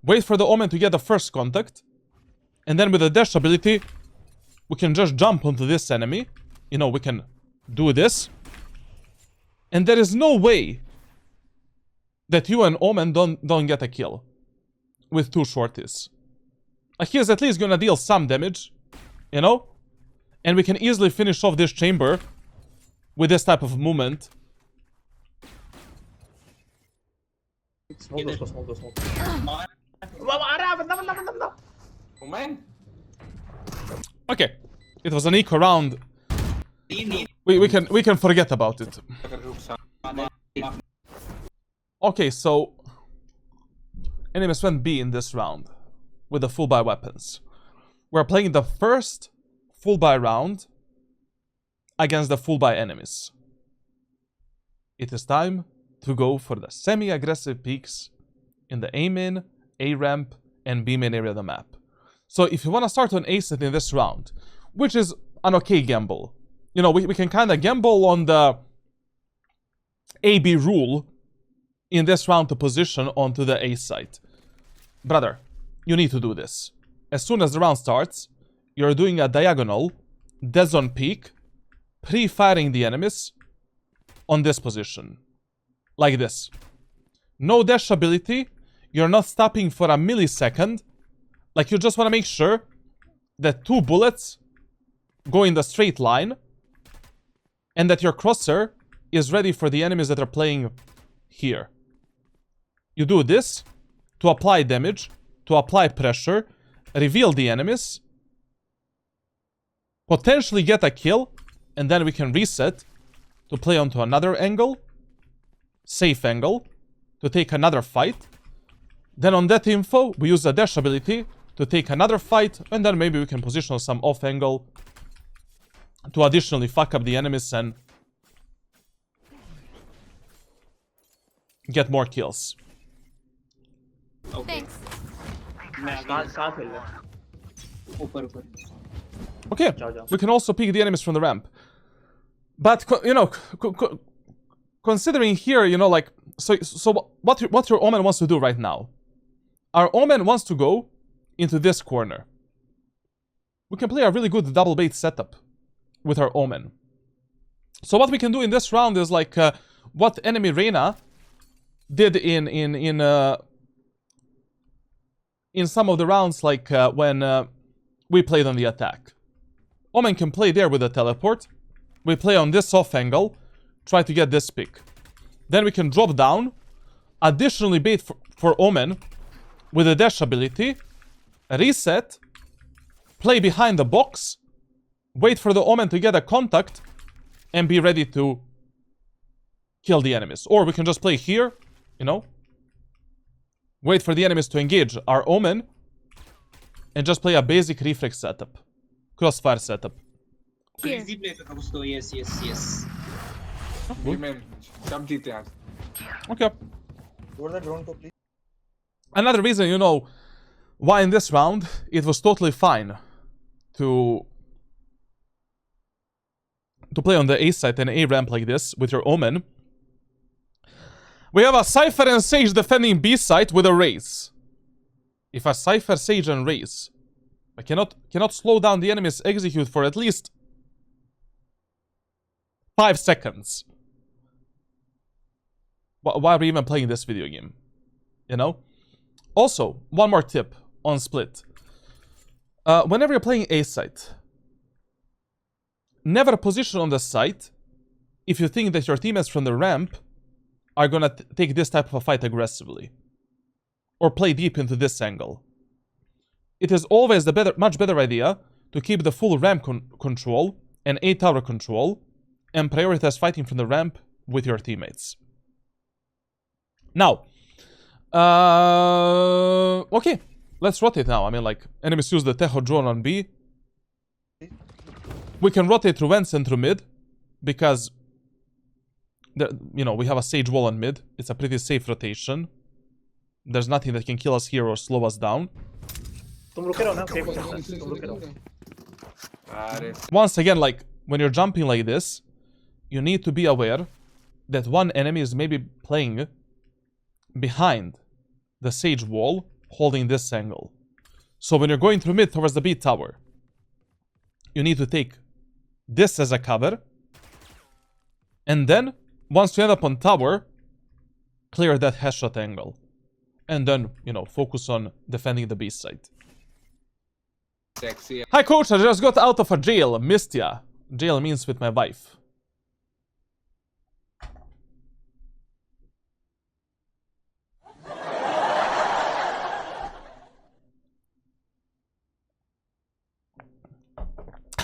wait for the Omen to get the first contact, and then with the dash ability, we can just jump onto this enemy. You know, we can do this. And there is no way that you and Omen don't get a kill with 2 shorties. Like, he is at least gonna deal some damage, you know? And we can easily finish off this chamber with this type of movement. Smoke. Okay, it was an eco round. We can forget about it. Okay, so enemies went B in this round with the full buy weapons. We're playing the first full buy round against the full buy enemies. It is time to go for the semi-aggressive peaks in the A main, A ramp, and B main area of the map. So if you want to start on A set in this round, which is an okay gamble, you know, we can kind of gamble on the AB rule in this round to position onto the A site. Brother, you need to do this. As soon as the round starts, you're doing a diagonal, dead zone peak, pre-firing the enemies on this position. Like this. No dash ability, you're not stopping for a millisecond. Like, you just want to make sure that 2 bullets go in the straight line and that your crosshair is ready for the enemies that are playing here. You do this to apply damage, to apply pressure, reveal the enemies, potentially get a kill, and then we can reset to play onto another angle, safe angle, to take another fight. Then on that info, we use the dash ability to take another fight, and then maybe we can position some off angle to additionally fuck up the enemies and get more kills. Thanks. साथ खेल ले. ऊपर. Okay, we can also pick the enemies from the ramp. But, you know, considering here, you know, like, so what your Omen wants to do right now? Our Omen wants to go into this corner. We can play a really good double bait setup with our Omen. So what we can do in this round is like what enemy Reyna did in some of the rounds, like when we played on the attack. Omen can play there with a teleport. We play on this off angle, try to get this pick. Then we can drop down, additionally bait for Omen with a dash ability, reset, play behind the box, wait for the Omen to get a contact, and be ready to kill the enemies. Or we can just play here, you know, wait for the enemies to engage our Omen, and just play a basic reflex setup. Crossfire setup. Crazy play था कुछ तो yes. Women, सब जीते आज. Okay. Go to the drone, please. Another reason, you know, why in this round it was totally fine to play on the A site and A ramp like this with your Omen. We have a Cypher and Sage defending B site with a Raze. If a Cypher, Sage and Raze, I cannot slow down the enemy's execute for at least 5 seconds. Why are we even playing this video game? You know? Also, one more tip on split. Whenever you're playing A site, never position on the site if you think that your teammates from the ramp are gonna take this type of a fight aggressively. Or play deep into this angle. It is always the much better idea to keep the full ramp control and A tower control and prioritize fighting from the ramp with your teammates. Now, okay, let's rotate now. I mean, like, enemies use the Tejo drone on B. We can rotate through vents and through mid, because, you know, we have a Sage wall on mid. It's a pretty safe rotation. There's nothing that can kill us here or slow us down. तुम रुके रहो ना, safe हो सकता है, तुम रुके रहो. Once again, like, when you're jumping like this, you need to be aware that one enemy is maybe playing behind the Sage wall, holding this angle. So when you're going through mid towards the B tower, you need to take this as a cover, and then, once you end up on tower, clear that headshot angle. And then, you know, focus on defending the B side. Sexy. Hi coach, I just got out of a jail. Missed ya. Jail means with my wife.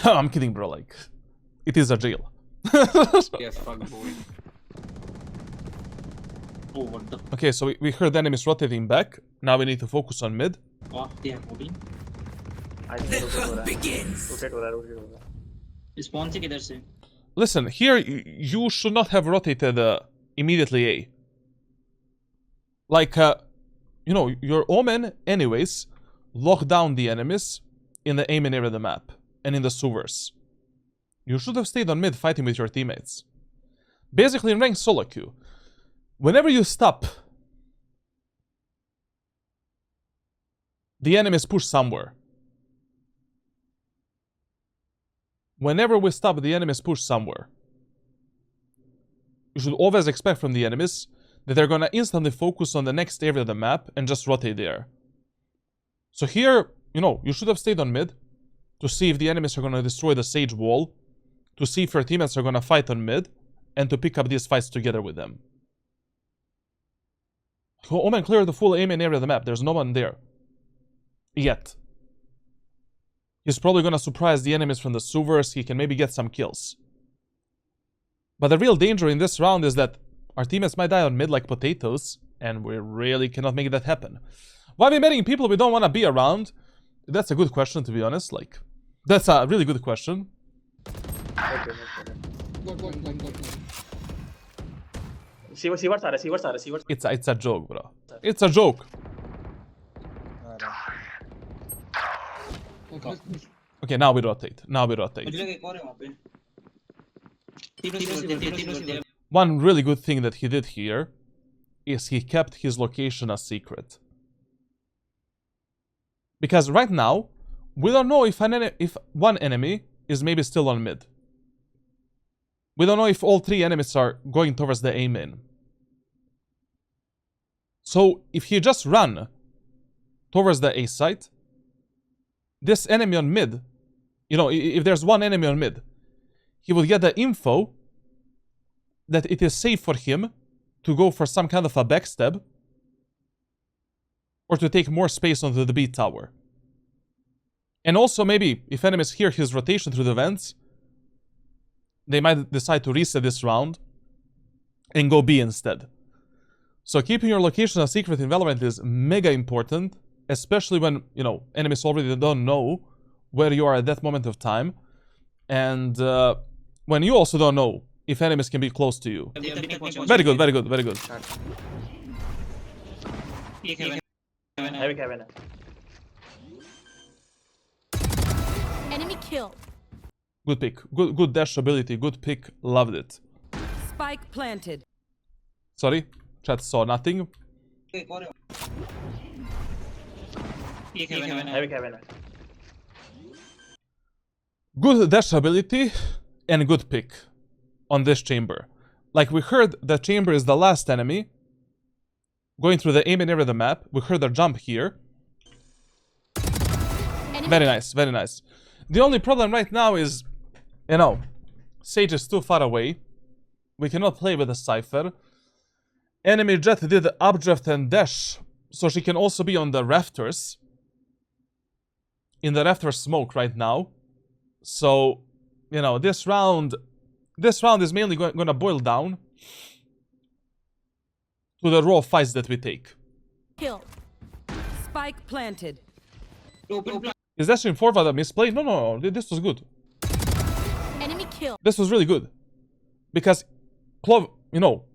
I'm kidding, bro. Like, it is a jail. Yes, fuck boy. Oh, what the Okay, so we heard enemies rotating back. Now we need to focus on mid. fuck they are moving. I think rotate हो रहा है. Rotate हो रहा है. Spawn से किधर से? Listen, here you should not have rotated immediately A. Like, you know, your Omen, anyways, lock down the enemies in the aiming area of the map and in the sewers. You should have stayed on mid fighting with your teammates. Basically, in ranked solo queue, whenever you stop, the enemies push somewhere. Whenever we stop, the enemies push somewhere. You should always expect from the enemies that they're gonna instantly focus on the next area of the map and just rotate there. So here, you know, you should have stayed on mid to see if the enemies are gonna destroy the Sage wall, to see if your teammates are gonna fight on mid, and to pick up these fights together with them. Omen cleared the full aiming area of the map. There's no one there. Yet. He's probably gonna surprise the enemies from the sewers. He can maybe get some kills. But the real danger in this round is that our teammates might die on mid like potatoes, and we really cannot make that happen. Why are we meeting people we don't want to be around? That's a good question, to be honest. Like, that's a really good question. Okay. Sewers आ रहा है. It's a joke, bro. It's a joke. Okay, now we rotate. मुझे लगा एक और है वहाँ पे. तीनों One really good thing that he did here is he kept his location a secret. Because right now, we don't know if one enemy is maybe still on mid. We don't know if all 3 enemies are going towards the A main. So, if he just run towards the A site, this enemy on mid, you know, if there's one enemy on mid, he will get the info that it is safe for him to go for some kind of a backstab or to take more space onto the B tower. And also maybe if enemies hear his rotation through the vents, they might decide to reset this round and go B instead. So keeping your location a secret in Valorant is mega important, especially when, you know, enemies already don't know where you are at that moment of time. And when you also don't know if enemies can be close to you. Very good, very good, very good. Heavy cabin. Enemy killed. Good pick. Good dash ability. Good pick. Loved it. Spike planted. Sorry, chat saw nothing. Heavy cabin. Good dash ability and good pick on this chamber. Like, we heard that chamber is the last enemy. Going through the aiming area of the map. We heard a jump here. Very nice, very nice. The only problem right now is, you know, Sage is too far away. We cannot play with a Cypher. Enemy Jett did updraft and dash, so she can also be on the rafters. In the rafter smoke right now. So, you know, this round is mainly gonna boil down to the raw fights that we take. Killed. Spike planted. Is dashing forward a misplay? No, this was good. Enemy killed. This was really good. Because Clove, you know,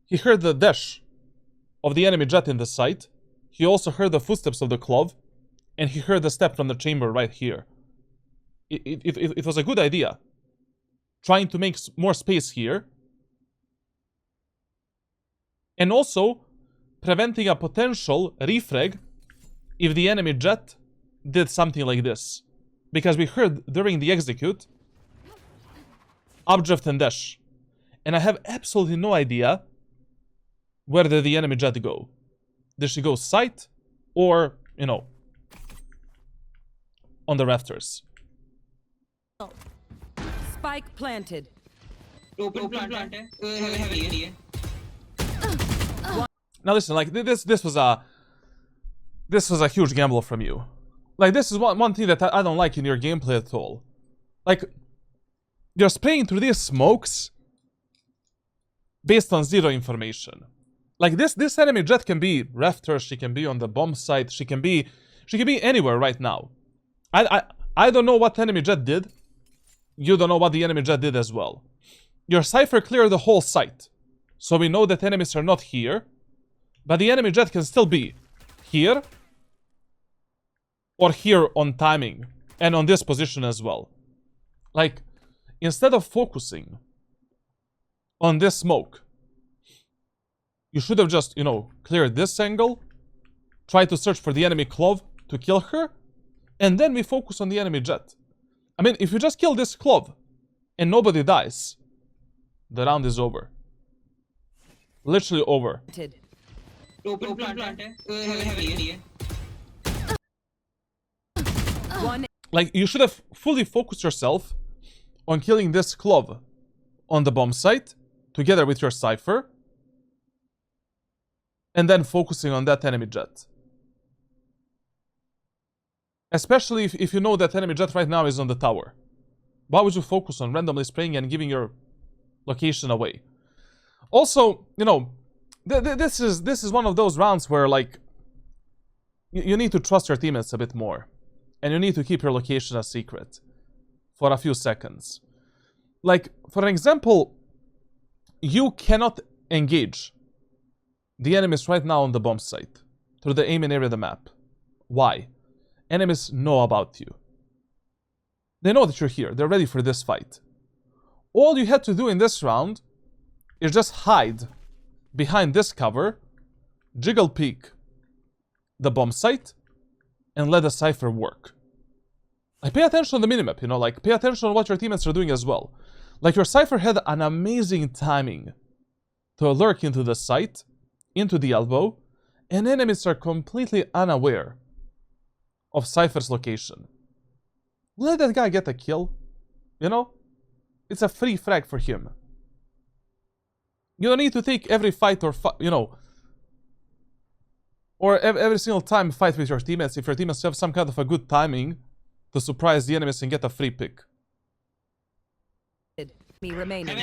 he heard the dash of the enemy Jett in the site. He also heard the footsteps of the Clove. And he heard the step from the chamber right here. It was a good idea. Trying to make more space here. And also preventing a potential refrag if the enemy Jett did something like this. Because we heard during the execute updraft and dash. And I have absolutely no idea where did the enemy Jett go. Did she go site or, you know, on the rafters? Spike planted. Now listen, like this was a huge gamble from you. Like, this is one thing that I don't like in your gameplay at all. Like, you're spraying through these smokes based on zero information. Like, this enemy Jett can be rafters, she can be on the bomb site, she can be anywhere right now. I don't know what enemy Jett did. You don't know what the enemy Jett did as well. Your Cypher cleared the whole site. So we know that enemies are not here. But the enemy Jett can still be here. Or here on timing. And on this position as well. Like, instead of focusing on this smoke, you should have just, you know, cleared this angle. Try to search for the enemy Clove to kill her. And then we focus on the enemy Jett. I mean, if you just kill this Clove and nobody dies, the round is over. Literally over. Like, you should have fully focused yourself on killing this Clove on the bomb site, together with your Cypher, and then focusing on that enemy Jett. Especially if you know that enemy Jett right now is on the tower. Why would you focus on randomly spraying and giving your location away? Also, you know, this is one of those rounds where, like, you need to trust your teammates a bit more. And you need to keep your location a secret for a few seconds. Like, for example, you cannot engage the enemies right now on the bomb site through the aiming area of the map. Why? Enemies know about you. They know that you're here. They're ready for this fight. All you had to do in this round is just hide behind this cover, jiggle peek the bomb site, and let the Cypher work. Like, pay attention on the minimap, you know, like, pay attention on what your teammates are doing as well. Like, your Cypher had an amazing timing to lurk into the site, into the elbow, and enemies are completely unaware of Cypher's location. Let that guy get a kill, you know? It's a free frag for him. You don't need to take every fight or, you know, or every single time fight with your teammates if your teammates have some kind of a good timing to surprise the enemies and get a free pick. Me remaining.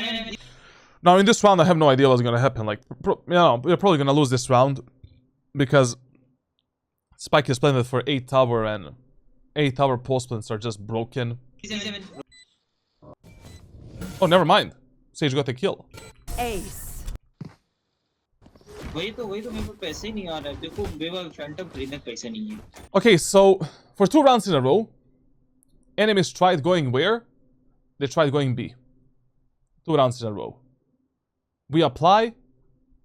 Now, in this round, I have no idea what's gonna happen. Like, we're probably gonna lose this round because Spike is planted for 8 tower and 8 tower post plants are just broken. Oh, never mind. Sage got a kill. Ace. वही तो मेरे को पैसे नहीं आ रहा है देखो बेवा फैंटम खरीदने पैसे नहीं है Okay, so for 2 rounds in a row, enemies tried going where? They tried going B. 2 rounds in a row. We apply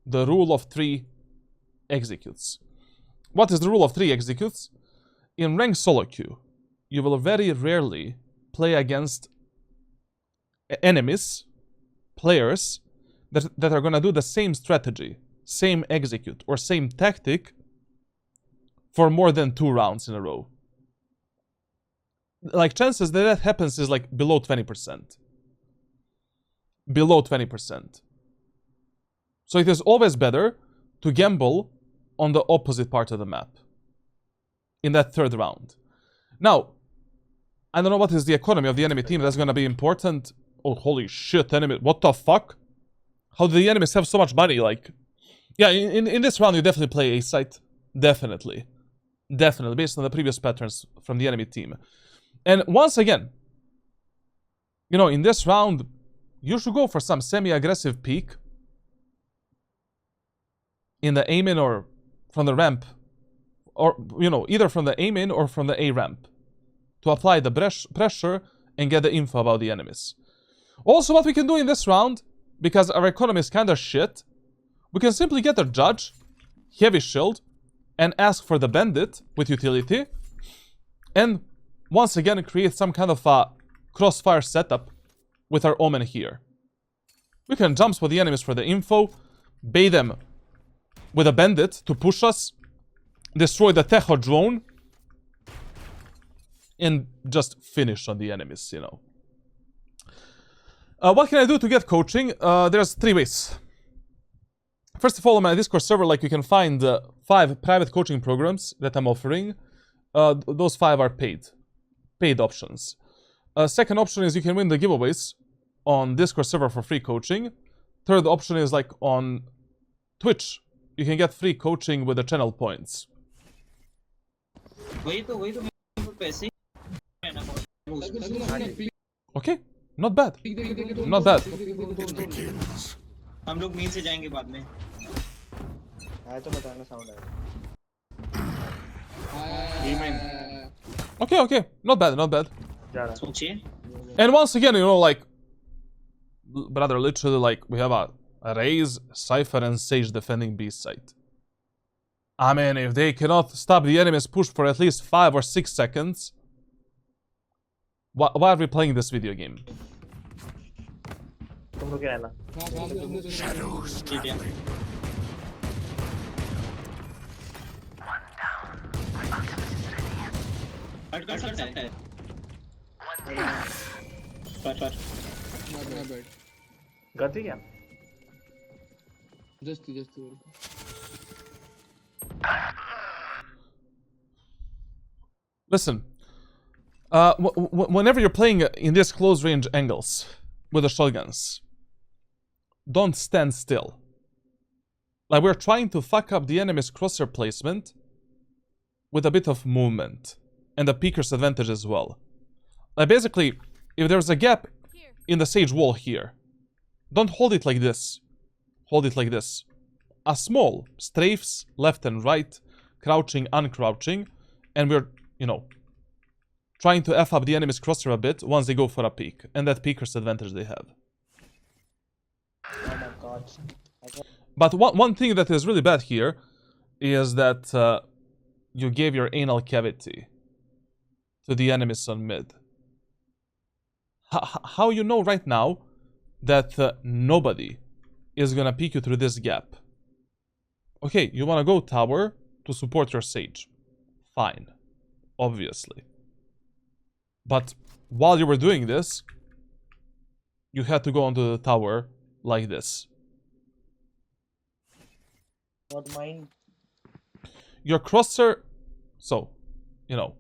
the rule of 3 executes. What is the rule of 3 executes? In ranked solo queue, you will very rarely play against enemies, players, that are gonna do the same strategy, same execute, or same tactic for more than 2 rounds in a row. Like, chances that happens is like below 20%. Below 20%. So it is always better to gamble on the opposite part of the map in that 3rd round. Now, I don't know what is the economy of the enemy team. That's gonna be important. Oh, holy shit, enemy. What the fuck? How do the enemies have so much money? Like, yeah, in this round, you definitely play A site. Definitely. Definitely, based on the previous patterns from the enemy team. And once again, you know, in this round, you should go for some semi-aggressive peek in the A-main or from the ramp. Or, you know, either from the A-main or from the A ramp. To apply the pressure and get the info about the enemies. Also, what we can do in this round, because our economy is kinda shit, we can simply get a judge, heavy shield, and ask for the bandit with utility, and once again create some kind of a crossfire setup with our omen here. We can jump spot the enemies for the info, bait them with a bandit to push us, destroy the Tejo drone, and just finish on the enemies, you know. What can I do to get coaching? There's 3 ways. First of all, on my Discord server, like, you can find 5 private coaching programs that I'm offering. Those 5 are paid options. Second option is you can win the giveaways on Discord server for free coaching. Third option is like on Twitch. You can get free coaching with the channel points. वही तो मेरे को पैसे Okay, not bad. Not bad. हम लोग mean से जाएंगे बाद में आया तो बताना साउंड आया Okay, not bad, not bad. जा रहा सोचिए And once again, you know, like, brother, literally, like, we have a Raze, Cypher, and Sage defending B site. I mean, if they cannot stop the enemy's push for at least 5 or 6 seconds, why are we playing this video game? तुम लोग क्या रहना ठीक है cut कर सकता है cut गलती क्या Listen, whenever you're playing in these close range angles with the shotguns, don't stand still. Like, we're trying to fuck up the enemy's crosshair placement with a bit of movement and the peeker's advantage as well. Like, basically, if there's a gap in the Sage wall here, don't hold it like this. Hold it like this. A small strafes left and right, crouching, uncrouching, and we're, you know, trying to F up the enemy's crosshair a bit once they go for a peek, and that peeker's advantage they have. Oh my god. But one thing that is really bad here is that you gave your anal cavity to the enemies on mid. How you know right now that nobody is gonna peek you through this gap? Okay, you wanna go tower to support your Sage. Fine. Obviously. But while you were doing this, you had to go onto the tower like this. Not mine. Your crosshair... So, you know,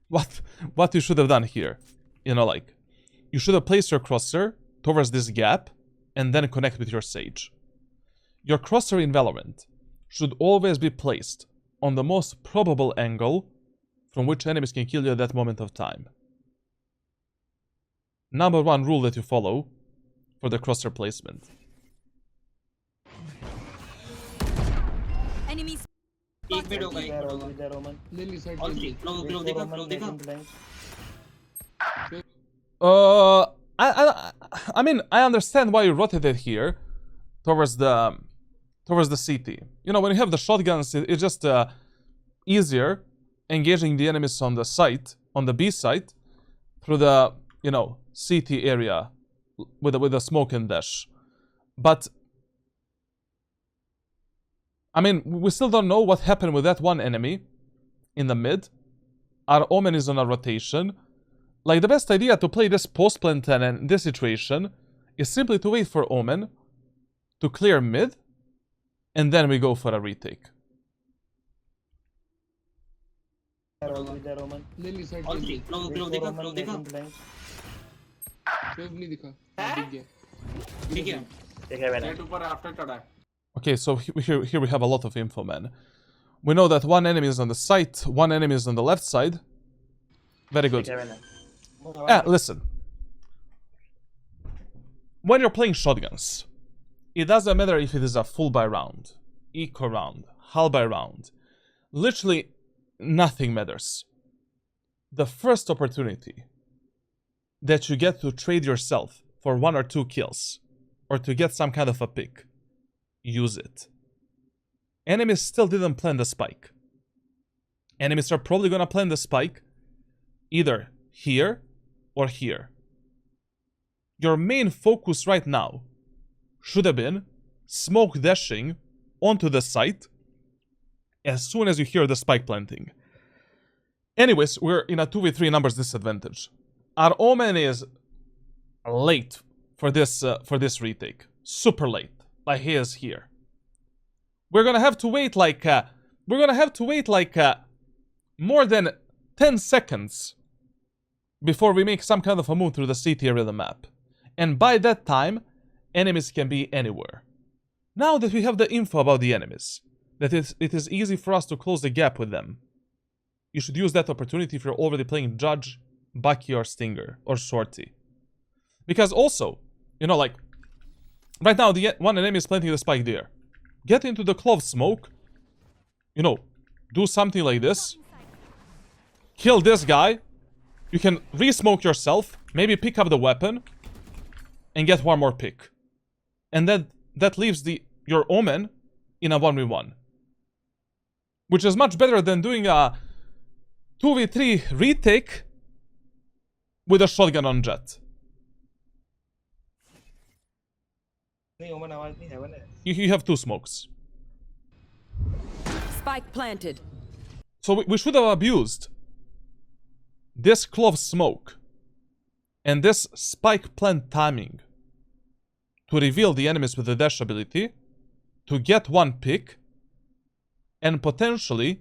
what you should have done here, you know, like, you should have placed your crosshair towards this gap and then connect with your Sage. Your crosshair in Valorant should always be placed on the most probable angle from which enemies can kill you at that moment of time. Number one rule that you follow for the crosshair placement. Enemies. एक minute हो गई There, already there, Roman. Lily side. All three close Wait close for देखा Roman, close let देखा him blind. I mean, I understand why you rotated here towards the CT. You know, when you have the shotguns, it's just easier engaging the enemies on the site, on the B site, through the, you know, CT area with the smoke and dash. But I mean, we still don't know what happened with that one enemy in the mid. Our Omen is on a rotation. Like, the best idea to play this post-plant in this situation is simply to wait for Omen to clear mid, and then we go for a retake. There, already there, Roman. Lily side. All three close Wait close for देखा Roman, close let देखा him blind. Wave नहीं दिखा. दिख गया. ठीक है देखा मैंने Jet ऊपर after चढ़ा है. Okay, so here we have a lot of info, man. We know that one enemy is on the site, one enemy is on the left side. Very good. देखा मैंने Listen. When you're playing shotguns, it doesn't matter if it is a full buy round, eco round, half buy round. Literally nothing matters. The first opportunity that you get to trade yourself for 1 or 2 kills, or to get some kind of a pick, use it. Enemies still didn't plan the spike. Enemies are probably gonna plan the spike either here or here. Your main focus right now should have been smoke dashing onto the site as soon as you hear the spike planting. Anyways, we're in a 2v3 numbers disadvantage. Our Omen is late for this retake. Super late. Like, he is here. We're gonna have to wait like more than 10 seconds before we make some kind of a move through the CT area of the map. And by that time, enemies can be anywhere. Now that we have the info about the enemies, that it is easy for us to close the gap with them, you should use that opportunity if you're already playing Judge, Bucky, or Stinger, or Shorty. Because also, you know, like, right now, the one enemy is planting the spike there. Get into the clove smoke, you know, do something like this, kill this guy, you can re-smoke yourself, maybe pick up the weapon, and get one more pick. And then that leaves your Omen in a 1v1. Which is much better than doing a 2v3 retake with a shotgun on Jett. नहीं, Oman आवाज नहीं है बने. You have 2 smokes. Spike planted. So we should have abused this clove smoke and this spike plant timing to reveal the enemies with the dash ability, to get 1 pick, and potentially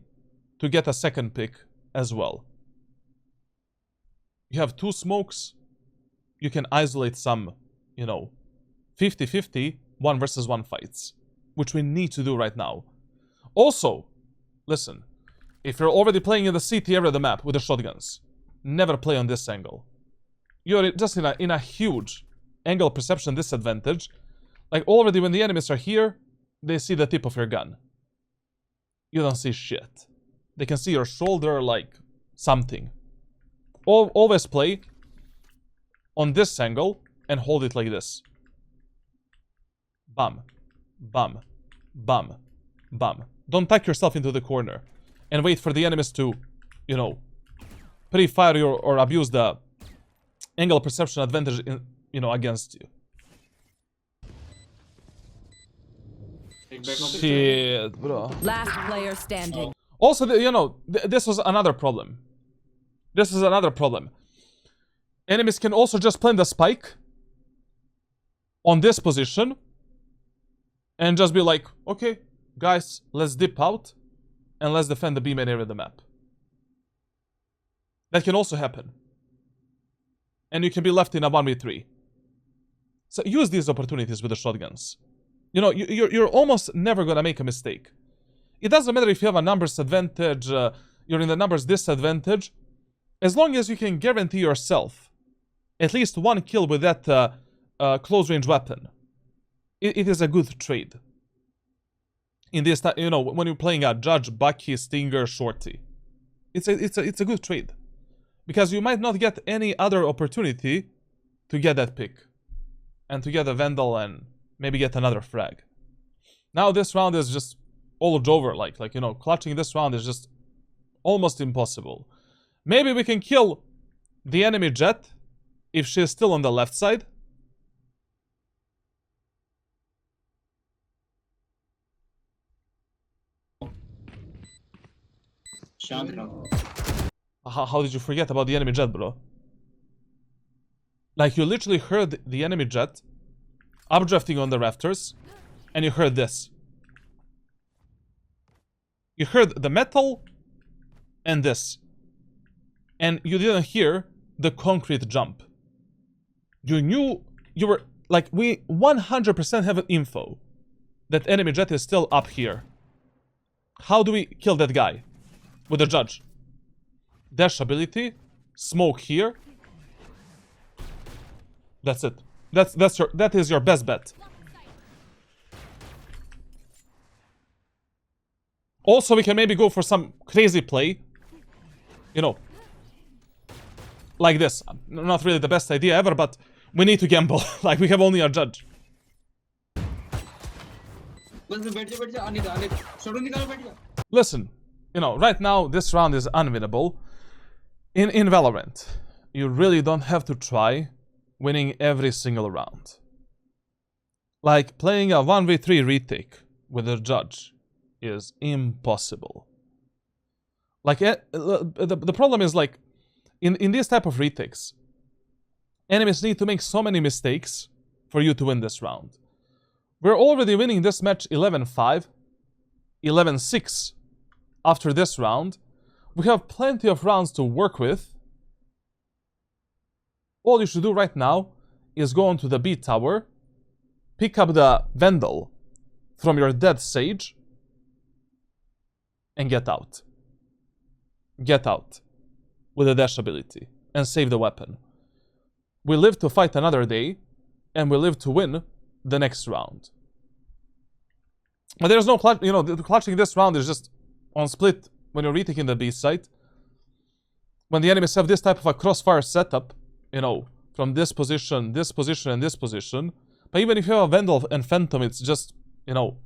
to get a 2nd pick as well. You have 2 smokes, you can isolate some, you know, 50-50, 1 versus 1 fights, which we need to do right now. Also, listen, if you're already playing in the CT area of the map with the shotguns, never play on this angle. You're just in a huge angle perception disadvantage. Like, already when the enemies are here, they see the tip of your gun. You don't see shit. They can see your shoulder, like something. Always play on this angle and hold it like this. Bum, bum, bum, bum. Don't tuck yourself into the corner and wait for the enemies to, you know, pre-fire you or abuse the angle perception advantage, you know, against you. Shit, bro. Last player standing. Also, you know, this was another problem. This is another problem. Enemies can also just plant the spike on this position and just be like, okay, guys, let's dip out and let's defend the B main area of the map. That can also happen. And you can be left in a 1v3. So use these opportunities with the shotguns. You know, you're almost never gonna make a mistake. It doesn't matter if you have a numbers advantage, you're in the numbers disadvantage. As long as you can guarantee yourself at least one kill with that close range weapon, it is a good trade. In this, you know, when you're playing a Judge, Bucky, Stinger, Shorty, it's a good trade, because you might not get any other opportunity to get that pick and to get a Vandal and maybe get another frag. Now this round is just all over, like you know, clutching this round is just almost impossible. Maybe we can kill the enemy Jett if she's still on the left side. How did you forget about the enemy Jett, bro? Like, you literally heard the enemy Jett updrafting on the rafters, and you heard this. You heard the metal and this. And you didn't hear the concrete jump. You knew, you were, like, we 100% have info that enemy Jett is still up here. How do we kill that guy? With a Judge. Dash ability, smoke here. That's it. That is your best bet. Also, we can maybe go for some crazy play. You know, like this. Not really the best idea ever, but we need to gamble. Like, we have only a Judge. Listen, you know, right now this round is unwinnable. In Valorant, you really don't have to try winning every single round. Like, playing a 1v3 retake with a Judge is impossible. Like, the problem is, like, in this type of retakes, enemies need to make so many mistakes for you to win this round. We're already winning this match 11-5, 11-6 after this round. We have plenty of rounds to work with. All you should do right now is go onto the B tower, pick up the Vandal from your dead Sage, and get out. Get out with the dash ability and save the weapon. We live to fight another day, and we live to win the next round. But there's no clutch, you know, the clutching this round is just on split when you're retaking the B site. When the enemies have this type of a crossfire setup, you know, from this position, and this position. But even if you have a Vandal and Phantom, it's just, you know,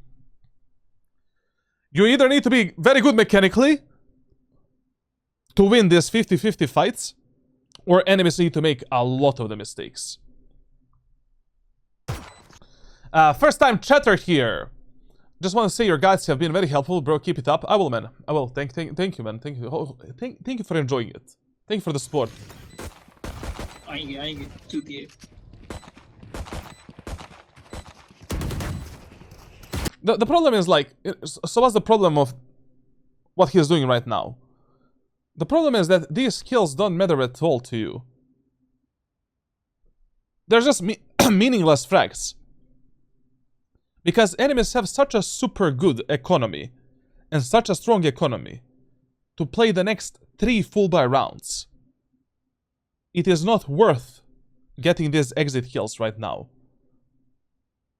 you either need to be very good mechanically to win these 50-50 fights, or enemies need to make a lot of the mistakes. First time chatter here. Just want to say your guides have been very helpful, bro. Keep it up. I will, man. I will. Thank you, man. Thank you. Thank you for enjoying it. Thank you for the support. The problem is, like, so what's the problem of what he's doing right now? The problem is that these kills don't matter at all to you. They're just meaningless frags. Because enemies have such a super good economy and such a strong economy to play the next 3 full buy rounds. It is not worth getting these exit kills right now.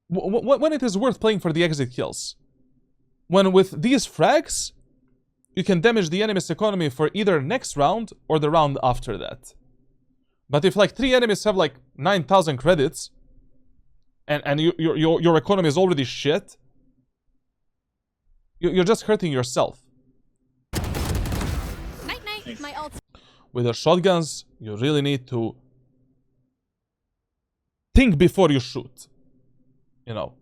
When it is worth playing for the exit kills? When with these frags, you can damage the enemy's economy for either next round or the round after that. But if like 3 enemies have like 9,000 credits, and your economy is already shit, you're just hurting yourself. Night, night. My ult. With the shotguns, you really need to think before you shoot. You know,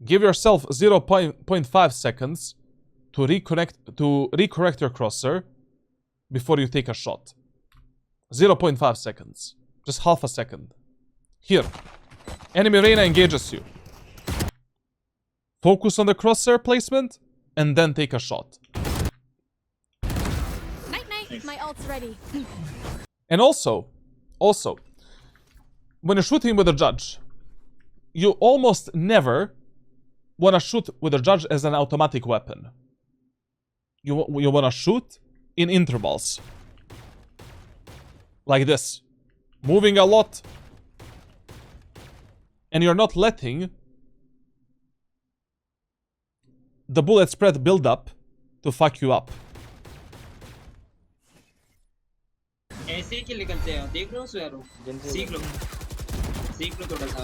give yourself 0.5 seconds to recorrect your crosshair before you take a shot. 0.5 seconds. Just half a second. Here. Enemy Reyna engages you. Focus on the crosshair placement and then take a shot. Night, night. My ult's ready. And also, when you're shooting with a Judge, you almost never want to shoot with a judge as an automatic weapon. You want to shoot in intervals. Like this. Moving a lot. And you're not letting the bullet spread build up to fuck you up. ऐसे ही निकलते हैं देख रहे हो सुयारो सीख लो थोड़ा सा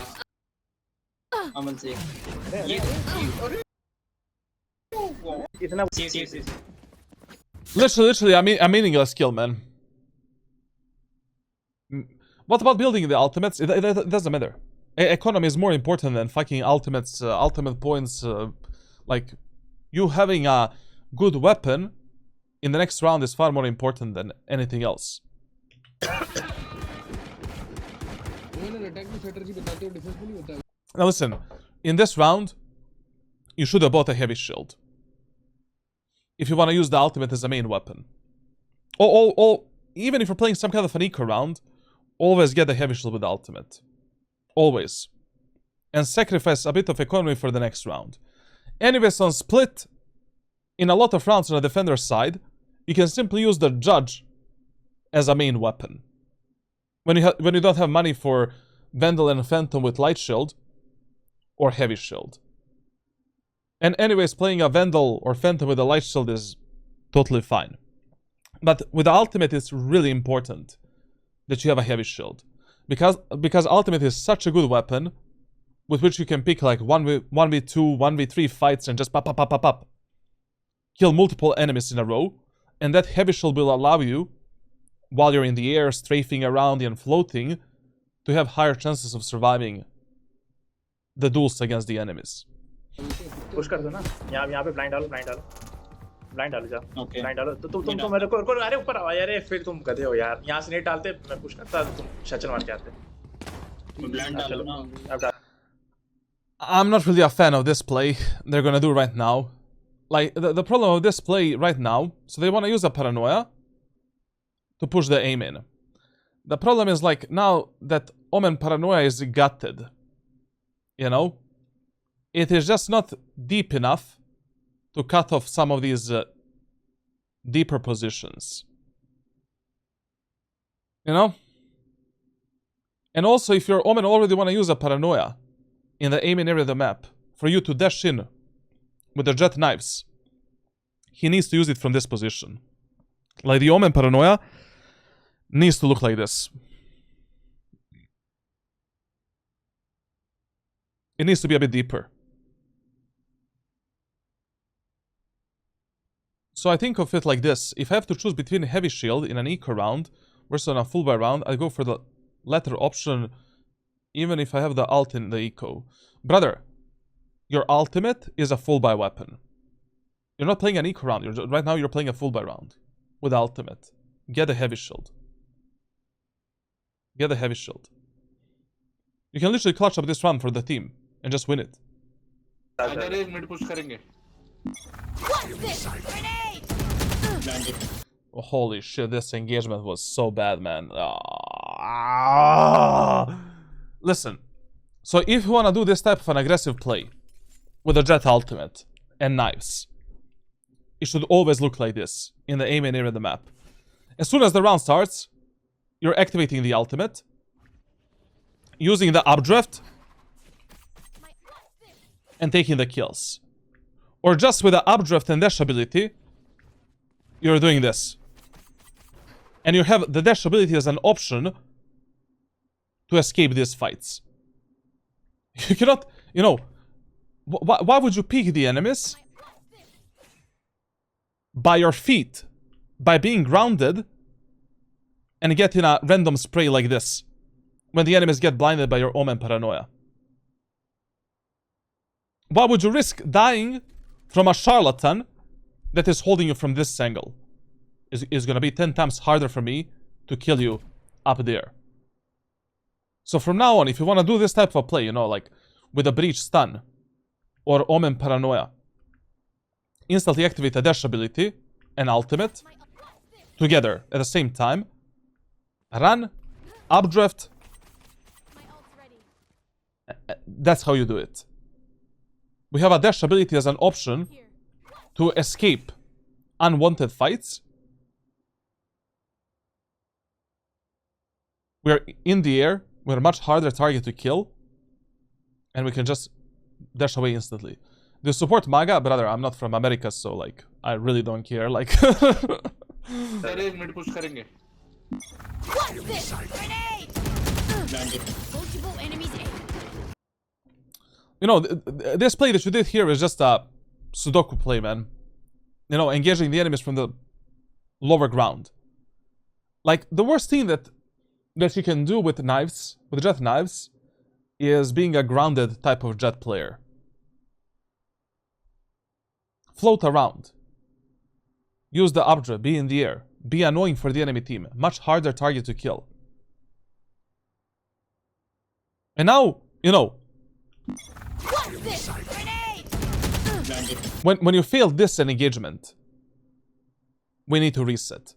अमन से ये इतना Literally, a meaningless skill, man. What about building the ultimates? It doesn't matter. Economy is more important than fucking ultimates, ultimate points. Like, you having a good weapon in the next round is far more important than anything else. Now listen, in this round, you should have bought a heavy shield. If you want to use the ultimate as a main weapon. Even if you're playing some kind of an eco round, always get the heavy shield with the ultimate. Always. And sacrifice a bit of economy for the next round. Anyways, on split, in a lot of rounds on the defender's side, you can simply use the judge as a main weapon. When you don't have money for Vandal and Phantom with light shield or heavy shield. And anyways, playing a Vandal or Phantom with a light shield is totally fine. But with the ultimate, it's really important that you have a heavy shield. Because ultimate is such a good weapon with which you can pick like 1v2, 1v3 fights and just pop. Kill multiple enemies in a row. And that heavy shield will allow you, while you're in the air, strafing around and floating, to have higher chances of surviving the duels against the enemies. Push कर दो ना यहाँ पे blind डालो जा blind डालो तो तुम तो मेरे को अरे ऊपर आओ यार फिर तुम गधे हो यार यहाँ से नहीं डालते मैं पुश करता तुम शचल मार के आते ब्लाइंड डालो ना I'm not really a fan of this play they're gonna do right now. Like, the problem of this play right now, so they want to use a paranoia to push the aim in. The problem is, like, now that Omen paranoia is gutted, you know, it is just not deep enough to cut off some of these deeper positions. You know? And also, if your Omen already want to use a paranoia in the aiming area of the map, for you to dash in with the Jett knives, he needs to use it from this position. Like, the Omen paranoia needs to look like this. It needs to be a bit deeper. So I think of it like this. If I have to choose between heavy shield in an eco round versus on a full buy round, I go for the latter option even if I have the ult in the eco. Brother, your ultimate is a full buy weapon. You're not playing an eco round. Right now you're playing a full buy round with ultimate. Get a heavy shield. Get a heavy shield. You can literally clutch up this round for the team and just win it. Oh, holy shit, this engagement was so bad, man. Listen, so if you want to do this type of an aggressive play with a Jett ultimate and knives, it should always look like this in the aiming area of the map. As soon as the round starts, you're activating the ultimate, using the updraft, and taking the kills. Or just with the updraft and dash ability, you're doing this. And you have the dash ability as an option to escape these fights. You cannot, you know, why would you pick the enemies? By your feet, by being grounded, and getting a random spray like this, when the enemies get blinded by your Omen paranoia. Why would you risk dying from a charlatan that is holding you from this angle? It's gonna be 10 times harder for me to kill you up there. So from now on, if you want to do this type of play, you know, like with a breach stun or Omen paranoia, instantly activate a dash ability and ultimate together at the same time. Run, updraft, That's how you do it. We have a dash ability as an option Here. to escape unwanted fights. We're in the air. We're a much harder target to kill. And we can just dash away instantly. Do you support MAGA? Brother, I'm not from America, so like, I really don't care. Like, अरे mid push करेंगे. What's this? Grenade! Multiple enemies A. you know, this play that you did here is just a Sudoku play, man. You know, engaging the enemies from the lower ground. Like, the worst thing that you can do with knives, with Jett knives, is being a grounded type of Jett player. Float around. Use the updraw, be in the air. Be annoying for the enemy team. Much harder target to kill. And now, you know, What's this? Grenade! when you fail this engagement, we need to reset.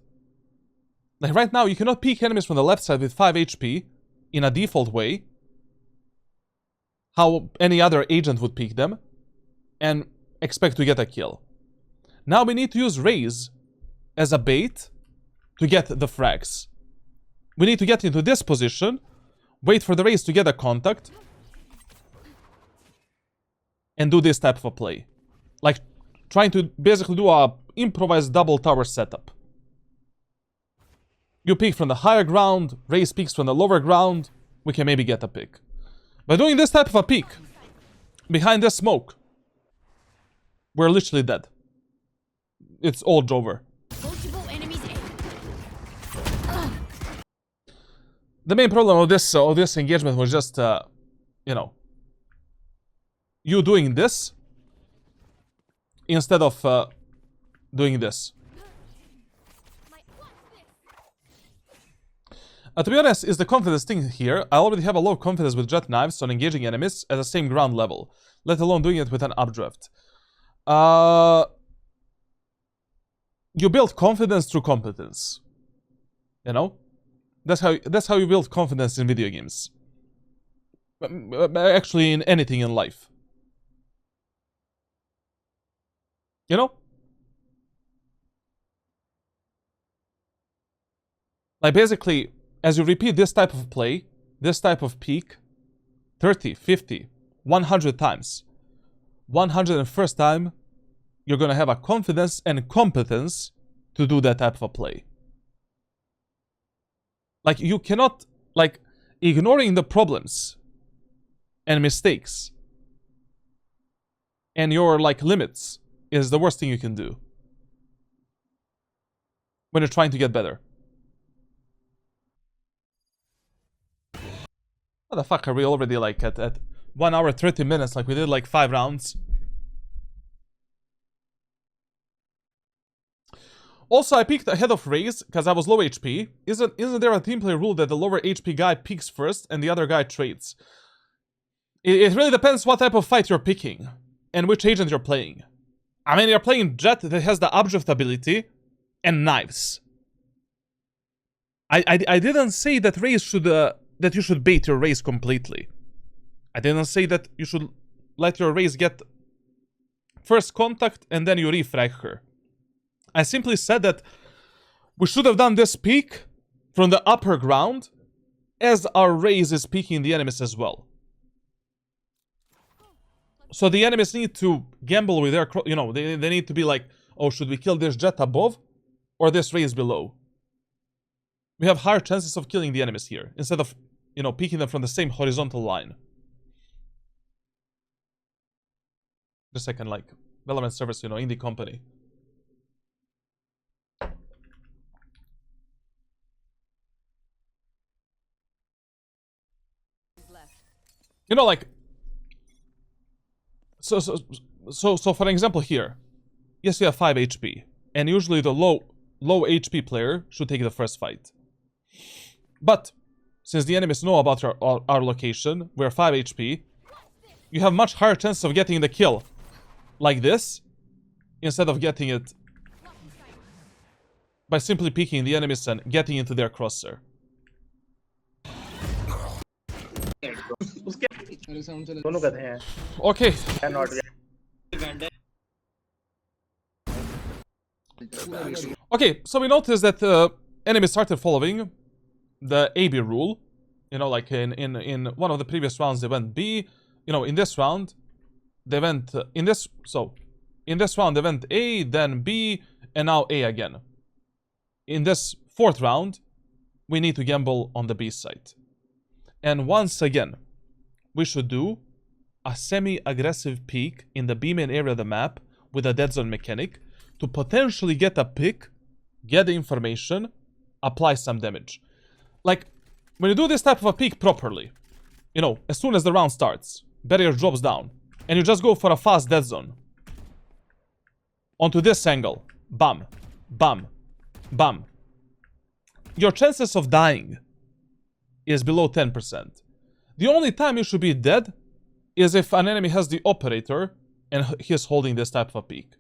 Like right now, you cannot peek enemies from the left side with 5 HP in a default way, how any other agent would peek them, and expect to get a kill. Now we need to use Raze as a bait to get the frags. We need to get into this position, wait for the Raze to get a contact, and do this type of a play. Like, trying to basically do a improvised double tower setup. You peek from the higher ground, Raze peeks from the lower ground, we can maybe get a pick. By doing this type of a peek, behind this smoke, we're literally dead. It's all over. Multiple enemies A. The main problem of this engagement was just, you know, you doing this instead of doing this. To be honest, is the confidence thing here. I already have a low confidence with Jett knives on engaging enemies at the same ground level, let alone doing it with an updraft. You build confidence through competence. You know? That's how you build confidence in video games. Actually, in anything in life. You know? Like basically, as you repeat this type of play, this type of peak, 30, 50, 100 times, 101st time, you're gonna have a confidence and competence to do that type of a play. Like, you cannot, like, ignoring the problems and mistakes and your, like, limits is the worst thing you can do when you're trying to get better. What the fuck are we already, like, at 1 hour 30 minutes, like we did like 5 rounds? Also, I peeked ahead of Raze because I was low HP. Isn't there a team play rule that the lower HP guy peeks first and the other guy trades? It really depends what type of fight you're picking and which agent you're playing. I mean, you're playing Jett that has the updraft ability and knives. I didn't say that Raze should that you should bait your Raze completely. I didn't say that you should let your Raze get first contact and then you refrag her. I simply said that we should have done this peek from the upper ground as our Raze is peeking the enemies as well. So the enemies need to gamble with their, you know, they need to be like, oh, should we kill this Jett above or this Raze below? We have higher chances of killing the enemies here instead of, you know, peeking them from the same horizontal line. Just a second, like, Valorant servers, you know, indie company. You know, like, so for example here, yes, you have 5 HP, and usually the low HP player should take the first fight. But since the enemies know about our location, we're 5 HP, you have much higher chances of getting the kill like this instead of getting it by simply peeking the enemies and getting into their crosshair. दोनों गधे हैं. Okay. They are not. Okay, so we noticed that enemies started following the AB rule. You know, like in one of the previous rounds they went B. You know, in this round they went in this round they went A, then B, and now A again. In this fourth round, we need to gamble on the B side. And once again, we should do a semi-aggressive peek in the B main area of the map with a dead zone mechanic to potentially get a pick, get the information, apply some damage. Like, when you do this type of a peek properly, you know, as soon as the round starts, barrier drops down, and you just go for a fast dead zone. Onto this angle. Bam. Bam. Bam. Your chances of dying is below 10%. The only time you should be dead is if an enemy has the operator and he's holding this type of a peek.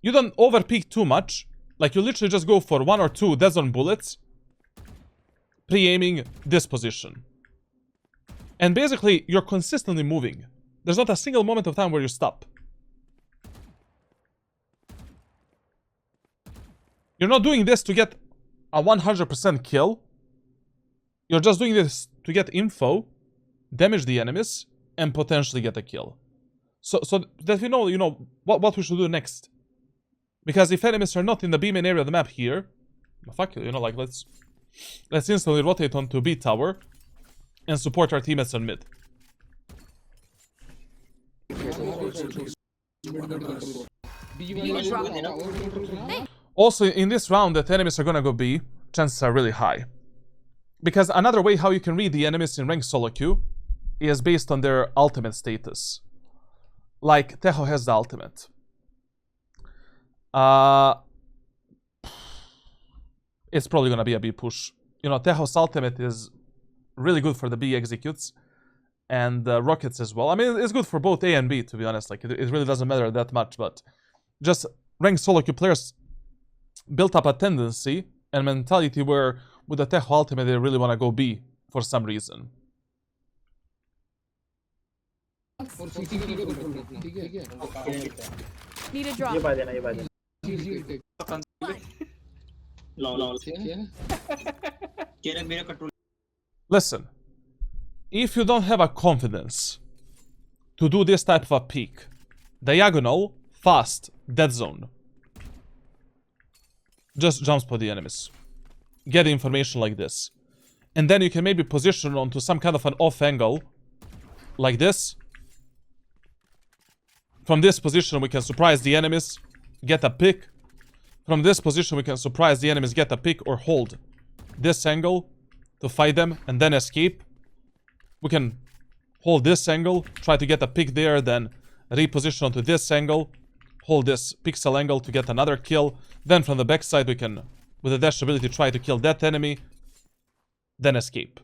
You don't over peek too much. Like, you literally just go for 1 or 2 dead zone bullets, pre-aiming this position. And basically, you're consistently moving. There's not a single moment of time where you stop. You're not doing this to get a 100% kill. You're just doing this to get info, damage the enemies, and potentially get a kill. So that we know, you know, what we should do next. Because if enemies are not in the B main area of the map here, fuck you know, like, let's instantly rotate onto B tower and support our teammates on mid. Also, in this round that enemies are gonna go B, chances are really high. Because another way how you can read the enemies in ranked solo queue is based on their ultimate status. Like, Tejo has the ultimate. It's probably gonna be a B push. You know, Tejo's ultimate is really good for the B executes. And rockets as well. I mean, it's good for both A and B, to be honest. Like, it really doesn't matter that much, but just ranked solo queue players built up a tendency and mentality where with the Tejo ultimate they really want to go B for some reason. Need a drop. ये बात है ना, ये बात है. Listen, if you don't have a confidence to do this type of a peek, diagonal, fast, dead zone, just jump spot the enemies. Get information like this. And then you can maybe position onto some kind of an off angle, like this. From this position we can surprise the enemies, get a pick. From this position we can surprise the enemies, get a pick, or hold this angle to fight them and then escape. We can hold this angle, try to get a pick there, then reposition onto this angle, hold this pixel angle to get another kill. Then from the backside we can, with the dash ability, try to kill that enemy, then escape.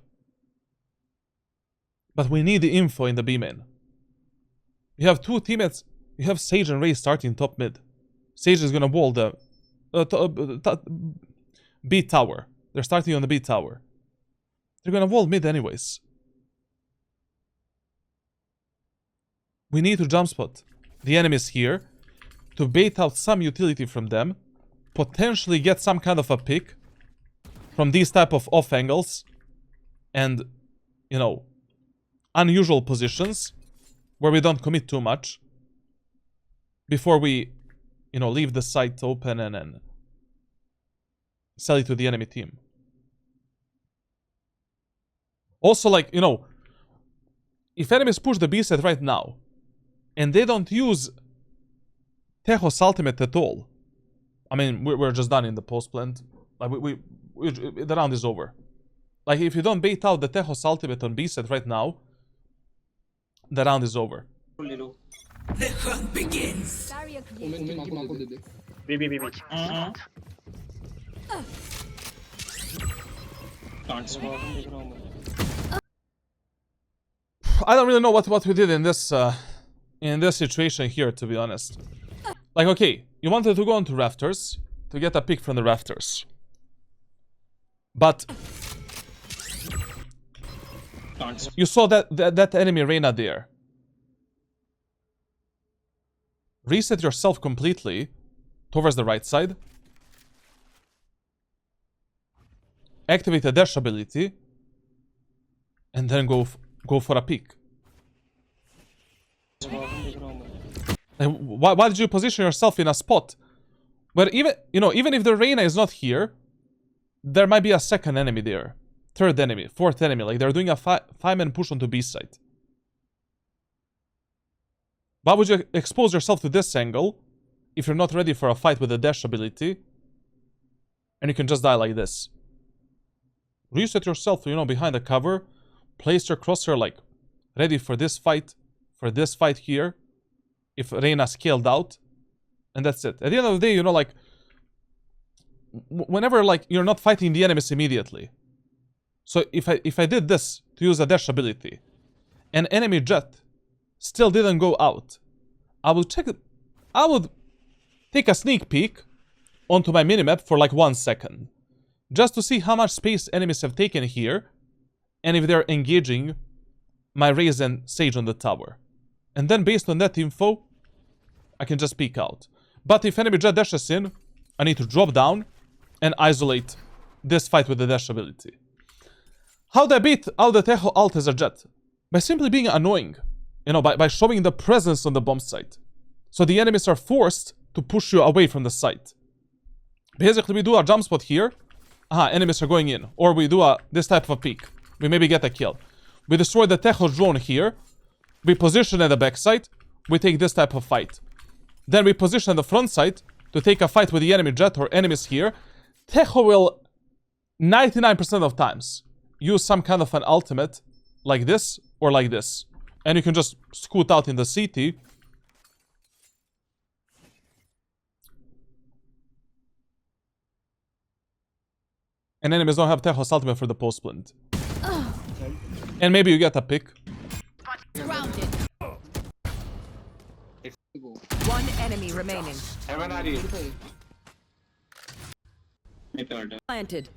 But we need the info in the B main. You have two teammates, you have Sage and Ray starting top mid. Sage is gonna wall the B tower. They're starting on the B tower. They're gonna wall mid anyways. We need to jump spot the enemies here to bait out some utility from them, potentially get some kind of a pick from these type of off angles and, you know, unusual positions where we don't commit too much before we, you know, leave the site open and sell it to the enemy team. Also, like, you know, if enemies push the B side right now and they don't use Tejo's ultimate at all, I mean, we're just done in the post plant. Like, the round is over. Like, if you don't bait out the Tejo's ultimate on B side right now, the round is over. The hunt begins. B. I don't really know what we did in this situation here, to be honest. Like, okay, you wanted to go onto rafters to get a pick from the rafters. But You saw that enemy Reyna there. Reset yourself completely towards the right side. Activate the dash ability. And then go for a peek. Why did you position yourself in a spot where even if the Reyna is not here, there might be a second enemy there, third enemy, fourth enemy, like they're doing a five-man push onto B side. Why would you expose yourself to this angle if you're not ready for a fight with the dash ability and you can just die like this? Reset yourself, behind the cover, place your crosshair like ready for this fight here. If Reyna scaled out, and that's it. At the end of the day, like, whenever, like, you're not fighting the enemies immediately. So if I did this to use a dash ability, and enemy Jett still didn't go out, I would take a sneak peek onto my minimap for like 1 second, just to see how much space enemies have taken here, and if they're engaging my Raze and Sage on the tower. And then based on that info, I can just peek out. But if enemy Jett dashes in, I need to drop down and isolate this fight with the dash ability. How do I beat out the Tejo ult as a Jett? By simply being annoying. By showing the presence on the bomb site. So the enemies are forced to push you away from the site. Basically, we do a jump spot here. Enemies are going in. Or we do this type of a peek. We maybe get a kill. We destroy the Tejo drone here. We position at the backside. We take this type of fight. Then we position at the front side to take a fight with the enemy Jett or enemies here. Tejo will 99% of times use some kind of an ultimate like this or like this. And you can just scoot out in the CT. And enemies don't have Tejo's ultimate for the post splint. And maybe you get a pick. Grounded. One enemy remaining. Heaven are you? Planted.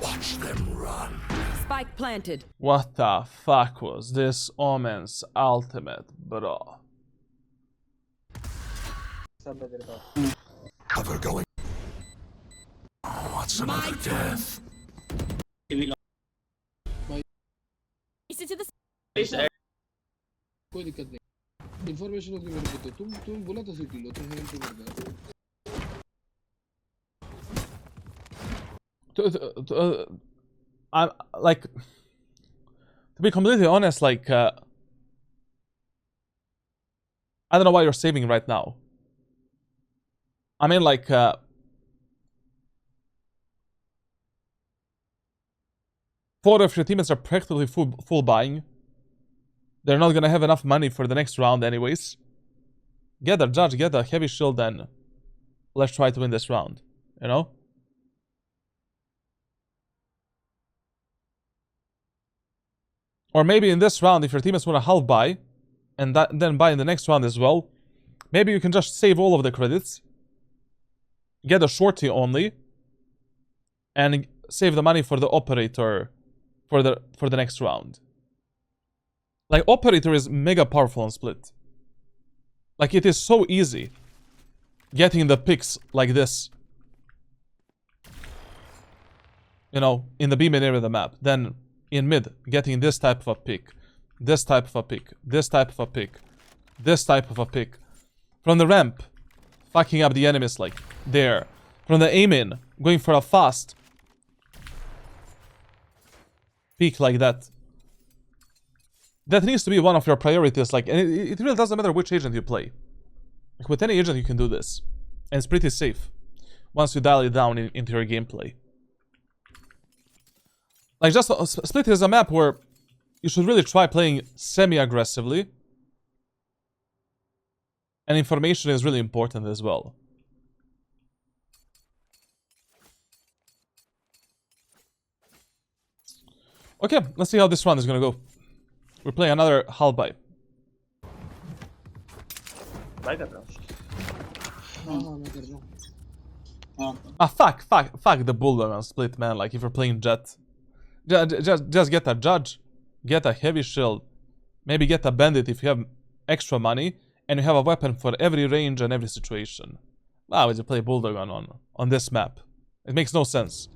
Watch them run. Spike planted. What the fuck was this Omen's ultimate, bro? Cover going. What's another death? Listen to the कोई दिक्कत नहीं information होगी मेरे को तो तुम बोला था सीटी लो तुम हेल्प कर दो I'm like, to be completely honest, like, I don't know why you're saving right now. I mean, like, 4 of your teammates are practically full buying. They're not gonna have enough money for the next round anyways. Get a judge, get a heavy shield, and let's try to win this round, Or maybe in this round, if your teammates want to half buy, and then buy in the next round as well, maybe you can just save all of the credits, get a shorty only, and save the money for the operator for the next round. Like, operator is mega powerful on split. Like, it is so easy getting the picks like this, in the B mid area of the map. Then in mid, getting this type of a pick, this type of a pick, this type of a pick, this type of a pick. From the ramp, fucking up the enemies like there. From the aim in, going for a fast peek like that. That needs to be one of your priorities, like, and it really doesn't matter which agent you play. Like, with any agent you can do this. And it's pretty safe once you dial it down into your gameplay. Like, just Split is a map where you should really try playing semi-aggressively. And information is really important as well. Okay, let's see how this round is gonna go. We're playing another half buy. Buy कर रहा हूँ. Fuck the bulldog on Split, man. Like, if you're playing Jett, Just get a judge, get a heavy shield, maybe get a bandit if you have extra money, and you have a weapon for every range and every situation. Why would you play Bulldog on this map? It makes no sense.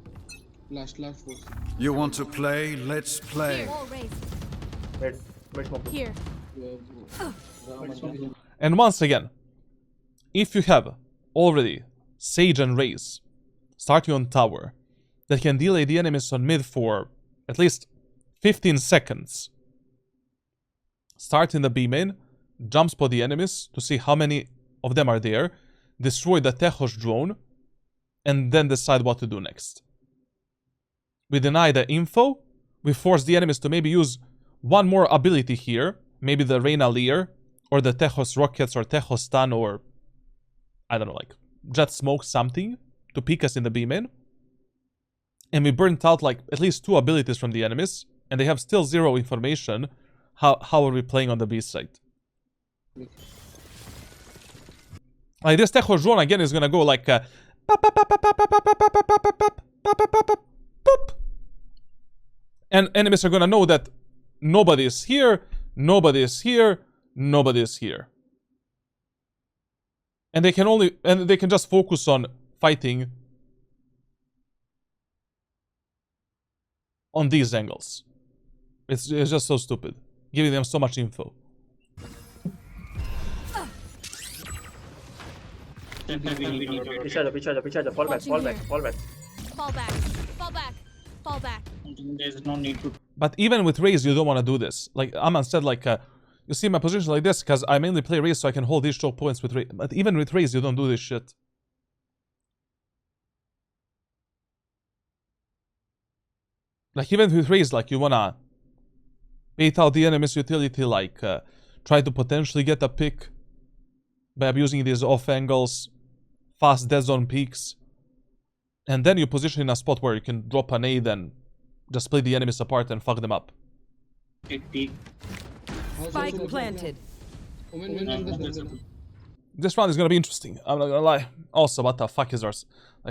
Last force. You want to play? Let's play. Wall raised. Mid smoke. Here. And once again, if you have already Sage and Raze starting on tower that can delay the enemies on mid for at least 15 seconds, start in the B main, jump spot the enemies to see how many of them are there, destroy the Techos drone, and then decide what to do next. We deny the info, we force the enemies to maybe use one more ability here, maybe the Reyna Lear, or the Techos rockets, or Techos stun, or I don't know, like Jett smoke something to peek us in the B main. And we burnt out like at least 2 abilities from the enemies, and they have still 0 information. How are we playing on the B side? Like this Techos drone again is gonna go like and enemies are gonna know that nobody is here, nobody is here, nobody is here. And they can just focus on fighting on these angles. It's just so stupid, giving them so much info. पीछे fall back. Fall back. There's no need to. But even with Raze, you don't want to do this. Like Aman said, like you see my position like this because I mainly play Raze so I can hold these choke points with Raze. But even with Raze, you don't do this shit. Like even with Raze, like you wanna bait out the enemy's utility, like try to potentially get a pick by abusing these off angles, fast dead zone peaks, and then you position in a spot where you can drop a nade and just split the enemies apart and fuck them up. Spike planted. This round is gonna be interesting. I'm not gonna lie. Also, what the fuck is our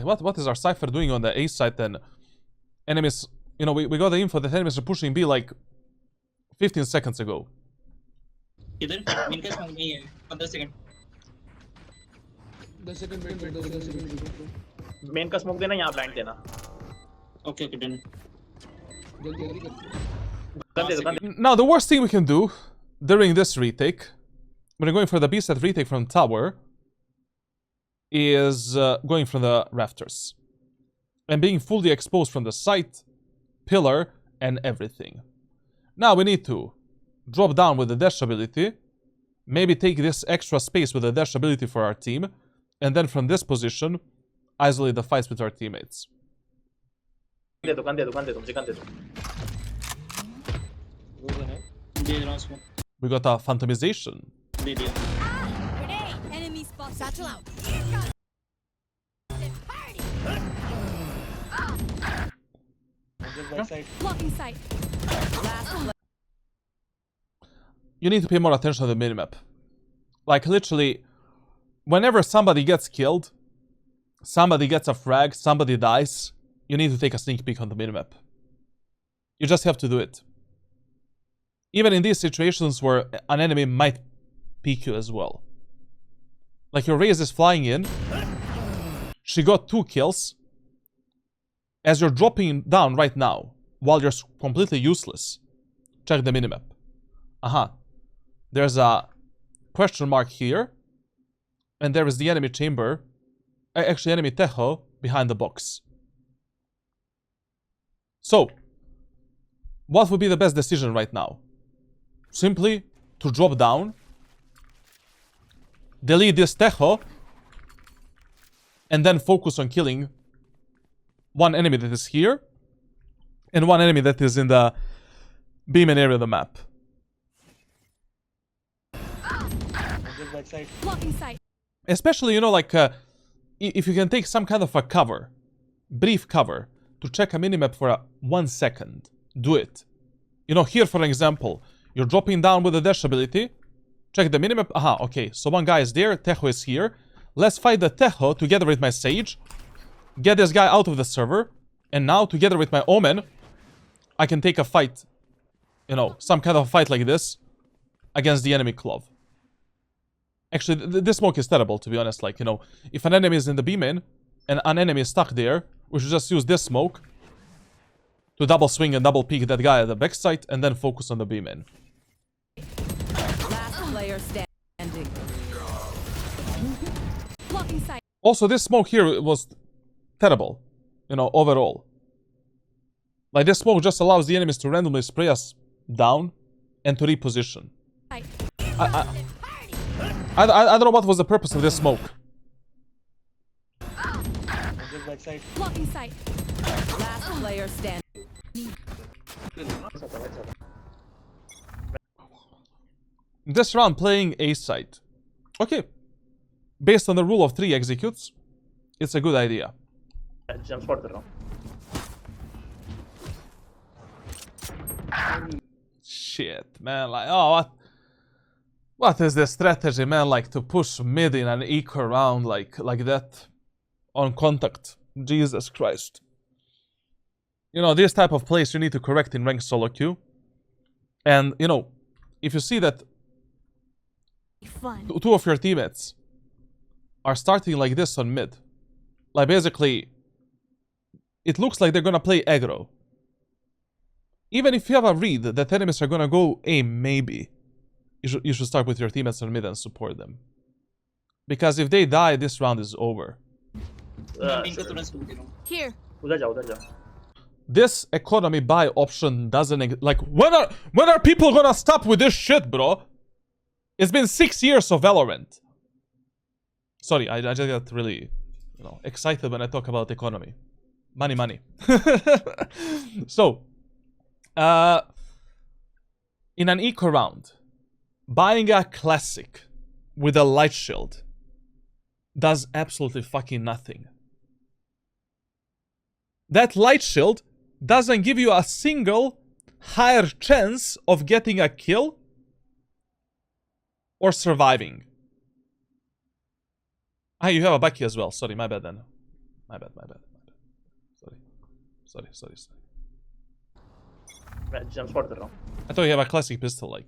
what is our Cypher doing on the A side then? Enemies, you know, we got the info that enemies are pushing B like 15 seconds ago. इधर इनका smoke नहीं है 15 second 10 second wait कर दो 10 second main का smoke देना, यहाँ blind देना. Okay done. Now the worst thing we can do during this retake, when we're going for the B set retake from tower, is going from the rafters and being fully exposed from the site, pillar, and everything. Now we need to drop down with the dash ability, maybe take this extra space with the dash ability for our team, and then from this position, isolate the fights with our teammates. We got a phantomization. Enemy spot. Satchel out. Blocking sight. You need to pay more attention to the minimap. Like literally, whenever somebody gets killed, somebody gets a frag, somebody dies, you need to take a sneak peek on the minimap. You just have to do it. Even in these situations where an enemy might peek you as well. Like your Raze is flying in, she got 2 kills. As you're dropping down right now, while you're completely useless, check the minimap. There's a question mark here, and there is the enemy chamber, actually enemy Tejo, behind the box. So, what would be the best decision right now? Simply to drop down, delete this Tejo, and then focus on killing one enemy that is here, and one enemy that is in the beam area of the map. Blocking sight. Especially, you know, like, if you can take some kind of a cover, brief cover, to check a minimap for 1 second, do it. You know, here, for example, you're dropping down with the dash ability, check the minimap, okay, so one guy is there, Tejo is here, let's fight the Tejo together with my Sage, get this guy out of the server, and now, together with my Omen, I can take a fight, you know, some kind of a fight like this against the enemy club. Actually, this smoke is terrible, to be honest. Like, you know, if an enemy is in the B main and an enemy is stuck there, we should just use this smoke to double swing and double peek that guy at the backside and then focus on the B main. Last player standing. Blocking sight. Also, this smoke here was terrible, you know, overall. Like, this smoke just allows the enemies to randomly spray us down and to reposition. I don't know what was the purpose of this smoke. Just backside. Blocking sight. Last player standing. This round playing A side. Okay. Based on the rule of 3 executes, it's a good idea. Jump spot कर रहा हूँ. Shit, man. Like, oh, what is the strategy, man? Like, to push mid in an eco round like that on contact. Jesus Christ. You know, this type of plays you need to correct in ranked solo queue. And, you know, if you see that Fun. two of your teammates are starting like this on mid, like basically, it looks like they're gonna play aggro. Even if you have a read that enemies are gonna go A, maybe you should start with your teammates on mid and support them. Because if they die, this round is over. Here. उधर जाओ. This economy buy option doesn't like when are people gonna stop with this shit, bro? It's been 6 years of Valorant. Sorry, I just got really, you know, excited when I talk about economy. Money. So, in an eco round, buying a classic with a light shield does absolutely fucking nothing. That light shield doesn't give you a single higher chance of getting a kill or surviving. Ah, you have a Bucky as well. Sorry, my bad then. My bad. Sorry. मैं jump spot कर रहा हूँ. I thought you have a classic pistol, like.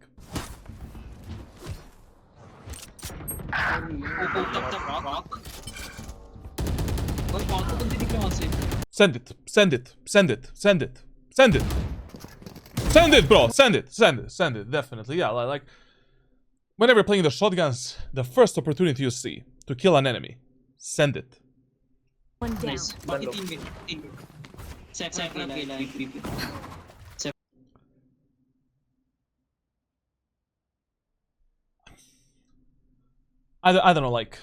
Send it, bro. Send it, definitely. Yeah, like whenever you're playing the shotguns, the first opportunity you see to kill an enemy, send it. One down. I don't know, like,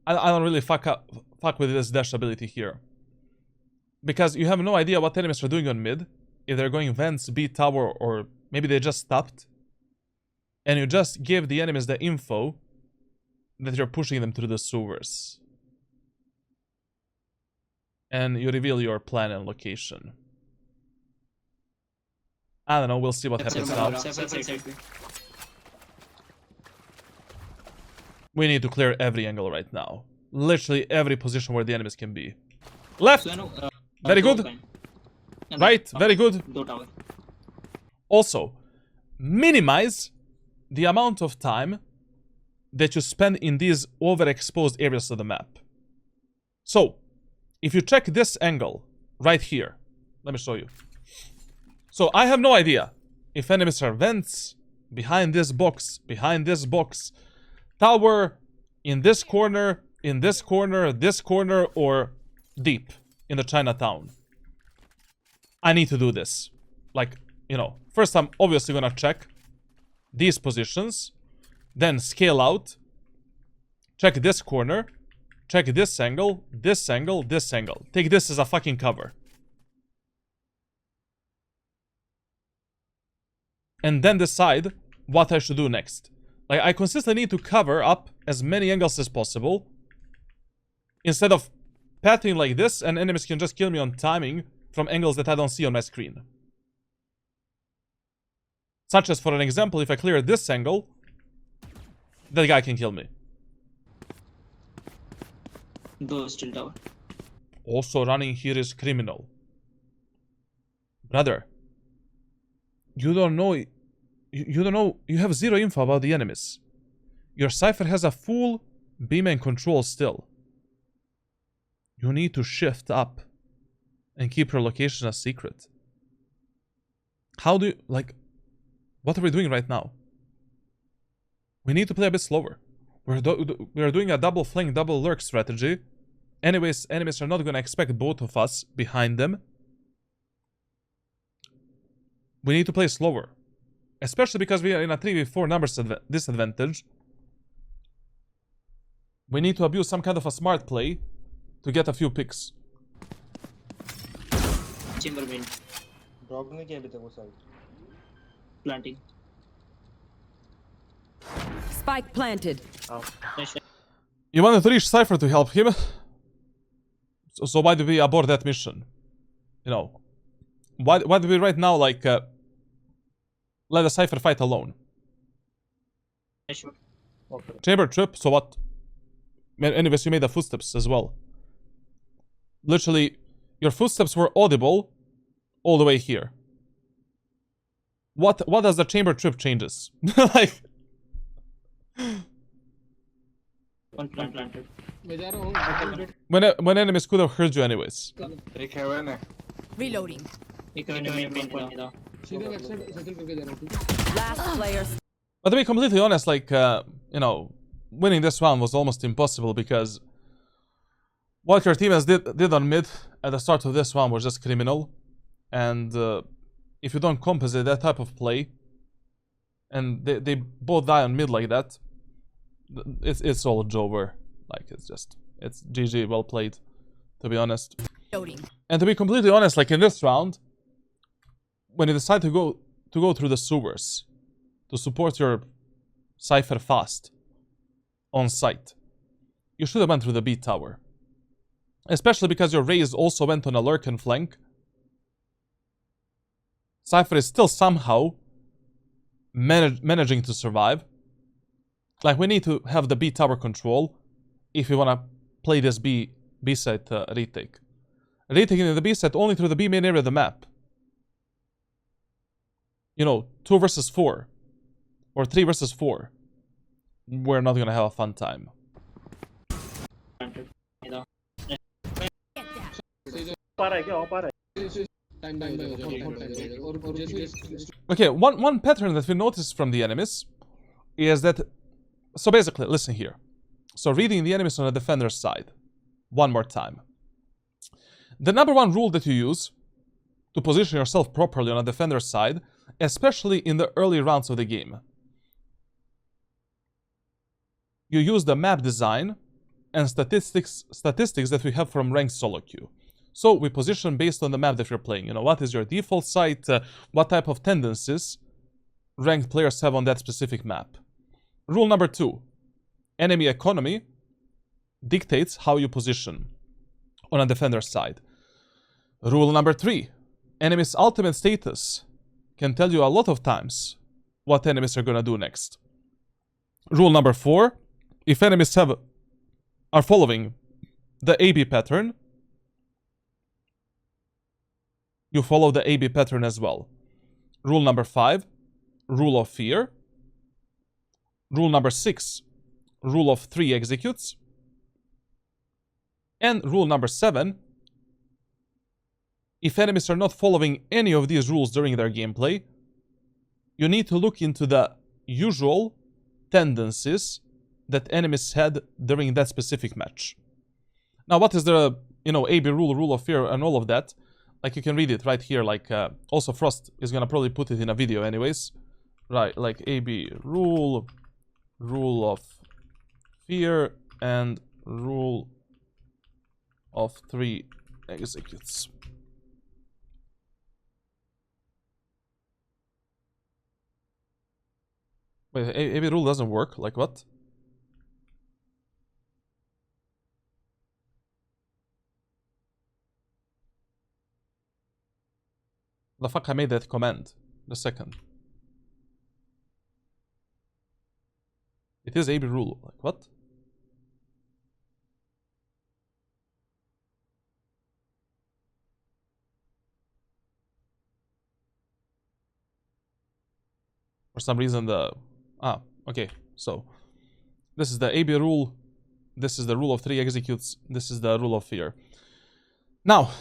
I don't really fuck with this dash ability here. Because you have no idea what enemies are doing on mid. If they're going vents, B tower, or maybe they just stopped. And you just give the enemies the info that you're pushing them through the sewers. And you reveal your plan and location. I don't know, we'll see what happens now. We need to clear every angle right now. Literally every position where the enemies can be. Left! Very good. Right, very good. Also, minimize the amount of time that you spend in these overexposed areas of the map. So, if you check this angle right here, let me show you. So, I have no idea if enemies are vents, behind this box, tower, in this corner, this corner, or deep in the Chinatown. I need to do this. Like, you know, first I'm obviously gonna check these positions, then scale out, check this corner, check this angle, this angle, this angle. Take this as a fucking cover. And then decide what I should do next. Like, I consistently need to cover up as many angles as possible instead of pathing like this, and enemies can just kill me on timing from angles that I don't see on my screen. Such as, for an example, if I clear this angle, that guy can kill me. Also running here is criminal. Brother, You don't know. You don't know. You have zero info about the enemies. Your cipher has a full B main control still. You need to shift up and keep your location a secret. How do you, like, what are we doing right now? We need to play a bit slower. We're doing a double flank, double lurk strategy. Anyways, enemies are not going to expect both of us behind them. We need to play slower. Especially because we are in a 3v4 numbers disadvantage. We need to abuse some kind of a smart play to get a few picks. Chamber main. Drop नहीं किया अभी तक वो side Planting. Spike planted. Nice shot. You wanted to reach Cypher to help him. So why do we abort that mission? You know, why do we right now like let the Cypher fight alone? Nice shot. Okay. Chamber trip. So what? Anyways, you made the footsteps as well. Literally, your footsteps were audible all the way here. What does the chamber trip changes? Like, One planted. मैं जा रहा हूँ when enemies could have heard you anyways. एक haven है Reloading. एक main point था. सीधे back side circle करके जा रहा हूँ ठीक है Last player But to be completely honest, like, you know, winning this round was almost impossible because what your team has did on mid at the start of this round was just criminal. And if you don't compensate that type of play, and they both die on mid like that, it's all over. Like, it's GG, well played, to be honest. reloading. And to be completely honest, like in this round, when you decide to go through the sewers to support your Cypher fast on site, you should have went through the B tower. Especially because your Raze also went on a lurk and flank. Cypher is still somehow managing to survive. Like, we need to have the B tower control if we want to play this B site retake. Retaking in the B site only through the B main area of the map. You know, 2 versus 4. Or 3 versus 4. We're not gonna have a fun time. पा रहा है क्या? पा रहा है? Time time हो जाएगा बहुत टाइम लगेगा और जैसे Okay, one pattern that we noticed from the enemies is that... So basically, listen here. So reading the enemies on the defender's side. One more time. The number one rule that you use to position yourself properly on a defender's side, especially in the early rounds of the game. You use the map design and statistics that we have from ranked solo queue. So we position based on the map that you're playing. You know, what is your default site? What type of tendencies ranked players have on that specific map. Rule number 2. Enemy economy dictates how you position on a defender's side. Rule number 3. Enemy's ultimate status can tell you a lot of times what enemies are gonna do next. Rule number 4. If enemies are following the AB pattern, you follow the AB pattern as well. Rule number 5. Rule of fear. Rule number 6. Rule of 3 executes. And rule number 7. If enemies are not following any of these rules during their gameplay, you need to look into the usual tendencies that enemies had during that specific match. Now, what is the, you know, AB rule, rule of fear, and all of that? Like, you can read it right here. Like, also Frost is gonna probably put it in a video anyways. Right, like AB rule, rule of fear, and rule of 3 executes. Wait, AB rule doesn't work? Like what? The fuck I made that command? The second. It is AB rule. Like what? For some reason the... Ah, okay. So, this is the AB rule. This is the rule of 3 executes. This is the rule of fear. Now,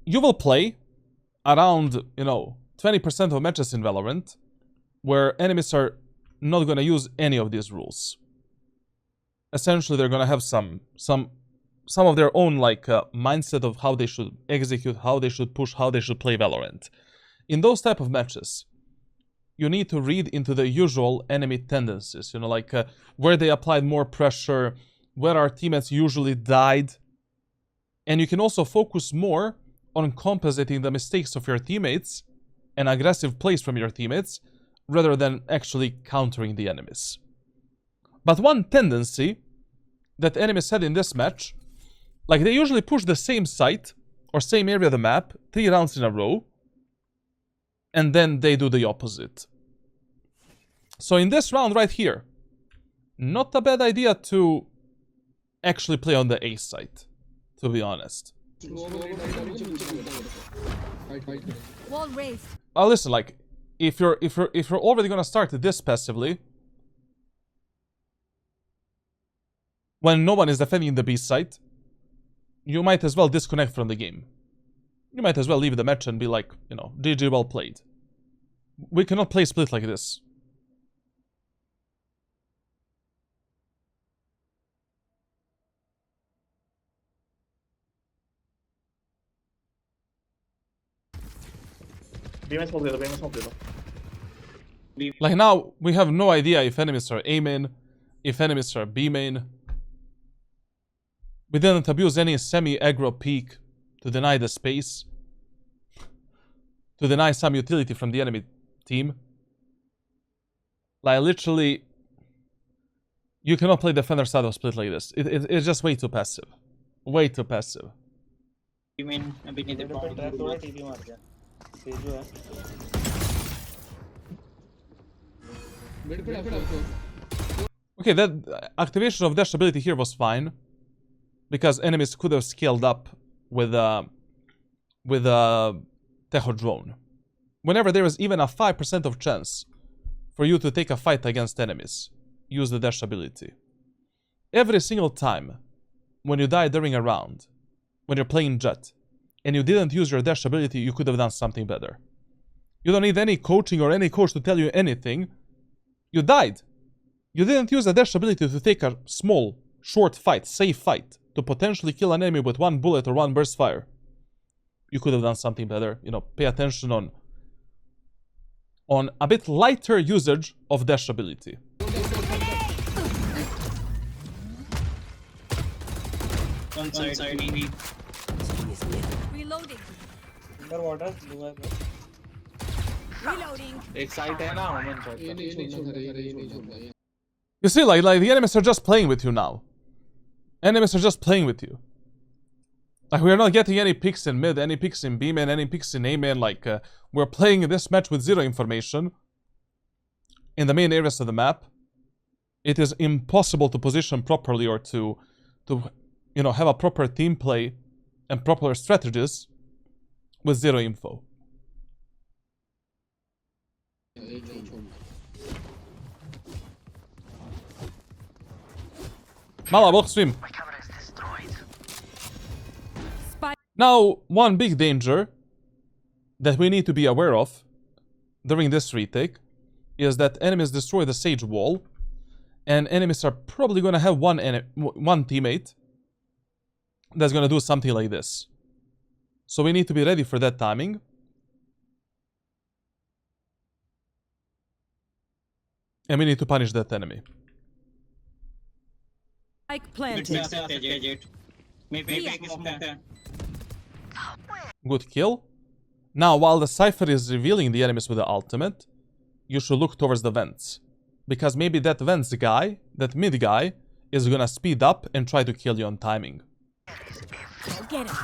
you will play around, 20% of matches in Valorant where enemies are not going to use any of these rules. Essentially, they're going to have some of their own mindset of how they should execute, how they should push, how they should play Valorant. In those type of matches, you need to read into the usual enemy tendencies, where they applied more pressure, where our teammates usually died. And you can also focus more on compensating the mistakes of your teammates and aggressive plays from your teammates, rather than actually countering the enemies. But one tendency that enemies had in this match, they usually push the same site or same area of the map 3 rounds in a row, and then they do the opposite. So in this round right here, not a bad idea to actually play on the A site, to be honest. Wall raised. Oh, listen, if you're already gonna start this passively, when no one is defending the B site, you might as well disconnect from the game. You might as well leave the match and be like, GG, well played. We cannot play split like this. Now, we have no idea if enemies are A main, if enemies are B main. We didn't abuse any semi-aggro peek to deny the space, to deny some utility from the enemy team. Literally, you cannot play defender side of split like this. It's just way too passive. Way too passive. You mean अभी नहीं दे पाऊंगा? Okay, that activation of dash ability here was fine, because enemies could have scaled up with a Teho drone. Whenever there is even a 5% of chance for you to take a fight against enemies, use the dash ability. Every single time when you die during a round, when you're playing Jett, and you didn't use your dash ability, you could have done something better. You don't need any coaching or any coach to tell you anything. You died. You didn't use the dash ability to take a small, short fight, safe fight, to potentially kill an enemy with 1 bullet or 1 burst fire. You could have done something better. Pay attention on a bit lighter usage of dash ability. One side, maybe. Reloading. Underwater, Reloading. एक site है ना ओमन site ये नहीं छोड़ना ये नहीं छोड़ना. You see, the enemies are just playing with you now. Enemies are just playing with you. We are not getting any picks in mid, any picks in B main, any picks in A main. We're playing this match with 0 information in the main areas of the map. It is impossible to position properly or to have a proper team play and proper strategies with 0 info. Mala, walk stream. Now, one big danger that we need to be aware of during this retake is that enemies destroy the Sage wall, and enemies are probably going to have one teammate that's going to do something like this. So we need to be ready for that timing. And we need to punish that enemy. Spike planted. Good kill. Now, while the Cypher is revealing the enemies with the ultimate, you should look towards the vents. Because maybe that vents guy, that mid guy, is gonna speed up and try to kill you on timing. Get him.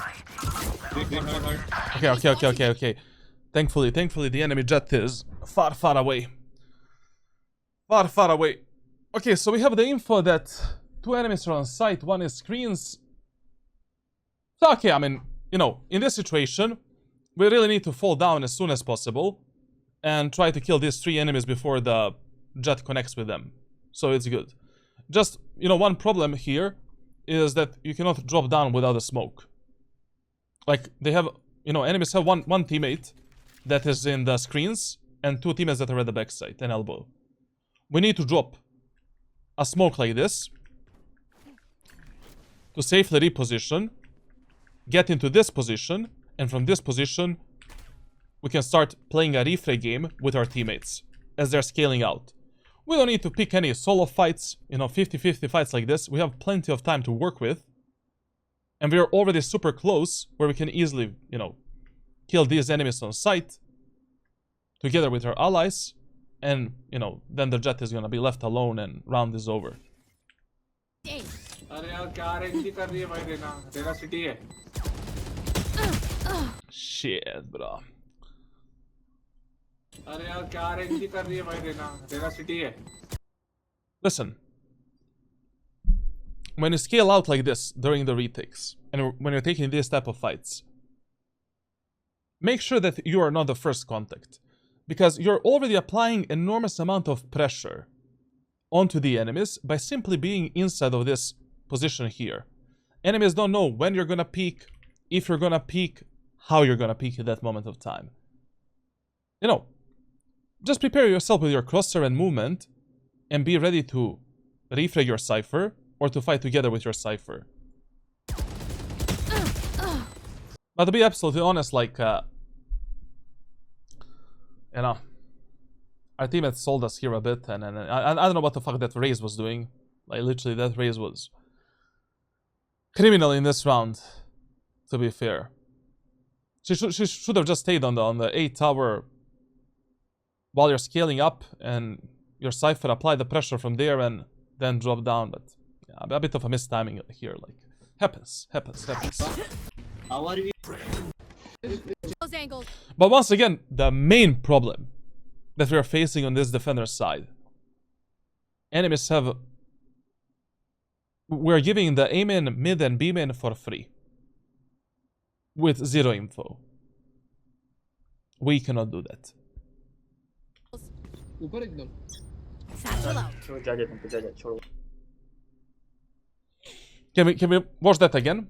Okay. Thankfully, the enemy Jett is far away. Far away. Okay, so we have the info that 2 enemies are on site, 1 is screens. So, okay, in this situation, we really need to fall down as soon as possible and try to kill these 3 enemies before the Jett connects with them. So it's good. Just, you know, one problem here is that you cannot drop down without a smoke. Like, they have, you know, enemies have one teammate that is in the screens and 2 teammates that are at the backside and elbow. We need to drop a smoke like this to safely reposition, get into this position, and from this position we can start playing a refray game with our teammates as they're scaling out. We don't need to pick any solo fights, you know, 50-50 fights like this. We have plenty of time to work with. And we are already super close where we can easily, you know, kill these enemies on sight together with our allies. And, you know, then the Jett is gonna be left alone and round is over. Shit, bro. Listen. When you scale out like this during the retakes, and when you're taking these type of fights, make sure that you are not the first contact. Because you're already applying enormous amount of pressure onto the enemies by simply being inside of this position here. Enemies don't know when you're gonna peek, if you're gonna peek, how you're gonna peek at that moment of time. You know, just prepare yourself with your crosshair and movement and be ready to refrag your cipher or to fight together with your cipher. But to be absolutely honest, like, you know, our teammates sold us here a bit, and I don't know what the fuck that Raze was doing. Like, literally, that Raze was criminal in this round, to be fair. She should have just stayed on the A tower while you're scaling up, and your cipher apply the pressure from there and then drop down. But yeah, a bit of a mistiming here. Like, happens. How are we? Those angles. But once again, the main problem that we are facing on this defender side, enemies have... We're giving the A main, mid, and B main for free. With 0 info. We cannot do that. ऊपर एकदम Satchel out. Can we watch that again?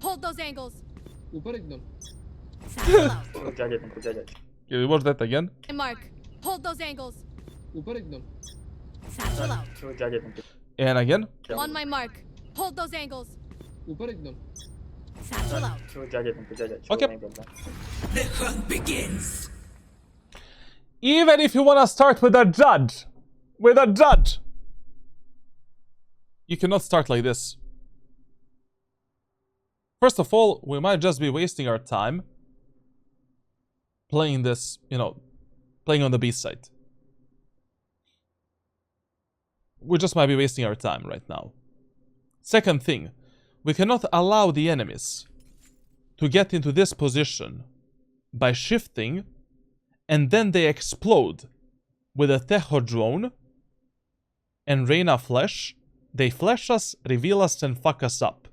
Hold those angles. ऊपर एकदम Satchel out. Can we watch that again? And Mark, hold those angles. ऊपर एकदम Satchel out. And again? On my mark, hold those angles. ऊपर एकदम Satchel out. Okay. The hunt begins. Even if you want to start with a judge, you cannot start like this. First of all, we might just be wasting our time playing this, you know, playing on the B side. We just might be wasting our time right now. Second thing, we cannot allow the enemies to get into this position by shifting, and then they explode with a Tejo drone and Reyna flash. They flash us, reveal us, and fuck us up.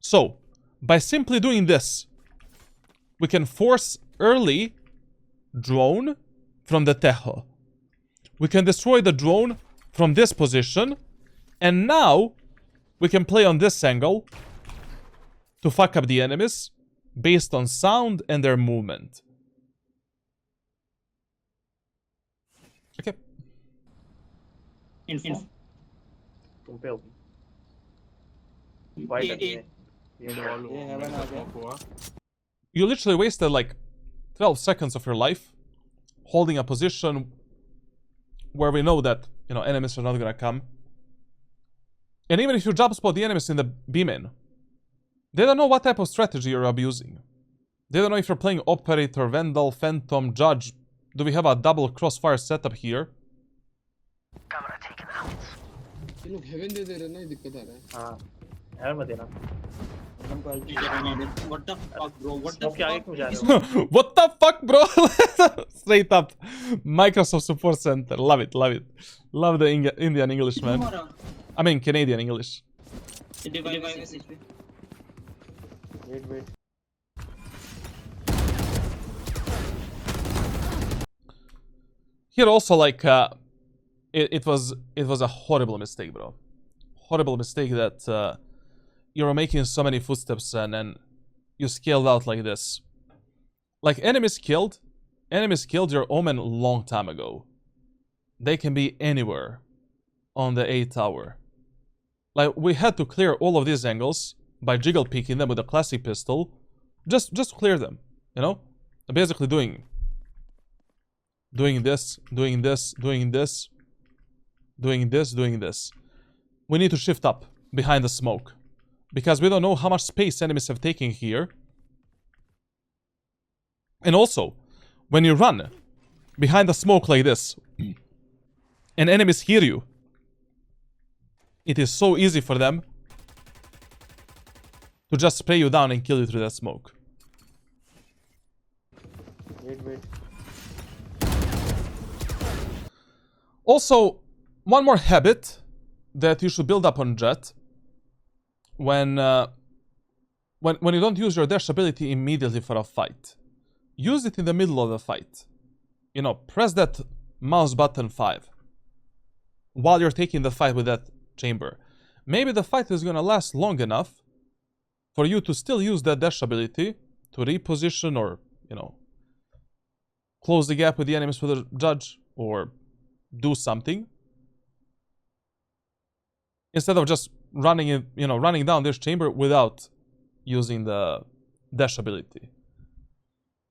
So, by simply doing this, we can force early drone from the Tejo. We can destroy the drone from this position, and now we can play on this angle to fuck up the enemies based on sound and their movement. Okay. Info. You literally wasted like 12 seconds of your life holding a position where we know that, you know, enemies are not gonna come. And even if you jump spot the enemies in the B-main, they don't know what type of strategy you're abusing. They don't know if you're playing Operator, Vandal, Phantom, Judge. Do we have a double crossfire setup here? ये लोग haven दे दे रहे ना, ये दिक्कत आ रहा है। हाँ, यार मत देना। What the fuck, bro? What the fuck? What the fuck, bro? Straight up. Microsoft Support Center. Love it, love it. Love the Indian English, man. I mean, Canadian English. Wait. Here also, like, it was a horrible mistake, bro. Horrible mistake that you were making so many footsteps and then you scaled out like this. Like, enemies killed your Omen long time ago. They can be anywhere on the A tower. Like, we had to clear all of these angles by jiggle peeking them with a classic pistol. Just clear them, you know? Basically doing this, doing this, doing this, doing this, doing this. We need to shift up behind the smoke, because we don't know how much space enemies have taken here. And also, when you run behind the smoke like this, and enemies hear you, it is so easy for them to just spray you down and kill you through that smoke. Wait. Also, one more habit that you should build up on Jett. When you don't use your dash ability immediately for a fight, use it in the middle of the fight. You know, press that mouse button 5 while you're taking the fight with that chamber. Maybe the fight is gonna last long enough for you to still use that dash ability to reposition or, you know, close the gap with the enemies with a judge or do something, instead of just running down this chamber without using the dash ability.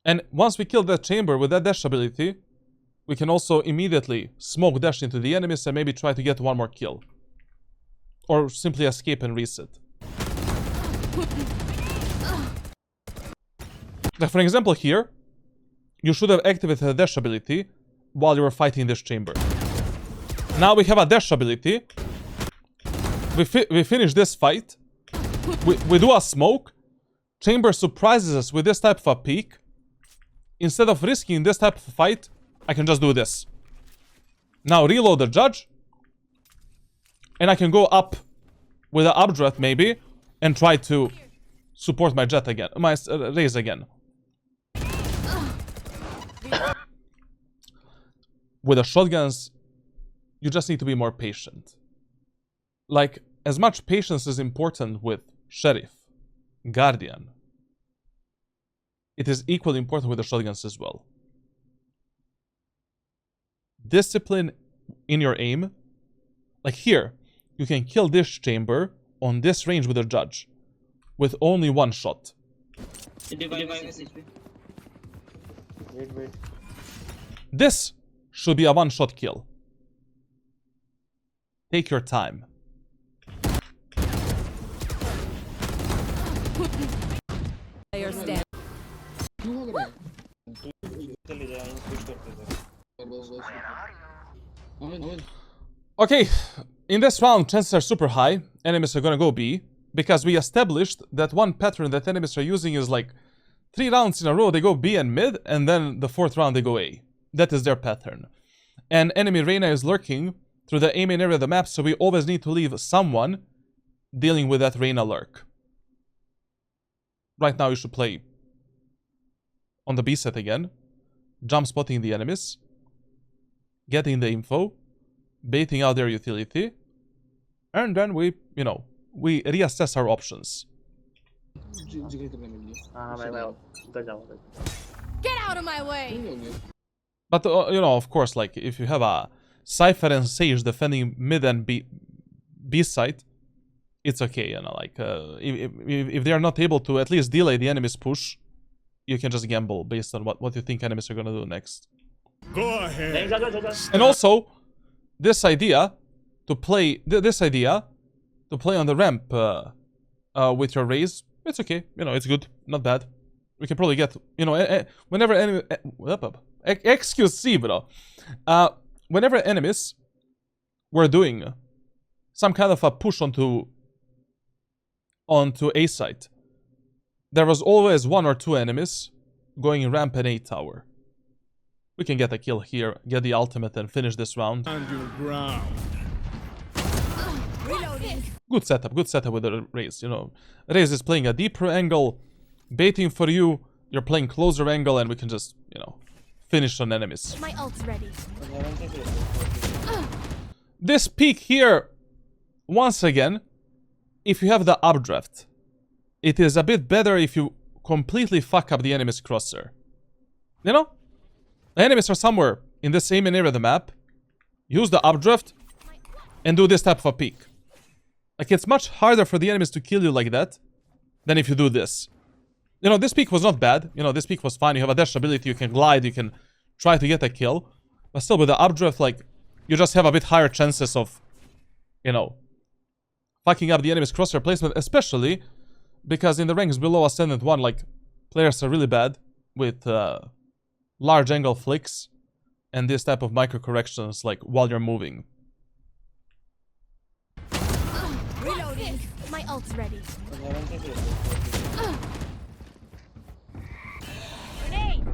And once we kill that chamber with that dash ability, we can also immediately smoke dash into the enemies and maybe try to get one more kill, or simply escape and reset. Like, for example, here you should have activated the dash ability while you were fighting this chamber. Now we have a dash ability. We finish this fight. We do a smoke. Chamber surprises us with this type of a peek. Instead of risking this type of fight, I can just do this. Now reload the judge. And I can go up with an updraft maybe and try to support my Jett again. My raise again. With the shotguns, you just need to be more patient. Like, as much patience is important with Sheriff, Guardian, it is equally important with the shotguns as well. Discipline in your aim. Like here, you can kill this chamber on this range with a judge with only one shot. Wait. This should be a one-shot kill. Take your time. Player stand. क्यों भाग रहा है? चले जाए push करते थे बस अमन Okay, in this round, chances are super high. Enemies are gonna go B, because we established that one pattern that enemies are using is like 3 rounds in a row, they go B and mid, and then the 4th round they go A. That is their pattern. And enemy Reyna is lurking through the A main area of the map, so we always need to leave someone dealing with that Reyna lurk. Right now you should play on the B set again, jump spotting the enemies, getting the info, baiting out their utility, and then we reassess our options. जिगर करना मिल गया हाँ मैं उधर जाऊँगा. Get out of my way! हो गया But, of course, like, if you have a Cypher and Sage defending mid and B side, it's okay, like, if they are not able to at least delay the enemy's push, you can just gamble based on what you think enemies are gonna do next. Go ahead. And also, this idea to play on the ramp with your raise, it's okay, it's good, not bad. We can probably get, whenever enemy, excuse C, bro. Whenever enemies were doing some kind of a push onto A side, there was always 1 or 2 enemies going ramp and A tower. We can get a kill here, get the ultimate, and finish this round. On your ground. Good setup with the Raze, Raze is playing a deeper angle, baiting for you, you're playing closer angle, and we can just, finish on enemies. My ult's ready. This peak here, once again, if you have the updraft, it is a bit better if you completely fuck up the enemy's crosshair. You know? The enemies are somewhere in the same area of the map. Use the updraft and do this type of a peek. Like, it's much harder for the enemies to kill you like that than if you do this. You know, this peek was not bad. You know, this peek was fine. You have a dash ability, you can glide, you can try to get a kill. But still, with the updraft, like, you just have a bit higher chances of, you know, fucking up the enemy's crosshair placement, especially because in the ranks below Ascendant 1, like, players are really bad with large angle flicks and this type of micro corrections, like, while you're moving. Reloading. My ult's ready. Grenade.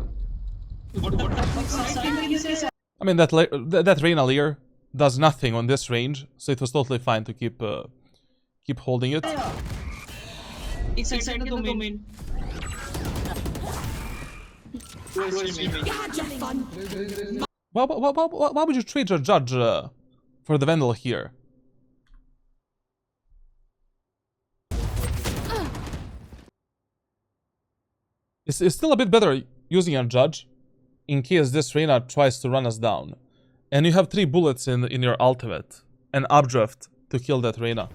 I mean, that Reyna Lear does nothing on this range, so it was totally fine to keep holding it. Inside the domain. Why would you trade your judge for the Vandal here? It's still a bit better using a judge in case this Reyna tries to run us down. And you have 3 bullets in your ultimate and updraft to kill that Reyna.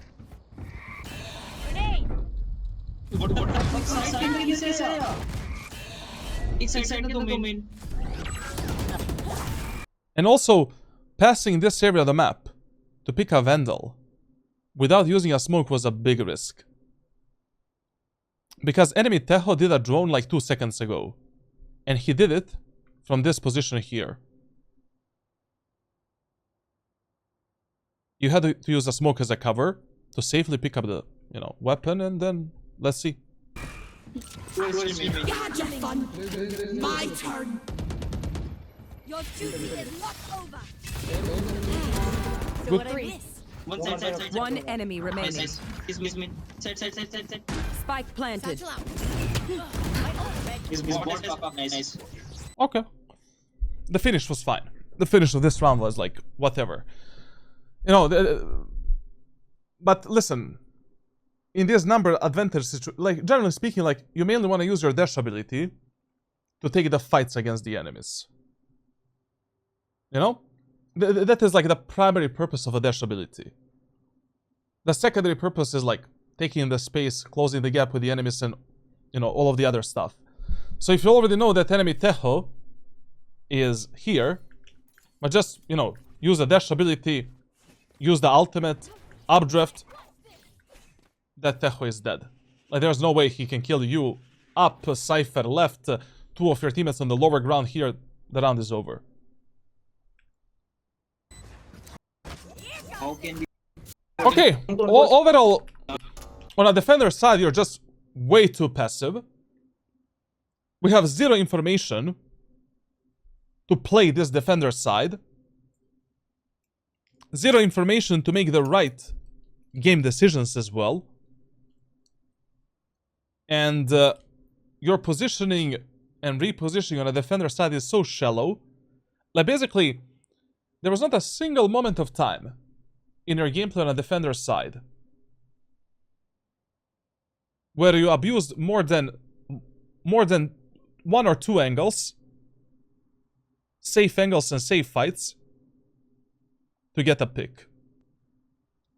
Inside the domain. And also, passing this area of the map to pick a Vandal without using a smoke was a big risk. Because enemy Teho did a drone like 2 seconds ago. And he did it from this position here. You had to use a smoke as a cover to safely pick up the, you know, weapon, and then let's see. Gotcha, fun. My turn. Your duty is not over. Good. What I miss? One side. One enemy remaining. He's mid. Side. Spike planted. Satchel out. My ult's ready. His bot is up. Nice. Okay. The finish was fine. The finish of this round was like, whatever. You know, but listen, in this number advantage situation, like, generally speaking, like, you mainly want to use your dash ability to take the fights against the enemies. You know? That is like the primary purpose of a dash ability. The secondary purpose is like taking the space, closing the gap with the enemies, and, you know, all of the other stuff. So if you already know that enemy Teho is here, but just, you know, use the dash ability, use the ultimate, updraft, that Teho is dead. Like, there's no way he can kill you up, Cypher left, 2 of your teammates on the lower ground here, the round is over. Okay, overall, on a defender side, you're just way too passive. We have 0 information to play this defender side. 0 information to make the right game decisions as well. And your positioning and repositioning on a defender side is so shallow. Like, basically, there was not a single moment of time in your gameplay on a defender side where you abused more than 1 or 2 angles, safe angles and safe fights, to get a pick.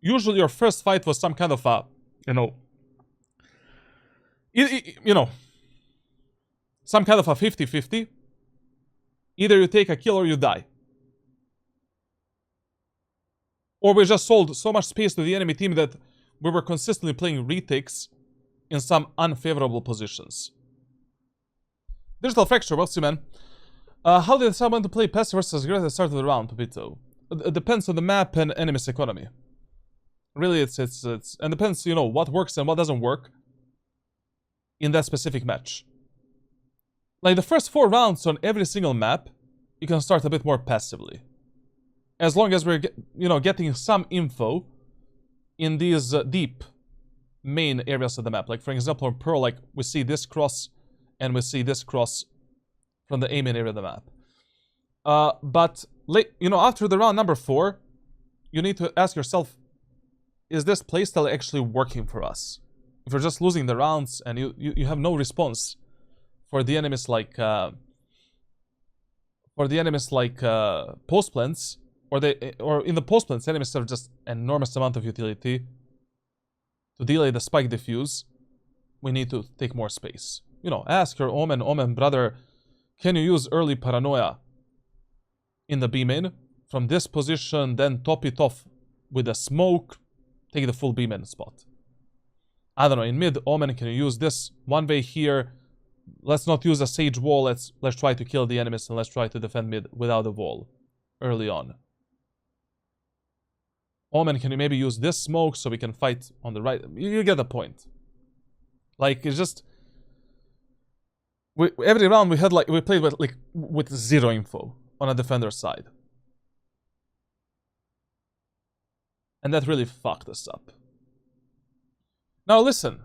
Usually your first fight was some kind of a, you know, some kind of a 50-50. Either you take a kill or you die. Or we just sold so much space to the enemy team that we were consistently playing retakes in some unfavorable positions. Digital Fracture, what's you, man? How did someone to play passive versus aggressive at the start of the round, Pepito? It depends on the map and enemy's economy. Really, it's and depends, you know, what works and what doesn't work in that specific match. Like, the first 4 rounds on every single map, you can start a bit more passively. As long as we're, you know, getting some info in these deep main areas of the map. Like, for example, in Pearl, like, we see this cross and we see this cross from the A main area of the map. But you know, after the round number 4, you need to ask yourself, is this playstyle actually working for us? If you're just losing the rounds and you have no response for the enemies like post plants, or in the post plants enemies have just enormous amount of utility to delay the spike diffuse, we need to take more space. You know, ask your Omen brother, can you use early paranoia in the B main from this position, then top it off with a smoke, take the full B main spot. I don't know, in mid, Omen, can you use this one way here? Let's not use a sage wall, let's try to kill the enemies and let's try to defend mid without a wall early on. Omen, can you maybe use this smoke so we can fight on the right? You get the point. Like, it's just... every round we played with zero info on a defender side. And that really fucked us up. Now listen,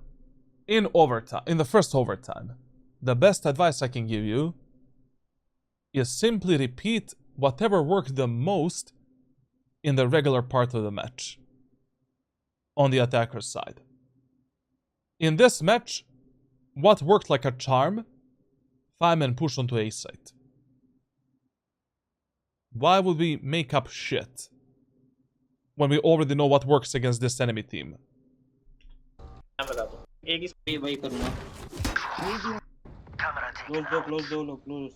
in the first overtime, the best advice I can give you is simply repeat whatever worked the most in the regular part of the match on the attacker's side. In this match, what worked like a charm? 5-man push onto A site. Why would we make up shit when we already know what works against this enemy team? वही करूँगा। Close.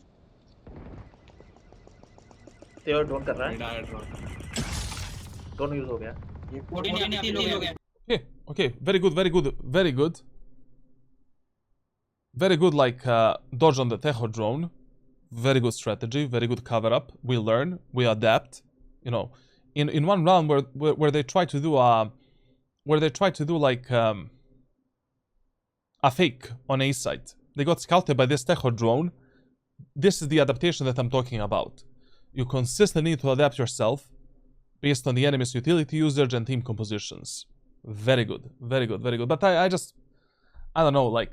तेवर drone कर रहा है। Drone use हो गया। Okay, very good. Very good, like, dodge on the Tejo drone. Very good strategy, very good cover up. We learn, we adapt. You know, in one round where they try to do like a fake on A site, they got scouted by this Tejo drone. This is the adaptation that I'm talking about. You consistently need to adapt yourself based on the enemy's utility usage and team compositions. Very good. But I don't know, like...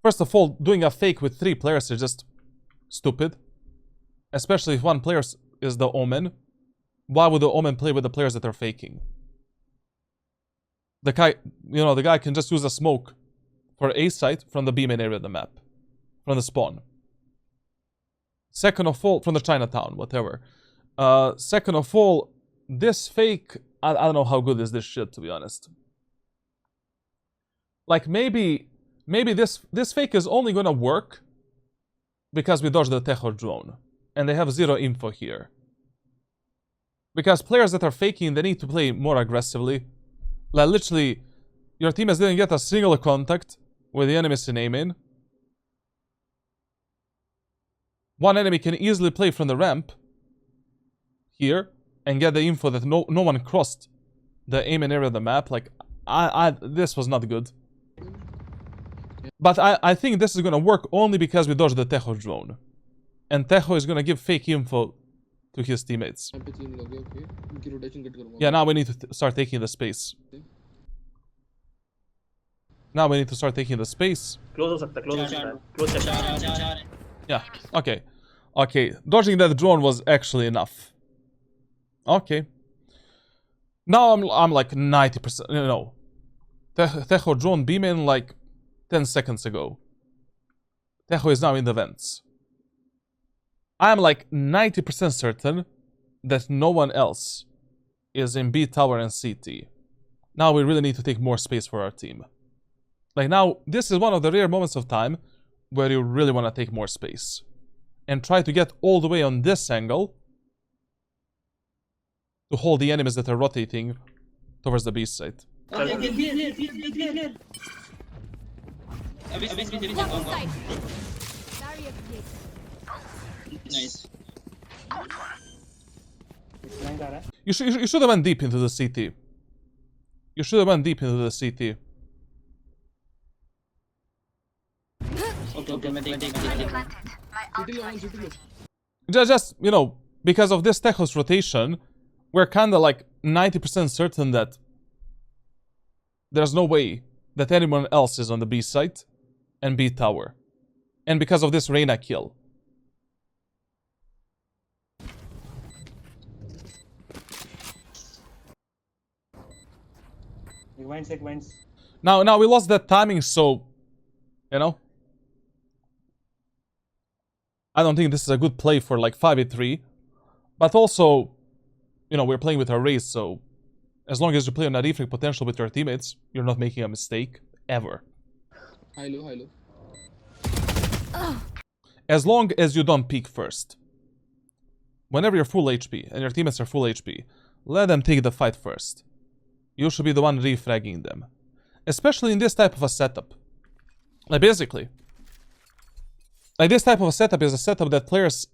First of all, doing a fake with 3 players is just stupid. Especially if one player is the Omen. Why would the Omen play with the players that are faking? The guy can just use a smoke for A site from the B main area of the map. From the spawn. Second of all, from the Chinatown, whatever. Second of all, this fake, I don't know how good is this shit, to be honest. Like, maybe this fake is only gonna work because we dodged the Tejo drone. And they have zero info here. Because players that are faking, they need to play more aggressively. Like, literally, your team didn't get a single contact with the enemies in A main. One enemy can easily play from the ramp here and get the info that no one crossed the A main area of the map. Like, this was not good. But I think this is gonna work only because we dodged the Tejo drone. And Tejo is gonna give fake info to his teammates. Yeah, now we need to start taking the space. Close ho sakta. Yeah, okay. Dodging that drone was actually enough. Okay. Now I'm like 90%, no. Tejo drone B main like 10 seconds ago. Tejo is now in the vents. I'm like 90% certain that no one else is in B tower and CT. Now we really need to take more space for our team. Like, now, this is one of the rare moments of time where you really want to take more space. And try to get all the way on this angle to hold the enemies that are rotating towards the B site. Nice. You should have went deep into the CT. Just, you know, because of this Tejo's rotation, we're kinda like 90% certain that there's no way that anyone else is on the B site and B tower. And because of this Reyna kill. It went. Now we lost that timing, so you know. I don't think this is a good play for like 5v3. But also, you know, we're playing with our race, so as long as you play on a refrag potential with your teammates, you're not making a mistake ever. High low, high low. As long as you don't peek first. Whenever you're full HP and your teammates are full HP, let them take the fight first. You should be the one refragging them. Especially in this type of a setup. Like basically, like this type of a setup is a setup that players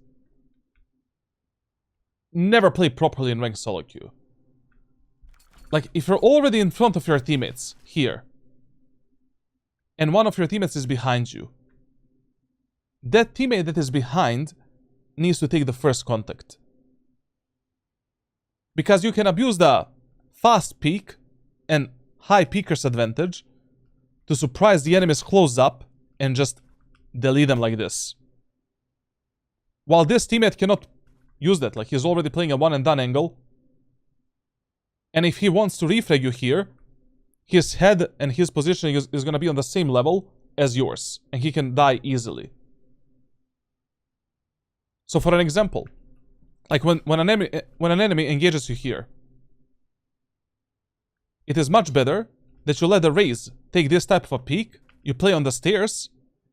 never play properly in ranked solo queue. Like if you're already in front of your teammates here, and one of your teammates is behind you, that teammate that is behind needs to take the first contact. Because you can abuse the fast peek and high peekers advantage to surprise the enemies close up and just delete them like this. While this teammate cannot use that, like he's already playing a one and done angle. And if he wants to refrag you here, his head and his positioning is going to be on the same level as yours. And he can die easily. So for an example, like when an enemy engages you here, it is much better that you let the raise take this type of a peek, you play on the stairs,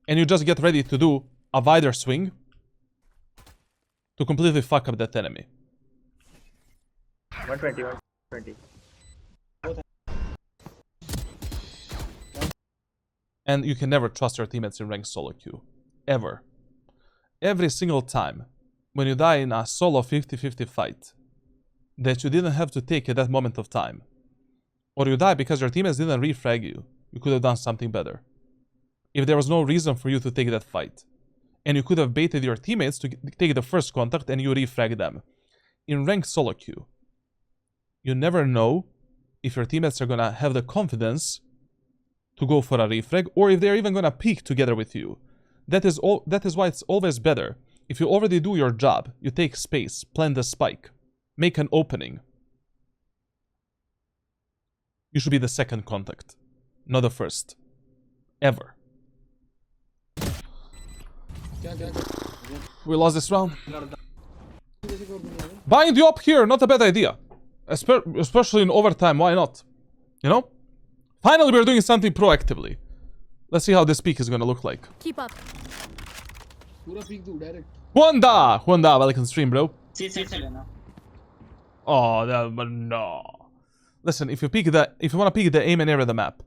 and you just get ready to do a wider swing to completely fuck up that enemy. 120, 120. And you can never trust your teammates in ranked solo queue. Ever. Every single time when you die in a solo 50-50 fight that you didn't have to take at that moment of time, or you die because your teammates didn't refrag you, you could have done something better. If there was no reason for you to take that fight, and you could have baited your teammates to take the first contact and you refrag them. In ranked solo queue, you never know if your teammates are gonna have the confidence to go for a refrag, or if they're even gonna peek together with you. That is why it's always better. If you already do your job, you take space, plant the spike, make an opening. You should be the second contact, not the first. Ever. We lost this round. Bind you up here, not a bad idea. Especially in overtime, why not? You know? Finally, we're doing something proactively. Let's see how this peak is gonna look like. Keep up. Pura peek do direct. Wanda, welcome stream, bro. See लेना. Oh, but no. Listen, if you want to peek the aim and area of the map,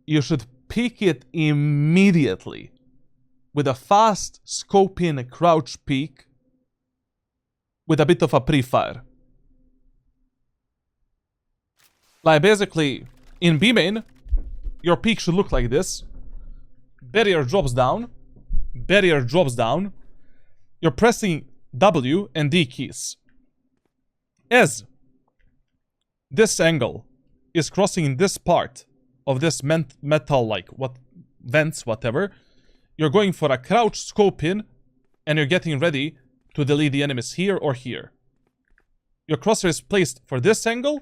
you should peek it immediately with a fast scope-in crouch peek with a bit of a pre-fire. Like basically, in B main, your peek should look like this. Barrier drops down. Barrier drops down. You're pressing W and D keys. As this angle is crossing this part of this metal, like vents, whatever, you're going for a crouch scope in, and you're getting ready to delete the enemies here or here. Your crosshair is placed for this angle,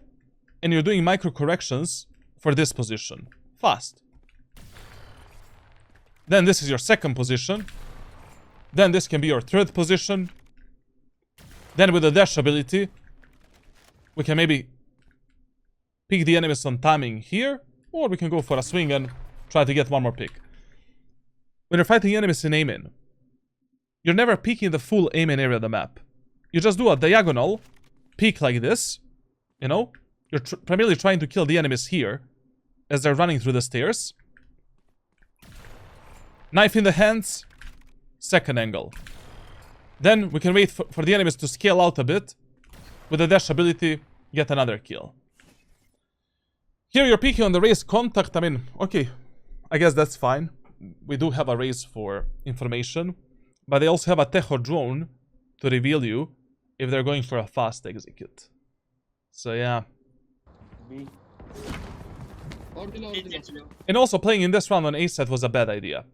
and you're doing micro corrections for this position. Fast. Then this is your second position. Then this can be your third position. Then with the dash ability, we can maybe pick the enemies on timing here, or we can go for a swing and try to get one more pick. When you're fighting enemies in aim-in, you're never peeking the full aim-in area of the map. You just do a diagonal peek like this, you know? You're primarily trying to kill the enemies here as they're running through the stairs. Knife in the hands, second angle. Then we can wait for the enemies to scale out a bit. With the dash ability, get another kill. Here you're peeking on the raise contact. I mean, okay, I guess that's fine. We do have a raise for information, but they also have a Tejo drone to reveal you if they're going for a fast execute. So yeah. And also playing in this round on A set was a bad idea.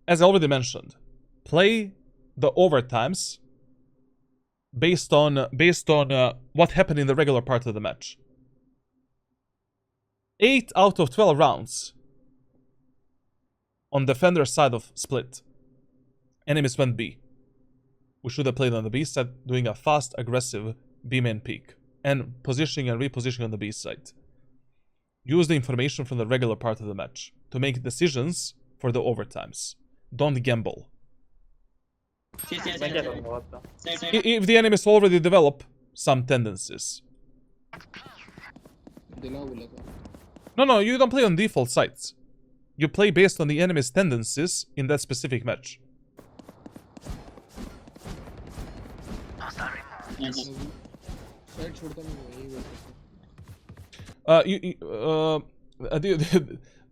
As I already mentioned, play the overtimes based on what happened in the regular part of the match. 8 out of 12 rounds on defender's side of split, enemies went B. We should have played on the B side, doing a fast, aggressive B main peek, and positioning and repositioning on the B side. Use the information from the regular part of the match to make decisions for the overtimes. Don't gamble. If the enemies already develop some tendencies. No, you don't play on default sites. You play based on the enemy's tendencies in that specific match.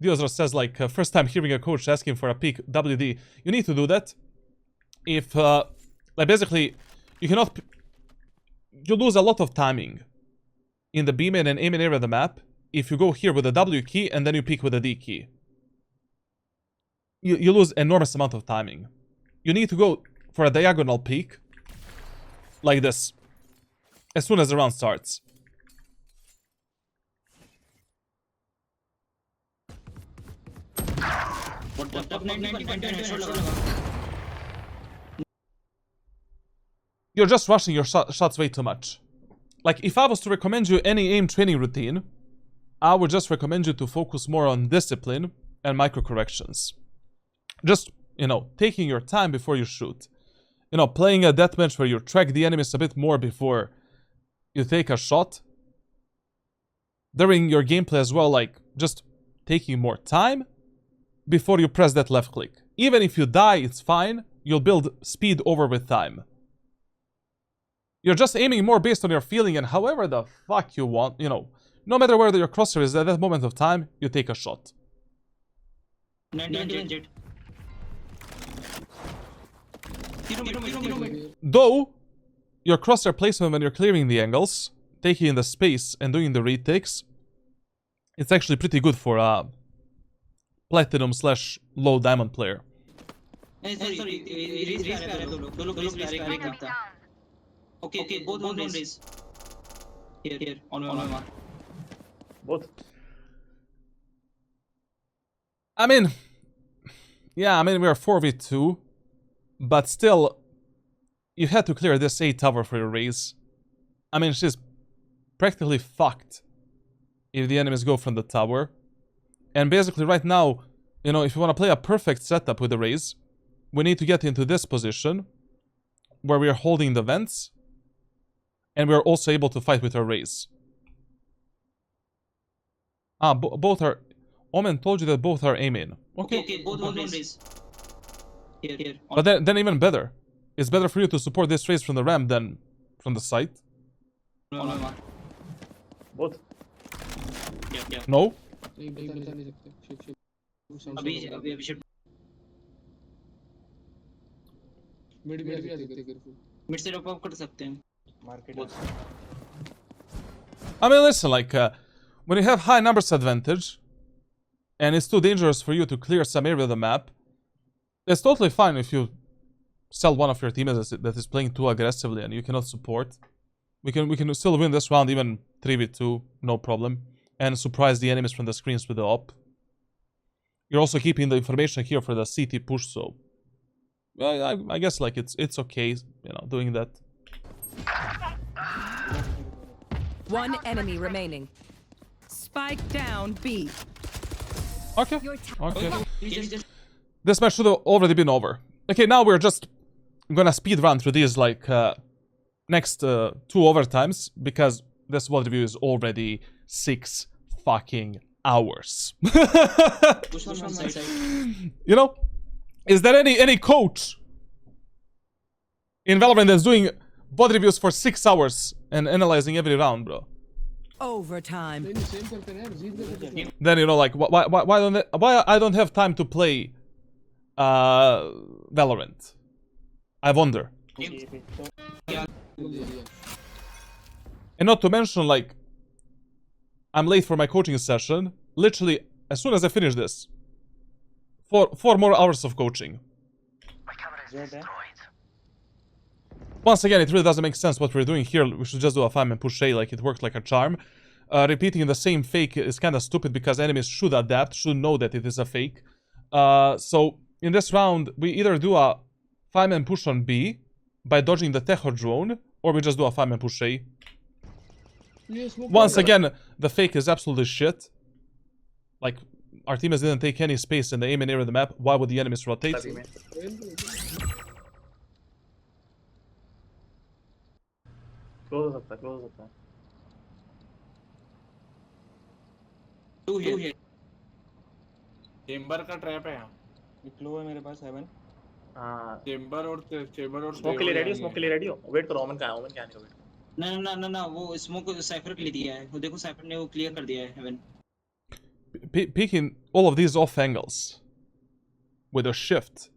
Diozra says, like, first time hearing a coach asking for a peak WD. You need to do that. If, like, basically, you cannot... You lose a lot of timing in the B main and A main area of the map if you go here with the W key and then you peek with the D key. You lose enormous amount of timing. You need to go for a diagonal peek like this as soon as the round starts. You're just rushing your shots way too much. Like, if I was to recommend you any aim training routine, I would just recommend you to focus more on discipline and micro corrections. Just, you know, taking your time before you shoot. You know, playing a deathmatch where you track the enemies a bit more before you take a shot. During your gameplay as well, like, just taking more time before you press that left click. Even if you die, it's fine. You'll build speed over with time. You're just aiming more based on your feeling and however the fuck you want, you know. No matter where your crosshair is at that moment of time, you take a shot. 91 Jett. Though, your crosshair placement when you're clearing the angles, taking in the space and doing the retakes, it's actually pretty good for a platinum / low diamond player. Okay, both on raise. Here, on my mark. Both. I mean, yeah, we are 4v2, but still, you had to clear this A tower for your raise. I mean, she's practically fucked if the enemies go from the tower. And basically right now, you know, if you want to play a perfect setup with the raise, we need to get into this position where we are holding the vents, and we are also able to fight with our raise. Both are... Omen told you that both are aiming. Okay, both on raise. Here. But then even better. It's better for you to support this raise from the ramp than from the site. Both. Yeah. No? अभी should mid से rope up कर सकते हैं. I mean, listen, like, when you have high numbers advantage, and it's too dangerous for you to clear some area of the map, it's totally fine if you sell one of your teammates that is playing too aggressively and you cannot support. We can still win this round, even 3v2, no problem, and surprise the enemies from the screens with the op. You're also keeping the information here for the CT push, so I guess like it's okay, you know, doing that. One enemy remaining. Spike down B. Okay. This match should have already been over. Okay, now we're just gonna speed run through these like next 2 overtimes because this VOD review is already 6 fucking hours. You know, is there any coach in Valorant that's doing VOD reviews for 6 hours and analyzing every round, bro? Overtime. Then you know, like, why I don't have time to play Valorant? I wonder. And not to mention, like, I'm late for my coaching session. Literally, as soon as I finish this, 4 more hours of coaching. Once again, it really doesn't make sense what we're doing here. We should just do a 5-man push A, like it worked like a charm. repeating the same fake is kind of stupid because enemies should adapt, should know that it is a fake. So in this round, we either do a 5-man push on B by dodging the Tejo drone, or we just do a 5-man push A. Once again, the fake is absolutely shit. Like, our teammates didn't take any space in the aim and area of the map. Why would the enemies rotate? Close up, close up. 2 here. Chamber का trap है यहाँ. एक लो है मेरे पास 7. हाँ. Chamber और smoke के लिए रेडी हो. वेट करो, ओमन का आने का वेट. ना वो स्मोक साइफर के लिए दिया है. वो देखो साइफर ने वो क्लियर कर दिया है haven. Picking all of these off angles with a shift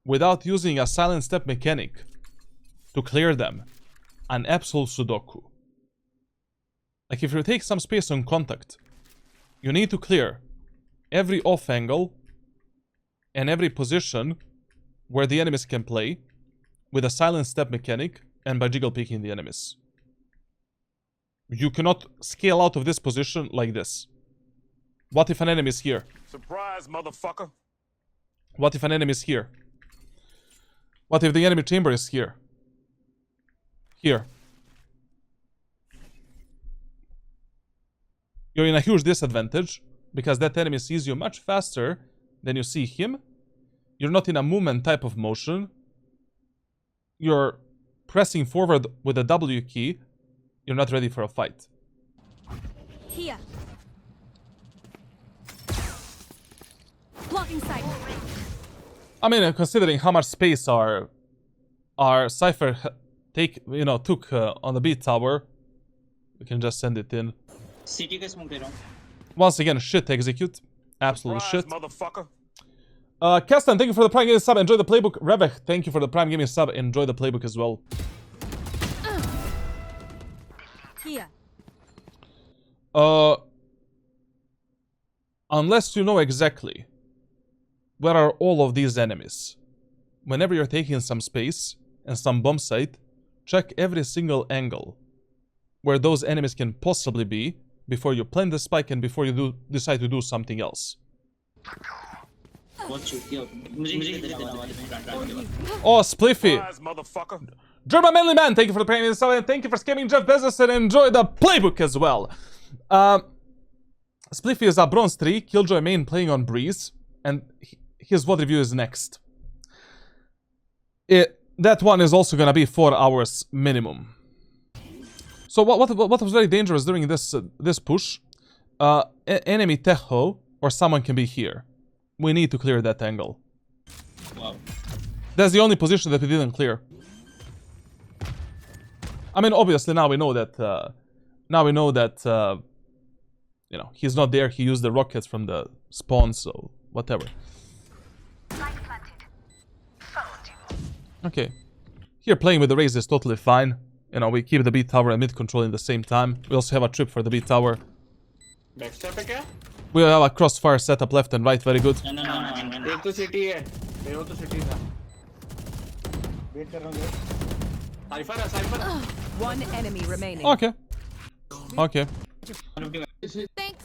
without using a silent step mechanic to clear them, an absolute sudoku. Like, if you take some space on contact, you need to clear every off angle and every position where the enemies can play with a silent step mechanic and by jiggle peeking the enemies. You cannot scale out of this position like this. What if an enemy is here? Surprise, motherfucker. What if an enemy is here? What if the enemy chamber is here? Here. You're in a huge disadvantage because that enemy sees you much faster than you see him. You're not in a movement type of motion. You're pressing forward with a W key. You're not ready for a fight. Here. Blocking sight. I mean, considering how much space our Cypher took on the B tower, we can just send it in. City का smoke दे रहा हूं. Once again, shit execute. Absolute Surprise, shit. motherfucker. Kestan, thank you for the Prime Gaming sub. Enjoy the playbook. Revek, thank you for the Prime Gaming sub. Enjoy the playbook as well. Here. Unless you know exactly where are all of these enemies, whenever you're taking some space and some bomb site, check every single angle where those enemies can possibly be before you plant the spike and before you decide to do something else. Oh, Spliffy! Surprise, motherfucker. German Manly Man, thank you for the premium sub and thank you for scamming Jeff Bezos and enjoy the playbook as well. Spliffy is a bronze 3, Killjoy main playing on Breeze, and his VOD review is next. That one is also gonna be 4 hours minimum. So what was very dangerous during this push? Enemy Tejo or someone can be here. We need to clear that angle. Wow. That's the only position that we didn't clear. I mean, obviously now we know that. He's not there. He used the rockets from the spawn, so whatever. Okay, here playing with the Raze is totally fine. We keep the B tower and mid control in the same time. We also have a trip for the B tower. Backstab पे क्या? We have a crossfire setup left and right, very good. No. एक तो city है. वो तो city था. Wait कर रहा हूं. साइफर है cipher. One enemy remaining. Okay. Okay. Thanks.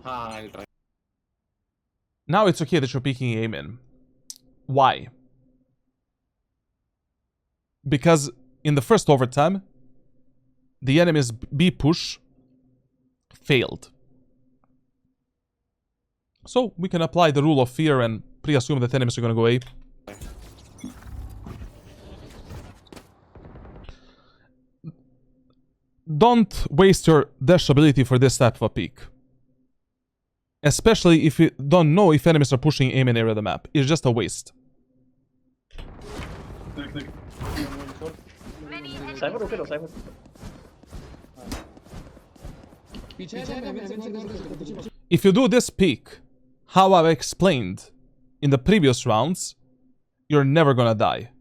हाँ, I'll try. Now it's okay that you're peeking aim in. Why? Because in the first overtime, the enemy's B push failed. So we can apply the rule of fear and pre-assume that enemies are going to go A. Don't waste your dash ability for this type of a peek. Especially if you don't know if enemies are pushing aim in area of the map. It's just a waste. Cipher okay low cipher. If you do this peek, how I've explained in the previous rounds, you're never gonna die.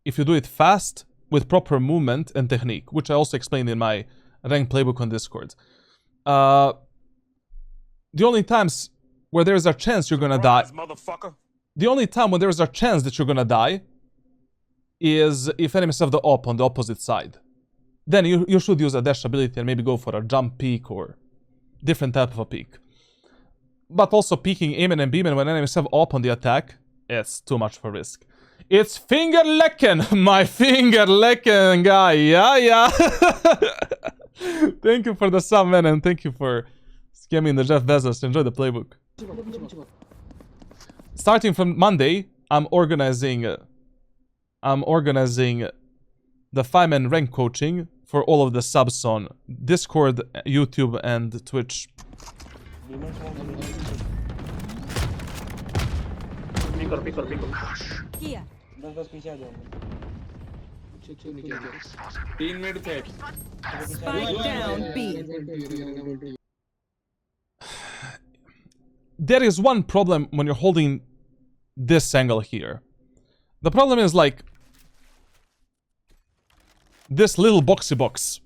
If you do it fast, with proper movement and technique, which I also explained in my ranked playbook on Discord. The only times where there's a chance you're gonna die... The only time when there's a chance that you're gonna die is if enemies have the op on the opposite side. then you should use a dash ability and maybe go for a jump peek or different type of a peek. But also peeking aiming and beaming when enemies have up on the attack, it's too much for risk. It's finger licking, my finger licking guy. Yeah. Thank you for the sub, man, and thank you for scamming the Jeff Bezos. Enjoy the playbook. Starting from Monday, I'm organizing the 5-man rank coaching for all of the subs on Discord, YouTube, and Twitch. Pico. Here. 10 पीछे आ जाओ 3 minute थे Spike down B. There is one problem when you're holding this angle here. The problem is like this little boxy box.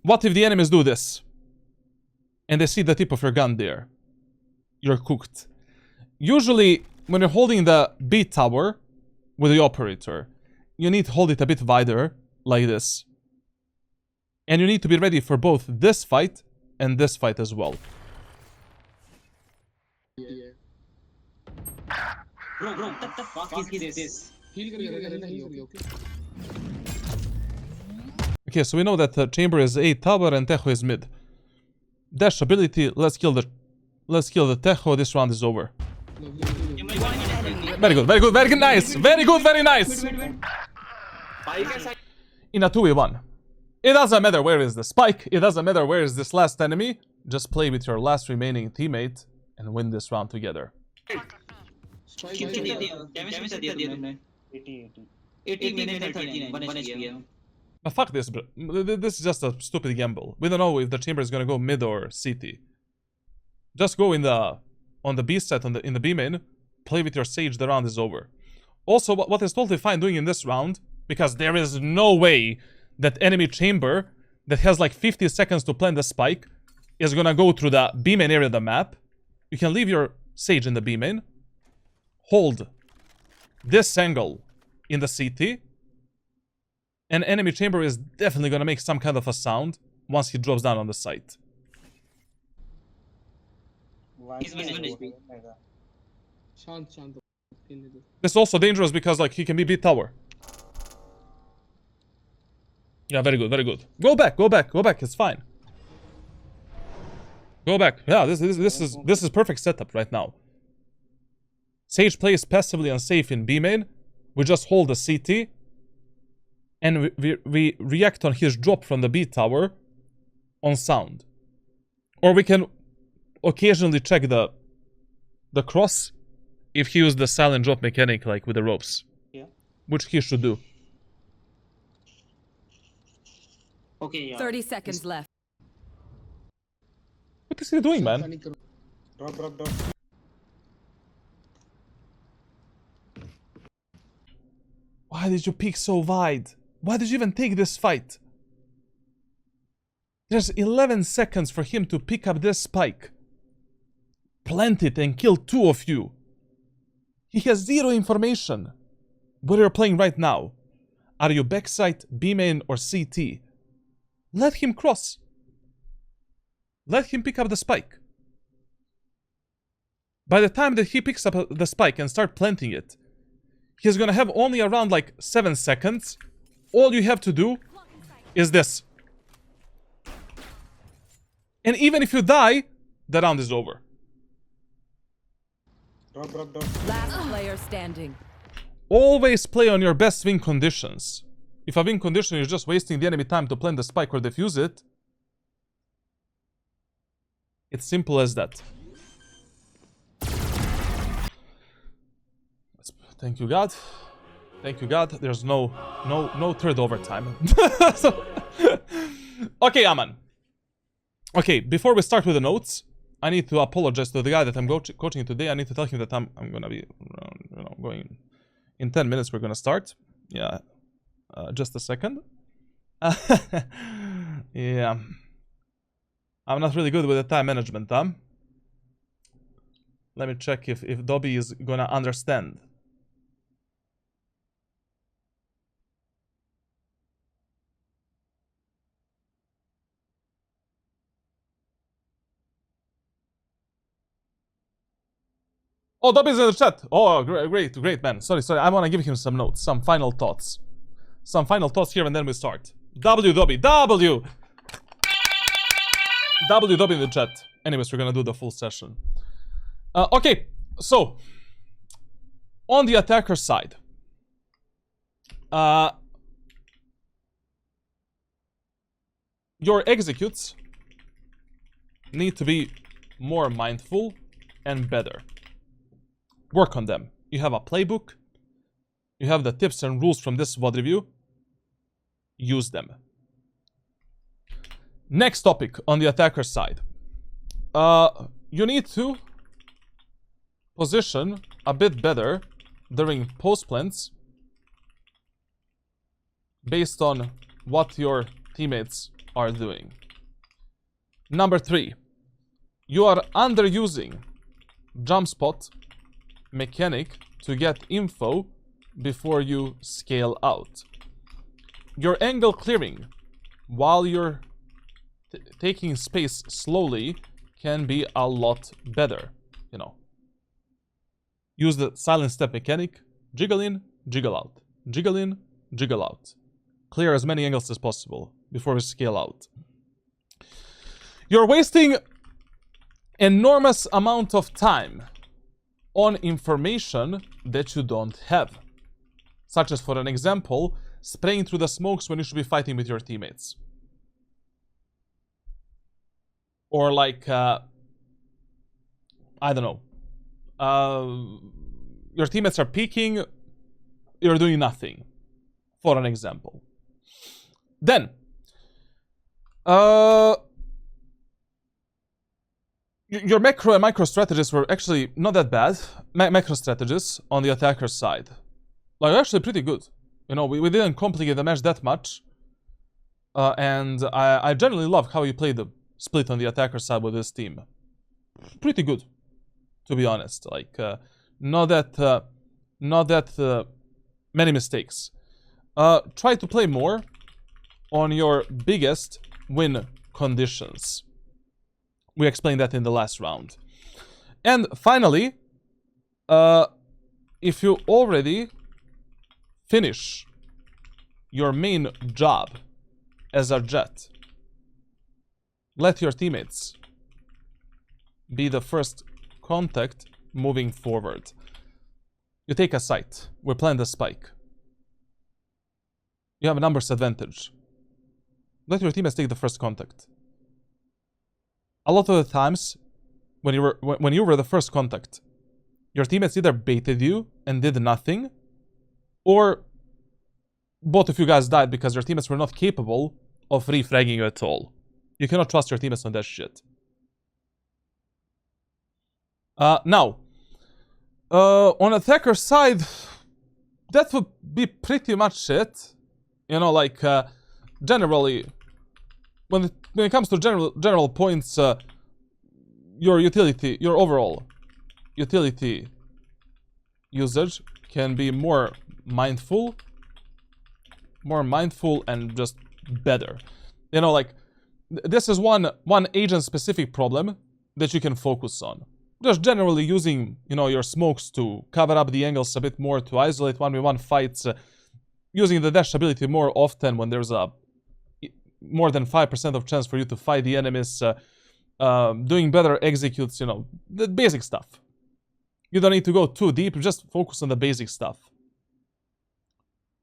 What if the enemies do this? And they see the tip of your gun there? You're cooked. Usually, when you're holding the B tower with the operator, you need to hold it a bit wider, like this. And you need to be ready for both this fight and this fight as well. Bro, what the fuck is this? Heal करके okay. Okay, so we know that the chamber is A tower and Tejo is mid. Dash ability, let's kill the Tejo, this round is over. Very good, nice! Very nice! In a 2v1. It doesn't matter where is the spike, it doesn't matter where is this last enemy. Just play with your last remaining teammate and win this round together. 80 minutes 39, 1 HP. But fuck this, bro. This is just a stupid gamble. We don't know if the chamber is gonna go mid or CT. Just go on the B set in the B main. Play with your Sage. The round is over. Also, what is totally fine doing in this round, because there is no way that enemy chamber that has like 50 seconds to plant the spike is gonna go through the B main area of the map. You can leave your Sage in the B main. Hold this angle in the CT. And enemy chamber is definitely gonna make some kind of a sound once he drops down on the site. He's minute. शांत This is also dangerous because like he can be B tower. Yeah, very good. Go back, it's fine. Go back. Yeah, this is perfect setup right now. Sage plays passively and safe in B main. We just hold the CT. And we react on his drop from the B tower on sound. Or we can occasionally check the cross if he used the silent drop mechanic like with the ropes. Yeah. Which he should do. Okay, yeah. 30 seconds left. What is he doing, man? Drop. Why did you peek so wide? Why did you even take this fight? There's 11 seconds for him to pick up this spike. Plant it and kill 2 of you. He has 0 information. Where you're playing right now. Are you backside, B main, or CT? Let him cross. Let him pick up the spike. By the time that he picks up the spike and start planting it, he's gonna have only around like 7 seconds. All you have to do is this. And even if you die, the round is over. Drop. Last player standing. Always play on your best win conditions. If a win condition is just wasting the enemy time to plant the spike or defuse it, it's simple as that. Thank you, God. Thank you, God. There's no third overtime. Okay, Aman. Okay, before we start with the notes, I need to apologize to the guy that I'm coaching today. I need to tell him that I'm gonna be, going in 10 minutes. We're gonna start. Yeah, just a second. Yeah, I'm not really good with the time management, huh? Let me check if Dobby is gonna understand. Oh, Dobby's in the chat. Oh, great, man. Sorry. I want to give him some notes, some final thoughts. Some final thoughts here, and then we start. W, Dobby. W, Dobby in the chat. Anyways, we're gonna do the full session. Okay, so on the attacker side, your executes need to be more mindful and better. Work on them. You have a playbook. You have the tips and rules from this VOD review. Use them. Next topic on the attacker side. You need to position a bit better during post plants based on what your teammates are doing. Number 3, you are underusing jump spot mechanic to get info before you scale out. Your angle clearing while you're taking space slowly can be a lot better, you know. Use the silent step mechanic, jiggle in, jiggle out, jiggle in, jiggle out. Clear as many angles as possible before we scale out. You're wasting enormous amount of time on information that you don't have. Such as, for an example, spraying through the smokes when you should be fighting with your teammates. Or like, I don't know. Your teammates are peeking, you're doing nothing. For an example. Then, your macro and micro strategies were actually not that bad. Macro strategies on the attacker side. Like, actually pretty good. You know, we didn't complicate the match that much. And I generally love how you played the split on the attacker side with this team. Pretty good, to be honest. Like, not that many mistakes. Try to play more on your biggest win conditions. We explained that in the last round. And finally, if you already finish your main job as a Jett, let your teammates be the first contact moving forward. You take a site. We plant the spike. You have a numbers advantage. Let your teammates take the first contact. A lot of the times, when you were the first contact, your teammates either baited you and did nothing, or both of you guys died because your teammates were not capable of refragging you at all. You cannot trust your teammates on that shit. Now, on attacker side, that would be pretty much it. You know, like, generally, when it comes to general points, your overall utility usage can be more mindful and just better. You know, like, this is one agent specific problem that you can focus on. Just generally using, you know, your smokes to cover up the angles a bit more, to isolate 1v1 fights, using the dash ability more often when there's a more than 5% of chance for you to fight the enemies, doing better executes, you know, the basic stuff. You don't need to go too deep, just focus on the basic stuff.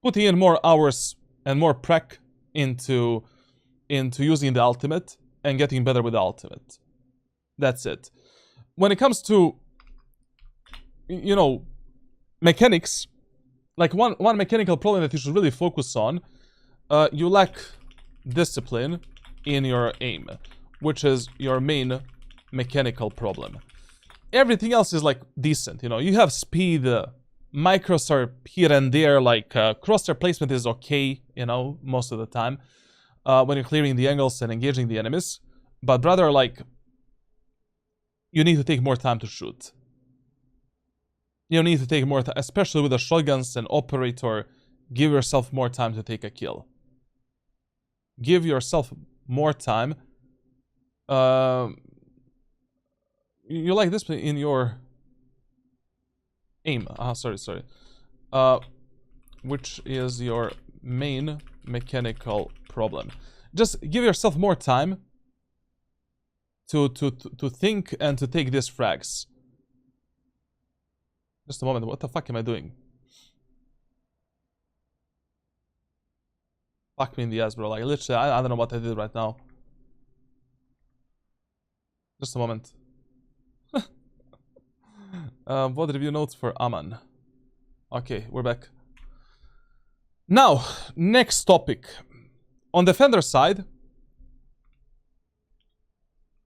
Putting in more hours and more prac into using the ultimate and getting better with the ultimate. That's it. When it comes to, you know, mechanics, like one mechanical problem that you should really focus on, you lack discipline in your aim, which is your main mechanical problem. Everything else is like decent, you know. You have speed, micros are here and there, like crosshair placement is okay, you know, most of the time, when you're clearing the angles and engaging the enemies. But rather, like, you need to take more time to shoot. You need to take more time, especially with the shotguns and operator. Give yourself more time to take a kill. Give yourself more time. You like this in your Aim. Sorry. Which is your main mechanical problem? Just give yourself more time to think and to take these frags. Just a moment. What the fuck am I doing? Fuck me in the ass, bro. Like, literally, I don't know what I did right now. Just a moment. VOD review notes for Aman. Okay, we're back. Now, next topic. On defender side,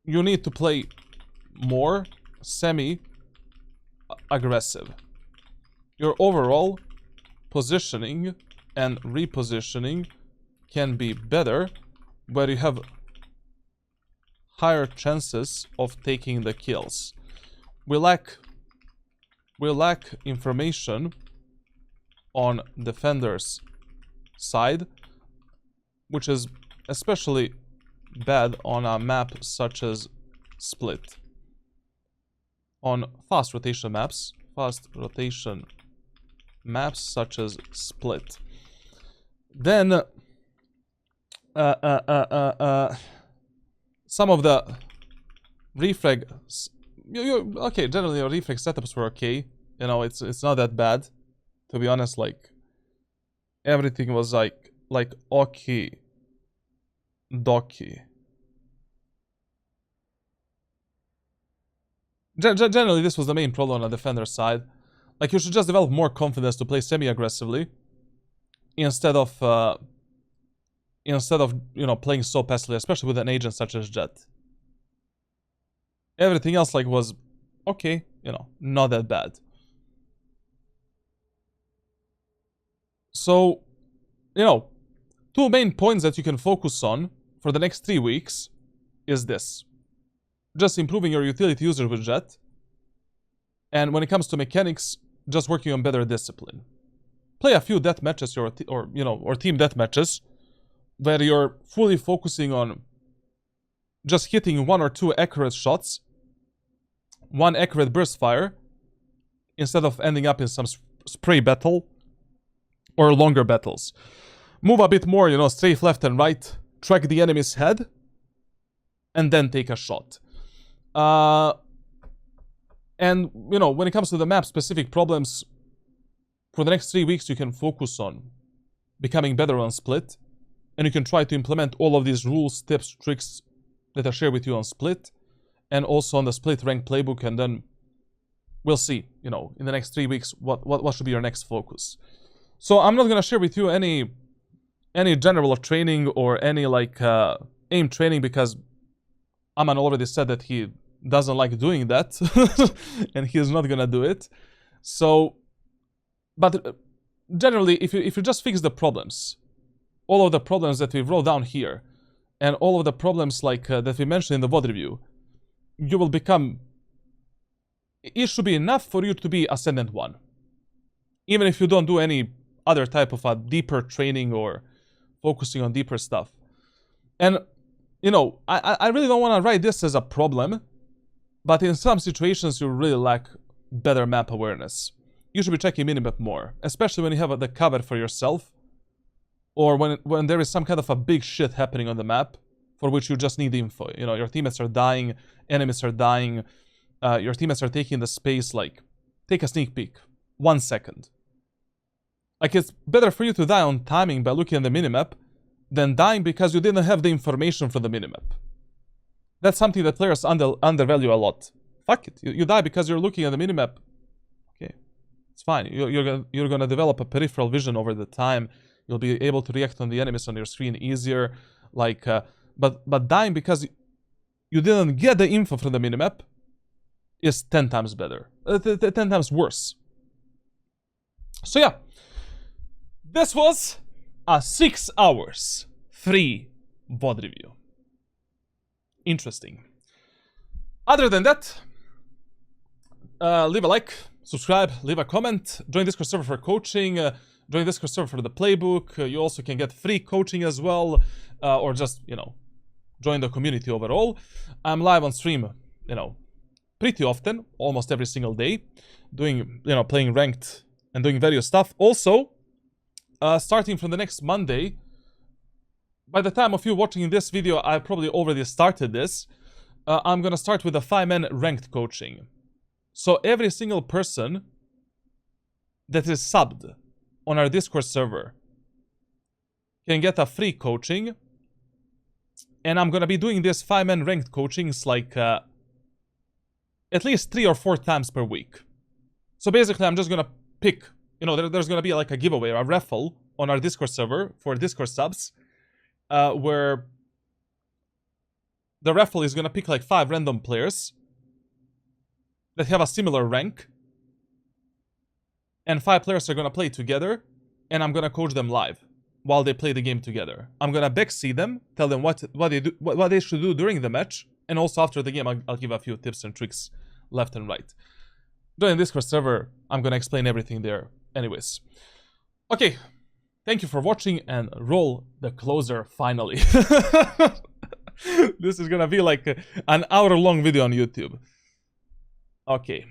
you need to play more semi-aggressive. Your overall positioning and repositioning can be better, where you have higher chances of taking the kills. We lack information on defenders' side, which is especially bad on a map such as Split. On fast rotation maps such as Split. Then some of the refrag, okay, generally your refrag setups were okay. You know, it's not that bad, to be honest. Like, everything was like okay dokie. Generally, this was the main problem on the defender side. Like, you should just develop more confidence to play semi-aggressively instead of you know, playing so passively, especially with an agent such as Jett. Everything else like was okay, you know, not that bad. So, you know, two main points that you can focus on for the next 3 weeks is this. Just improving your utility user with Jett. And when it comes to mechanics, just working on better discipline. Play a few death matches or team death matches where you're fully focusing on just hitting 1 or 2 accurate shots, 1 accurate burst fire, instead of ending up in some spray battle or longer battles. Move a bit more, you know, strafe left and right, track the enemy's head, and then take a shot. And, you know, when it comes to the map-specific problems, for the next 3 weeks, you can focus on becoming better on Split, and you can try to implement all of these rules, tips, tricks that I share with you on Split, and also on the Split rank playbook, and then we'll see, you know, in the next 3 weeks, what should be your next focus. So I'm not gonna share with you any general training or any like aim training, because Aman already said that he doesn't like doing that and he's not gonna do it. So, but generally, if you just fix the problems, all of the problems that we wrote down here, and all of the problems like that we mentioned in the VOD review, you will become. It should be enough for you to be Ascendant 1, even if you don't do any other type of a deeper training or focusing on deeper stuff. And you know, I really don't want to write this as a problem, but in some situations you really lack better map awareness. You should be checking minimap more, especially when you have the cover for yourself, or when there is some kind of a big shit happening on the map for which you just need info. You know, your teammates are dying, enemies are dying, your teammates are taking the space. Like, take a sneak peek, 1 second. Like, it's better for you to die on timing by looking at the minimap than dying because you didn't have the information for the minimap. That's something that players undervalue a lot. Fuck it, you die because you're looking at the minimap. Okay, it's fine. You're gonna develop a peripheral vision over the time. You'll be able to react on the enemies on your screen easier. Like, but dying because you didn't get the info from the minimap is 10 times better. 10 times worse. So yeah, this was a 6 hours free VOD review. Interesting. Other than that, leave a like, subscribe, leave a comment, join Discord server for coaching, join Discord server for the playbook. You also can get free coaching as well, or just, you know, join the community overall. I'm live on stream, you know, pretty often, almost every single day, doing, you know, playing ranked and doing various stuff. Also, starting from the next Monday, by the time of you watching this video, I probably already started this. I'm gonna start with a 5-man ranked coaching. So every single person that is subbed on our Discord server can get a free coaching. And I'm gonna be doing this 5-man ranked coachings like at least 3 or 4 times per week. So basically, I'm just gonna pick, you know, there's gonna be like a giveaway, a raffle on our Discord server for Discord subs, where the raffle is gonna pick like 5 random players that have a similar rank, and 5 players are gonna play together, and I'm gonna coach them live while they play the game together. I'm gonna backseat them, tell them what they should do during the match, and also after the game, I'll give a few tips and tricks left and right. Join the Discord server, I'm gonna explain everything there. Anyways, okay, thank you for watching, and roll the closer finally. This is gonna be like an hour-long video on YouTube. Okay.